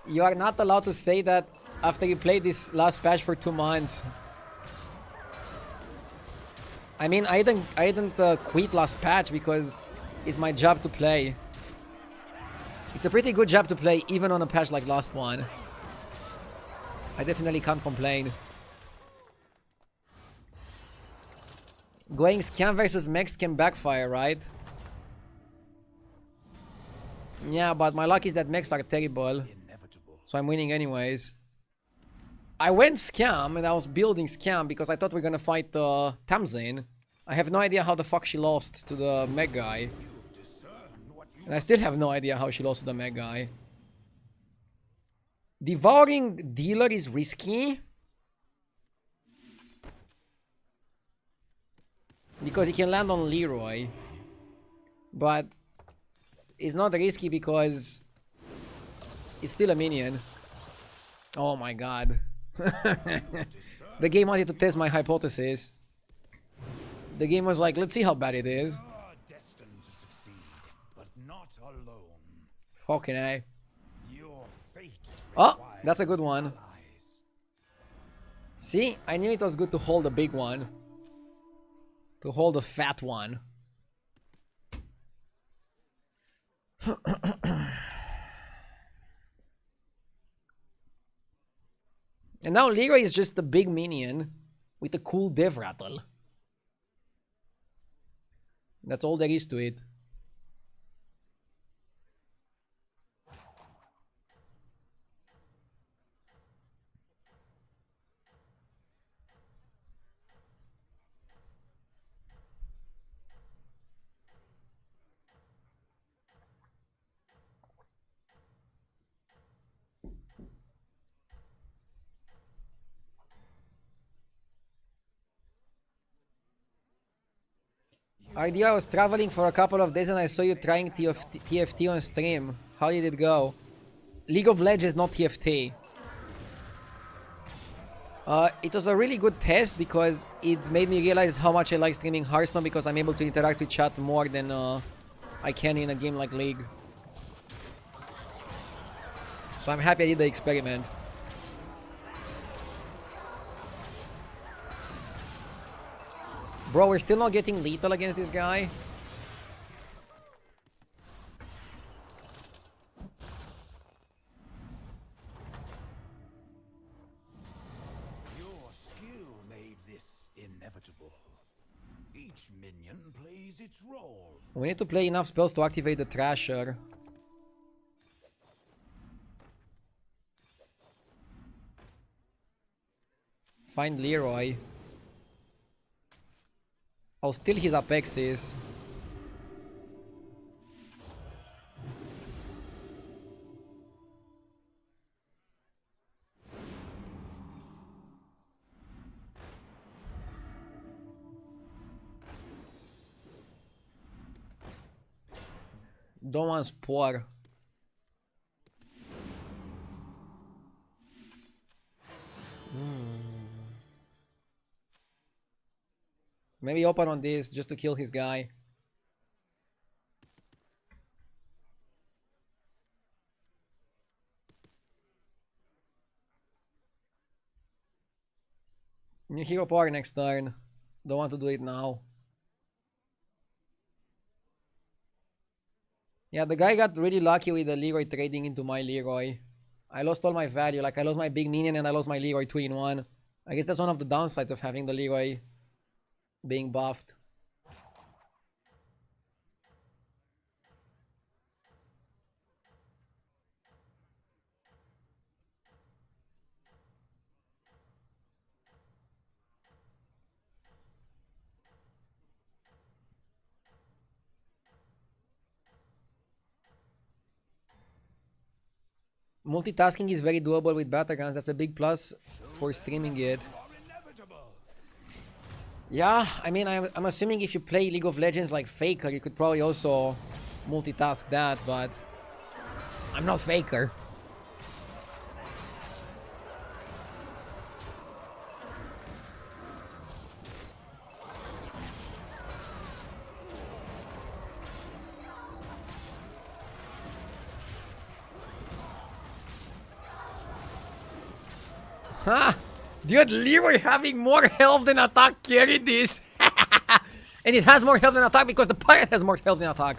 S1: You are not allowed to say that after you played this last patch for 2 months. I mean, I didn't quit last patch because it's my job to play. It's a pretty good job to play even on a patch like last one. I definitely can't complain. Going scam versus mechs can backfire, right? Yeah, but my luck is that mechs are terrible. So I'm winning anyways. I went scam and I was building scam because I thought we were gonna fight Tamsin. I have no idea how the fuck she lost to the mech guy. And I still have no idea how she lost to the mech guy. Devouring Dealer is risky. Because he can land on Leroy. But it's not risky because it's still a minion. Oh my god. The game wanted to test my hypothesis. The game was like, let's see how bad it is.
S3: You're destined to succeed, but not alone.
S1: Fucking A.
S3: Your fate
S1: Oh, that's a good one. See, I knew it was good to hold a big one. To hold a fat one. And now Leroy is just a big minion with a cool dev rattle. That's all there is to it. Idea, I was traveling for a couple of days and I saw you trying TFT on stream. How did it go? League of Legends, not TFT. It was a really good test because it made me realize how much I like streaming Hearthstone because I'm able to interact with chat more than I can in a game like League. So I'm happy I did the experiment. Bro, we're still not getting lethal against this guy.
S3: Your skill made this inevitable. Each minion plays its role.
S1: We need to play enough spells to activate the Thrasher. Find Leroy. I'll steal his Apexes. Don't want Spore. Maybe open on this just to kill his guy. New hero power next turn. Don't want to do it now. Yeah, the guy got really lucky with the Leroy trading into my Leroy. I lost all my value. Like, I lost my big minion and I lost my Leroy 2 in 1. I guess that's one of the downsides of having the Leroy being buffed. Multitasking is very doable with Battlegrounds. That's a big plus for streaming it. Yeah, I mean, I'm assuming if you play League of Legends like Faker, you could probably also multitask that, but I'm not Faker. Ha! Dude, Leroy having more health than attack carried this. And it has more health than attack because the pirate has more health than attack.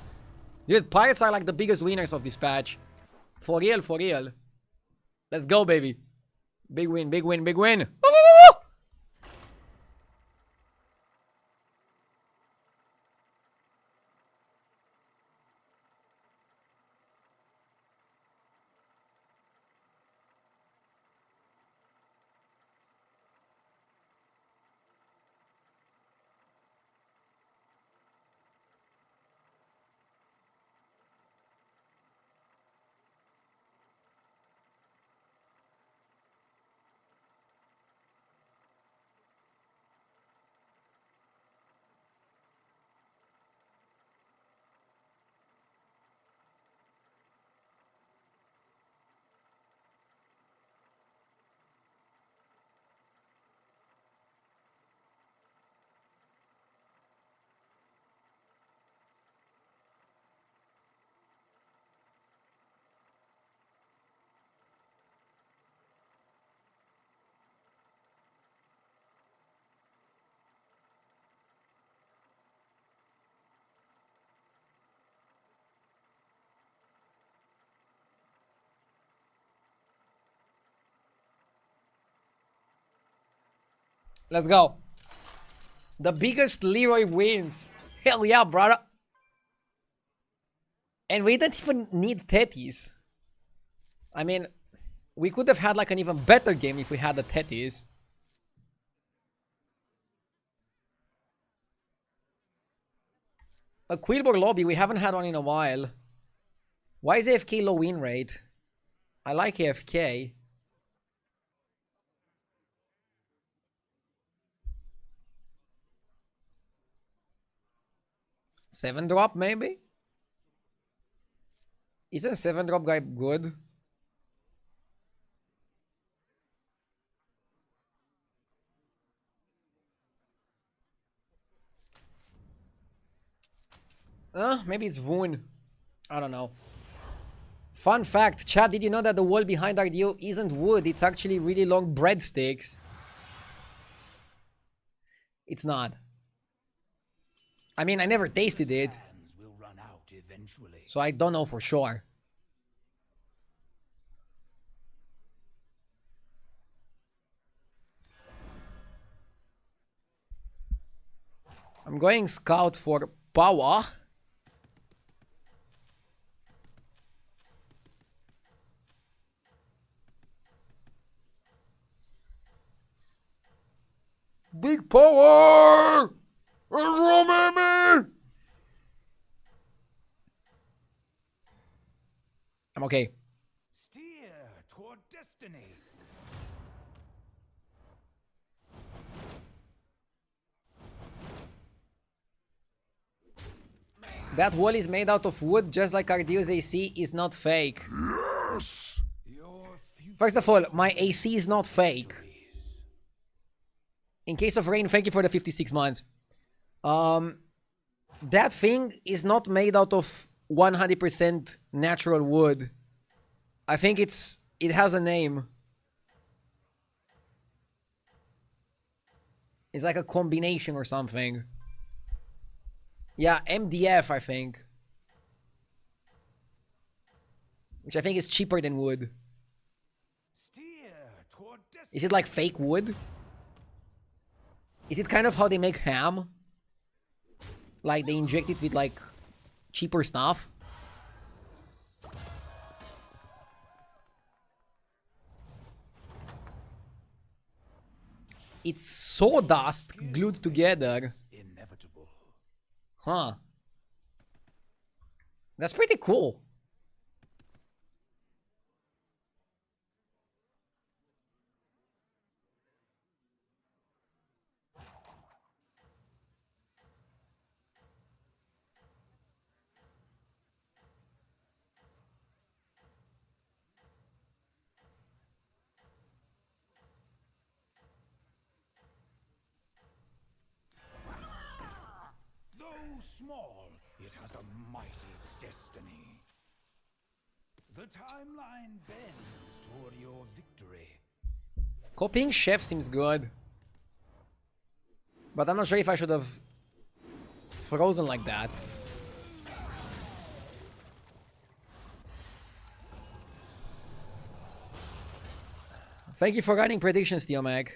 S1: Dude, pirates are like the biggest winners of this patch. For real, for real. Let's go, baby. Big win, big win, big win. Woo, woo, woo, woo. Let's go. The biggest Leroy wins. Hell yeah, brother. And we didn't even need Tetis. I mean, we could have had like an even better game if we had the Tetis. A Quillbor lobby, we haven't had one in a while. Why is AFK low win rate? I like AFK. Seven drop maybe? Isn't 7 drop guy good? Maybe it's Voon. I don't know. Fun fact, chat, did you know that the wall behind RDO isn't wood? It's actually really long breadsticks. It's not. I mean, I never tasted it. So I don't know for sure. I'm going scout for power. big power! I'm okay.
S3: Steer toward destiny.
S1: That wall is made out of wood, just like Ardio's AC is not fake.
S8: Yes!
S3: Your future
S1: First of all, my AC is not fake. In case of rain, thank you for the 56 months. That thing is not made out of 100% natural wood. I think it has a name. It's like a combination or something. Yeah, MDF, I think. Which I think is cheaper than wood.
S3: steer toward destiny.
S1: Is it like fake wood? Is it kind of how they make ham? Like they inject it with like cheaper stuff? It's sawdust glued together.
S3: Inevitable.
S1: Huh. That's pretty cool.
S3: Though small, it has a mighty destiny. The timeline bends toward your victory.
S1: Copying Chef seems good. But I'm not sure if I should have frozen like that. Thank you for running predictions, Theomag.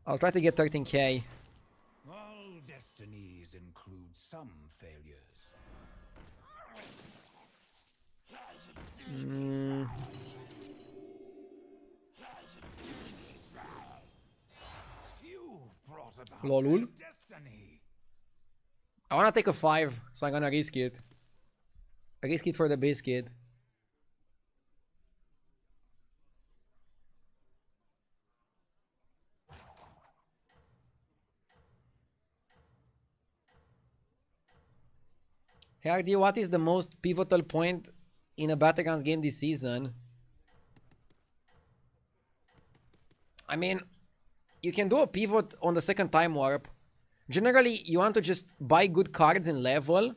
S1: I'll try to get 13k.
S3: All destinies include some failures. You've brought about
S1: Lolul.
S3: destiny.
S1: I wanna take a 5, so I'm gonna risk it. I risk it for the biscuit. Hey RD, what is the most pivotal point in a Battlegrounds game this season? I mean, you can do a pivot on the second time warp. Generally, you want to just buy good cards in level,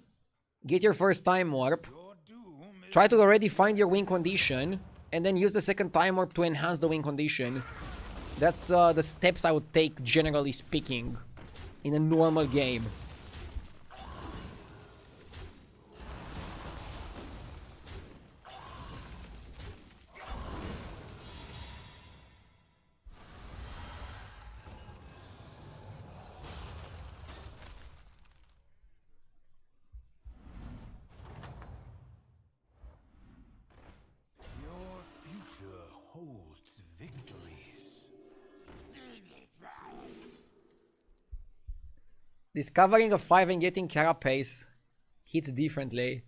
S1: get your first time warp,
S3: Your doom is
S1: try to already find your win condition, and then use the second time warp to enhance the win condition. That's the steps I would take, generally speaking, in a normal game.
S3: your future holds victories.
S1: Discovering a 5 and getting Carapace hits differently.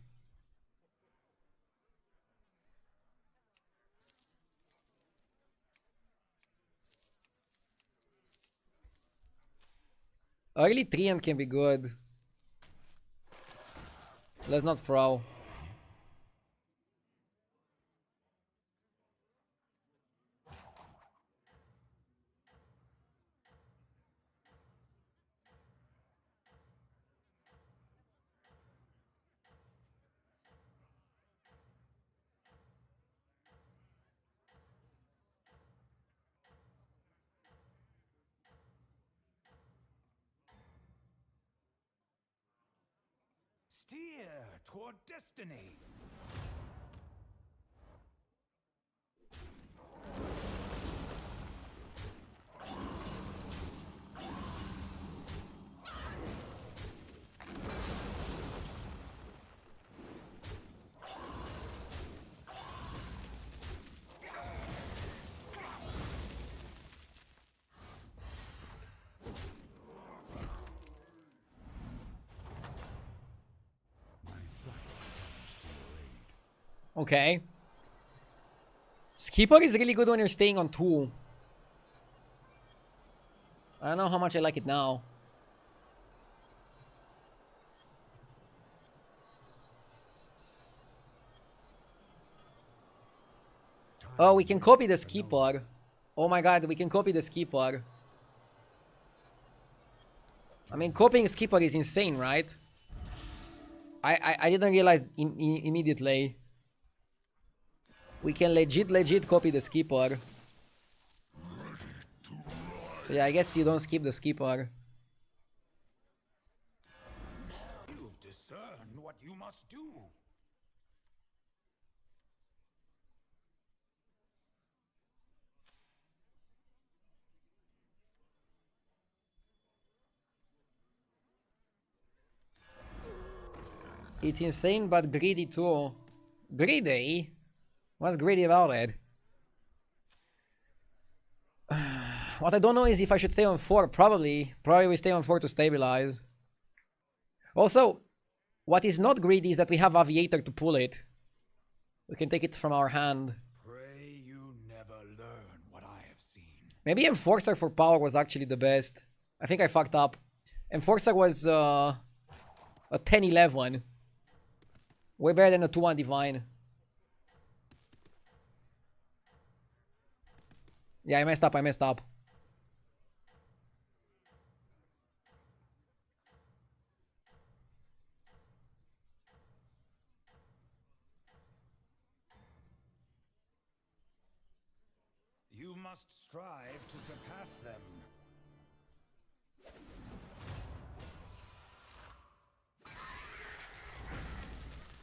S1: Early Treant can be good. Let's not throw.
S3: Steer toward destiny.
S1: Okay. Skipper is really good when you're staying on 2. I don't know how much I like it now. Oh, we can copy the Skipper. Oh my god, we can copy the Skipper. I mean, copying Skipper is insane, right? I didn't realize immediately. We can legit copy the Skipper. So yeah, I guess you don't skip the Skipper.
S2: You've discerned what you must do.
S1: It's insane, but greedy too. Greedy? What's greedy about it? What I don't know is if I should stay on 4. Probably we stay on 4 to stabilize. Also, what is not greedy is that we have Aviator to pull it. We can take it from our hand.
S2: Pray you never learn what I have seen.
S1: Maybe Enforcer for power was actually the best. I think I fucked up. Enforcer was a 10-11. Way better than a 2-1 Divine. Yeah, I messed up.
S2: You must strive to surpass them.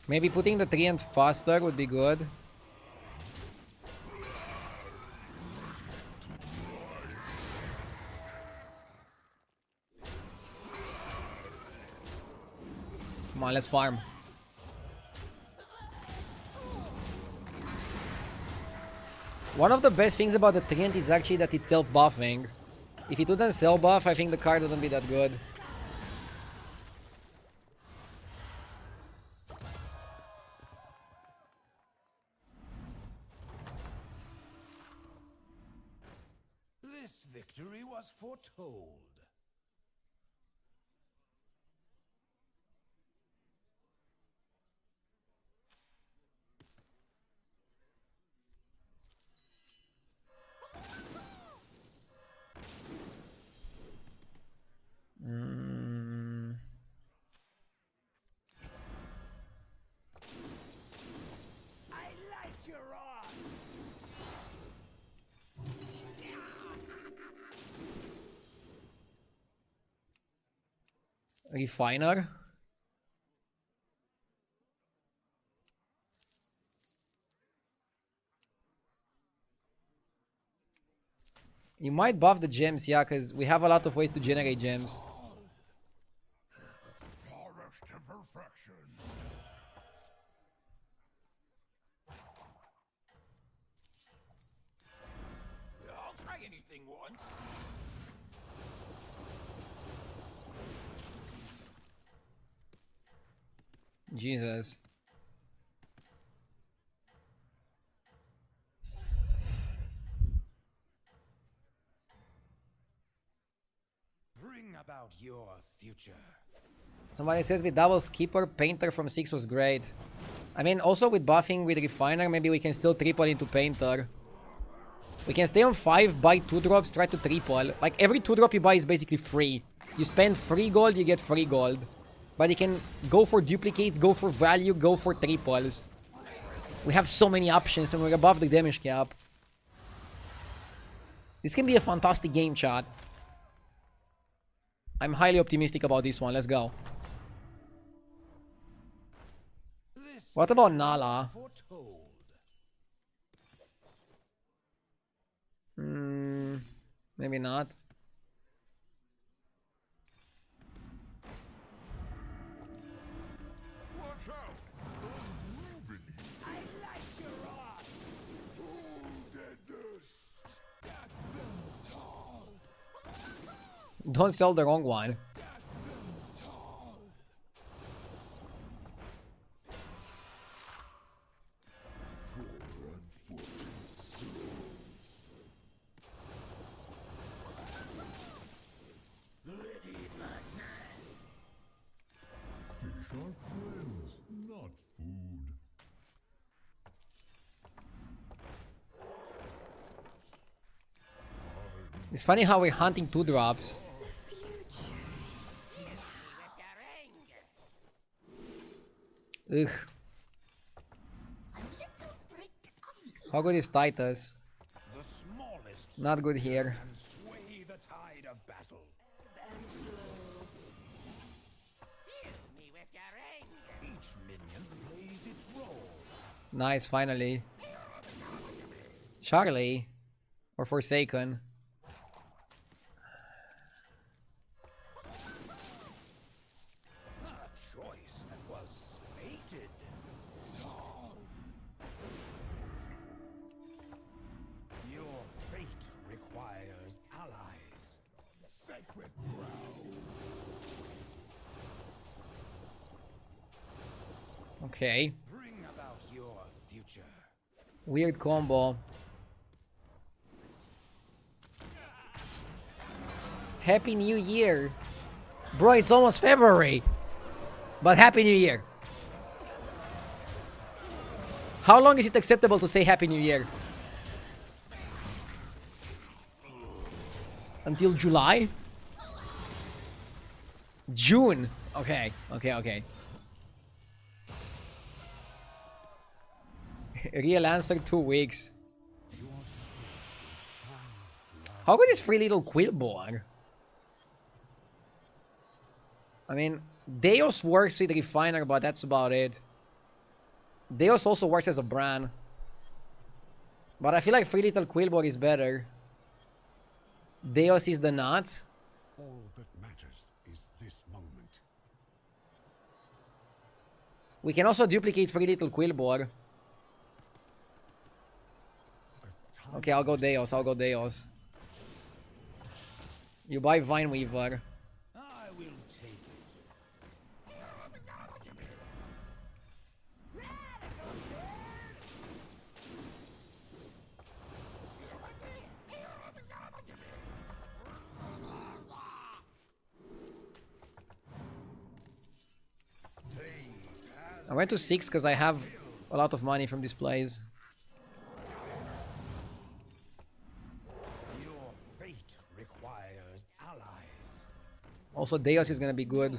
S1: Maybe putting the Treant faster would be good. Come on, let's farm. One of the best things about the Treant is actually that it's self-buffing. If it wouldn't self-buff, I think the card wouldn't be that good.
S2: This victory was foretold. I like your odds.
S1: Refiner. You might buff the gems, yeah, because we have a lot of ways to generate gems.
S2: Polished to perfection. I'll try anything once.
S1: Jesus.
S2: Bring about your future.
S1: Somebody says with double Skipper, Painter from 6 was great. I mean, also with buffing with Refiner, maybe we can still triple into Painter. We can stay on 5, buy 2 drops, try to triple. Like, every 2 drop you buy is basically free. You spend free gold, you get free gold. But you can go for duplicates, go for value, go for triples. We have so many options and we're above the damage cap. This can be a fantastic game, chat. I'm highly optimistic about this one. Let's go. What about Nala? Maybe not. Don't sell the wrong one. It's funny how we're hunting 2-drops. Ugh. How good is Titus?
S2: The smallest
S1: Not good here.
S2: can sway the tide of battle. Each minion plays its role.
S1: Nice, finally. Charlie. Or Forsaken.
S2: A choice that was fated. Your fate requires allies. Sacred ground.
S1: Okay.
S2: Bring about your future.
S1: Weird combo. Happy New Year. Bro, it's almost February. But Happy New Year. How long is it acceptable to say Happy New Year? Until July? June. Okay, okay. Real answer, 2 weeks. How good is Free Little Quillborn? I mean, Deus works with Refiner, but that's about it. Deus also works as a brand. But I feel like Free Little Quillborn is better. Deus is the nuts.
S9: All that matters is this moment.
S1: We can also duplicate Free Little Quillborn. Okay, I'll go Deus. You buy Vine Weaver.
S2: I will take it.
S1: I went to 6 because I have a lot of money from these plays.
S2: Your fate requires allies.
S1: Also, Deus is gonna be good.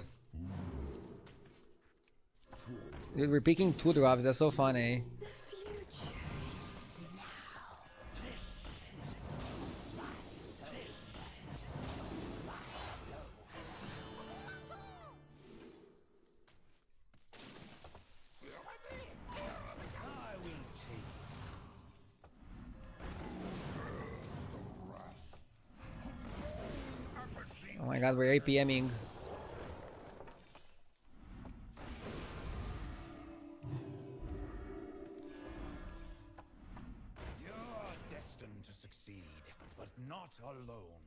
S1: Dude, we're picking 2-drops, that's so funny.
S2: I will take
S1: Oh my god, we're APMing.
S2: You're destined to succeed, but not alone.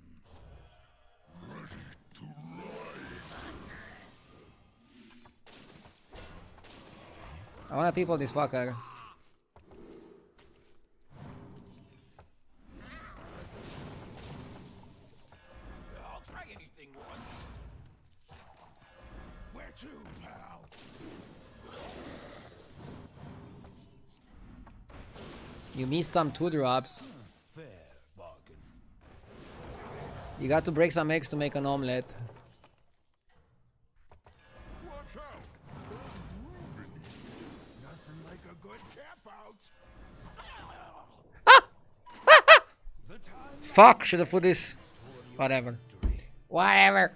S1: I wanna triple this fucker.
S2: I'll try anything once. Where to, pal?
S1: You missed some 2-drops.
S2: Fair bargain.
S1: You got to break some eggs to make an omelette.
S2: Watch out! Nothing like a good camp out. The time
S1: Fuck, should've put this. Whatever. Whatever.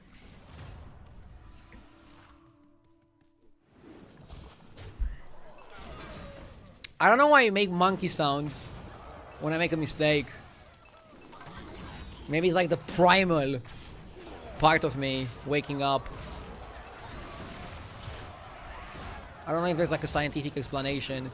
S1: I don't know why you make monkey sounds when I make a mistake. Maybe it's like the primal part of me waking up. I don't know if there's like a scientific explanation.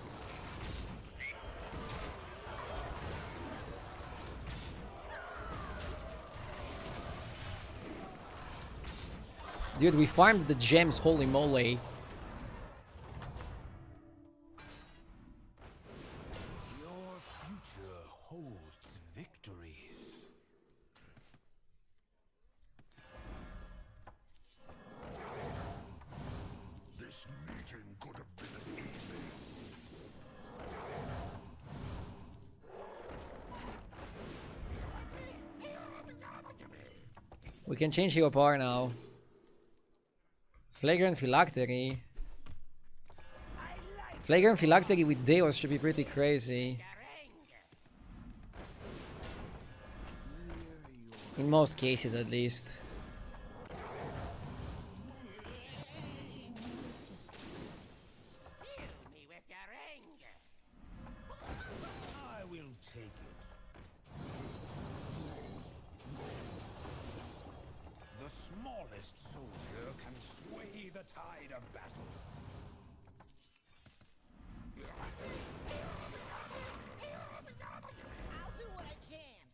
S1: Dude, we farmed the gems, holy moly.
S2: your future holds victories.
S8: This meeting could have been easy.
S1: We can change hero power now. Flagrant Phylactery. Flagrant Phylactery with Deos should be pretty crazy. In most cases, at least.
S5: I will take it. The smallest soldier can sway the tide of battle.
S4: I'll do what I can.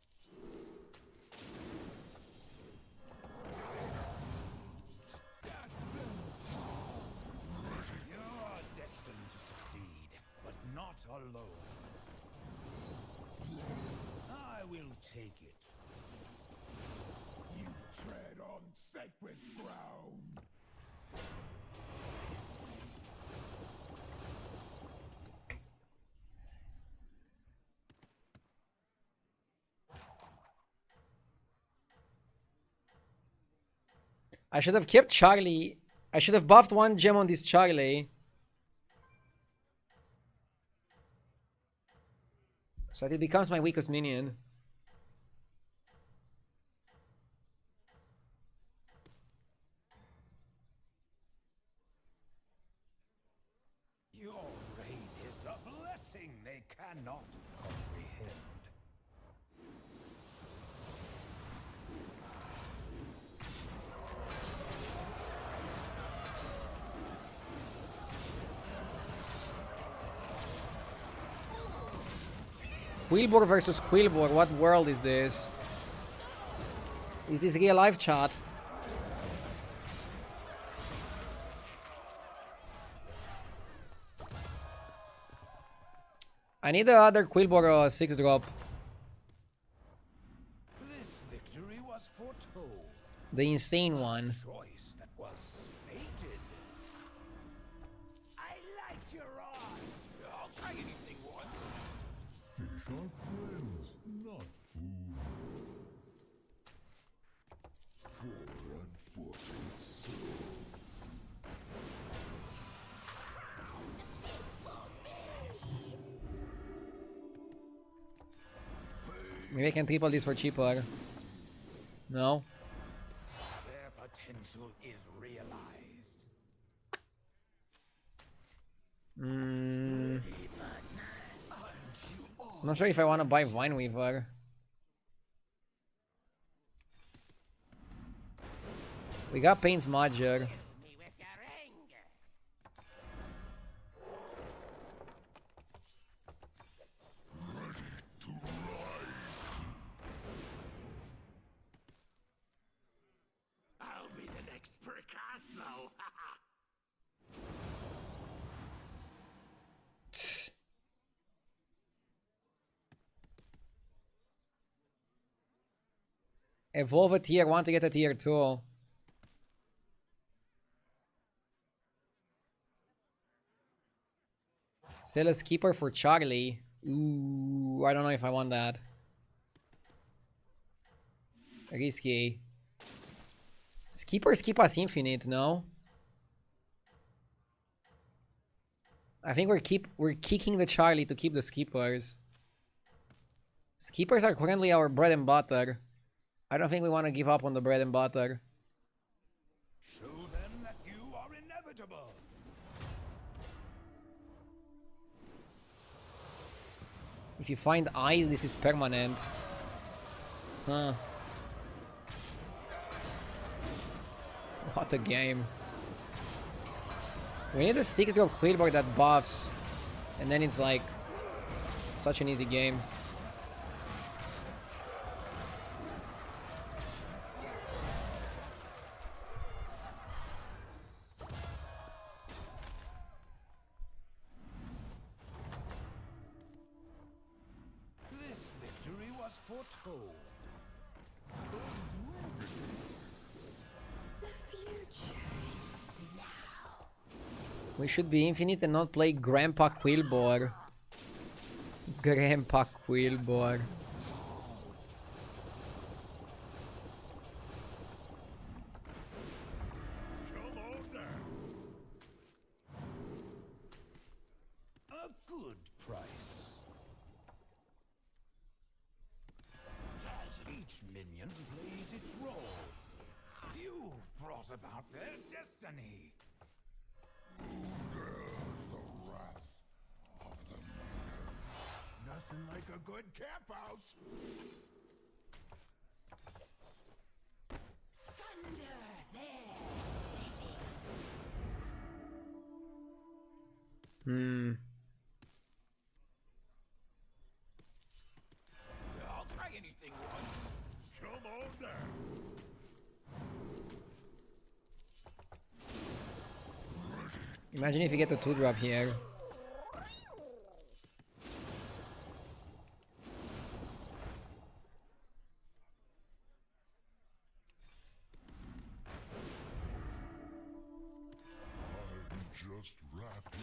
S5: You're destined to succeed, but not alone. I will take it.
S3: You tread on sacred ground.
S1: I should have kept Charlie. I should have buffed one gem on this Charlie. So that it becomes my weakest minion.
S5: Your reign is a blessing they cannot comprehend.
S1: Quillbor versus Quillbor. What world is this? Is this real life, chat? I need the other Quillbor 6-drop.
S5: This victory was foretold.
S1: The insane one.
S5: Choice that was fated. I like your odds. I'll try anything once.
S8: Fish are friends, not food. Poor unfortunate souls.
S1: Maybe I can triple this for cheaper. No?
S5: Their potential is realized.
S1: I'm not sure if I want to buy Vine Weaver. We got Pain's Modger.
S4: Me with your anger.
S3: I'll be the next Picasso.
S1: Evolve a tier 1 to get a tier 2. Sell a skipper for Charlie. Ooh, I don't know if I want that. Risky. Skippers keep us infinite, no? I think we're kicking the Charlie to keep the skippers. Skippers are currently our bread and butter. I don't think we want to give up on the bread and butter.
S5: Show them that you are inevitable.
S1: If you find eyes, this is permanent. Huh. What a game. We need a 6-drop Quillbor that buffs. And then it's like such an easy game.
S5: This victory was foretold.
S6: The future is now.
S1: We should be infinite and not play Grandpa Quillbor. Grandpa Quillbor.
S3: minion plays its role. You've brought about their destiny. Nothing like a good camp out.
S6: Sunder their city.
S3: I'll try anything once. Come on down.
S1: Imagine if you get a 2-drop here.
S8: I'm just wrapping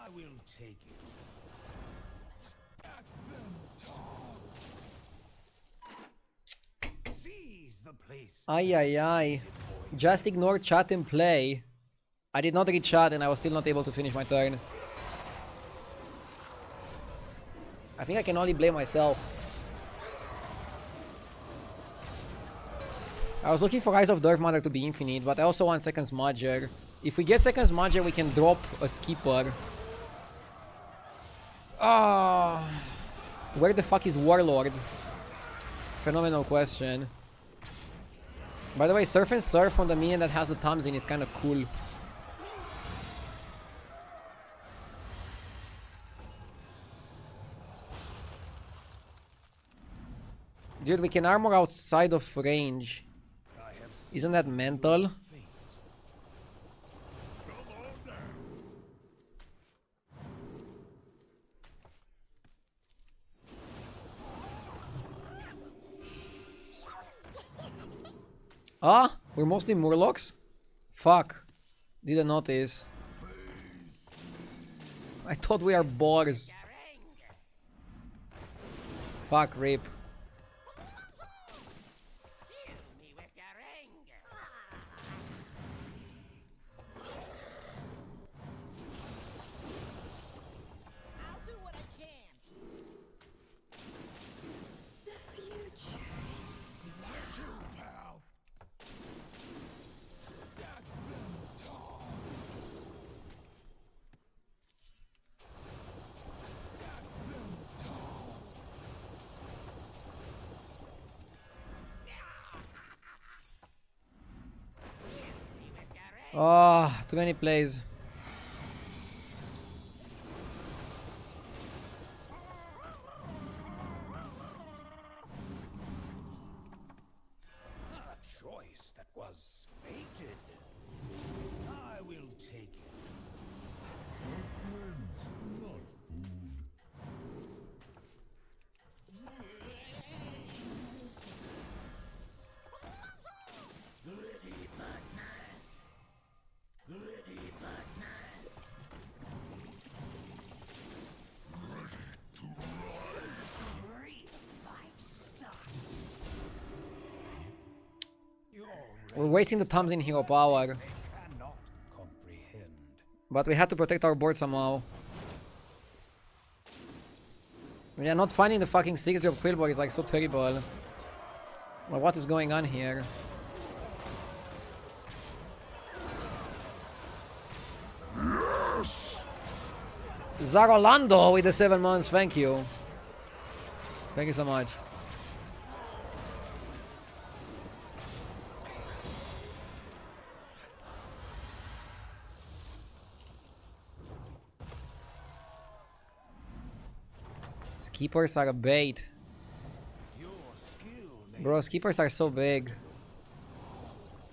S3: I will take it. Stack them tall. Seize the place.
S1: Ay ay ay. Just ignore chat and play. I did not read chat and I was still not able to finish my turn. I think I can only blame myself. I was looking for Eyes of Darth Mother to be infinite, but I also want Second Smudger. If we get Second Smudger, we can drop a Skipper. Ah, where the fuck is Warlord? Phenomenal question. By the way, Surf and Surf on the minion that has the thumbs in is kind of cool. Dude, we can armor outside of range. Isn't that mental? Ah, we're mostly Murlocs? Fuck. Didn't notice. I thought we are boars. Fuck, rip.
S4: I'll do what I can.
S6: The future is now.
S3: Stack them tall. Stack them tall.
S1: Ah, too many plays.
S3: A choice that was fated. I will take it.
S1: We're wasting the thumbs in hero power.
S3: Cannot comprehend.
S1: But we had to protect our board somehow. Yeah, not finding the fucking 6-drop Quillboard is like so terrible. Well, what is going on here? Zarolando with the 7 months, thank you. Thank you so much. Skippers are a bait.
S3: Your skill may
S1: Bro, skippers are so big.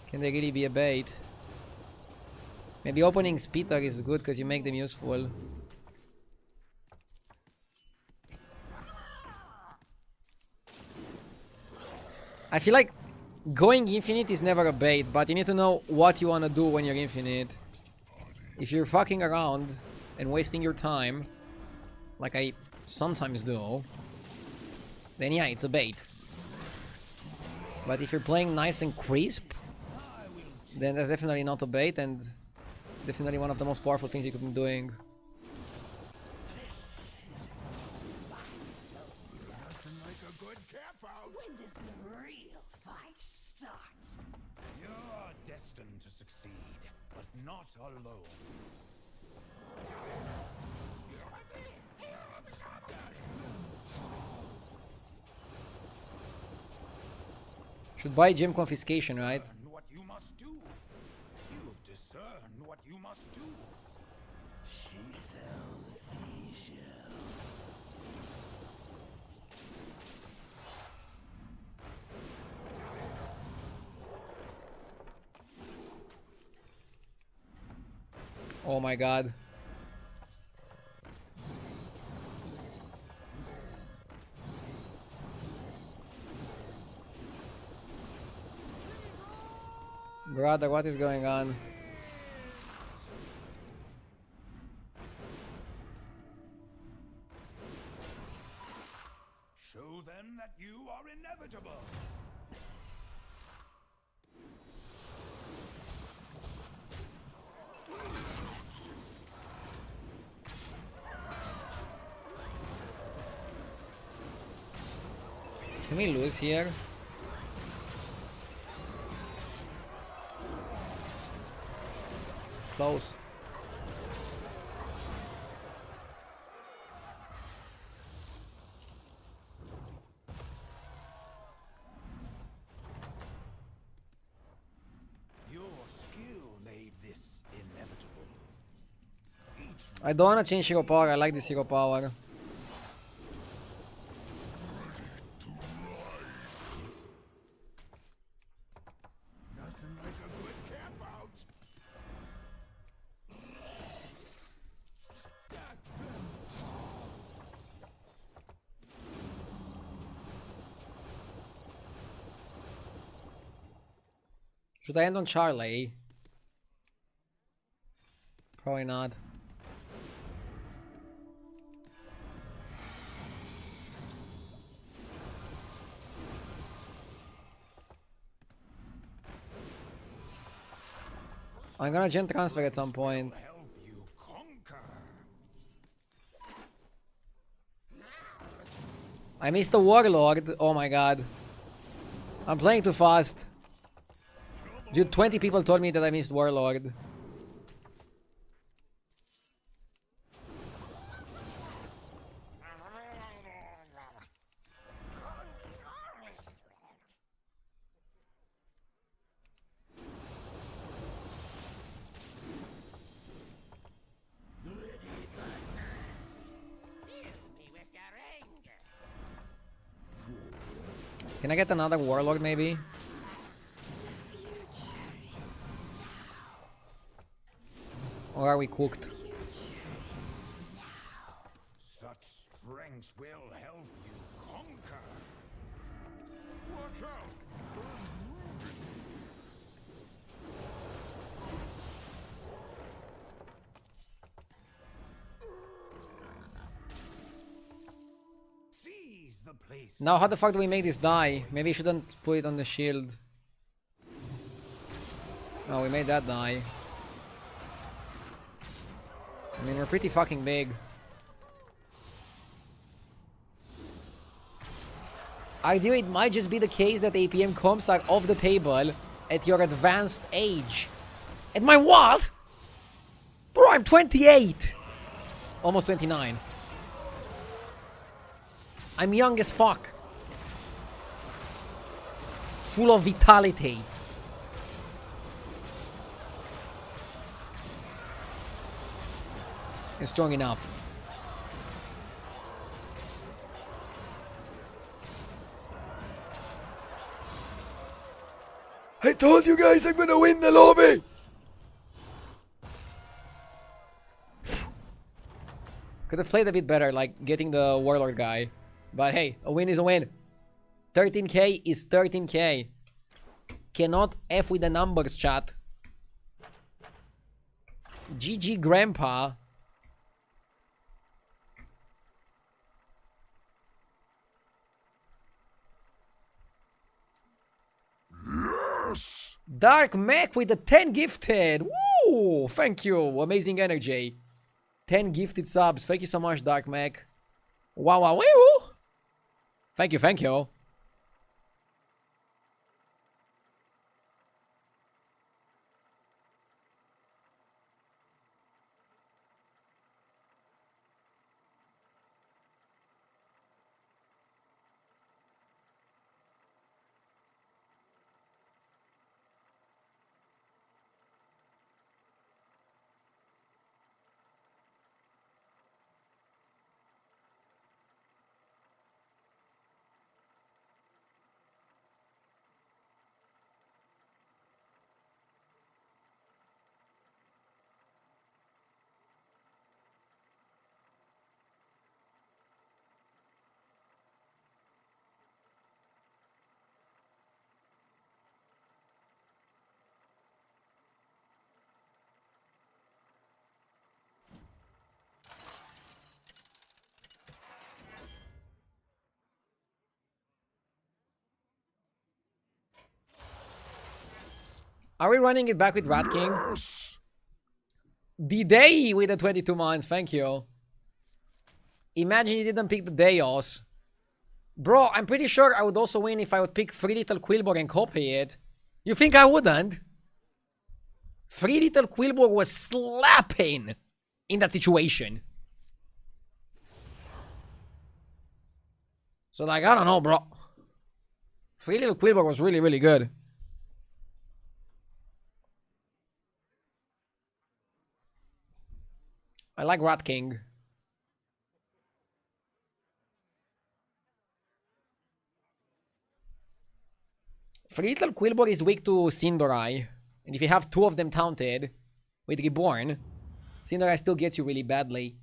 S1: Can they really be a bait? Maybe opening Spitter is good because you make them useful. I feel like going infinite is never a bait, but you need to know what you want to do when you're infinite. If you're fucking around and wasting your time, like I sometimes do, then yeah, it's a bait. But if you're playing nice and crisp, then that's definitely not a bait, and definitely one of the most powerful things you could be doing.
S3: Nothing like a good camp out.
S6: When does the real fight start?
S5: You're destined to succeed, but not alone.
S1: Should buy gym confiscation, right?
S5: Discern what you must do. You've discerned what you must do.
S6: She sells seashells.
S1: Oh my god. Brother, what is going on?
S5: Show them that you are inevitable.
S1: Can we lose here? Close.
S5: Your skill made this inevitable.
S1: I don't wanna change hero power, I like this hero power.
S3: Nothing like a good camp out.
S1: Should I end on Charlie? Probably not. I'm gonna gen transfer at some point.
S5: Help you conquer.
S1: I missed the Warlord. Oh my god. I'm playing too fast. Dude, 20 people told me that I missed Warlord. Can I get another Warlord maybe? Or are we cooked?
S5: Such strength will help you conquer. Watch out! Seize the place.
S1: Now how the fuck do we make this die? Maybe I shouldn't put it on the shield. Oh, we made that die. I mean, we're pretty fucking big. Ideally, it might just be the case that APM comps are off the table at your advanced age. At my what? Bro, I'm 28. Almost 29. I'm young as fuck. Full of vitality. And strong enough. I told you guys I'm gonna win the lobby! Could have played a bit better, like getting the Warlord guy. But hey, a win is a win. 13k is 13k. Cannot F with the numbers, chat. GG Grandpa.
S8: Yes!
S1: Dark Mech with the 10 gifted. Woo! Thank you. Amazing energy. 10 gifted subs. Thank you so much, Dark Mech. Wow, wow, woo! Thank you, thank you. Are we running it back with Rat King?
S8: Yes!
S1: D-Day with the 22 mines, thank you. Imagine you didn't pick the Deos. Bro, I'm pretty sure I would also win if I would pick 3 Little Quilboar and copy it. You think I wouldn't? 3 Little Quilboar was slapping in that situation. So like, I don't know, bro. 3 Little Quilboar was really, really good. I like Rat King. Free Little Quilboar is weak to Sindorai. And if you have 2 of them taunted with Reborn, Sindorai still gets you really badly.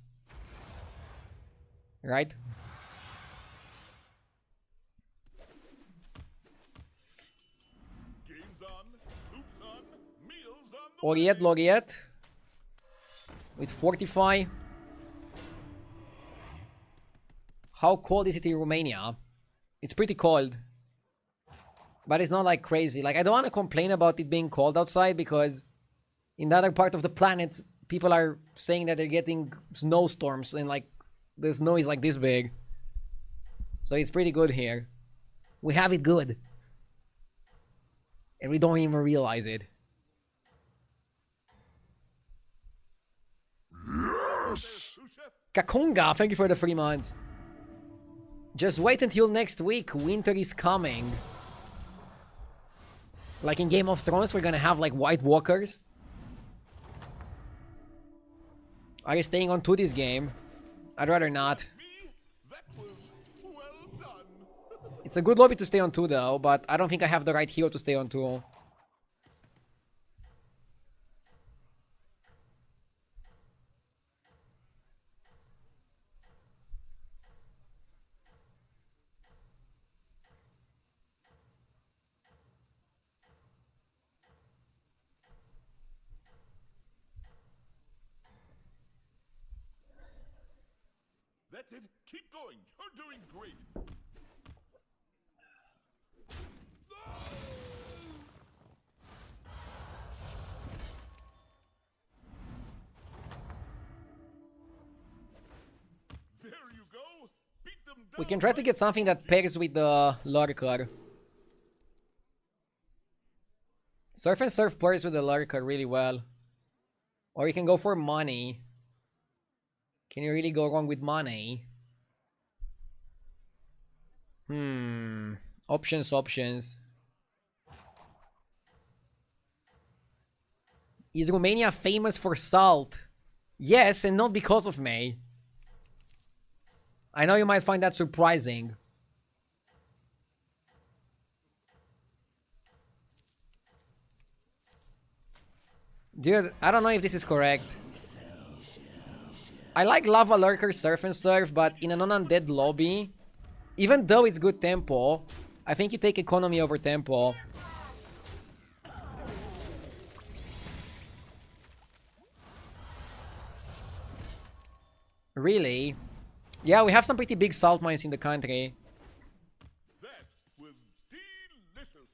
S1: Right?
S3: Games on, soups on, meals on the
S1: Oriet, Loriet. With Fortify. How cold is it in Romania? It's pretty cold. But it's not like crazy. Like, I don't want to complain about it being cold outside because in the other part of the planet, people are saying that they're getting snowstorms and like the snow is like this big. So it's pretty good here. We have it good. And we don't even realize it.
S8: Yes!
S1: Kakunga, thank you for the 3 months. Just wait until next week. Winter is coming. Like in Game of Thrones, we're gonna have like White Walkers. Are you staying on to this game? I'd rather not.
S3: That was well done.
S1: It's a good lobby to stay on 2 though, but I don't think I have the right hero to stay on 2.
S3: That's it. Keep going. You're doing great. There you go. Beat them down.
S1: We can try to get something that pairs with the Lurker. Surf and Surf pairs with the Lurker really well. Or you can go for money. Can you really go wrong with money? Options. Is Romania famous for salt? Yes, and not because of me. I know you might find that surprising. Dude, I don't know if this is correct. I like Lava Lurker Surf and Surf, but in a non-undead lobby, even though it's good tempo, I think you take economy over tempo. Really? Yeah, we have some pretty big salt mines in the country.
S3: That was delicious.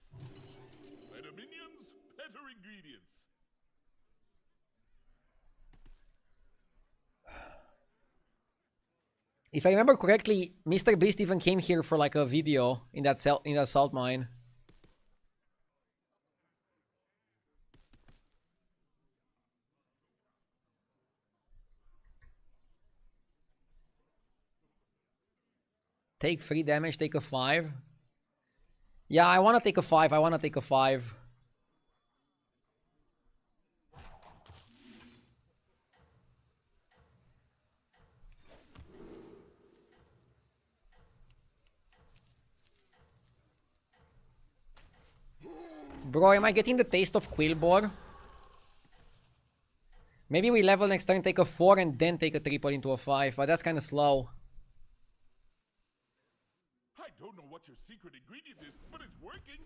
S1: If I remember correctly, Mr. Beast even came here for like a video in that salt mine. Take 3 damage, take a 5. Yeah, I want to take a 5. I want to take a 5. Bro, am I getting the taste of Quillbore? Maybe we level next turn, take a 4 and then take a triple into a 5, but that's kind of slow.
S3: I don't know what your secret ingredient is, but it's working.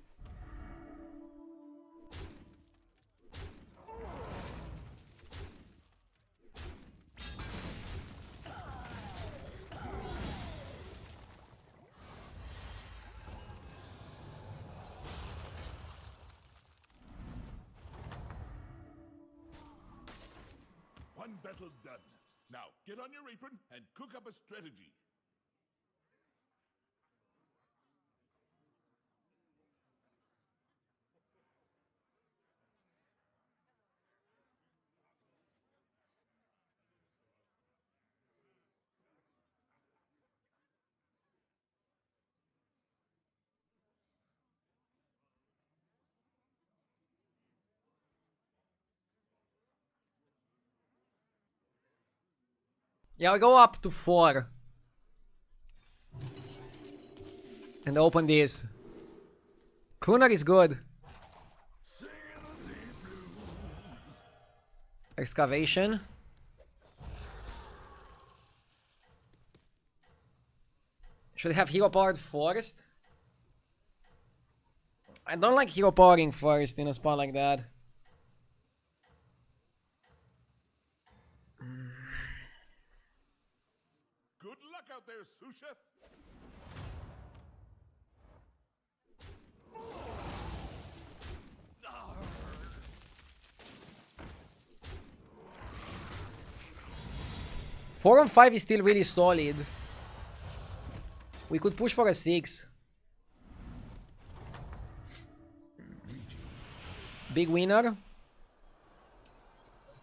S3: One battle done. Now, get on your apron and cook up a strategy.
S1: Yeah, we go up to 4. And open this. Crooner is good. Excavation. Should have hero powered forest. I don't like hero powering forest in a spot like that.
S3: Good luck out there, sous chef.
S1: Four on 5 is still really solid. We could push for a 6. Big winner.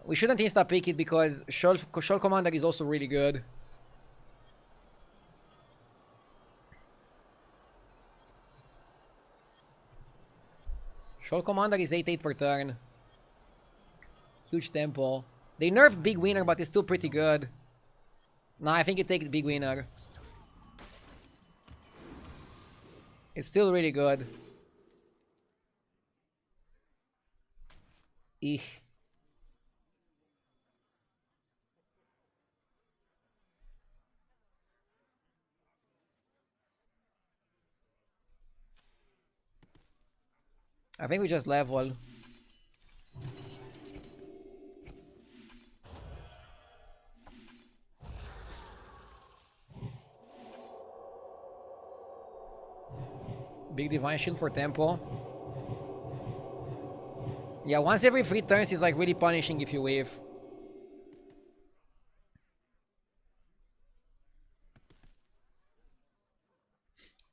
S1: We shouldn't insta-pick it because Shoal Commander is also really good. Shoal Commander is 8-8 per turn. Huge tempo. They nerfed Big Winner, but it's still pretty good. Nah, I think you take Big Winner. It's still really good. Eek. I think we just level. Big Divine Shield for tempo. Yeah, once every 3 turns is like really punishing if you wave.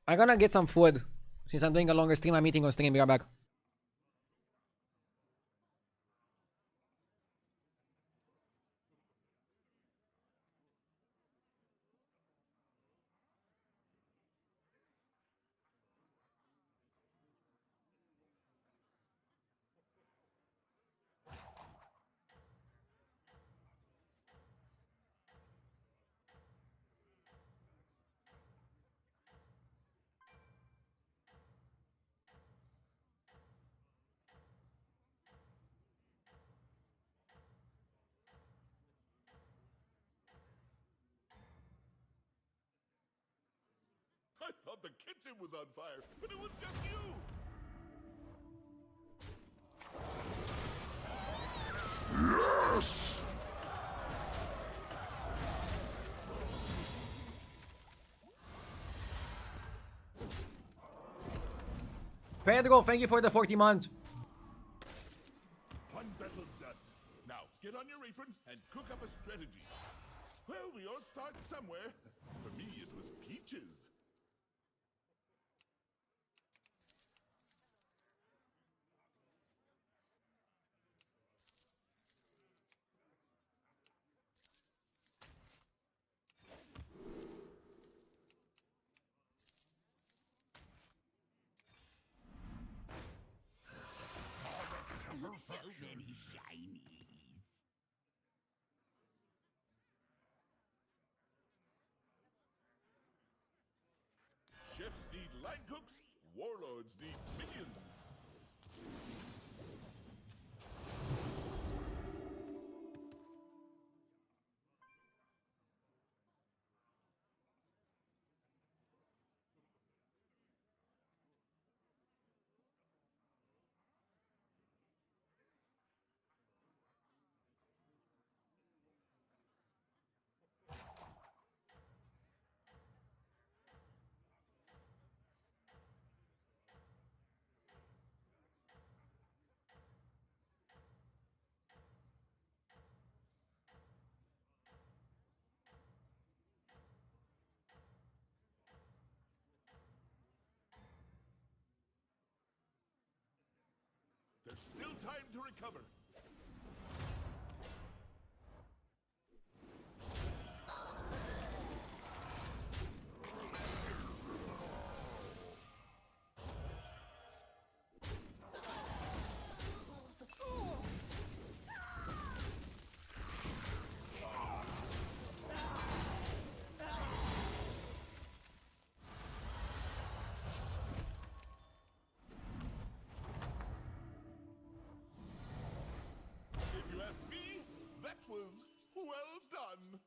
S1: I'm gonna get some food. Since I'm doing a longer stream, I'm eating on stream. Be right back.
S3: I thought the kitchen was on fire, but it was just you.
S8: Yes!
S1: Pedro, thank you for the 40 months.
S3: One battle done. Now, get on your apron and cook up a strategy. Well, we all start somewhere. For me, it was peaches.
S6: So many shinies.
S3: Chefs need line cooks, warlords need minions. There's still time to recover. If you ask me, that was well done.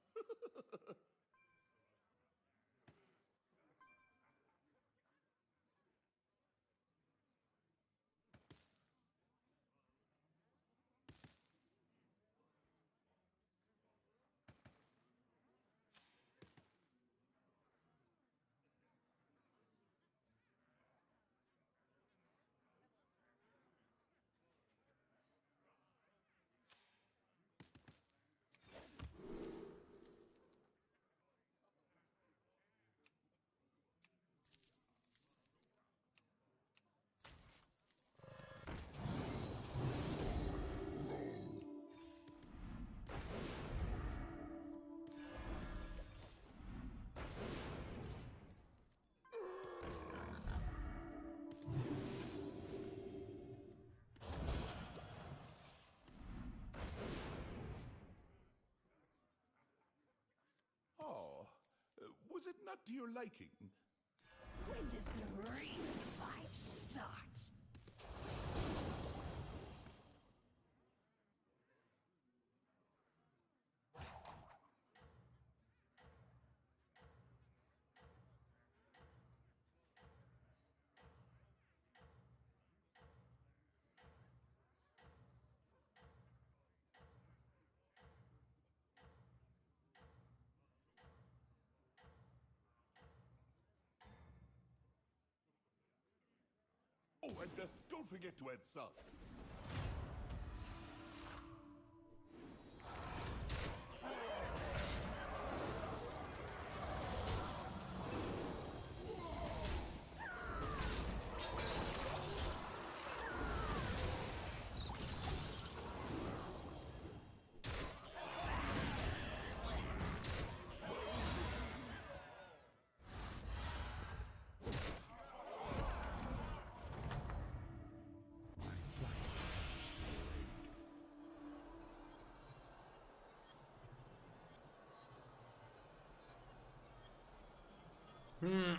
S3: Oh, was it not to your liking?
S6: When does the real fight start?
S3: Oh, and don't forget to add salt.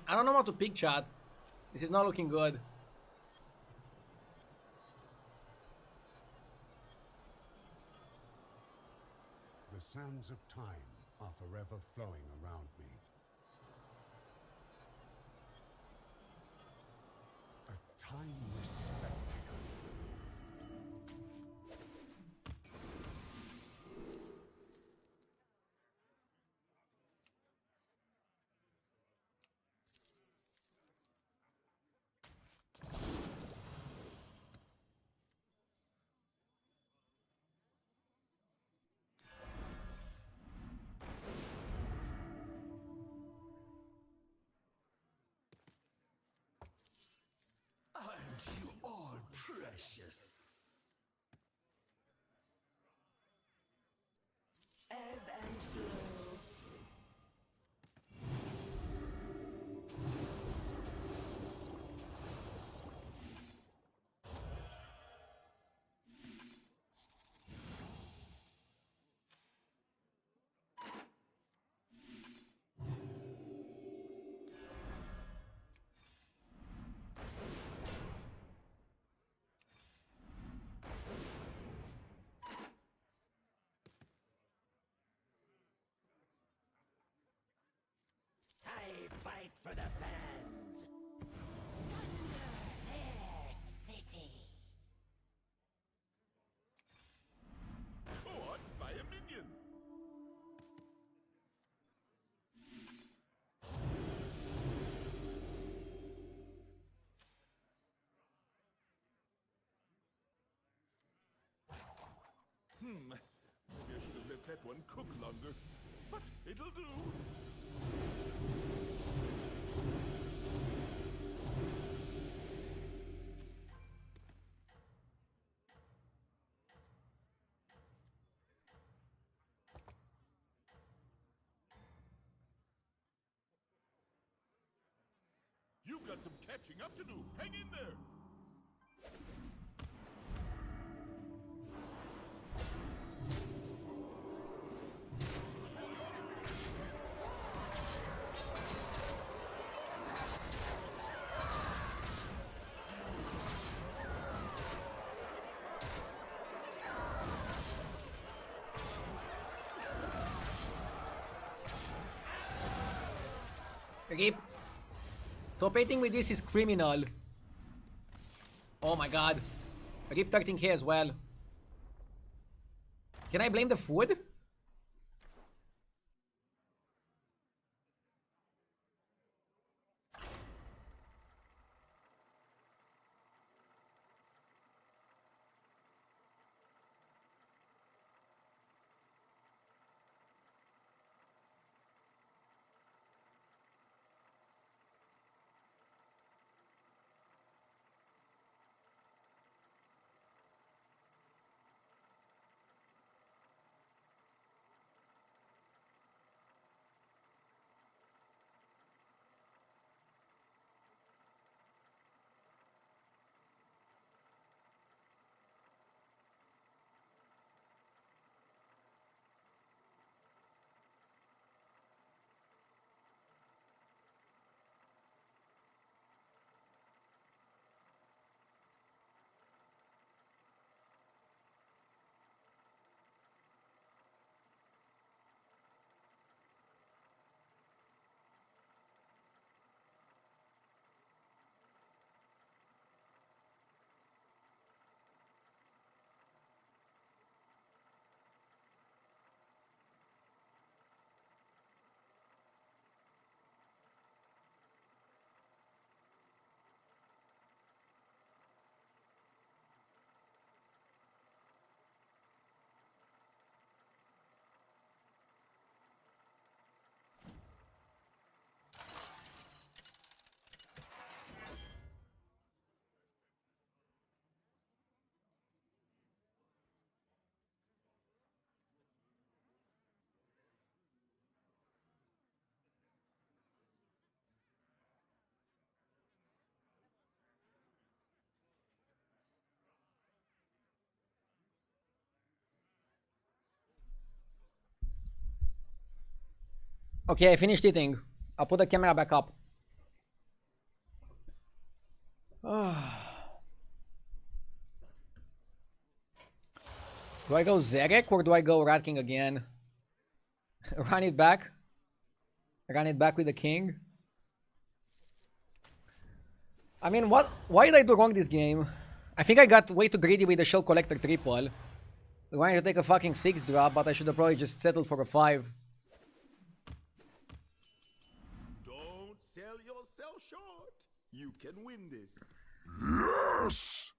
S1: I don't know what to pick, chat. This is not looking good.
S9: The sands of time are forever flowing around me. A timeless spectacle.
S3: precious.
S6: Ebb and flow.
S2: I fight for the fans.
S4: Sunder their city.
S3: Caught by a minion. Maybe I should have let that one cook longer. But it'll do. You've got some catching up to do. Hang in there.
S1: Rip. Top 8 with this is criminal. Oh my god. Rip 13k as well. Can I blame the food? Okay, I finished eating. I'll put the camera back up. Do I go Zerek or do I go Rat King again? Run it back. Run it back with the king. I mean, what? Why did I do wrong this game? I think I got way too greedy with the Shell Collector triple. I wanted to take a fucking 6 drop, but I should have probably just settled for a 5.
S3: Don't sell yourself short. You can win this.
S8: Yes!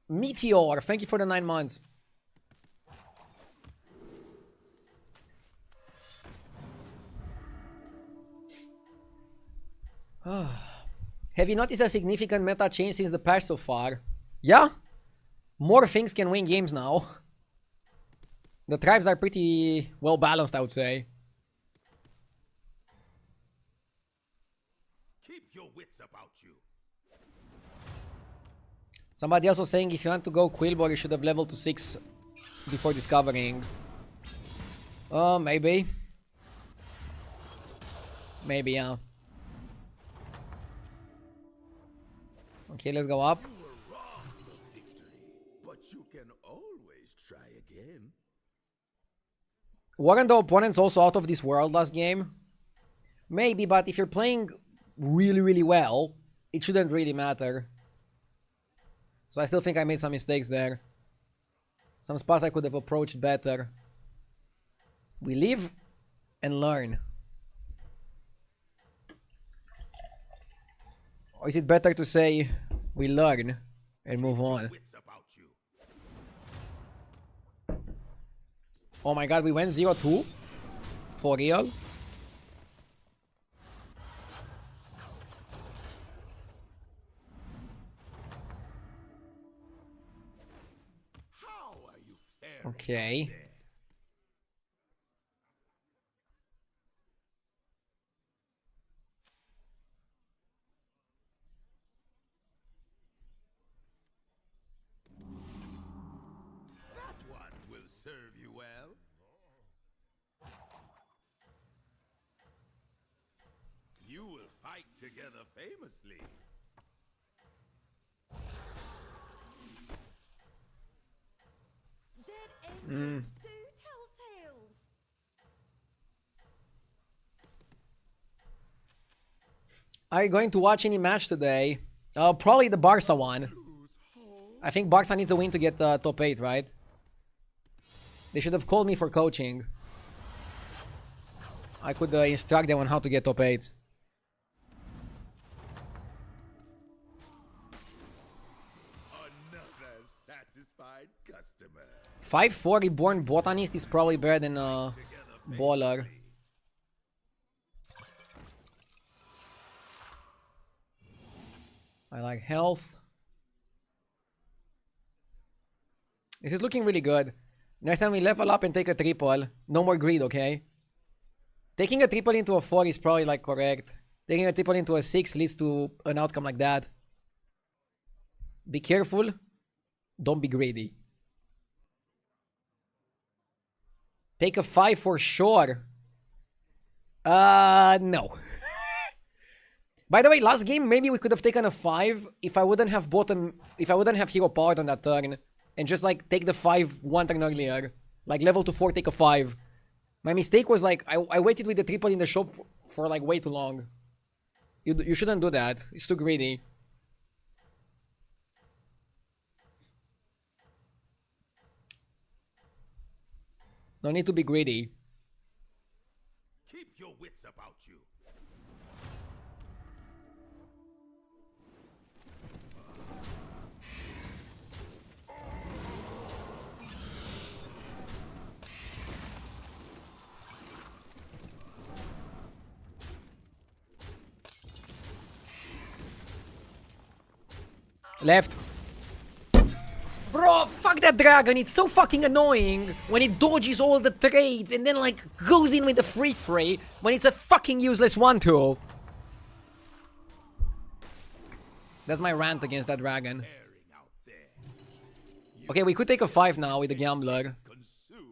S1: Meteor, thank you for the 9 months. Have you noticed a significant meta change since the patch so far? Yeah? More things can win games now. The tribes are pretty well balanced, I would say.
S3: Keep your wits about you.
S1: Somebody else was saying if you want to go Quillbor, you should have leveled to 6 before discovering. Oh, maybe. Maybe, yeah. Okay, let's go up.
S3: You were wrong for victory, but you can always try again.
S1: Weren't the opponents also out of this world last game? Maybe, but if you're playing really, really well, it shouldn't really matter. So I still think I made some mistakes there. Some spots I could have approached better. We live and learn. Or is it better to say we learn and move on?
S3: Wits about you.
S1: Oh my god, we went 0-2? For real?
S3: How are you faring
S1: Okay.
S3: there? That one will serve you well. You will fight together famously.
S6: Dead ancients do tell tales.
S1: Are you going to watch any match today? Probably the Barca one. I think Barca needs a win to get top 8, right? They should have called me for coaching. I could instruct them on how to get top 8.
S3: Another satisfied customer.
S1: 5-4 Reborn Botanist is probably better than Baller. I like health. This is looking really good. Next time we level up and take a triple, no more greed, okay? Taking a triple into a 4 is probably like correct. Taking a triple into a 6 leads to an outcome like that. Be careful. Don't be greedy. Take a 5 for sure. No. By the way, last game maybe we could have taken a 5 if I wouldn't have hero powered on that turn. And just like take the 5 one turn earlier. Like level to 4, take a 5. My mistake was like I waited with the triple in the shop for like way too long. You shouldn't do that. It's too greedy. No need to be greedy.
S3: Keep your wits about you.
S1: Left. Bro, fuck that dragon. It's so fucking annoying when it dodges all the trades and then like goes in with the free when it's a fucking useless 1-2. That's my rant against that dragon. Okay, we could take a 5 now with the gambler.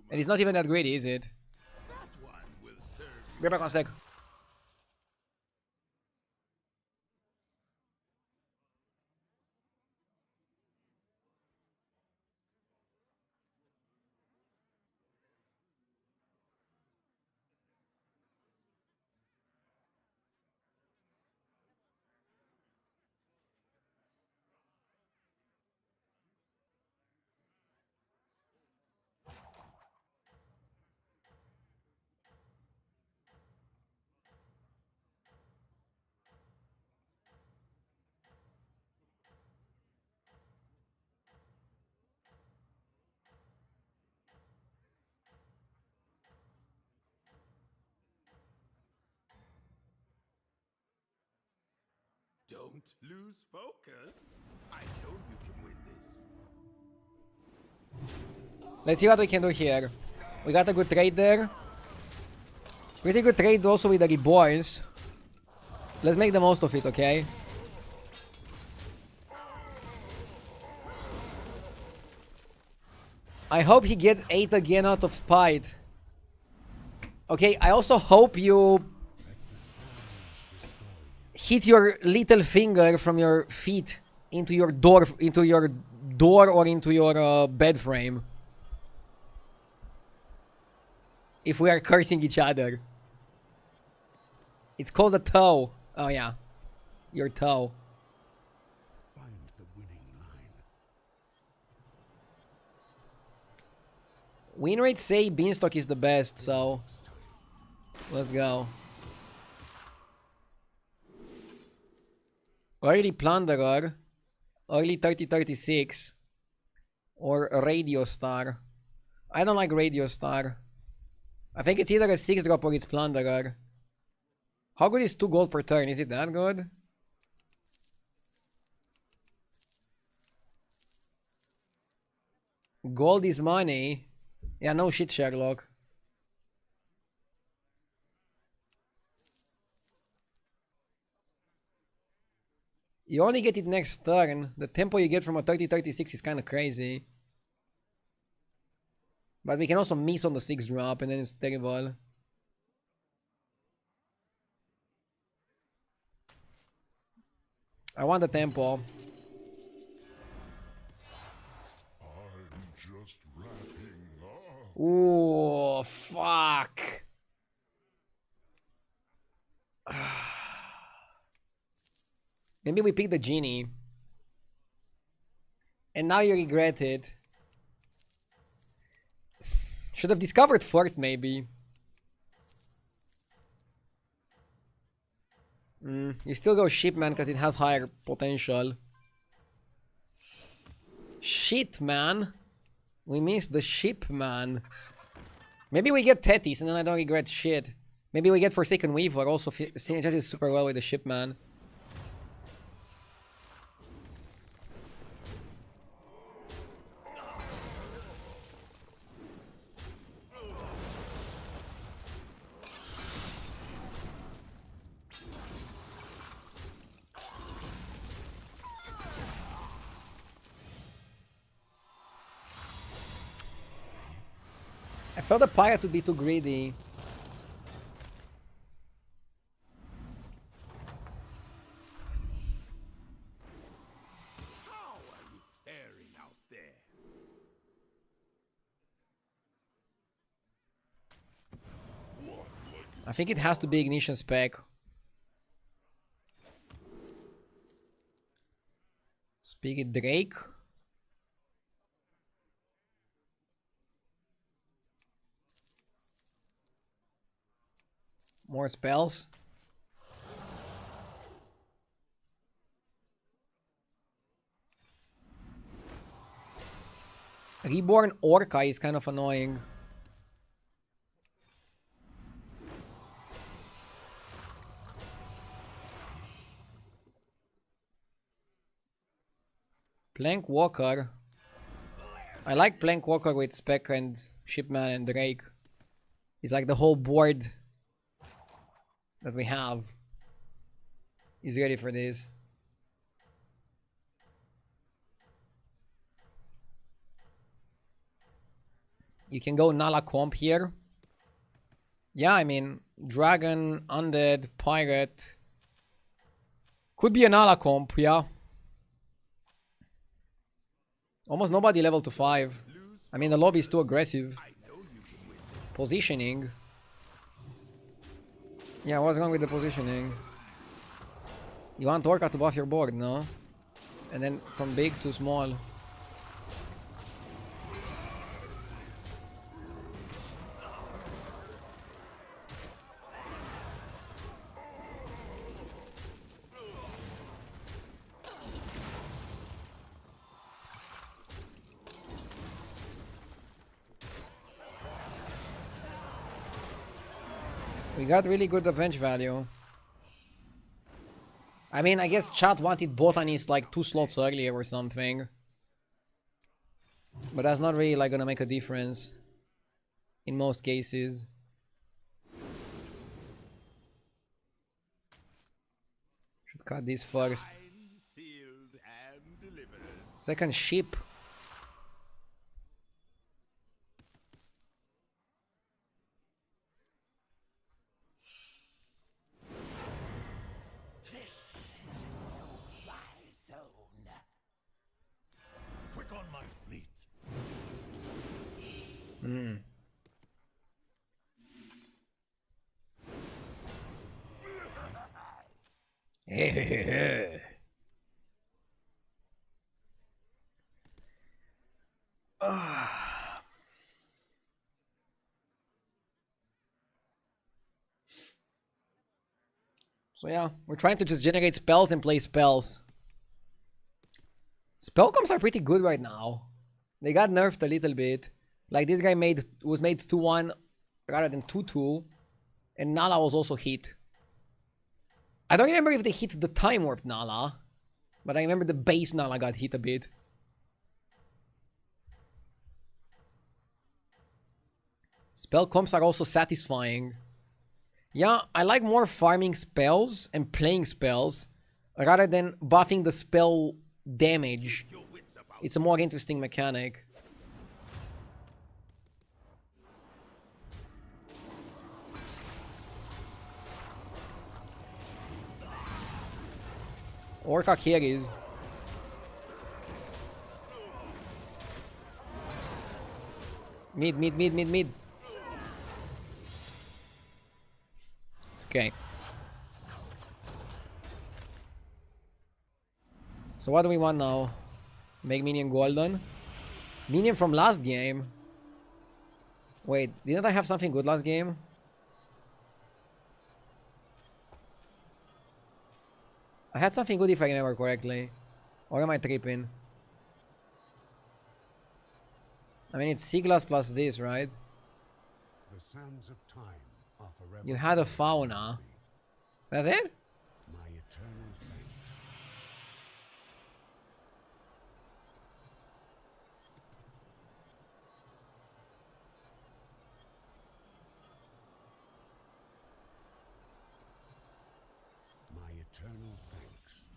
S1: And it's not even that greedy, is it? Be back on a sec.
S3: Lose focus? I know you can win this.
S1: Let's see what we can do here. We got a good trade there. Pretty good trade also with the Reborns. Let's make the most of it, okay? I hope he gets 8 again out of spite. Okay, I also hope you hit your little finger from your feet into your door or into your bed frame. If we are cursing each other. It's called a toe. Oh yeah. Your toe.
S9: Find the winning line.
S1: Win rate say Beanstalk is the best, so let's go. Early Plunderer, early 3036, or Radio Star. I don't like Radio Star. I think it's either a 6-drop or it's Plunderer. How good is 2 gold per turn? Is it that good? Gold is money. Yeah, no shit, Sherlock. You only get it next turn. The tempo you get from a 30-36 is kind of crazy. But we can also miss on the 6-drop and then it's terrible. I want the tempo.
S8: I'm just wrapping up.
S1: Ooh, fuck. Maybe we pick the genie. And now you regret it. Should have discovered first, maybe. You still go shipman because it has higher potential. Shit, man. We missed the ship, man. Maybe we get Tetis and then I don't regret shit. Maybe we get Forsaken Weaver, also synergizes super well with the ship, man. I felt the pirate would be too greedy.
S3: How are you faring out there?
S1: I think it has to be Ignition Spec. Spirit Drake. More spells. Reborn Orca is kind of annoying. Plank Walker. I like Plank Walker with Spec and Shipman and Drake. It's like the whole board that we have is ready for this. You can go Nala comp here. Yeah, I mean, Dragon, Undead, Pirate. Could be a Nala comp, yeah. Almost nobody level to 5. I mean, the lobby is too aggressive. Positioning. Yeah, what's wrong with the positioning? You want Orca to buff your board, no? And then from big to small. We got really good avenge value. I mean, I guess chat wanted botanist like 2 slots earlier or something. But that's not really like gonna make a difference in most cases. Should cut this first.
S3: Sealed and delivered.
S1: Second ship.
S3: Quick on my fleet.
S1: So yeah, we're trying to just generate spells and play spells. Spell comps are pretty good right now. They got nerfed a little bit. Like this guy was made 2-1 rather than 2-2. And Nala was also hit. I don't remember if they hit the time warp Nala. But I remember the base Nala got hit a bit. Spell comps are also satisfying. Yeah, I like more farming spells and playing spells rather than buffing the spell damage. It's a more interesting mechanic. Orca carries. Mid. It's okay. So what do we want now? Make minion golden? Minion from last game? Wait, didn't I have something good last game? I had something good if I remember correctly. Or am I tripping? I mean, it's Siglas plus this, right?
S9: The sands of time are forever.
S1: You had a fauna. That's it?
S9: My eternal thanks. My eternal thanks.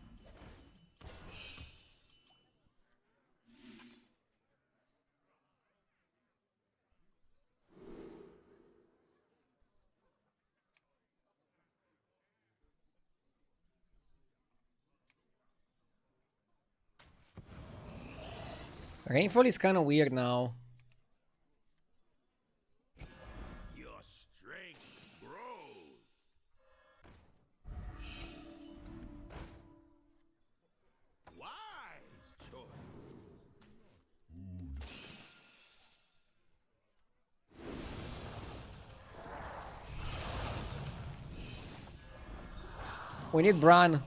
S1: Rainfall is kind of weird now.
S3: Your strength grows. Wise choice.
S1: We need Bran.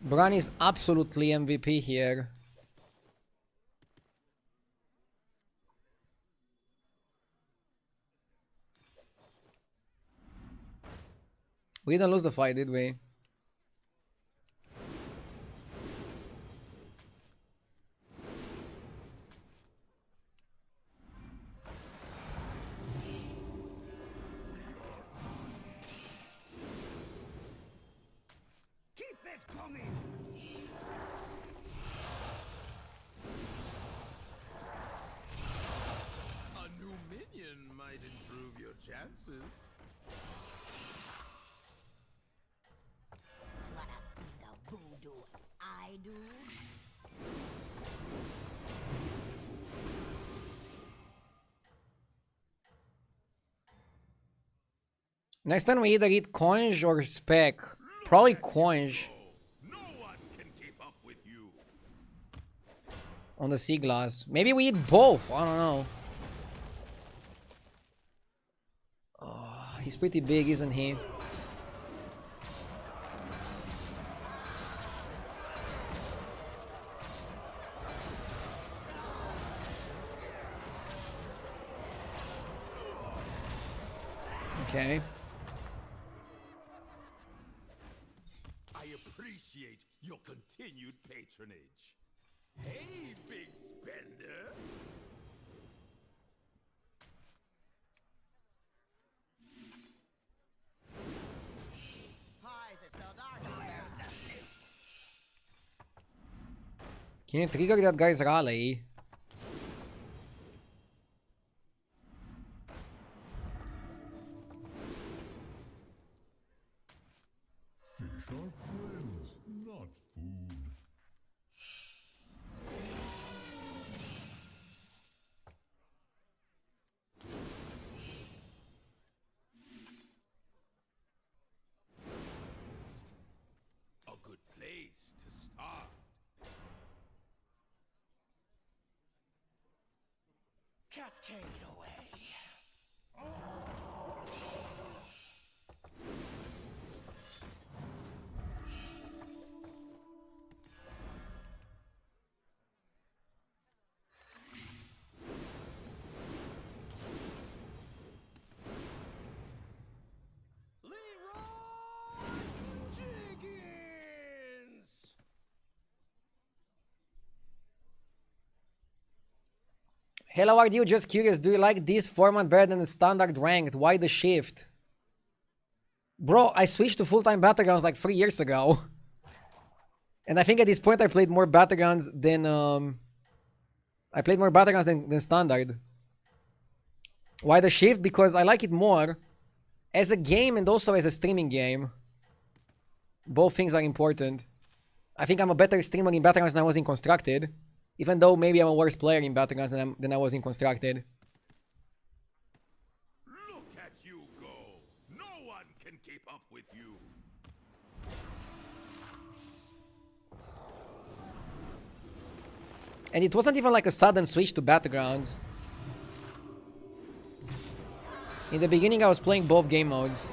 S1: Bran is absolutely MVP here. We didn't lose the fight, did we?
S7: Keep it coming!
S3: A new minion might improve your chances.
S4: Wanna see the voodoo I do?
S1: Next time we either eat Conge or Spec. Probably Conge
S3: No one can keep up with you.
S1: on the sea glass. Maybe we eat both. I don't know. Oh, he's pretty big, isn't he? Okay.
S3: I patronage. Hey, big spender.
S6: Why is it so dark out there?
S1: Can you trigger that guy's rally?
S8: Fish are friends, not food.
S3: A good place to start.
S2: Cascade away.
S5: Jenkins!
S1: Hello, are you just curious? Do you like this format better than the standard ranked? Why the shift? Bro, I switched to full-time Battlegrounds like 3 years ago. And I think at this point I played more Battlegrounds than than standard. Why the shift? Because I like it more as a game and also as a streaming game. Both things are important. I think I'm a better streamer in Battlegrounds than I was in Constructed. Even though maybe I'm a worse player in Battlegrounds than I was in Constructed.
S3: Look at you go. No one can keep up with you.
S1: And it wasn't even like a sudden switch to Battlegrounds. In the beginning I was playing both game modes.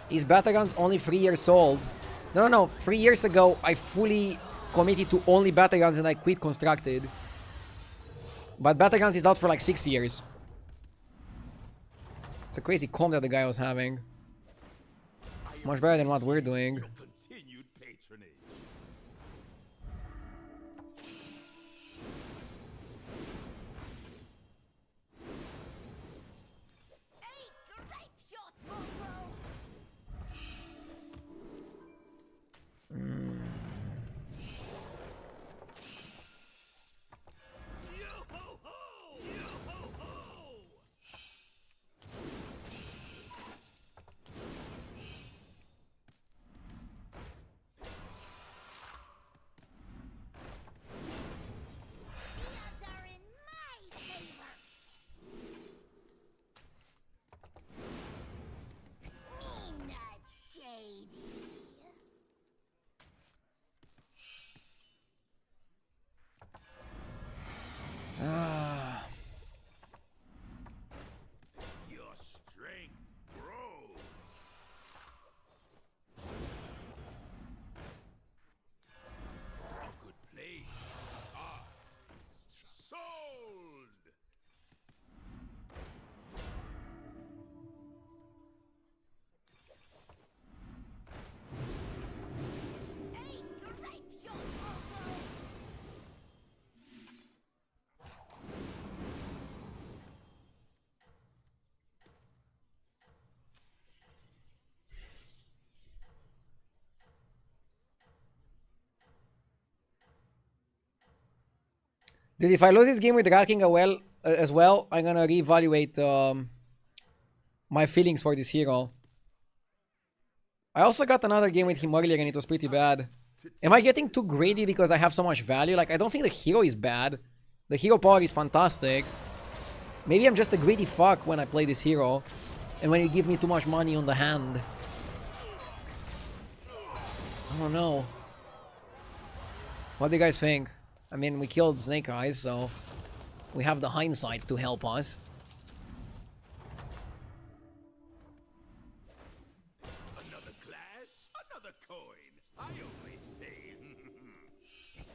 S1: Is Battlegrounds only 3 years old? No. 3 years ago, I fully committed to only Battlegrounds and I quit Constructed. But Battlegrounds is out for like 6 years. It's a crazy comp that the guy was having. Much better than what we're doing.
S3: Your continued patronage.
S4: Hey, grape shot, mongrel!
S5: Yo-ho-ho! Yo-ho-ho!
S4: The odds are in my favor. Me not shady.
S3: Your strength grows. A good place to start. Sold!
S4: Hey, grape shot, mongrel!
S1: Dude, if I lose this game with Racking as well, I'm gonna reevaluate my feelings for this hero. I also got another game with him earlier and it was pretty bad. Am I getting too greedy because I have so much value? Like, I don't think the hero is bad. The hero power is fantastic. Maybe I'm just a greedy fuck when I play this hero. And when you give me too much money on the hand. I don't know. What do you guys think? I mean, we killed Snake Eyes, so we have the hindsight to help us.
S3: Another glass, another coin. I always say,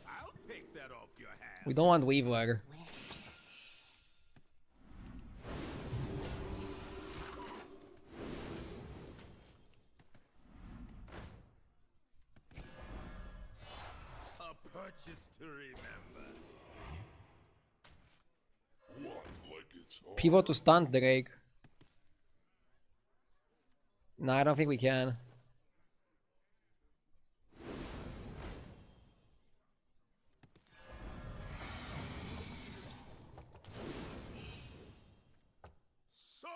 S3: I'll take that off your hand.
S1: We don't want Weaver.
S3: matches to remember.
S8: What, like it's hard?
S1: Pivot to stunt Drake. No, I don't think we can.
S3: Sold!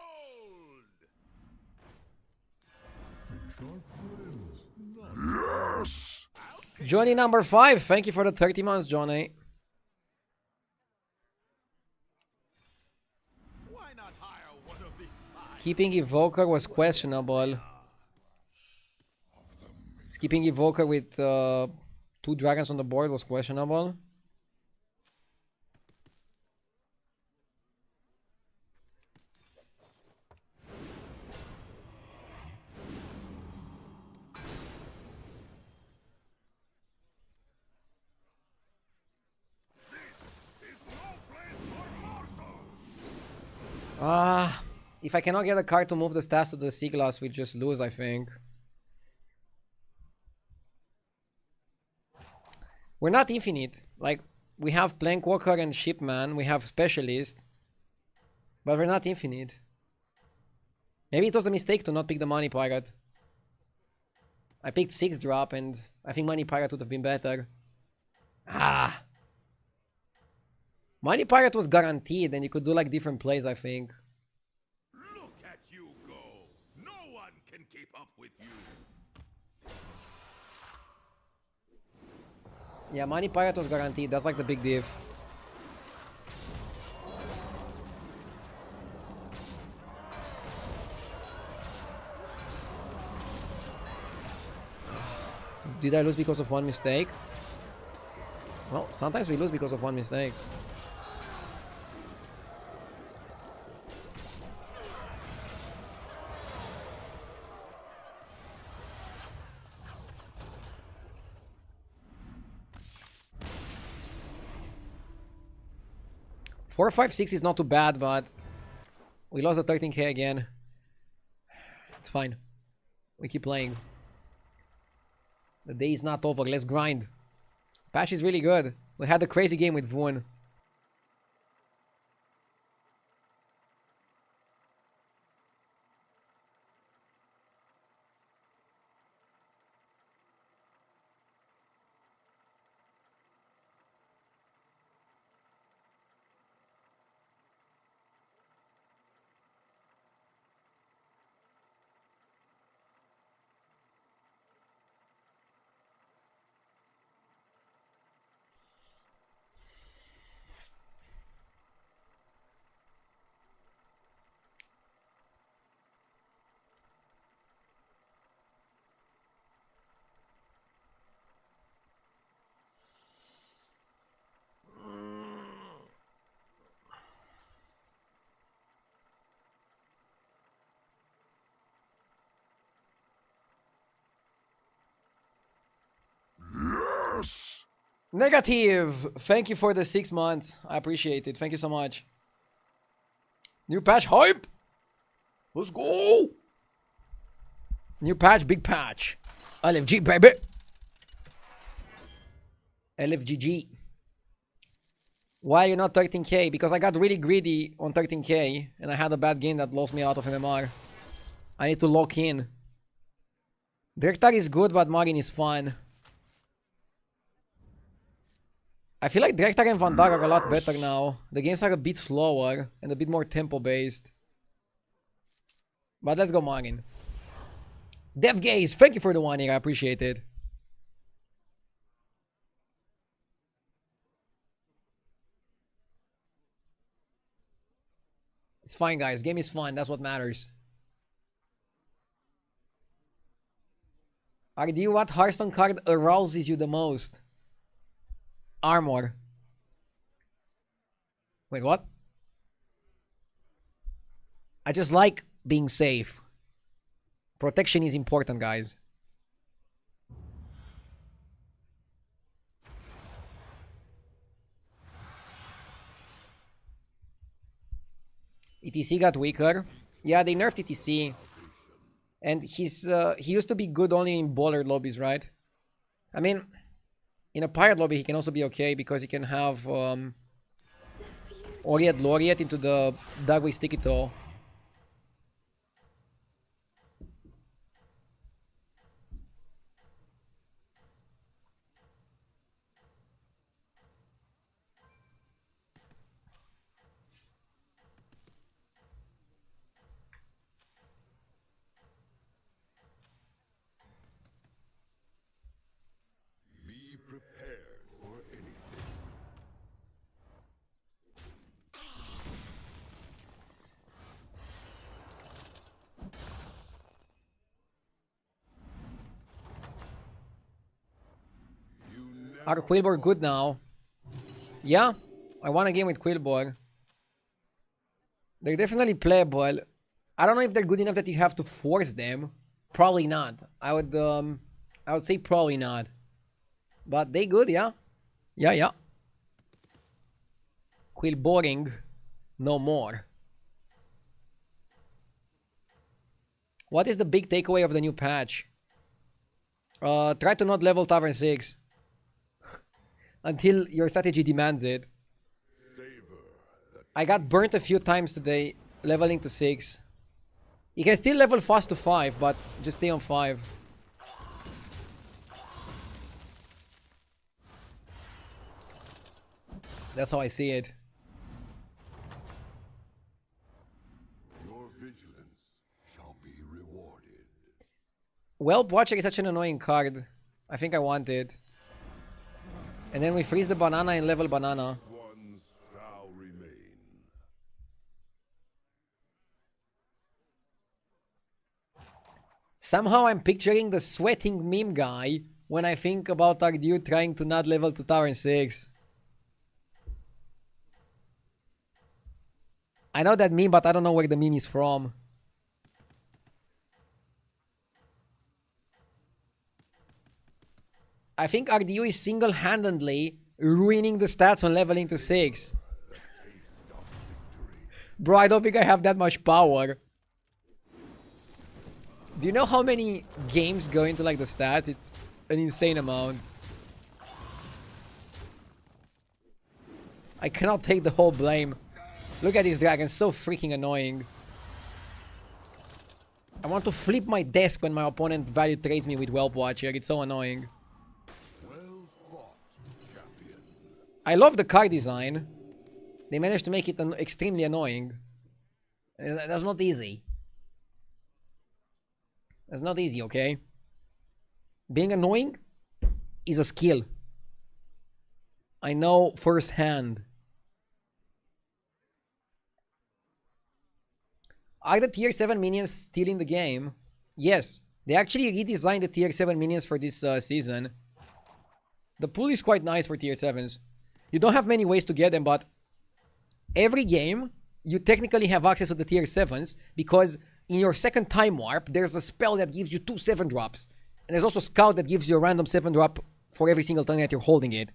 S8: Yes!
S1: Johnny number 5. Thank you for the 30 months, Johnny.
S3: Why not hire one of these fine?
S1: Skipping Evoker was questionable. Skipping Evoker with 2 dragons on the board was questionable. If I cannot get a card to move the stats to the Seaglass, we just lose, I think. We're not infinite. Like, we have Plankwalker and Shipman, we have Specialist. But we're not infinite. Maybe it was a mistake to not pick the Money Pirate. I picked 6 drop and I think Money Pirate would have been better. Money Pirate was guaranteed and you could do like different plays, I think.
S3: Look at you go! No one can keep up with you!
S1: Yeah, Money Pirate was guaranteed. That's like the big diff. Did I lose because of one mistake? Well, sometimes we lose because of one mistake. Four, 5, 6 is not too bad, but we lost the 13k again. It's fine. We keep playing. The day is not over. Let's grind. Patch is really good. We had a crazy game with Voon.
S8: Yes!
S1: Negative! Thank you for the 6 months. I appreciate it. Thank you so much. New patch hype! Let's go! New patch, big patch. LFG, baby! LFGG. Why are you not 13k? Because I got really greedy on 13k and I had a bad game that lost me out of MMR. I need to lock in. Direktar is good, but Marin is fun. I feel like Direktar and Vandar are a lot better now. The games are a bit slower and a bit more tempo based. But let's go Marin. DevGaze, thank you for the 1 year, I appreciate it. It's fine guys, game is fun, that's what matters. RD, what Hearthstone card arouses you the most? Armor. Wait, what? I just like being safe. Protection is important, guys. ETC got weaker. Yeah, they nerfed ETC. And he used to be good only in baller lobbies, right? I mean, In a pirate lobby, he can also be okay because he can have Oriet Laureate into the Dagway Sticky Toe.
S8: Be prepared for anything. You
S1: Are
S8: never
S1: Quillbor good now? Yeah, I won a game with Quillbor. They're definitely playable. I don't know if they're good enough that you have to force them. Probably not. I would say probably not. But they good, yeah. Yeah. Quillboring, no more. What is the big takeaway of the new patch? Try to not level Tavern 6 until your strategy demands it. I got burnt a few times today leveling to 6. You can still level fast to 5, but just stay on 5. That's how I see it.
S8: Your vigilance shall be rewarded.
S1: Whelp Watcher is such an annoying card. I think I want it. And then we freeze the banana and level banana.
S8: Ones shall remain.
S1: Somehow I'm picturing the sweating meme guy when I think about our dude trying to not level to Tavern 6. I know that meme, but I don't know where the meme is from. I think RDU is single-handedly ruining the stats on leveling to 6. Bro, I don't think I have that much power. Do you know how many games go into like the stats? It's an insane amount. I cannot take the whole blame. Look at this dragon, so freaking annoying. I want to flip my desk when my opponent value trades me with Whelp Watcher. It's so annoying.
S8: Well fought, champion.
S1: I love the card design. They managed to make it extremely annoying. That's not easy. That's not easy, okay? Being annoying is a skill. I know firsthand. Are the tier 7 minions still in the game? Yes. They actually redesigned the tier 7 minions for this season. The pool is quite nice for tier 7s. You don't have many ways to get them, but every game, you technically have access to the tier 7s because in your second time warp, there's a spell that gives you 2 7-drops. And there's also Scout that gives you a random 7-drop for every single time that you're holding it.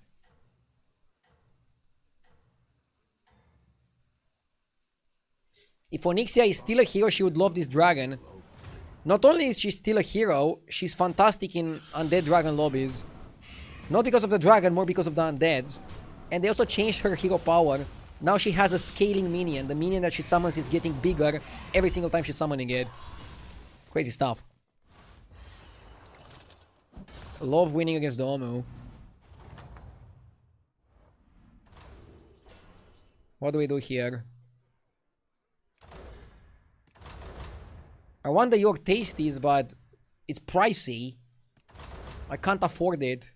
S1: If Onyxia is still a hero, she would love this dragon. Not only is she still a hero, she's fantastic in undead dragon lobbies. Not because of the dragon, more because of the undeads. And they also changed her hero power. Now she has a scaling minion. The minion that she summons is getting bigger every single time she's summoning it. Crazy stuff. Love winning against the Omu. What do we do here? I want the York Tasties, but it's pricey. I can't afford it.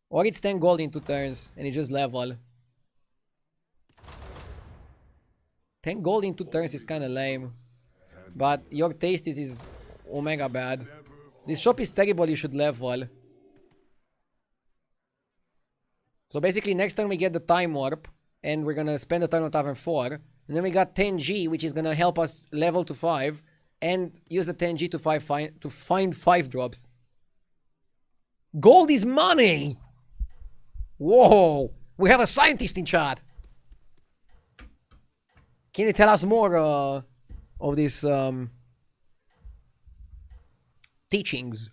S1: Or it's 10 gold in 2 turns, and it just level. 10 gold in 2 turns is kinda lame. But York Tasties is omega bad. This shop is terrible, you should level. So basically next time we get the Time Warp, and we're gonna spend the turn on Tavern 4. And then we got 10G, which is gonna help us level to 5. And use the 10G to find 5 drops. Gold is money! Whoa! We have a scientist in chat! Can you tell us more of these teachings?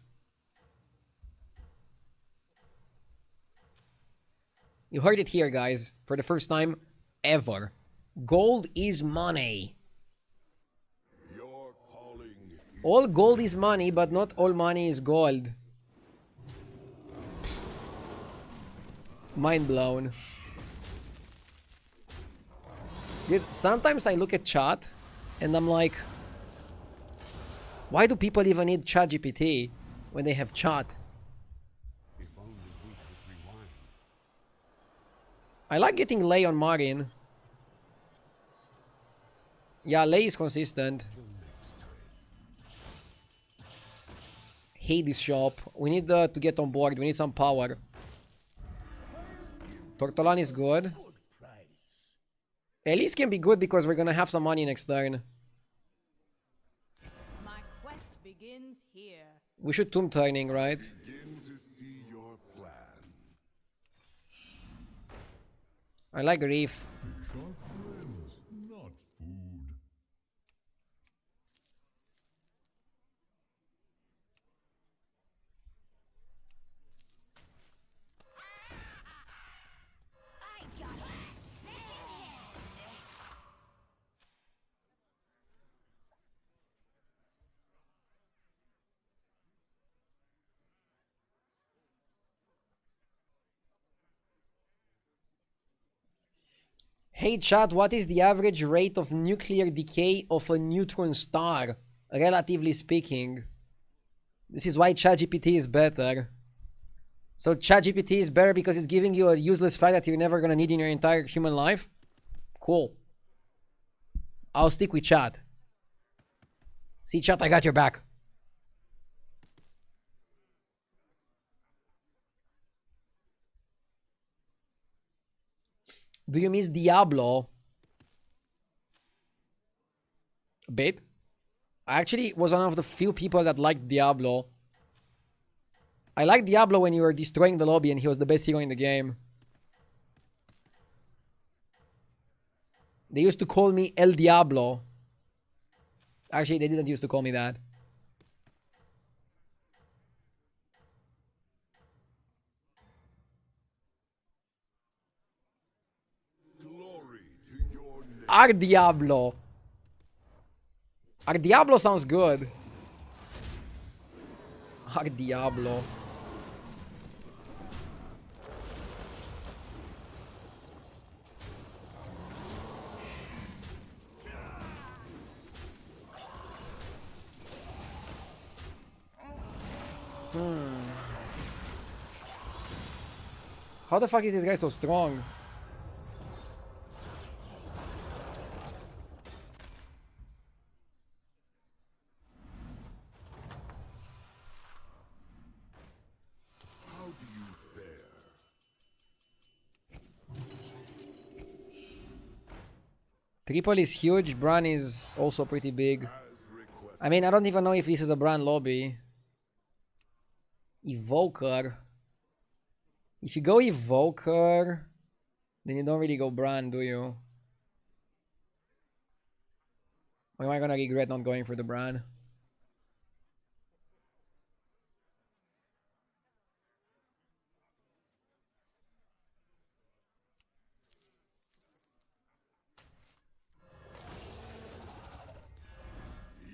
S1: You heard it here, guys, for the first time ever. Gold is money.
S8: Your calling
S1: All gold is money, but not all money is gold. Mind blown. Dude, sometimes I look at chat and I'm like, why do people even need ChatGPT when they have chat?
S9: If only we could rewind.
S1: I like getting Lay on Marin. Yeah, Lay is consistent. Hades shop. We need to get on board. We need some power. Tortolan is good. Elise can be good because we're gonna have some money next turn.
S6: My quest begins here.
S1: We should tomb turning, right?
S8: begin to see your plan.
S1: I like Reef.
S3: Not food.
S4: I got it.
S1: Hey chat, what is the average rate of nuclear decay of a neutron star? Relatively speaking. This is why ChatGPT is better. So ChatGPT is better because it's giving you a useless fact that you're never gonna need in your entire human life? Cool. I'll stick with chat. See chat, I got your back. Do you miss Diablo? A bit. I actually was one of the few people that liked Diablo. I liked Diablo when you were destroying the lobby and he was the best hero in the game. They used to call me El Diablo. Actually, they didn't used to call me that.
S8: Glory to your name.
S1: Ar Diablo. Ar Diablo sounds good. Ar Diablo. How the fuck is this guy so strong?
S8: How do you fare?
S1: Triple is huge, Bran is also pretty big.
S8: As requested.
S1: I mean, I don't even know if this is a Bran lobby. Evoker. If you go Evoker, then you don't really go Bran, do you? Or am I gonna regret not going for the Bran?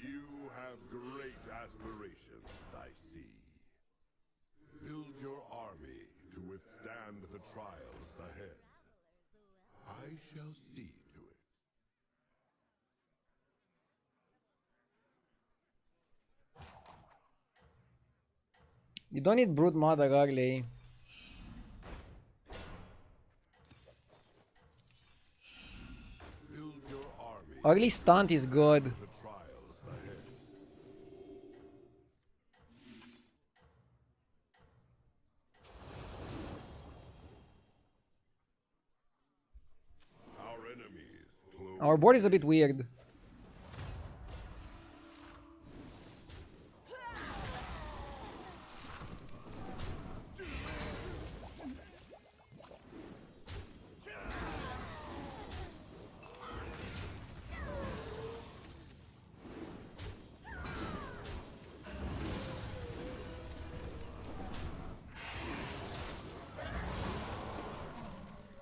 S8: You have great aspirations, I see. Build your army to withstand the trials ahead. I shall see to it.
S1: You don't need Brood Mother early.
S8: Build your army
S1: Early stunt is good.
S8: to the trials ahead. Our enemies close.
S1: Our board is a bit weird.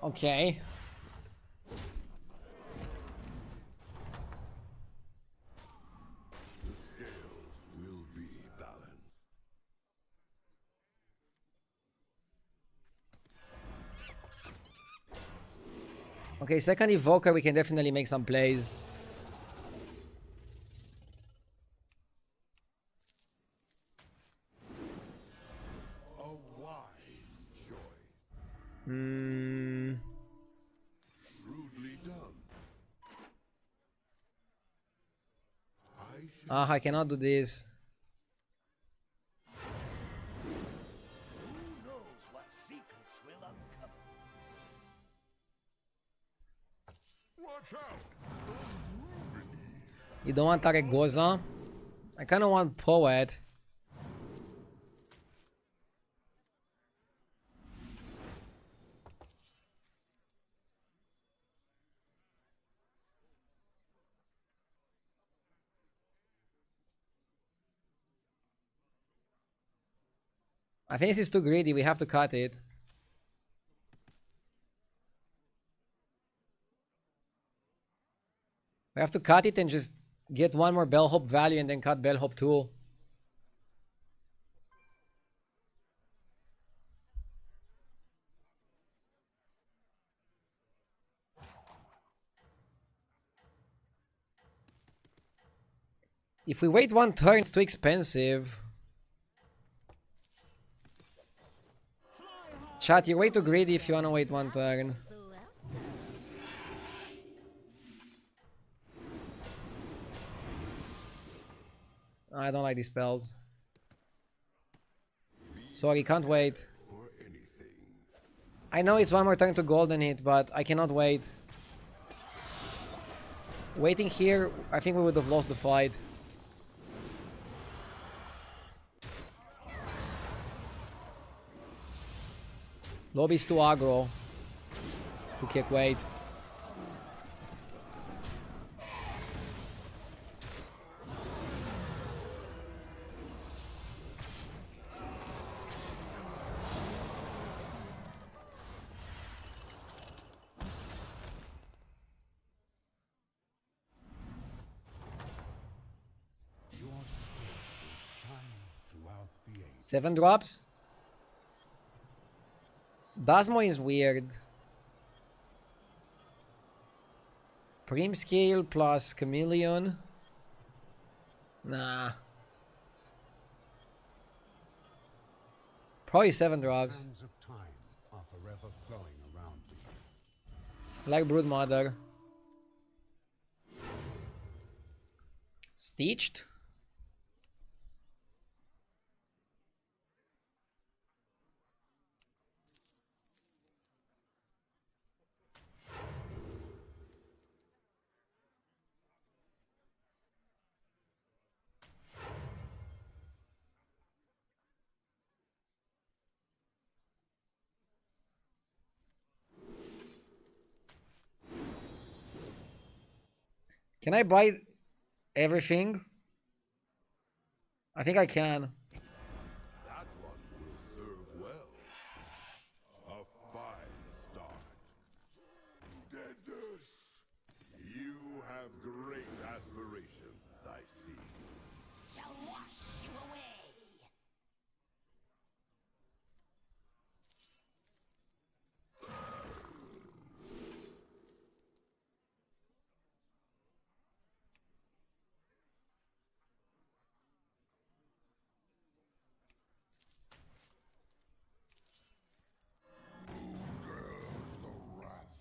S1: Okay.
S8: Will be balanced.
S1: Okay, second Evoker, we can definitely make some plays.
S8: A wise choice.
S1: Hmm.
S8: Shrewdly done.
S1: Ah, I cannot do this.
S2: Who knows what secrets will uncover?
S8: Watch out!
S1: You don't want Tarek Goza? I kind of want Poet. I think this is too greedy. We have to cut it. We have to cut it and just get one more Bellhop value and then cut Bellhop 2. If we wait one turn, it's too expensive. Chat, you're way too greedy if you wanna wait one turn. I don't like these spells. Sorry, can't wait.
S8: For anything.
S1: I know it's one more turn to golden hit, but I cannot wait. Waiting here, I think we would have lost the fight. Lobby's too aggro. We can't wait.
S9: Throughout the age.
S1: 7 drops? Dasmo is weird. Prim scale plus chameleon. Nah. Probably 7 drops.
S9: Sands of time are forever flowing around me.
S1: Like Broodmother. Stitched? Can I buy everything? I think I can.
S8: That one will serve well. A fine start. Deadness! You have great aspirations, I see.
S4: Shall wash you away.
S8: There's the wrath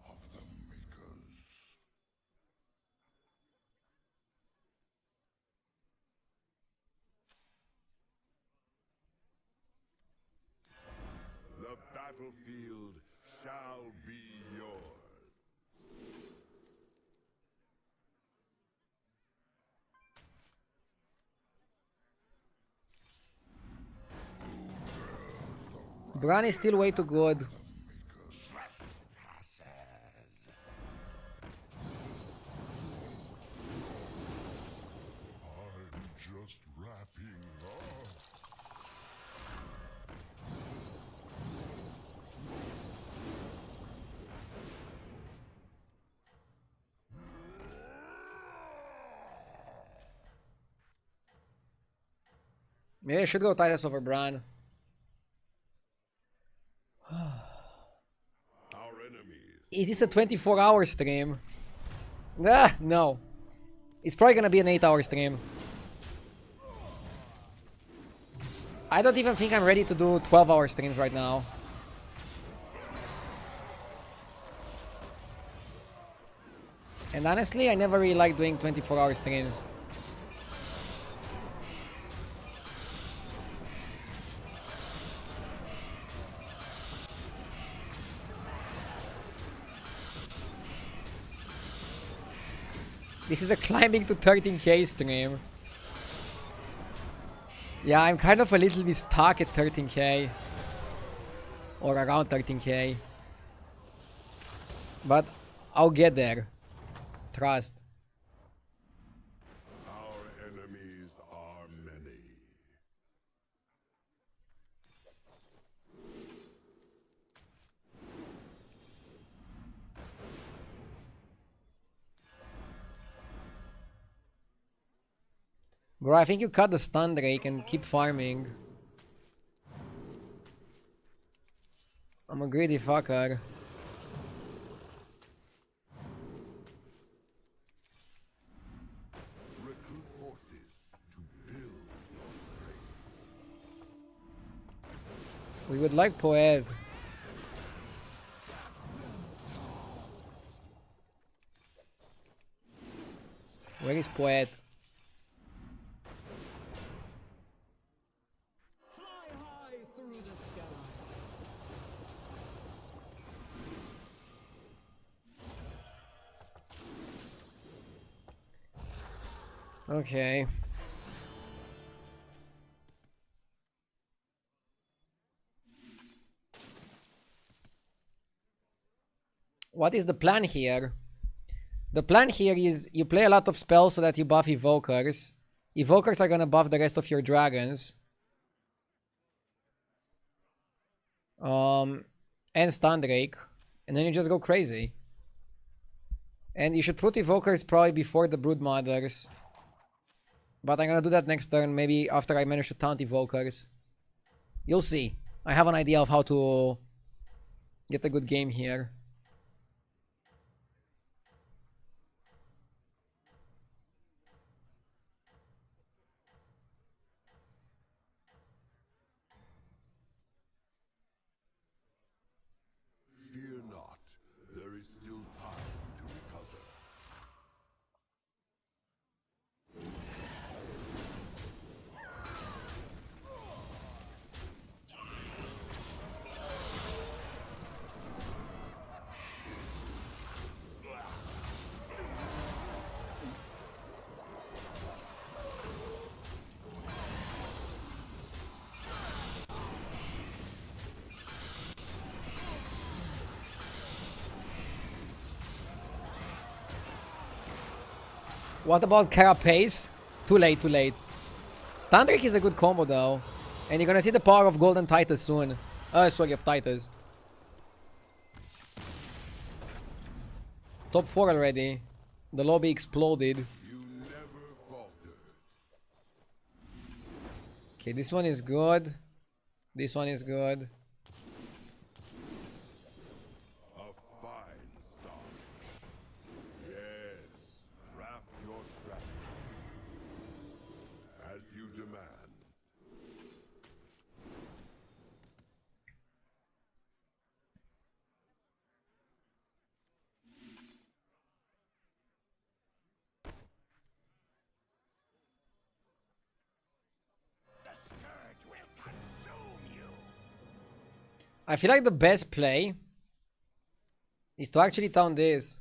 S8: of the makers. The battlefield shall be yours.
S1: Bran is still way too good.
S8: I'm just wrapping up.
S1: Maybe I should go Titus over Bran.
S8: Our enemies.
S1: Is this a 24-hour stream? Ah, no. It's probably gonna be an 8-hour stream. I don't even think I'm ready to do 12-hour streams right now. And honestly, I never really liked doing 24-hour streams. This is a climbing to 13k stream. Yeah, I'm kind of a little bit stuck at 13k. Or around 13k. But I'll get there. Trust.
S8: Our enemies are many.
S1: Bro, I think you cut the stun Drake and keep farming. I'm a greedy fucker.
S8: Recruit forces to build your strength.
S1: We would like Poet. Where is Poet?
S7: Fly high through the sky.
S1: Okay. What is the plan here? The plan here is you play a lot of spells so that you buff Evokers. Evokers are gonna buff the rest of your dragons. And Stun Drake. And then you just go crazy. And you should put Evokers probably before the Broodmothers. But I'm gonna do that next turn, maybe after I manage to taunt Evokers. You'll see. I have an idea of how to get a good game here.
S8: Fear not, there is still time to recover.
S1: What about Carapace? Too late, too late. Stun is a good combo though. And you're gonna see the power of Golden Titus soon. Sorry, of Titus. Top 4 already. The lobby exploded.
S8: You never falter.
S1: Okay, this one is good. This one is good.
S8: A fine start. Yes, craft your strategy. As you demand.
S2: The scourge will consume you.
S1: I feel like the best play is to actually taunt this.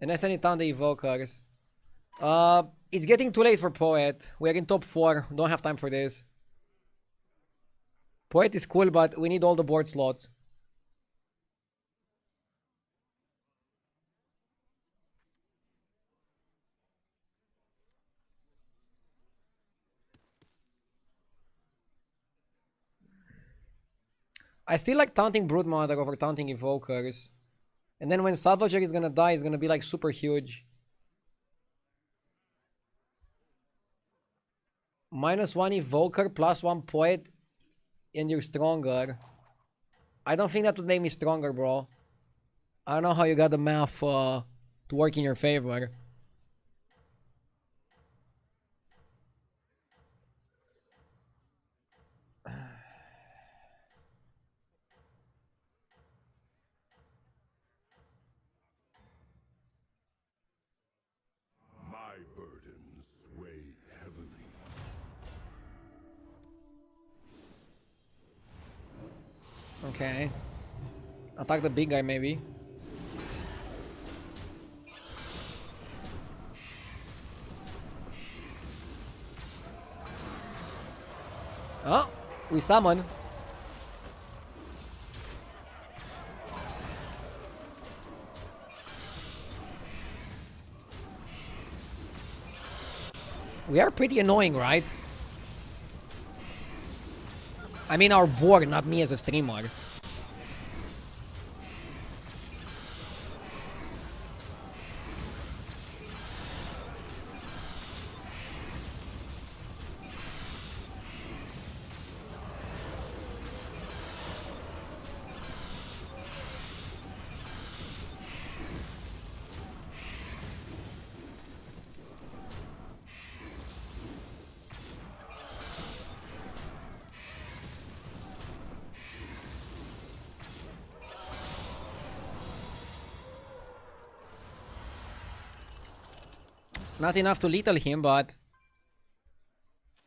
S1: And next time you taunt the Evokers. It's getting too late for Poet. We're in top 4. Don't have time for this. Poet is cool, but we need all the board slots. I still like taunting Broodmother over taunting Evokers. And then when Salvager is gonna die, it's gonna be like super huge. -1 Evoker, +1 Poet, and you're stronger. I don't think that would make me stronger, bro. I don't know how you got the math to work in your favor.
S8: My burdens weigh heavily.
S1: Okay. Attack the big guy, maybe. Oh, we summon. We are pretty annoying, right? I mean our board, not me as a streamer. Not enough to lethal him, but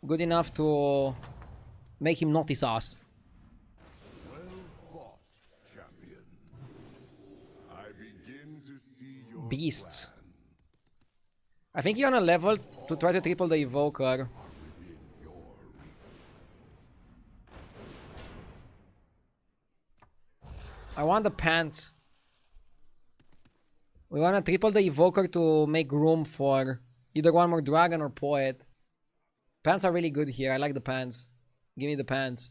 S1: good enough to make him notice us.
S8: Well fought, champion. I begin to see your
S1: Beasts.
S8: plan.
S1: I think you're on a level to try to triple the Evoker. I want the pants. We want to triple the Evoker to make room for either one more Dragon or Poet. Pants are really good here. I like the pants. Give me the pants.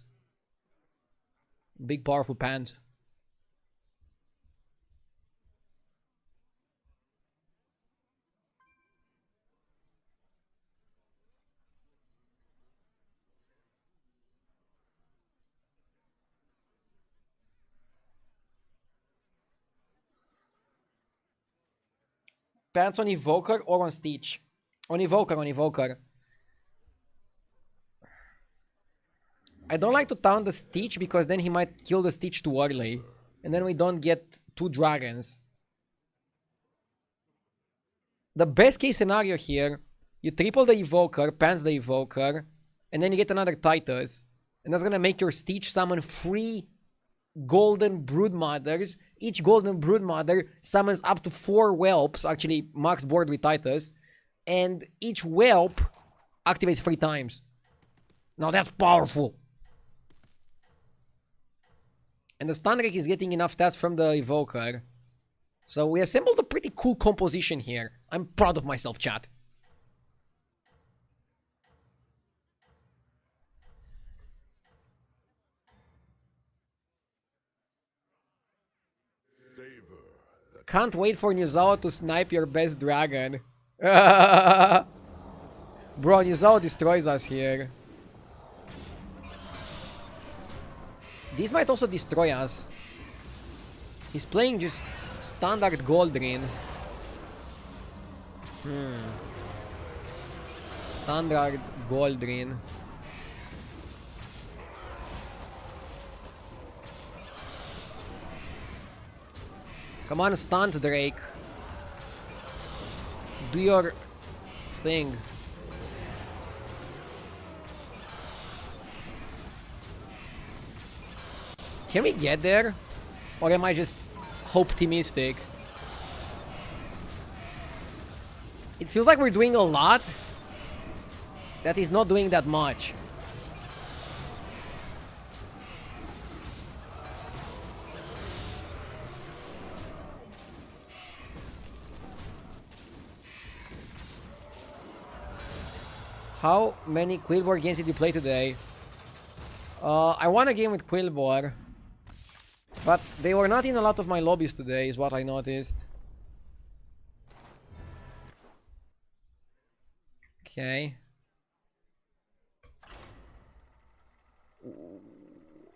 S1: Big powerful pants. Pants on Evoker or on Stitch? On Evoker, on Evoker. I don't like to taunt the Stitch because then he might kill the Stitch too early. And then we don't get 2 dragons. The best case scenario here, you triple the Evoker, pants the Evoker, and then you get another Titus. And that's gonna make your Stitch summon 3 golden broodmothers. Each golden broodmother summons up to 4 whelps, actually max board with Titus, and each whelp activates 3 times. Now that's powerful. And the stun rake is getting enough stats from the Evoker. So we assembled a pretty cool composition here. I'm proud of myself, chat. Can't wait for Nuzao to snipe your best dragon. Bro, Nuzao destroys us here. This might also destroy us. He's playing just standard Goldrin. Standard Goldrin. Come on, stunt Drake. Do your thing. Can we get there? Or am I just optimistic? It feels like we're doing a lot that is not doing that much. How many Quillbore games did you play today? I won a game with Quillbore. But they were not in a lot of my lobbies today, is what I noticed. Okay.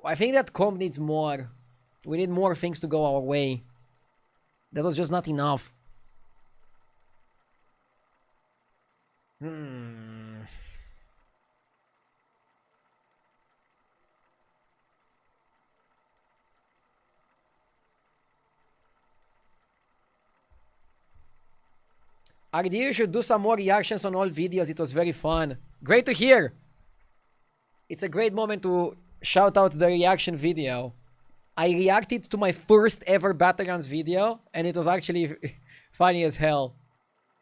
S1: I think that comp needs more. We need more things to go our way. That was just not enough. Agdi, you should do some more reactions on all videos. It was very fun. Great to hear. It's a great moment to shout out the reaction video. I reacted to my first ever Battlegrounds video, and it was actually funny as hell.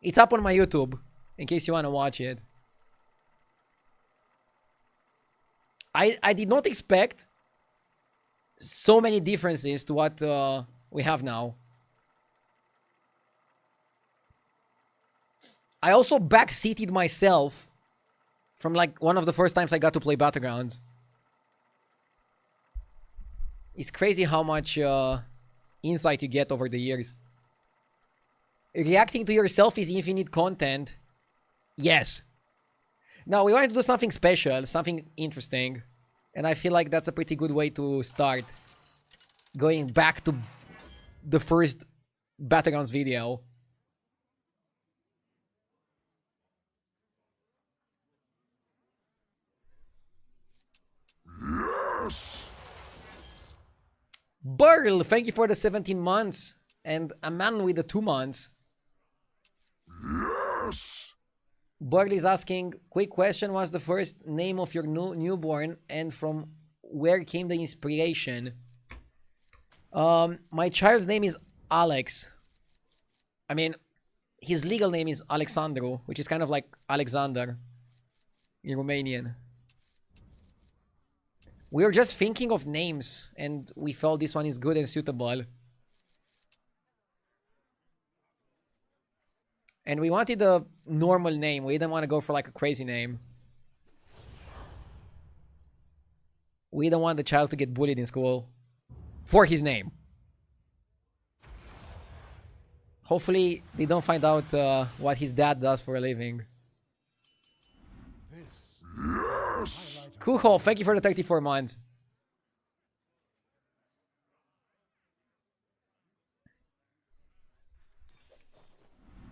S1: It's up on my YouTube, in case you want to watch it. I did not expect so many differences to what we have now. I also backseated myself from like one of the first times I got to play Battlegrounds. It's crazy how much insight you get over the years. Reacting to yourself is infinite content. Yes. Now, we want to do something special, something interesting. And I feel like that's a pretty good way to start. Going back to the first Battlegrounds video.
S8: Yes!
S1: Burl, thank you for the 17 months. And a man with the 2 months.
S8: Yes!
S1: Burl is asking, quick question, what's the first name of your newborn and from where came the inspiration? My child's name is Alex. I mean, his legal name is Alexandru, which is kind of like Alexander in Romanian. We were just thinking of names and we felt this one is good and suitable. And we wanted a normal name. We didn't want to go for like a crazy name. We don't want the child to get bullied in school for his name. Hopefully they don't find out what his dad does for a living.
S8: Yes!
S1: Kuho, thank you for the 34 months.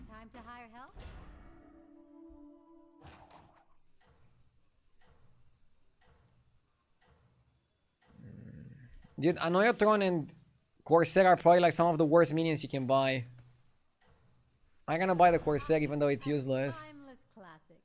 S4: Time to hire help?
S1: Dude, Anoyotron and Corsair are probably like some of the worst minions you can buy. I'm gonna buy the Corsair even though it's useless.
S4: Timeless classic.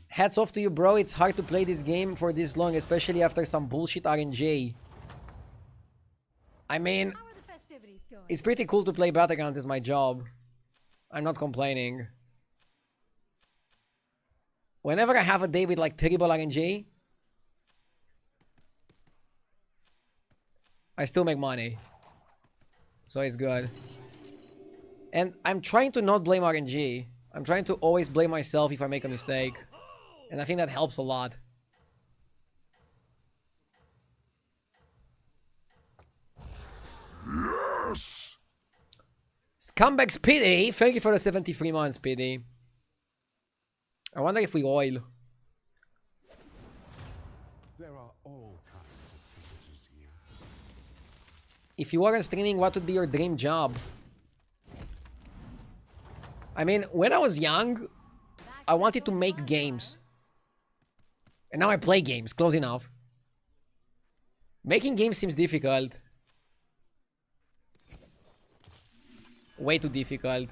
S1: Hats off to you, bro. It's hard to play this game for this long, especially after some bullshit RNG. I mean,
S4: How are the festivities going?
S1: it's pretty cool to play Battlegrounds, is my job. I'm not complaining. Whenever I have a day with like terrible RNG, I still make money. So it's good. And I'm trying to not blame RNG. I'm trying to always blame myself if I make a mistake. And I think that helps a lot.
S8: Yes!
S1: Scumbag Speedy, thank you for the 73 months, Speedy. I wonder if we oil.
S9: There are all kinds of visitors here.
S1: If you weren't streaming, what would be your dream job? I mean, when I was young, I wanted to make games. And now I play games, close enough. Making games seems difficult. Way too difficult.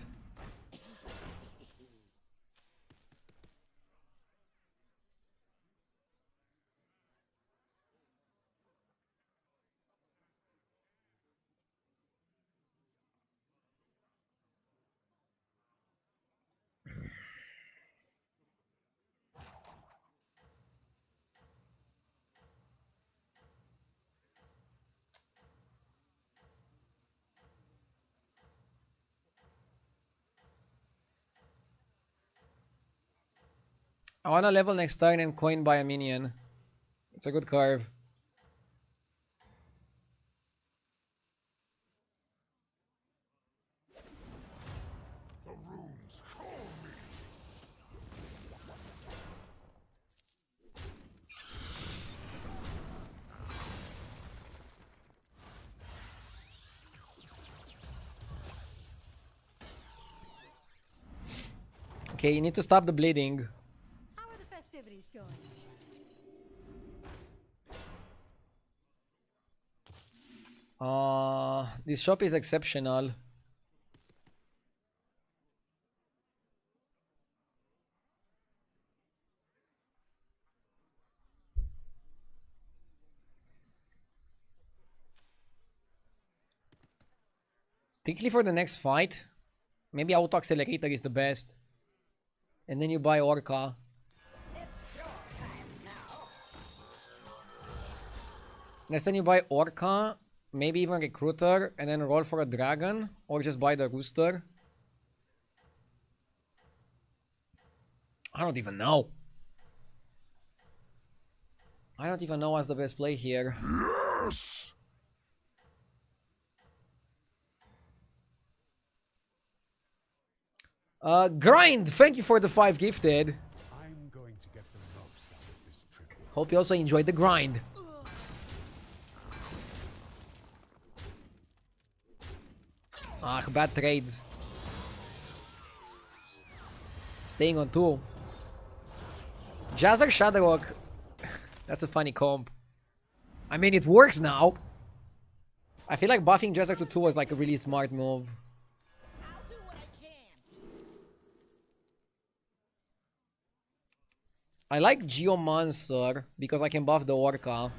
S1: I wanna level next turn and coin by a minion. It's a good curve.
S8: The runes call me.
S1: Okay, you need to stop the bleeding.
S4: How are the festivities going?
S1: This shop is exceptional. Strictly for the next fight, maybe Auto Accelerator is the best. And then you buy Orca. Next time you buy Orca, maybe even Recruiter, and then roll for a Dragon, or just buy the Rooster. I don't even know. I don't even know what's the best play here.
S8: Yes!
S1: Grind! Thank you for the 5 gifted.
S9: I'm going to get the most out of this trip.
S1: Hope you also enjoyed the grind. Ah, bad trades. Staying on 2. Jazzar Shadowrock. That's a funny comp. I mean, it works now. I feel like buffing Jazzar to 2 was like a really smart move.
S4: I'll do what I can.
S1: I like Geomancer because I can buff the Orca.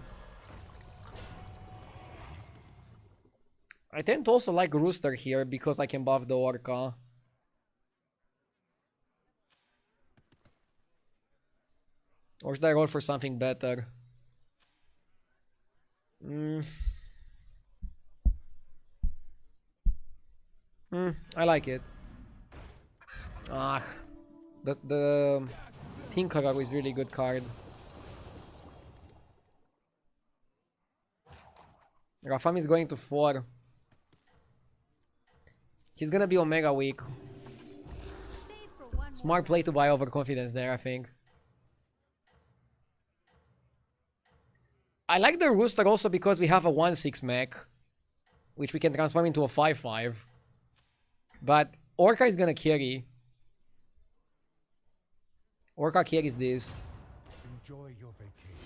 S1: I tend to also like Rooster here because I can buff the Orca. Or should I roll for something better? I like it. Ah, the Tinkerer is really good card. Rafam is going to 4. He's gonna be Omega weak.
S4: Save for one more.
S1: Smart play to buy overconfidence there, I think. I like the Rooster also because we have a 1/6 mech, which we can transform into a 5/5. But Orca is gonna carry. Orca carries this.
S9: Enjoy your vacation.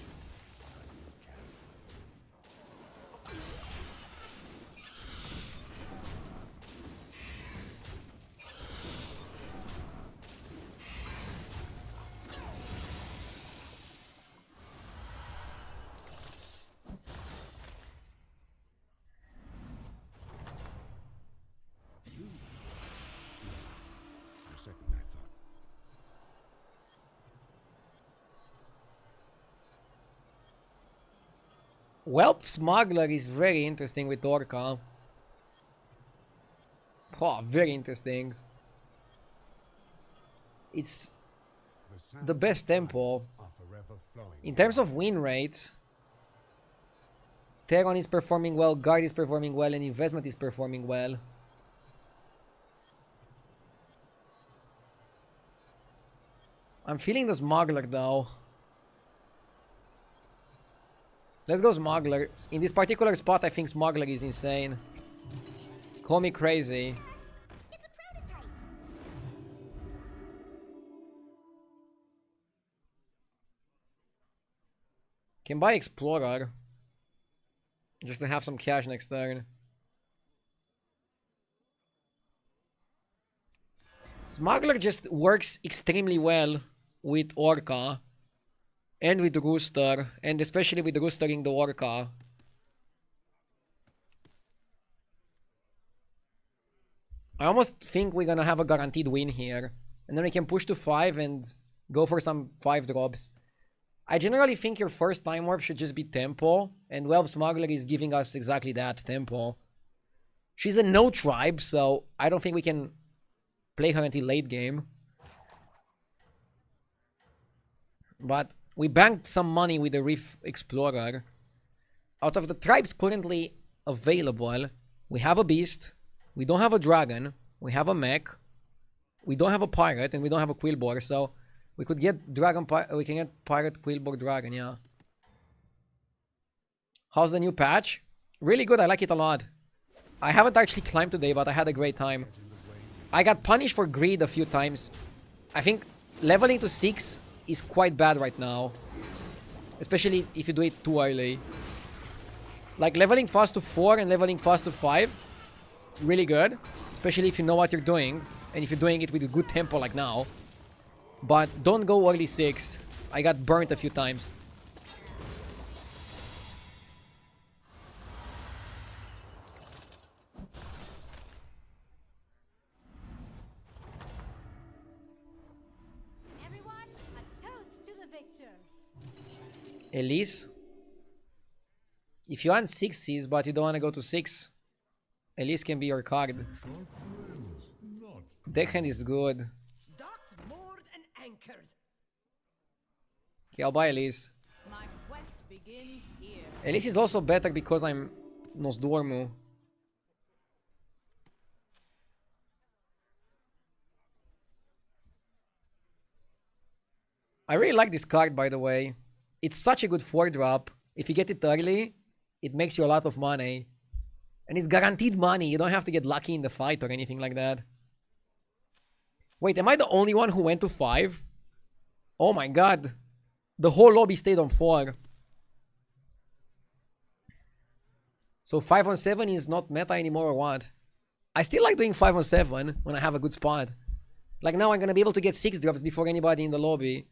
S9: For a second, I thought.
S1: Whelp Smuggler is very interesting with Orca. Oh, very interesting. It's
S9: sands
S1: the best
S9: of time
S1: tempo.
S9: are forever flowing
S1: In terms of win rates, Terran is performing well, Guard is performing well, and Investment is performing well. I'm feeling the Smuggler though. Let's go Smuggler. In this particular spot, I think Smuggler is insane. Call me crazy.
S4: It's a prototype.
S1: Can buy Explorer. Just to have some cash next turn. Smuggler just works extremely well with Orca. And with Rooster. And especially with Roostering the Orca. I almost think we're gonna have a guaranteed win here. And then we can push to 5 and go for some 5 drops. I generally think your first time warp should just be tempo. And Whelp Smuggler is giving us exactly that, tempo. She's a no tribe, so I don't think we can play her until late game. But we banked some money with the Reef Explorer. Out of the tribes currently available, we have a beast, we don't have a dragon, we have a mech, we don't have a pirate, and we don't have a quillboar, so we could get we can get pirate, quillboar, dragon, yeah. How's the new patch? Really good, I like it a lot. I haven't actually climbed today, but I had a great time. I got punished for greed a few times. I think leveling to 6 is quite bad right now. Especially if you do it too early. Like leveling fast to 4 and leveling fast to 5. Really good. Especially if you know what you're doing. And if you're doing it with a good tempo like now. But don't go early 6. I got burnt a few times.
S4: Everyone, a toast to the victor.
S1: Elise. If you want 6s but you don't want to go to 6, Elise can be your card. Deckhand is good.
S6: Docked, moored, and anchored.
S1: Okay, I'll buy Elise.
S6: My quest begins here.
S1: Elise is also better because I'm Nosdormu. I really like this card, by the way. It's such a good 4-drop. If you get it early, it makes you a lot of money. And it's guaranteed money. You don't have to get lucky in the fight or anything like that. Wait, am I the only one who went to 5? Oh my god. The whole lobby stayed on 4. So 5 on 7 is not meta anymore or what? I still like doing 5 on 7 when I have a good spot. Like now I'm gonna be able to get 6 drops before anybody in the lobby.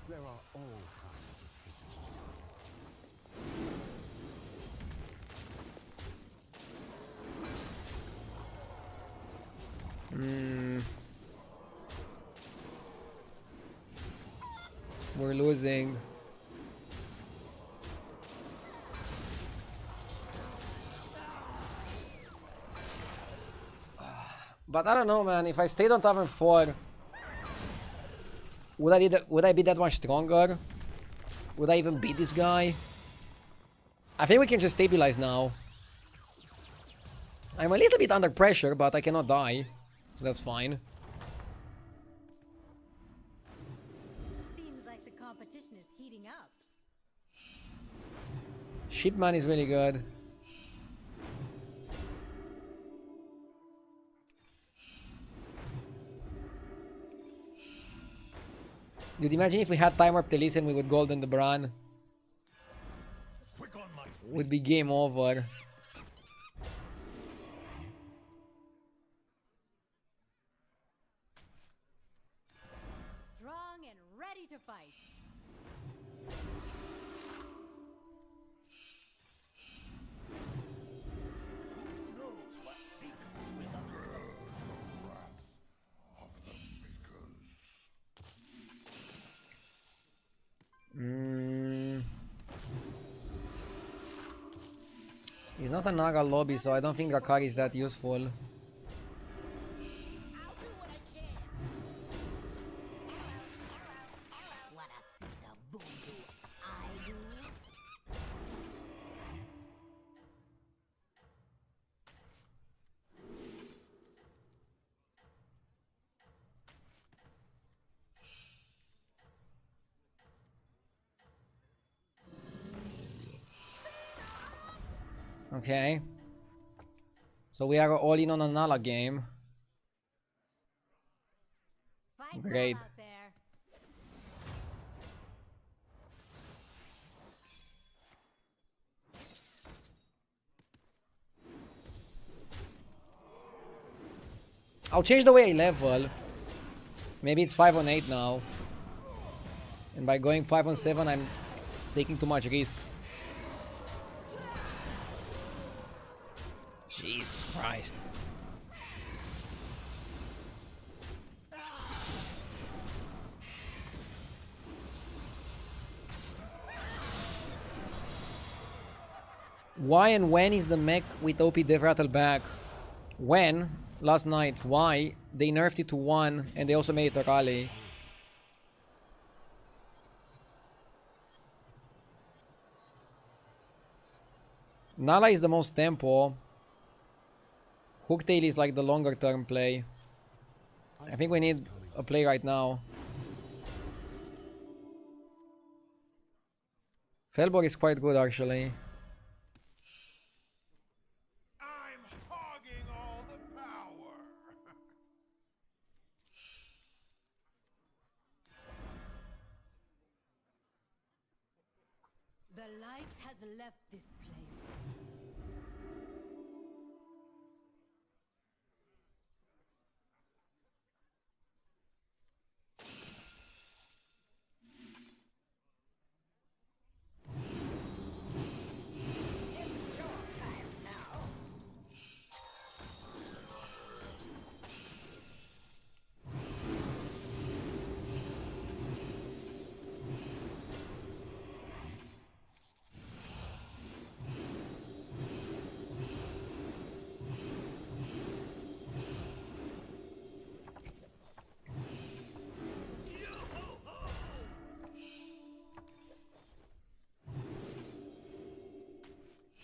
S9: There are all kinds of criticism.
S1: We're losing. But I don't know, man. If I stayed on Tavern 4, would I be that much stronger? Would I even beat this guy? I think we can just stabilize now. I'm a little bit under pressure, but I cannot die. So that's fine.
S4: Seems like the competition is heating up.
S1: Shipman is really good. Dude, imagine if we had time warp Telis and we would golden the Bran. Would be game over.
S4: Strong and ready to fight.
S1: It's not a Naga lobby, so I don't think Rakari is that useful.
S4: I'll do what I can. Wanna see the voodoo I do?
S1: Okay. So we are all in on a Nala game.
S4: Fight
S1: Great.
S4: well out there.
S1: I'll change the way I level. Maybe it's 5 on 8 now. And by going 5 on 7, I'm taking too much risk. Christ. Why and when is the mech with OP Dev Rattle back? When? Last night. Why? They nerfed it to 1 and they also made it a rally. Nala is the most tempo. Hooktail is like the longer term play. I think we need a play right now. Felborg is quite good actually.
S3: I'm hogging all the power.
S6: The light has left this place.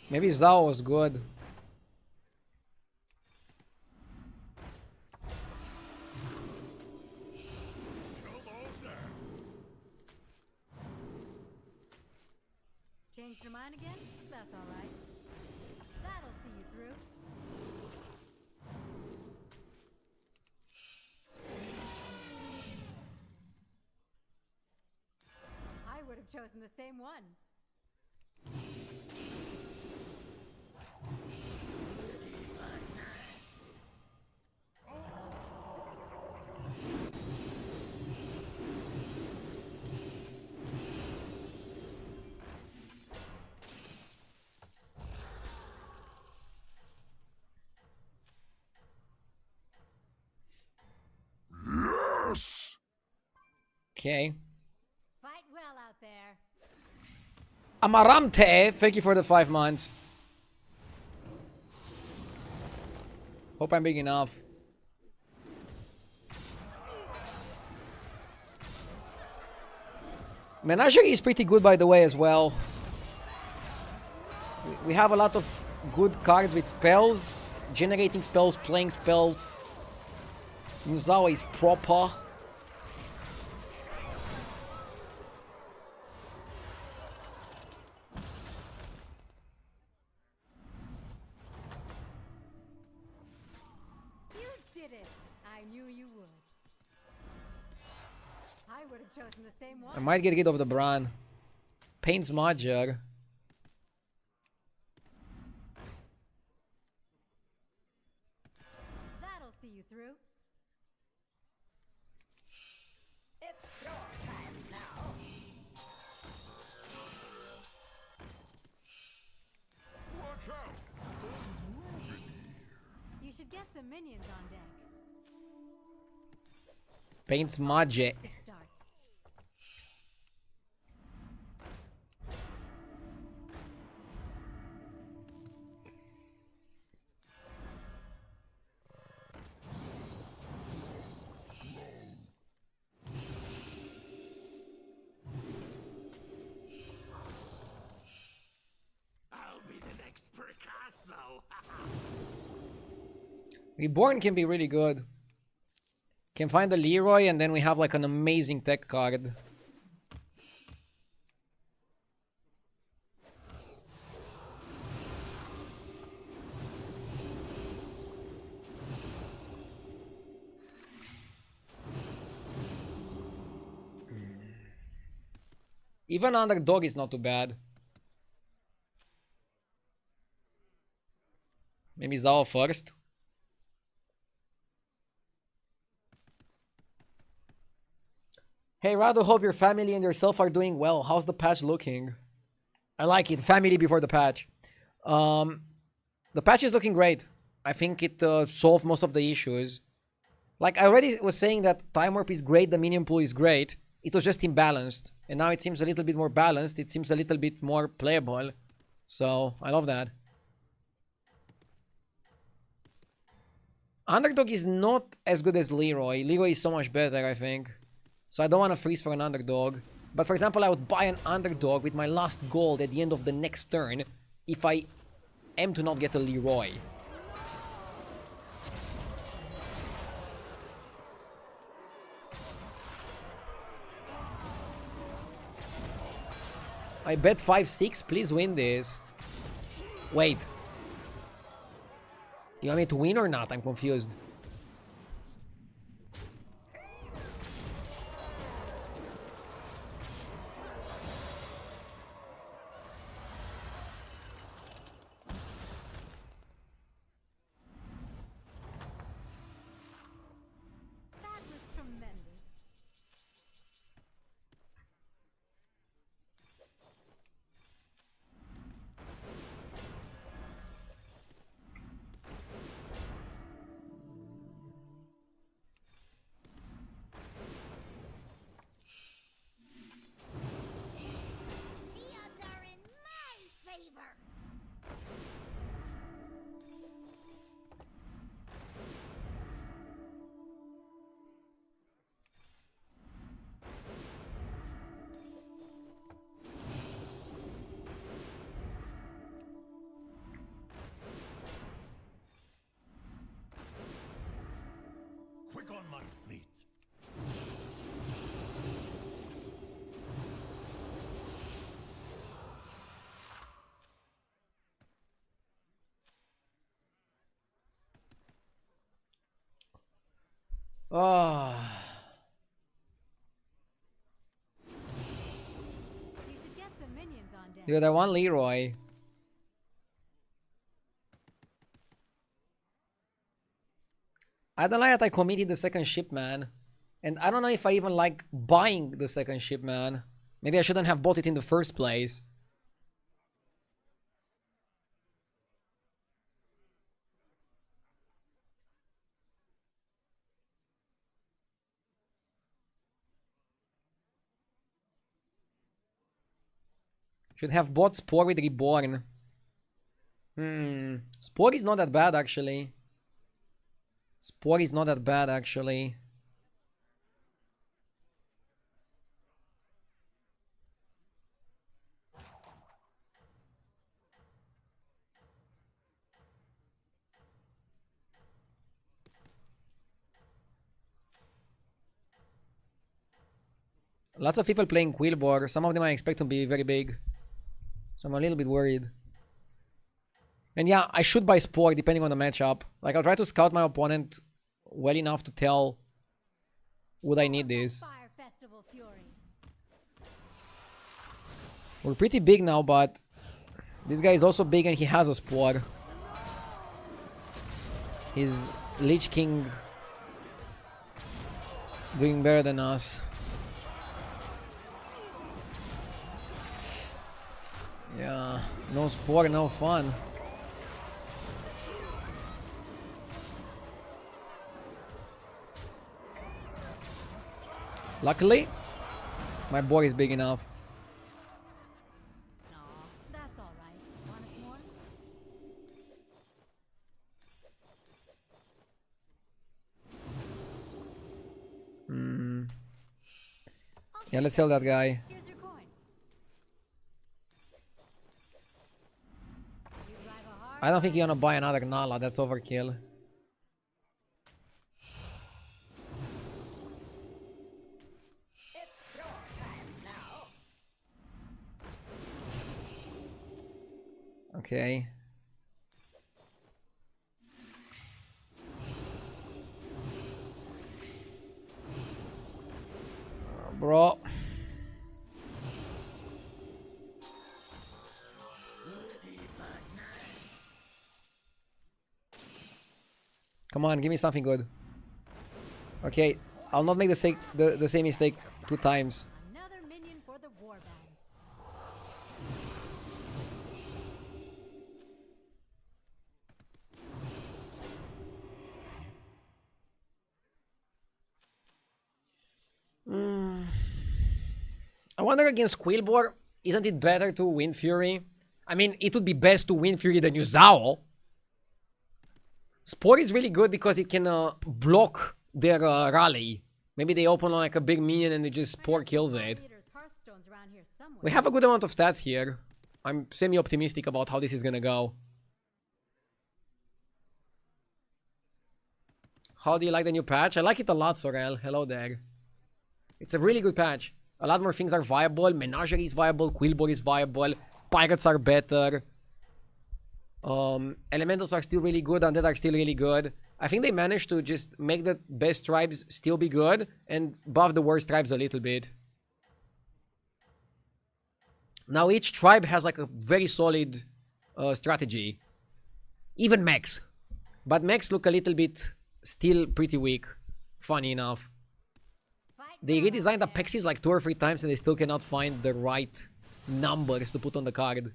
S1: Maybe Zhao was good.
S6: Changed your mind again? That's alright. That'll see you through. I would have chosen the same one.
S8: Yes!
S1: Okay.
S6: Fight well out there.
S1: Amaramte, thank you for the 5 months. Hope I'm big enough. Menagerie is pretty good by the way as well. We have a lot of good cards with spells, generating spells, playing spells. Muzawa is proper.
S6: You did it. I knew you would. I would have chosen the same
S1: I
S6: one.
S1: might get rid of the Bran. Pain's Major.
S6: That'll see you through.
S4: It's your time now.
S3: Watch out!
S6: You should get some minions on deck.
S1: Pain's Magic.
S6: Start.
S3: I'll be the next Picasso.
S1: Reborn can be really good. Can find the Leroy and then we have like an amazing tech card. Even Underdog is not too bad. Maybe Zao first. Hey Rado, hope your family and yourself are doing well. How's the patch looking? I like it. Family before the patch. The patch is looking great. I think it solved most of the issues. Like, I already was saying that Time Warp is great, the minion pool is great. It was just imbalanced. And now it seems a little bit more balanced. It seems a little bit more playable. So, I love that. Underdog is not as good as Leroy. Leroy is so much better, I think. So I don't want to freeze for an underdog. But for example, I would buy an underdog with my last gold at the end of the next turn if I am to not get a Leroy. I bet 5-6. Please win this. Wait. You want me to win or not? I'm confused.
S4: That was tremendous. The odds are in my favor.
S3: Quick on my fleet.
S1: Oh.
S4: You should get some minions on deck.
S1: Dude, I want Leroy. I don't like that I committed the second ship, man. And I don't know if I even like buying the second ship, man. Maybe I shouldn't have bought it in the first place. Should have bought Spore with Reborn. Spore is not that bad, actually. Spore is not that bad, actually. Lots of people playing Quillbor. Some of them I expect to be very big. So I'm a little bit worried. And yeah, I should buy Spore depending on the matchup. Like, I'll try to scout my opponent well enough to tell would I need this.
S4: Fire Festival Fury.
S1: We're pretty big now, but this guy is also big and he has a Spore. He's Lich King doing better than us. Yeah, no Spore, no fun. Luckily, my board is big enough.
S4: Aw, that's all right. Want us more?
S1: Yeah, let's sell that guy.
S4: Here's your coin. You drive a hard
S1: I don't think you wanna buy another Nala, that's overkill. Okay. Bro. Come on, give me something good. Okay, I'll not make the same mistake 2 times.
S4: Another minion for the warband.
S1: wonder against Quillbor, isn't it better to Wind Fury? I mean, it would be best to Wind Fury than use Zao. Spore is really good because it can block their rally. Maybe they open on like a big minion and it just Spore kills it.
S6: Hearthstone's around here somewhere.
S1: We have a good amount of stats here. I'm semi-optimistic about how this is gonna go. How do you like the new patch? I like it a lot, Sorel. Hello there. It's a really good patch. A lot more things are viable. Menagerie is viable. Quillbor is viable. Pirates are better. Elementals are still really good. Undead are still really good. I think they managed to just make the best tribes still be good and buff the worst tribes a little bit. Now each tribe has like a very solid strategy. Even mechs. But mechs look a little bit still pretty weak. Funny enough. They redesigned Apexis like 2 or 3 times and they still cannot find the right numbers to put on the card.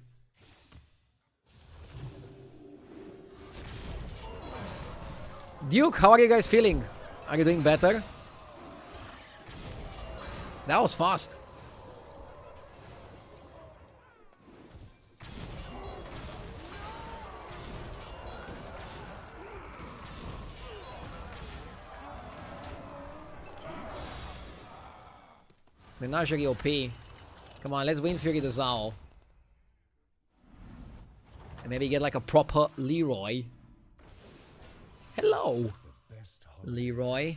S1: Duke, how are you guys feeling? Are you doing better? That was fast. Menagerie OP. Come on, let's Wind Fury the Zao. And maybe get like a proper Leroy. Hello, Leroy.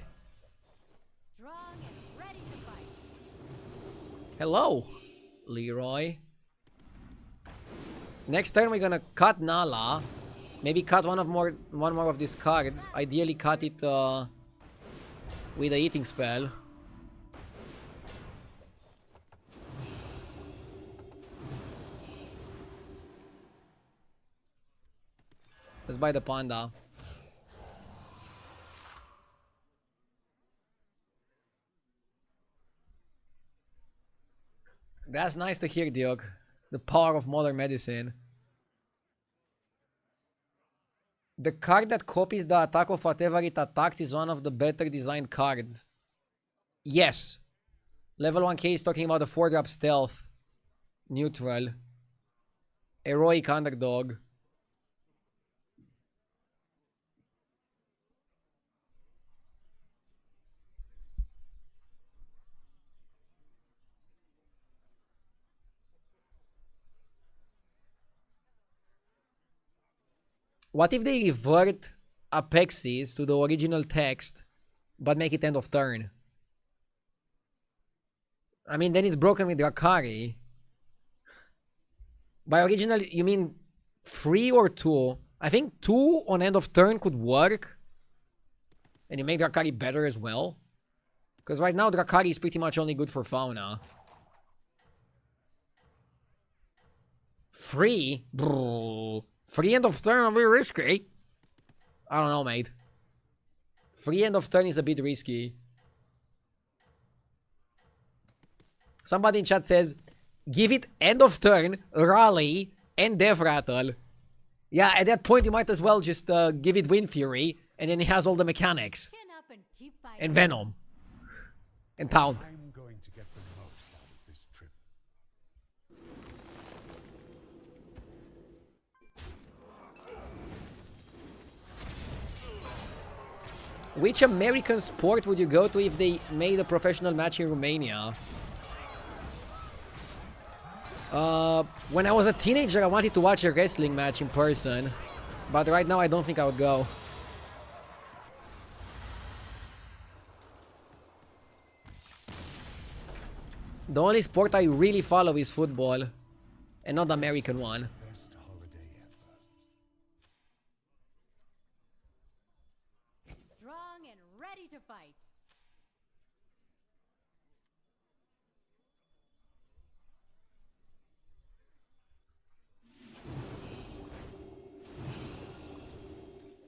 S6: Strong and ready to fight.
S1: Hello, Leroy. Next turn we're gonna cut Nala. Maybe cut one more of these cards. Ideally cut it with a eating spell. Let's buy the panda. That's nice to hear, Diog. The power of modern medicine. The card that copies the attack of whatever it attacks is one of the better designed cards. Yes. Level 1k is talking about the 4-drop stealth. Neutral. Heroic underdog. What if they revert Apexis to the original text, but make it end of turn? I mean, then it's broken with Drakari. By original, you mean 3 or 2? I think 2 on end of turn could work. And you make Drakari better as well. Because right now, Drakari is pretty much only good for Fauna. 3? Brrr. 3 end of turn will be risky. I don't know, mate. 3 end of turn is a bit risky. Somebody in chat says, give it end of turn, rally, and death rattle. Yeah, at that point you might as well just give it Wind Fury, and then it has all the mechanics.
S6: Chin up and keep fighting.
S1: And Venom. And Pound.
S9: I'm going to get the most out of this trip.
S1: Which American sport would you go to if they made a professional match in Romania? When I was a teenager, I wanted to watch a wrestling match in person. But right now, I don't think I would go. The only sport I really follow is football. And not the American one.
S9: Best holiday ever.
S6: Strong and ready to fight.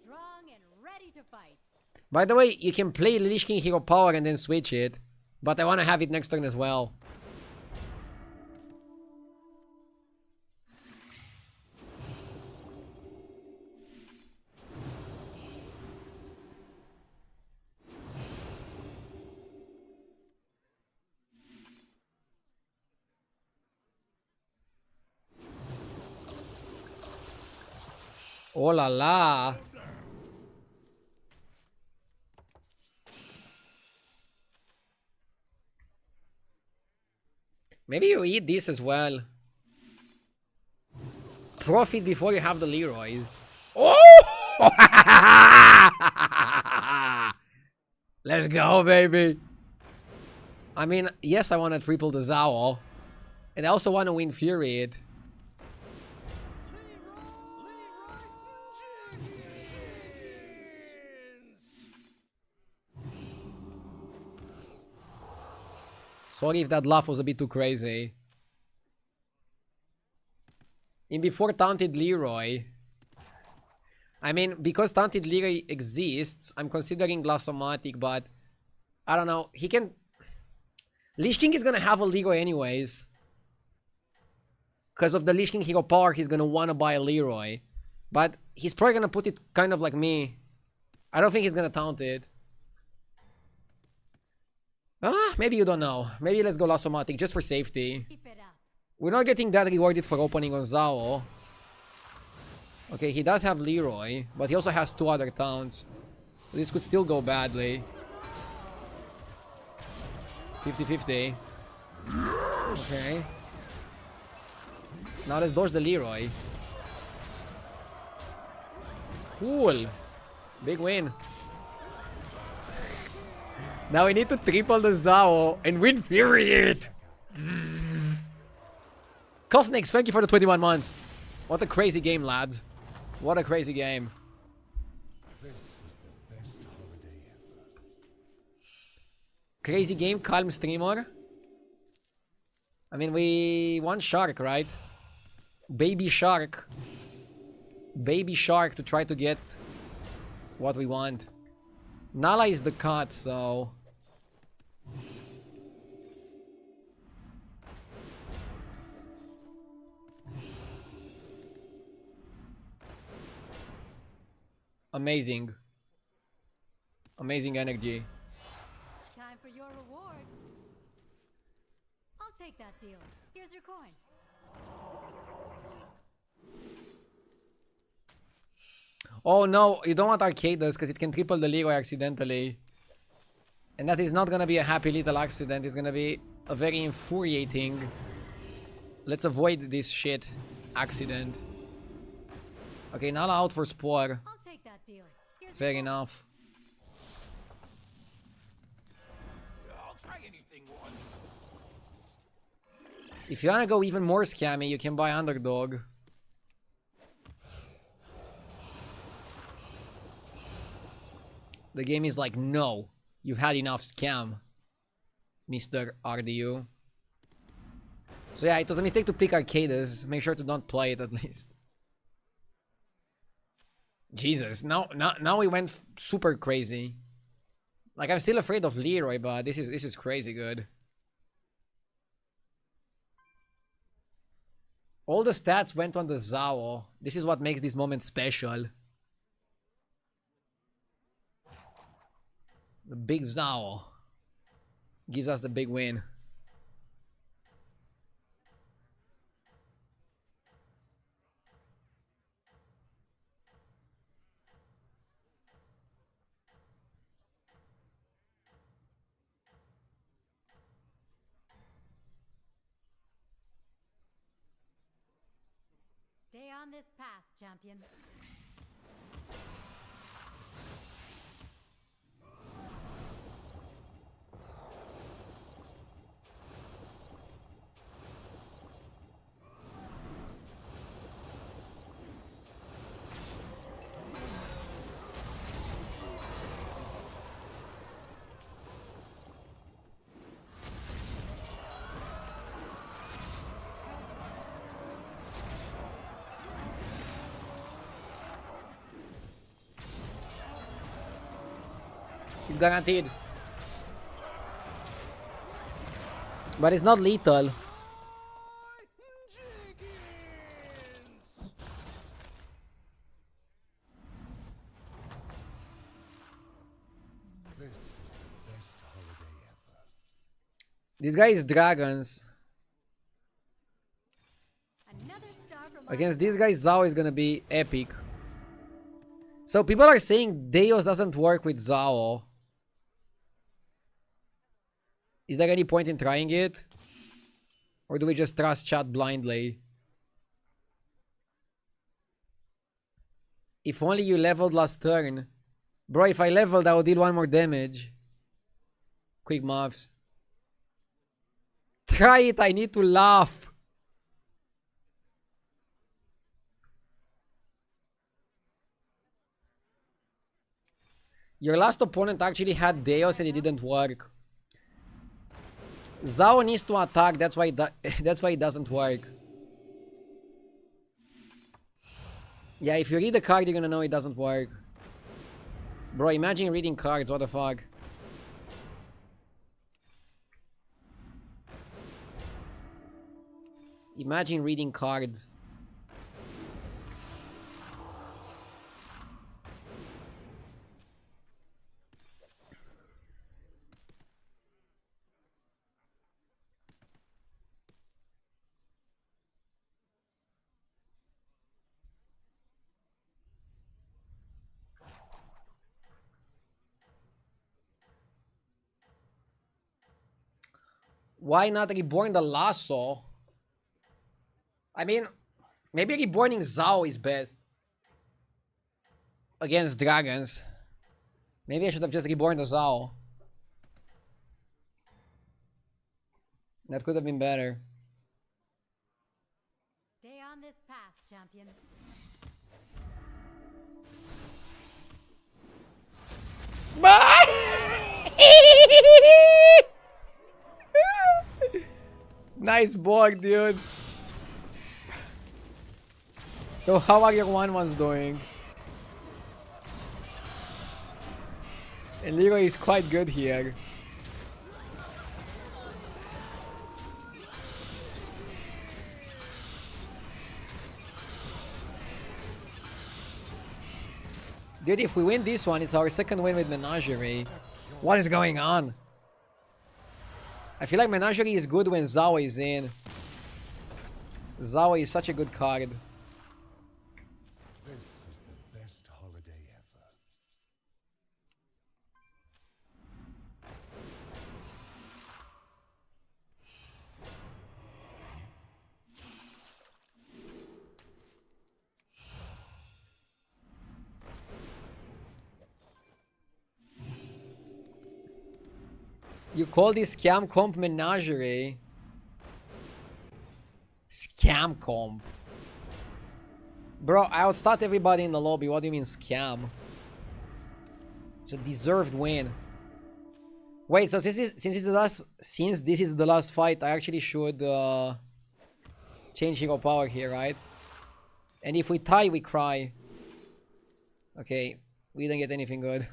S6: Strong and ready to fight.
S1: By the way, you can play Lich King Hero Power and then switch it. But I want to have it next turn as well. Oh la la. Maybe you eat this as well. Profit before you have the Leroy. Oh! Let's go, baby. I mean, yes, I want to triple the Zao. And I also want to win Fury it. Sorry if that laugh was a bit too crazy. In before Taunted Leroy. I mean, because Taunted Leroy exists, I'm considering Glassomatic, but I don't know. He can... Lich King is gonna have a Leroy anyways. Because of the Lich King hero power, he's gonna wanna buy a Leroy. But he's probably gonna put it kind of like me. I don't think he's gonna taunt it. Ah, maybe you don't know. Maybe let's go Glassomatic just for safety.
S4: Keep it up.
S1: We're not getting that rewarded for opening on Zao. Okay, he does have Leroy, but he also has 2 other taunts. This could still go badly. 50-50. Okay. Now let's dodge the Leroy. Cool. Big win. Now we need to triple the Zao and win Fury it. Cosnix, thank you for the 21 months. What a crazy game, lads. What a crazy game. Crazy game, calm streamer. I mean, we want Shark, right? Baby Shark. Baby Shark to try to get what we want. Nala is the cut, so... Amazing. Amazing energy.
S4: Time for your reward. I'll take that deal. Here's your coin.
S1: Oh no, you don't want Arcadas because it can triple the Leroy accidentally. And that is not gonna be a happy little accident. It's gonna be a very infuriating. Let's avoid this shit accident. Okay, Nala out for Spore.
S4: I'll take that deal. Here's
S1: Fair
S4: your coin.
S1: enough.
S3: I'll try anything once.
S1: If you wanna go even more scammy, you can buy Underdog. The game is like, no, you've had enough scam, Mr. RDU. So yeah, it was a mistake to pick Arcadas. Make sure to not play it at least. Jesus, now we went super crazy. Like, I'm still afraid of Leroy, but this is crazy good. All the stats went on the Zao. This is what makes this moment special. The big Zao gives us the big win.
S4: Stay on this path, champion.
S1: It's guaranteed. But it's not lethal.
S9: This is the best holiday ever.
S1: This guy is dragons.
S4: Another star from
S1: Against this guy, Zao is gonna be epic. So people are saying Deos doesn't work with Zao. Is there any point in trying it? Or do we just trust chat blindly? If only you leveled last turn. Bro, if I leveled, I would deal 1 more damage. Quick maths. Try it, I need to laugh. Your last opponent actually had Deos and it didn't work. Zao needs to attack, that's why that's why it doesn't work. Yeah, if you read the card, you're gonna know it doesn't work. Bro, imagine reading cards, what the fuck. Imagine reading cards. Why not reborn the lasso? I mean, maybe reborning Zao is best. Against dragons. Maybe I should have just reborn the Zao. That could have been better.
S4: Stay on this path, champion.
S1: Nice board, dude. So how are your 1-1s doing? And Leroy is quite good here. Dude, if we win this one, it's our second win with Menagerie. What is going on? I feel like Menagerie is good when Zao is in. Zao is such a good card.
S9: This is the best holiday ever.
S1: You call this scam comp Menagerie? Scam comp. Bro, I would start everybody in the lobby. What do you mean scam? It's a deserved win. Wait, so since this is the last fight, I actually should change hero power here, right? And if we tie, we cry. Okay, we didn't get anything good.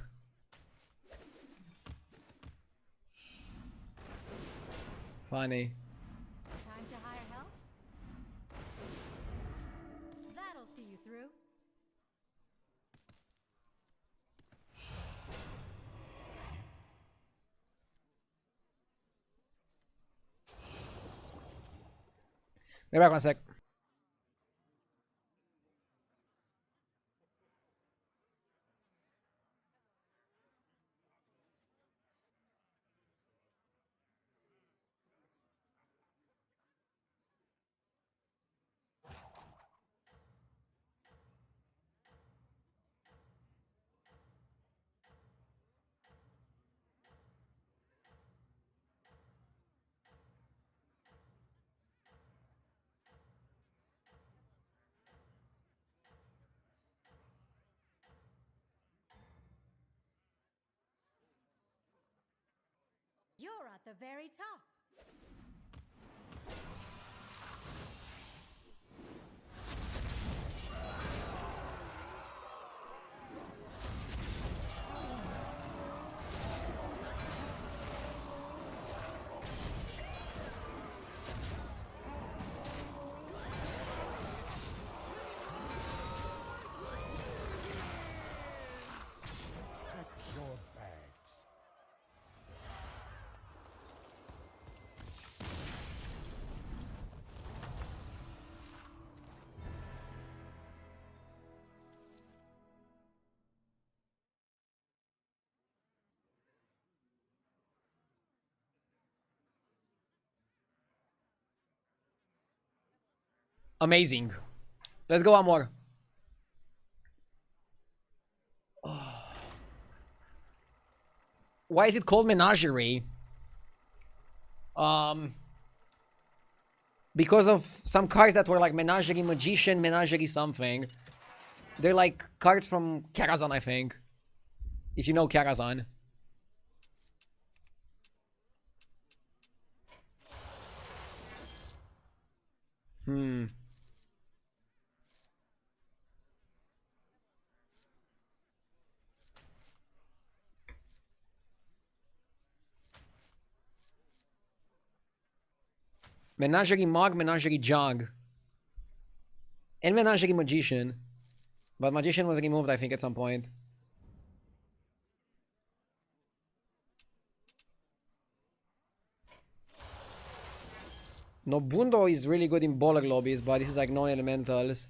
S1: Funny.
S4: Time to hire help? That'll see you through.
S1: Be back 1 sec.
S4: You're at the very top.
S9: Pack your bags.
S1: Amazing. Let's go one more. Why is it called Menagerie? Because of some cards that were like Menagerie Magician, Menagerie something. They're like cards from Karazhan, I think. If you know Karazhan. Menagerie Mog, Menagerie Jog. And Menagerie Magician. But Magician was removed, I think, at some point. Nobundo is really good in Bollar lobbies, but this is like non-elementals.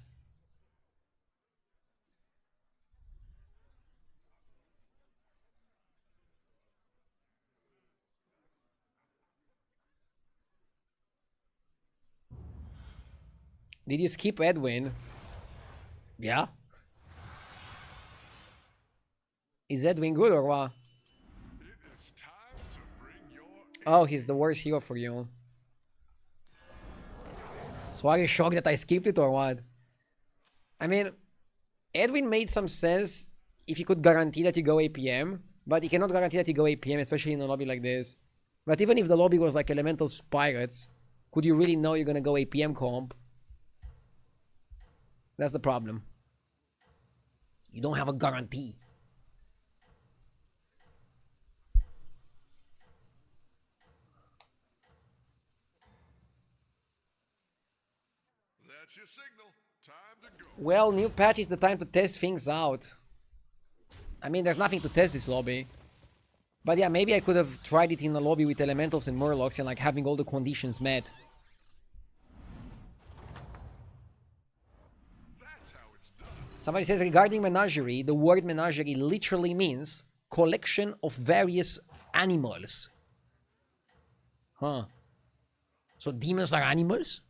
S1: Did you skip Edwin? Yeah. Is Edwin good or what? Oh, he's the worst hero for you. So are you shocked that I skipped it or what? I mean, Edwin made some sense if you could guarantee that you go APM, but you cannot guarantee that you go APM, especially in a lobby like this. But even if the lobby was like Elementals Pirates, could you really know you're gonna go APM comp? That's the problem. You don't have a guarantee.
S8: That's your signal. Time to go.
S1: Well, new patch is the time to test things out. I mean, there's nothing to test this lobby. But yeah, maybe I could have tried it in a lobby with Elementals and Murlocs and like having all the conditions met. Somebody says, regarding Menagerie, the word Menagerie literally means collection of various animals. Huh. So demons are animals?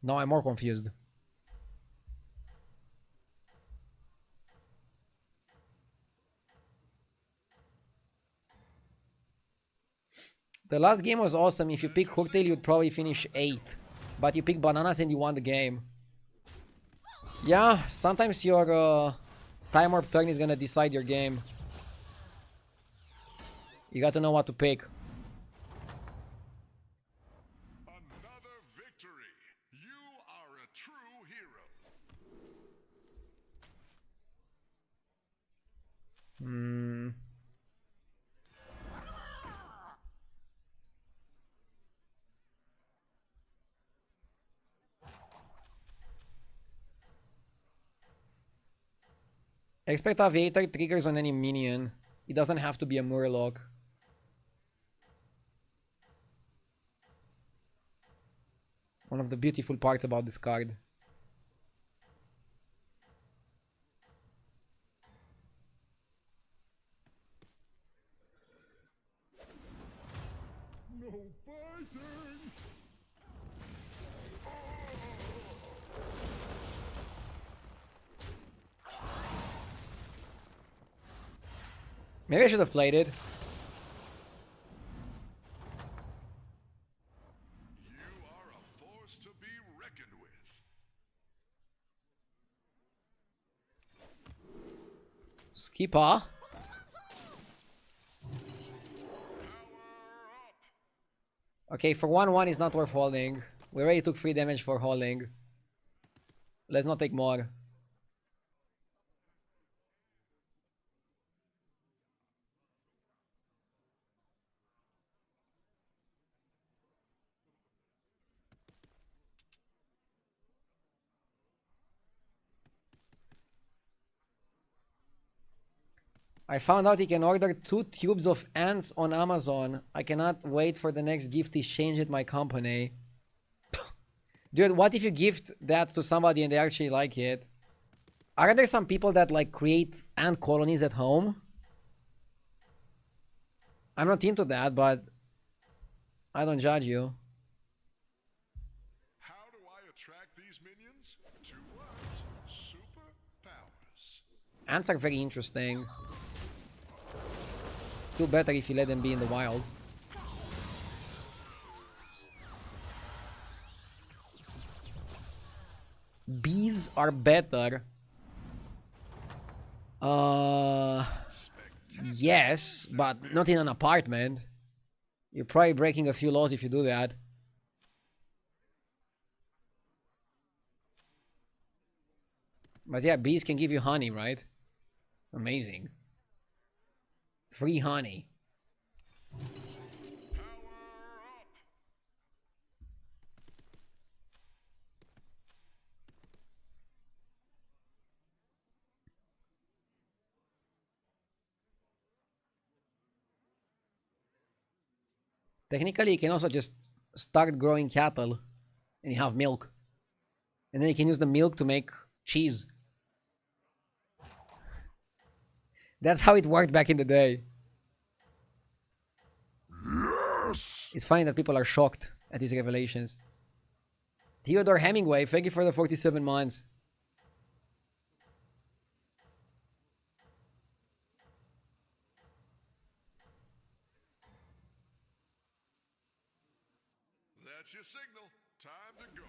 S1: Now I'm more confused. The last game was awesome. If you pick Hooktail, you'd probably finish 8th. But you pick Bananas and you won the game. Yeah, sometimes your time warp turn is gonna decide your game. You got to know what to pick.
S8: Another victory. You are a true hero.
S1: Expect Aviator triggers on any minion. It doesn't have to be a Murloc. One of the beautiful parts about this card.
S8: No fighting.
S1: Maybe I should have played it.
S8: You are a force to be reckoned with.
S1: Skipper. Okay, for 1-1 is not worth holding. We already took 3 damage for holding. Let's not take more. I found out you can order 2 tubes of ants on Amazon. I cannot wait for the next gift exchange at my company. Dude, what if you gift that to somebody and they actually like it? Are there some people that like create ant colonies at home? I'm not into that, but I don't judge you.
S8: How do I attract these minions? 2 words. Superpowers.
S1: Ants are very interesting. Still better if you let them be in the wild. Bees are better. Yes, but not in an apartment. You're probably breaking a few laws if you do that. But yeah, bees can give you honey, right? Amazing. Free honey. Technically, you can also just start growing cattle and you have milk. And then you can use the milk to make cheese. That's how it worked back in the day. Yes! It's funny that people are shocked at these revelations. Theodore Hemingway, thank you for the 47 months.
S8: That's your signal. Time to go.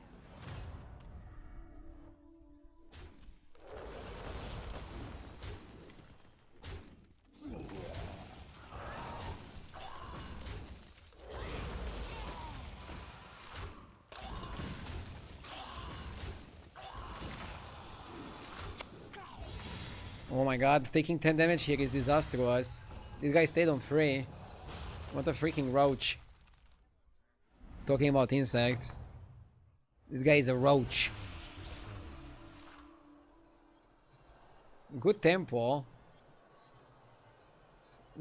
S1: Oh my god, taking 10 damage here is disastrous. This guy stayed on 3. What a freaking roach. Talking about insects. This guy is a roach. Good tempo.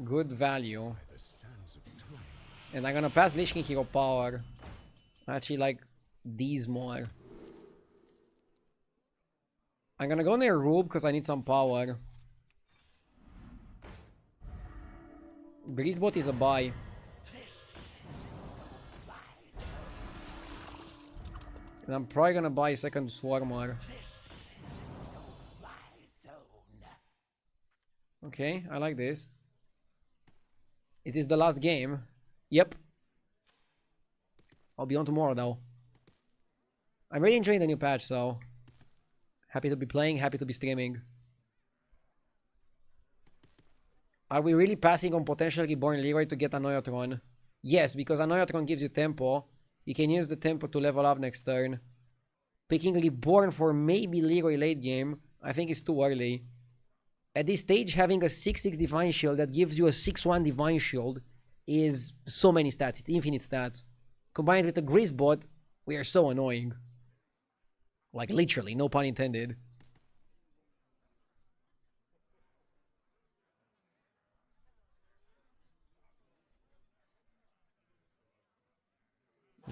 S1: Good value. And I'm gonna pass Lich King Hero Power. I actually like these more. I'm gonna go near Rube because I need some power. Breezebot is a buy. And I'm probably gonna buy a second Swarmer. Okay, I like this. Is this the last game? Yep. I'll be on tomorrow though. I'm really enjoying the new patch, so happy to be playing, happy to be streaming. Are we really passing on potentially Reborn Leroy to get Anoyotron? Yes, because Anoyotron gives you tempo. You can use the tempo to level up next turn. Picking Reborn for maybe Leroy late game, I think is too early. At this stage, having a 6-6 Divine Shield that gives you a 6-1 Divine Shield is so many stats. It's infinite stats. Combined with a Greasebot, we are so annoying. Like literally, no pun intended.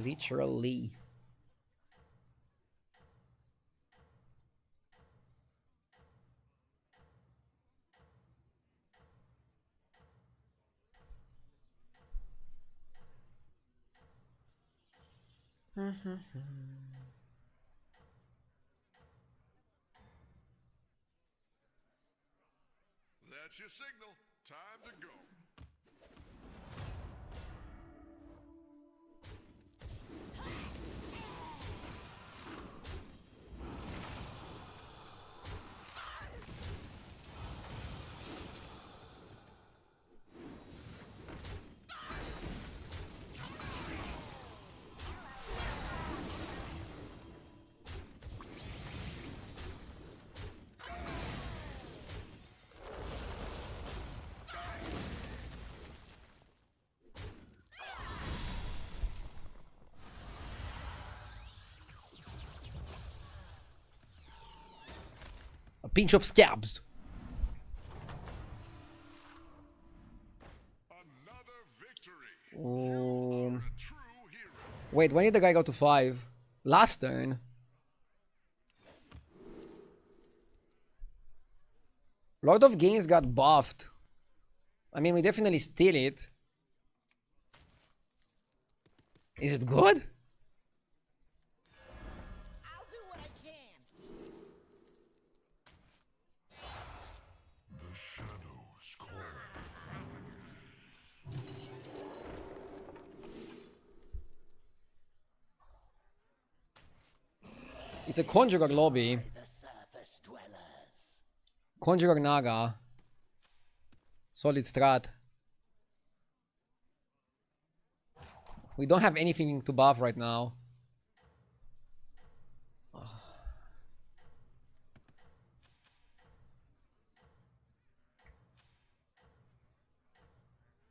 S1: Literally.
S8: That's your signal. Time to go.
S1: A pinch of scabs.
S8: Another victory.
S1: Wait, when did the guy go to 5? Last turn. Lord of Gains got buffed. I mean, we definitely steal it. Is it good?
S4: I'll do what I can.
S8: The shadows call.
S1: It's a Conjurer lobby.
S2: The surface dwellers.
S1: Conjurer Naga. Solid strat. We don't have anything to buff right now.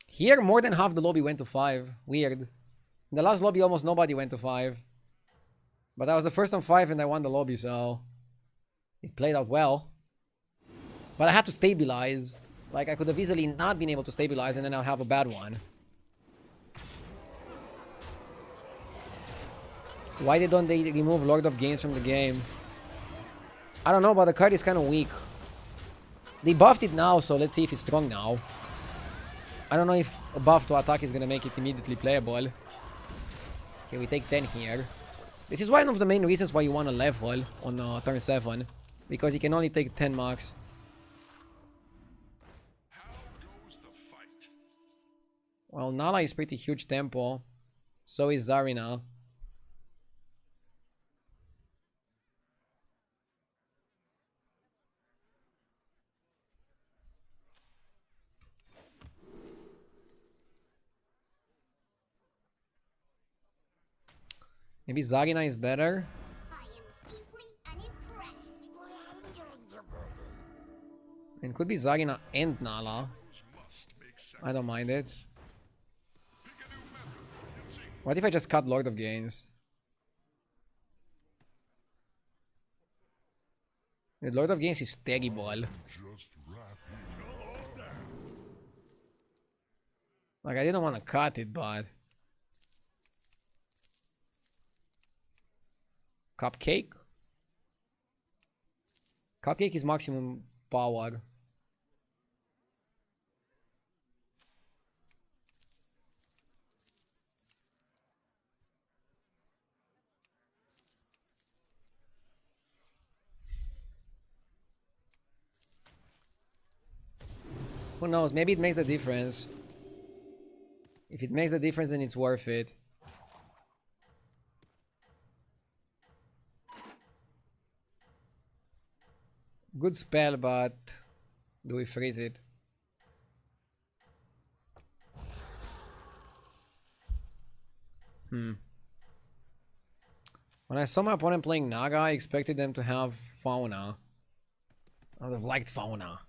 S1: Here, more than half the lobby went to 5. Weird. In the last lobby, almost nobody went to 5. But I was the first on 5 and I won the lobby, so... It played out well. But I had to stabilize. Like, I could have easily not been able to stabilize and then I'll have a bad one. Why don't they remove Lord of Games from the game? I don't know, but the card is kind of weak. They buffed it now, so let's see if it's strong now. I don't know if a buff to attack is gonna make it immediately playable. Okay, we take 10 here. This is one of the main reasons why you want to level on turn 7. Because you can only take 10 max.
S8: How goes the fight?
S1: Well, Nala is pretty huge tempo. So is Zarina. Maybe Zarina is better.
S4: I am deeply unimpressed.
S1: It could be Zarina and Nala. I don't mind it. What if I just cut Lord of Gains? The Lord of Gains is terrible.
S8: Just wrap it up.
S1: Like, I didn't want to cut it, but... Cupcake? Cupcake is maximum power. Who knows? Maybe it makes a difference. If it makes a difference, then it's worth it. Good spell, but do we freeze it? When I saw my opponent playing Naga, I expected them to have Fauna. I would have liked Fauna.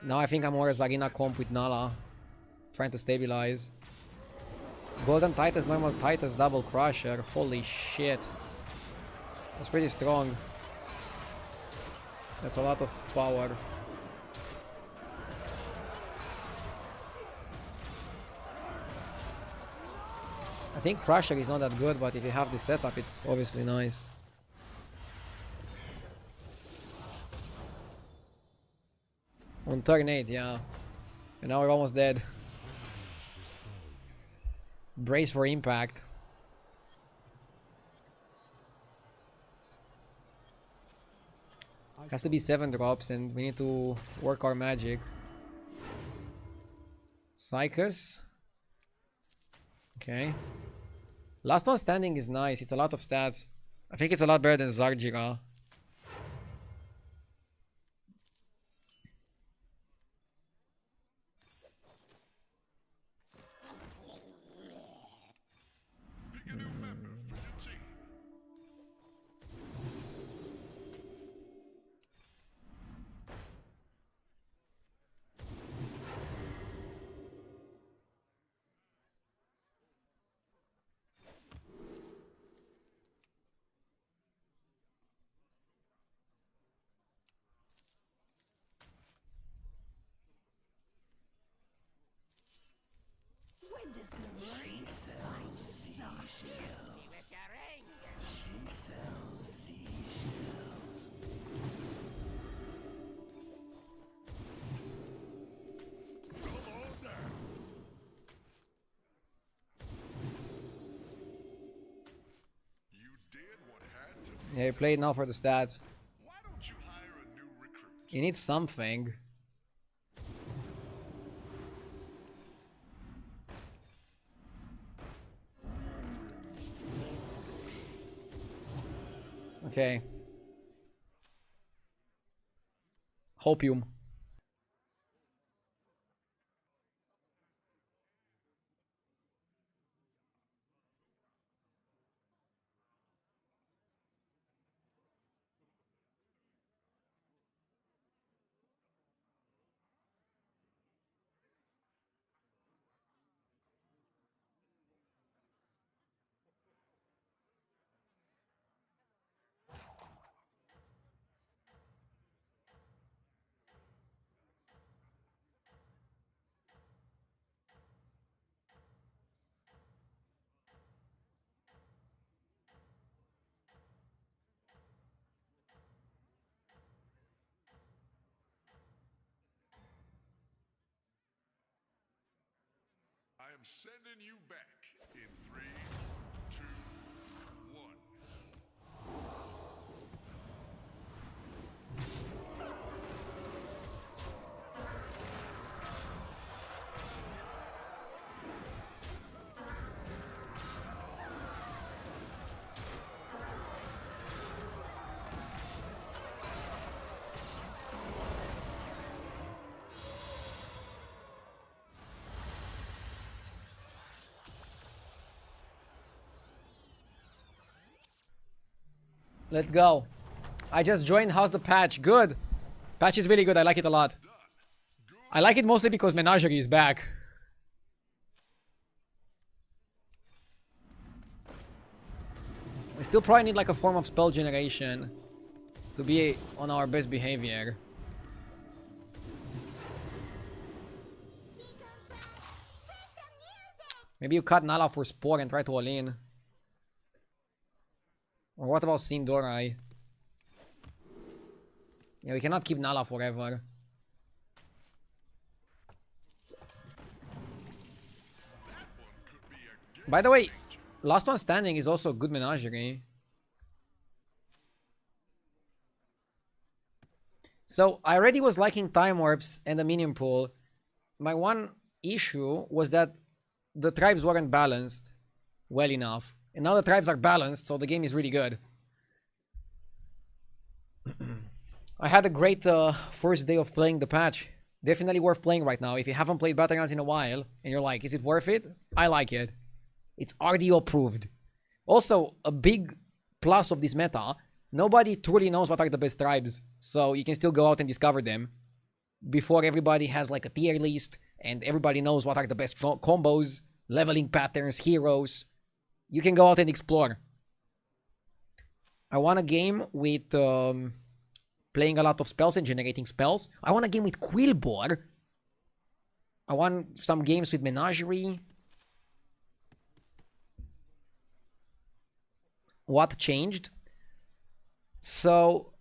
S1: Now I think I'm more a Zarina comp with Nala. Trying to stabilize. Golden Titus, normal Titus, double crusher. Holy shit. That's pretty strong. That's a lot of power. I think Crusher is not that good, but if you have the setup, it's obviously nice. On turn 8, yeah. And now we're almost dead. Brace for impact. Has to be 7 drops and we need to work our magic. Psychus. Okay. Last one standing is nice. It's a lot of stats. I think it's a lot better than Zarjira.
S6: When does the rain fight start?
S4: With your anger.
S6: She sells seashells.
S8: Come on down.
S1: Yeah, you play it now for the stats.
S8: Why don't you hire a new recruit?
S1: You need something. Okay. Hopium.
S8: I am sending you back in 3, 2, 1.
S1: Let's go. I just joined. How's the patch? Good. Patch is really good. I like it a lot. I like it mostly because Menagerie is back. We still probably need like a form of spell generation to be on our best behavior. Maybe you cut Nala for Spore and try to all in. Or what about Sindorai? Yeah, we cannot keep Nala forever. By the way, Last One Standing is also a good Menagerie. So, I already was liking Time Warps and the Minion Pool. My one issue was that the tribes weren't balanced well enough. And now the tribes are balanced, so the game is really good. I had a great first day of playing the patch. Definitely worth playing right now. If you haven't played Battlegrounds in a while, and you're like, is it worth it? I like it. It's RDO approved. Also, a big plus of this meta, nobody truly knows what are the best tribes. So you can still go out and discover them before everybody has like a tier list and everybody knows what are the best combos, leveling patterns, heroes. You can go out and explore. I want a game with playing a lot of spells and generating spells. I want a game with Quillbore. I want some games with Menagerie. What changed? So,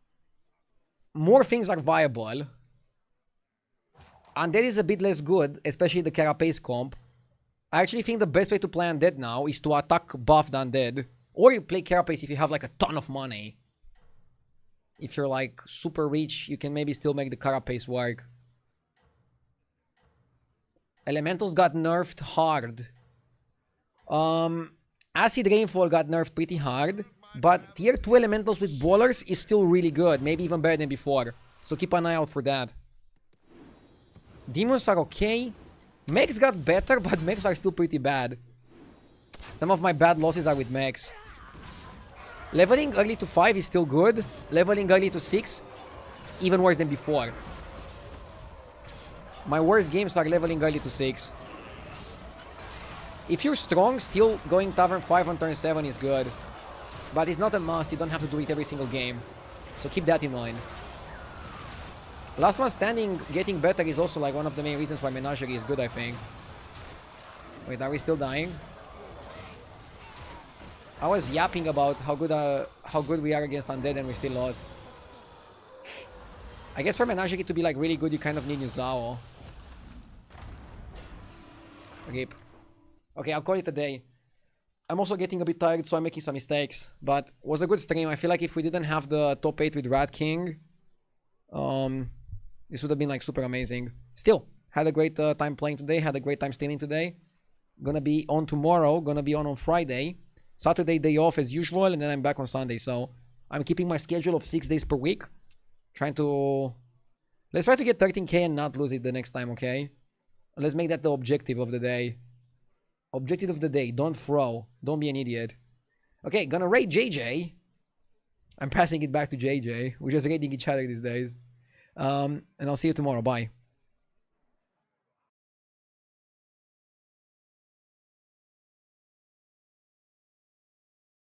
S1: more things are viable. Undead is a bit less good, especially the Carapace comp. I actually think the best way to play Undead now is to attack buffed Undead. Or you play Carapace if you have like a ton of money. If you're like super rich, you can maybe still make the Carapace work. Elementals got nerfed hard. Acid Rainfall got nerfed pretty hard. But tier 2 Elementals with Ballers is still really good. Maybe even better than before. So keep an eye out for that. Demons are okay. Mechs got better, but mechs are still pretty bad. Some of my bad losses are with mechs. Leveling early to 5 is still good. Leveling early to 6, even worse than before. My worst games are leveling early to 6. If you're strong, still going Tavern 5 on turn 7 is good. But it's not a must, you don't have to do it every single game. So keep that in mind. Last One Standing getting better is also like one of the main reasons why Menagerie is good, I think. Wait, are we still dying? I was yapping about how good we are against Undead and we still lost. I guess for Menagerie to be like really good, you kind of need Yuzao. RIP. Okay, I'll call it a day. I'm also getting a bit tired, so I'm making some mistakes. But it was a good stream. I feel like if we didn't have the top 8 with Rat King, this would have been like super amazing. Still, had a great time playing today. Had a great time streaming today. Gonna be on tomorrow. Gonna be on Friday. Saturday day off as usual, and then I'm back on Sunday. So I'm keeping my schedule of 6 days per week. Trying to... Let's try to get 13k and not lose it the next time, okay? Let's make that the objective of the day. Objective of the day. Don't throw. Don't be an idiot. Okay, gonna rate JJ. I'm passing it back to JJ. We're just rating each other these days. And I'll see you tomorrow. Bye.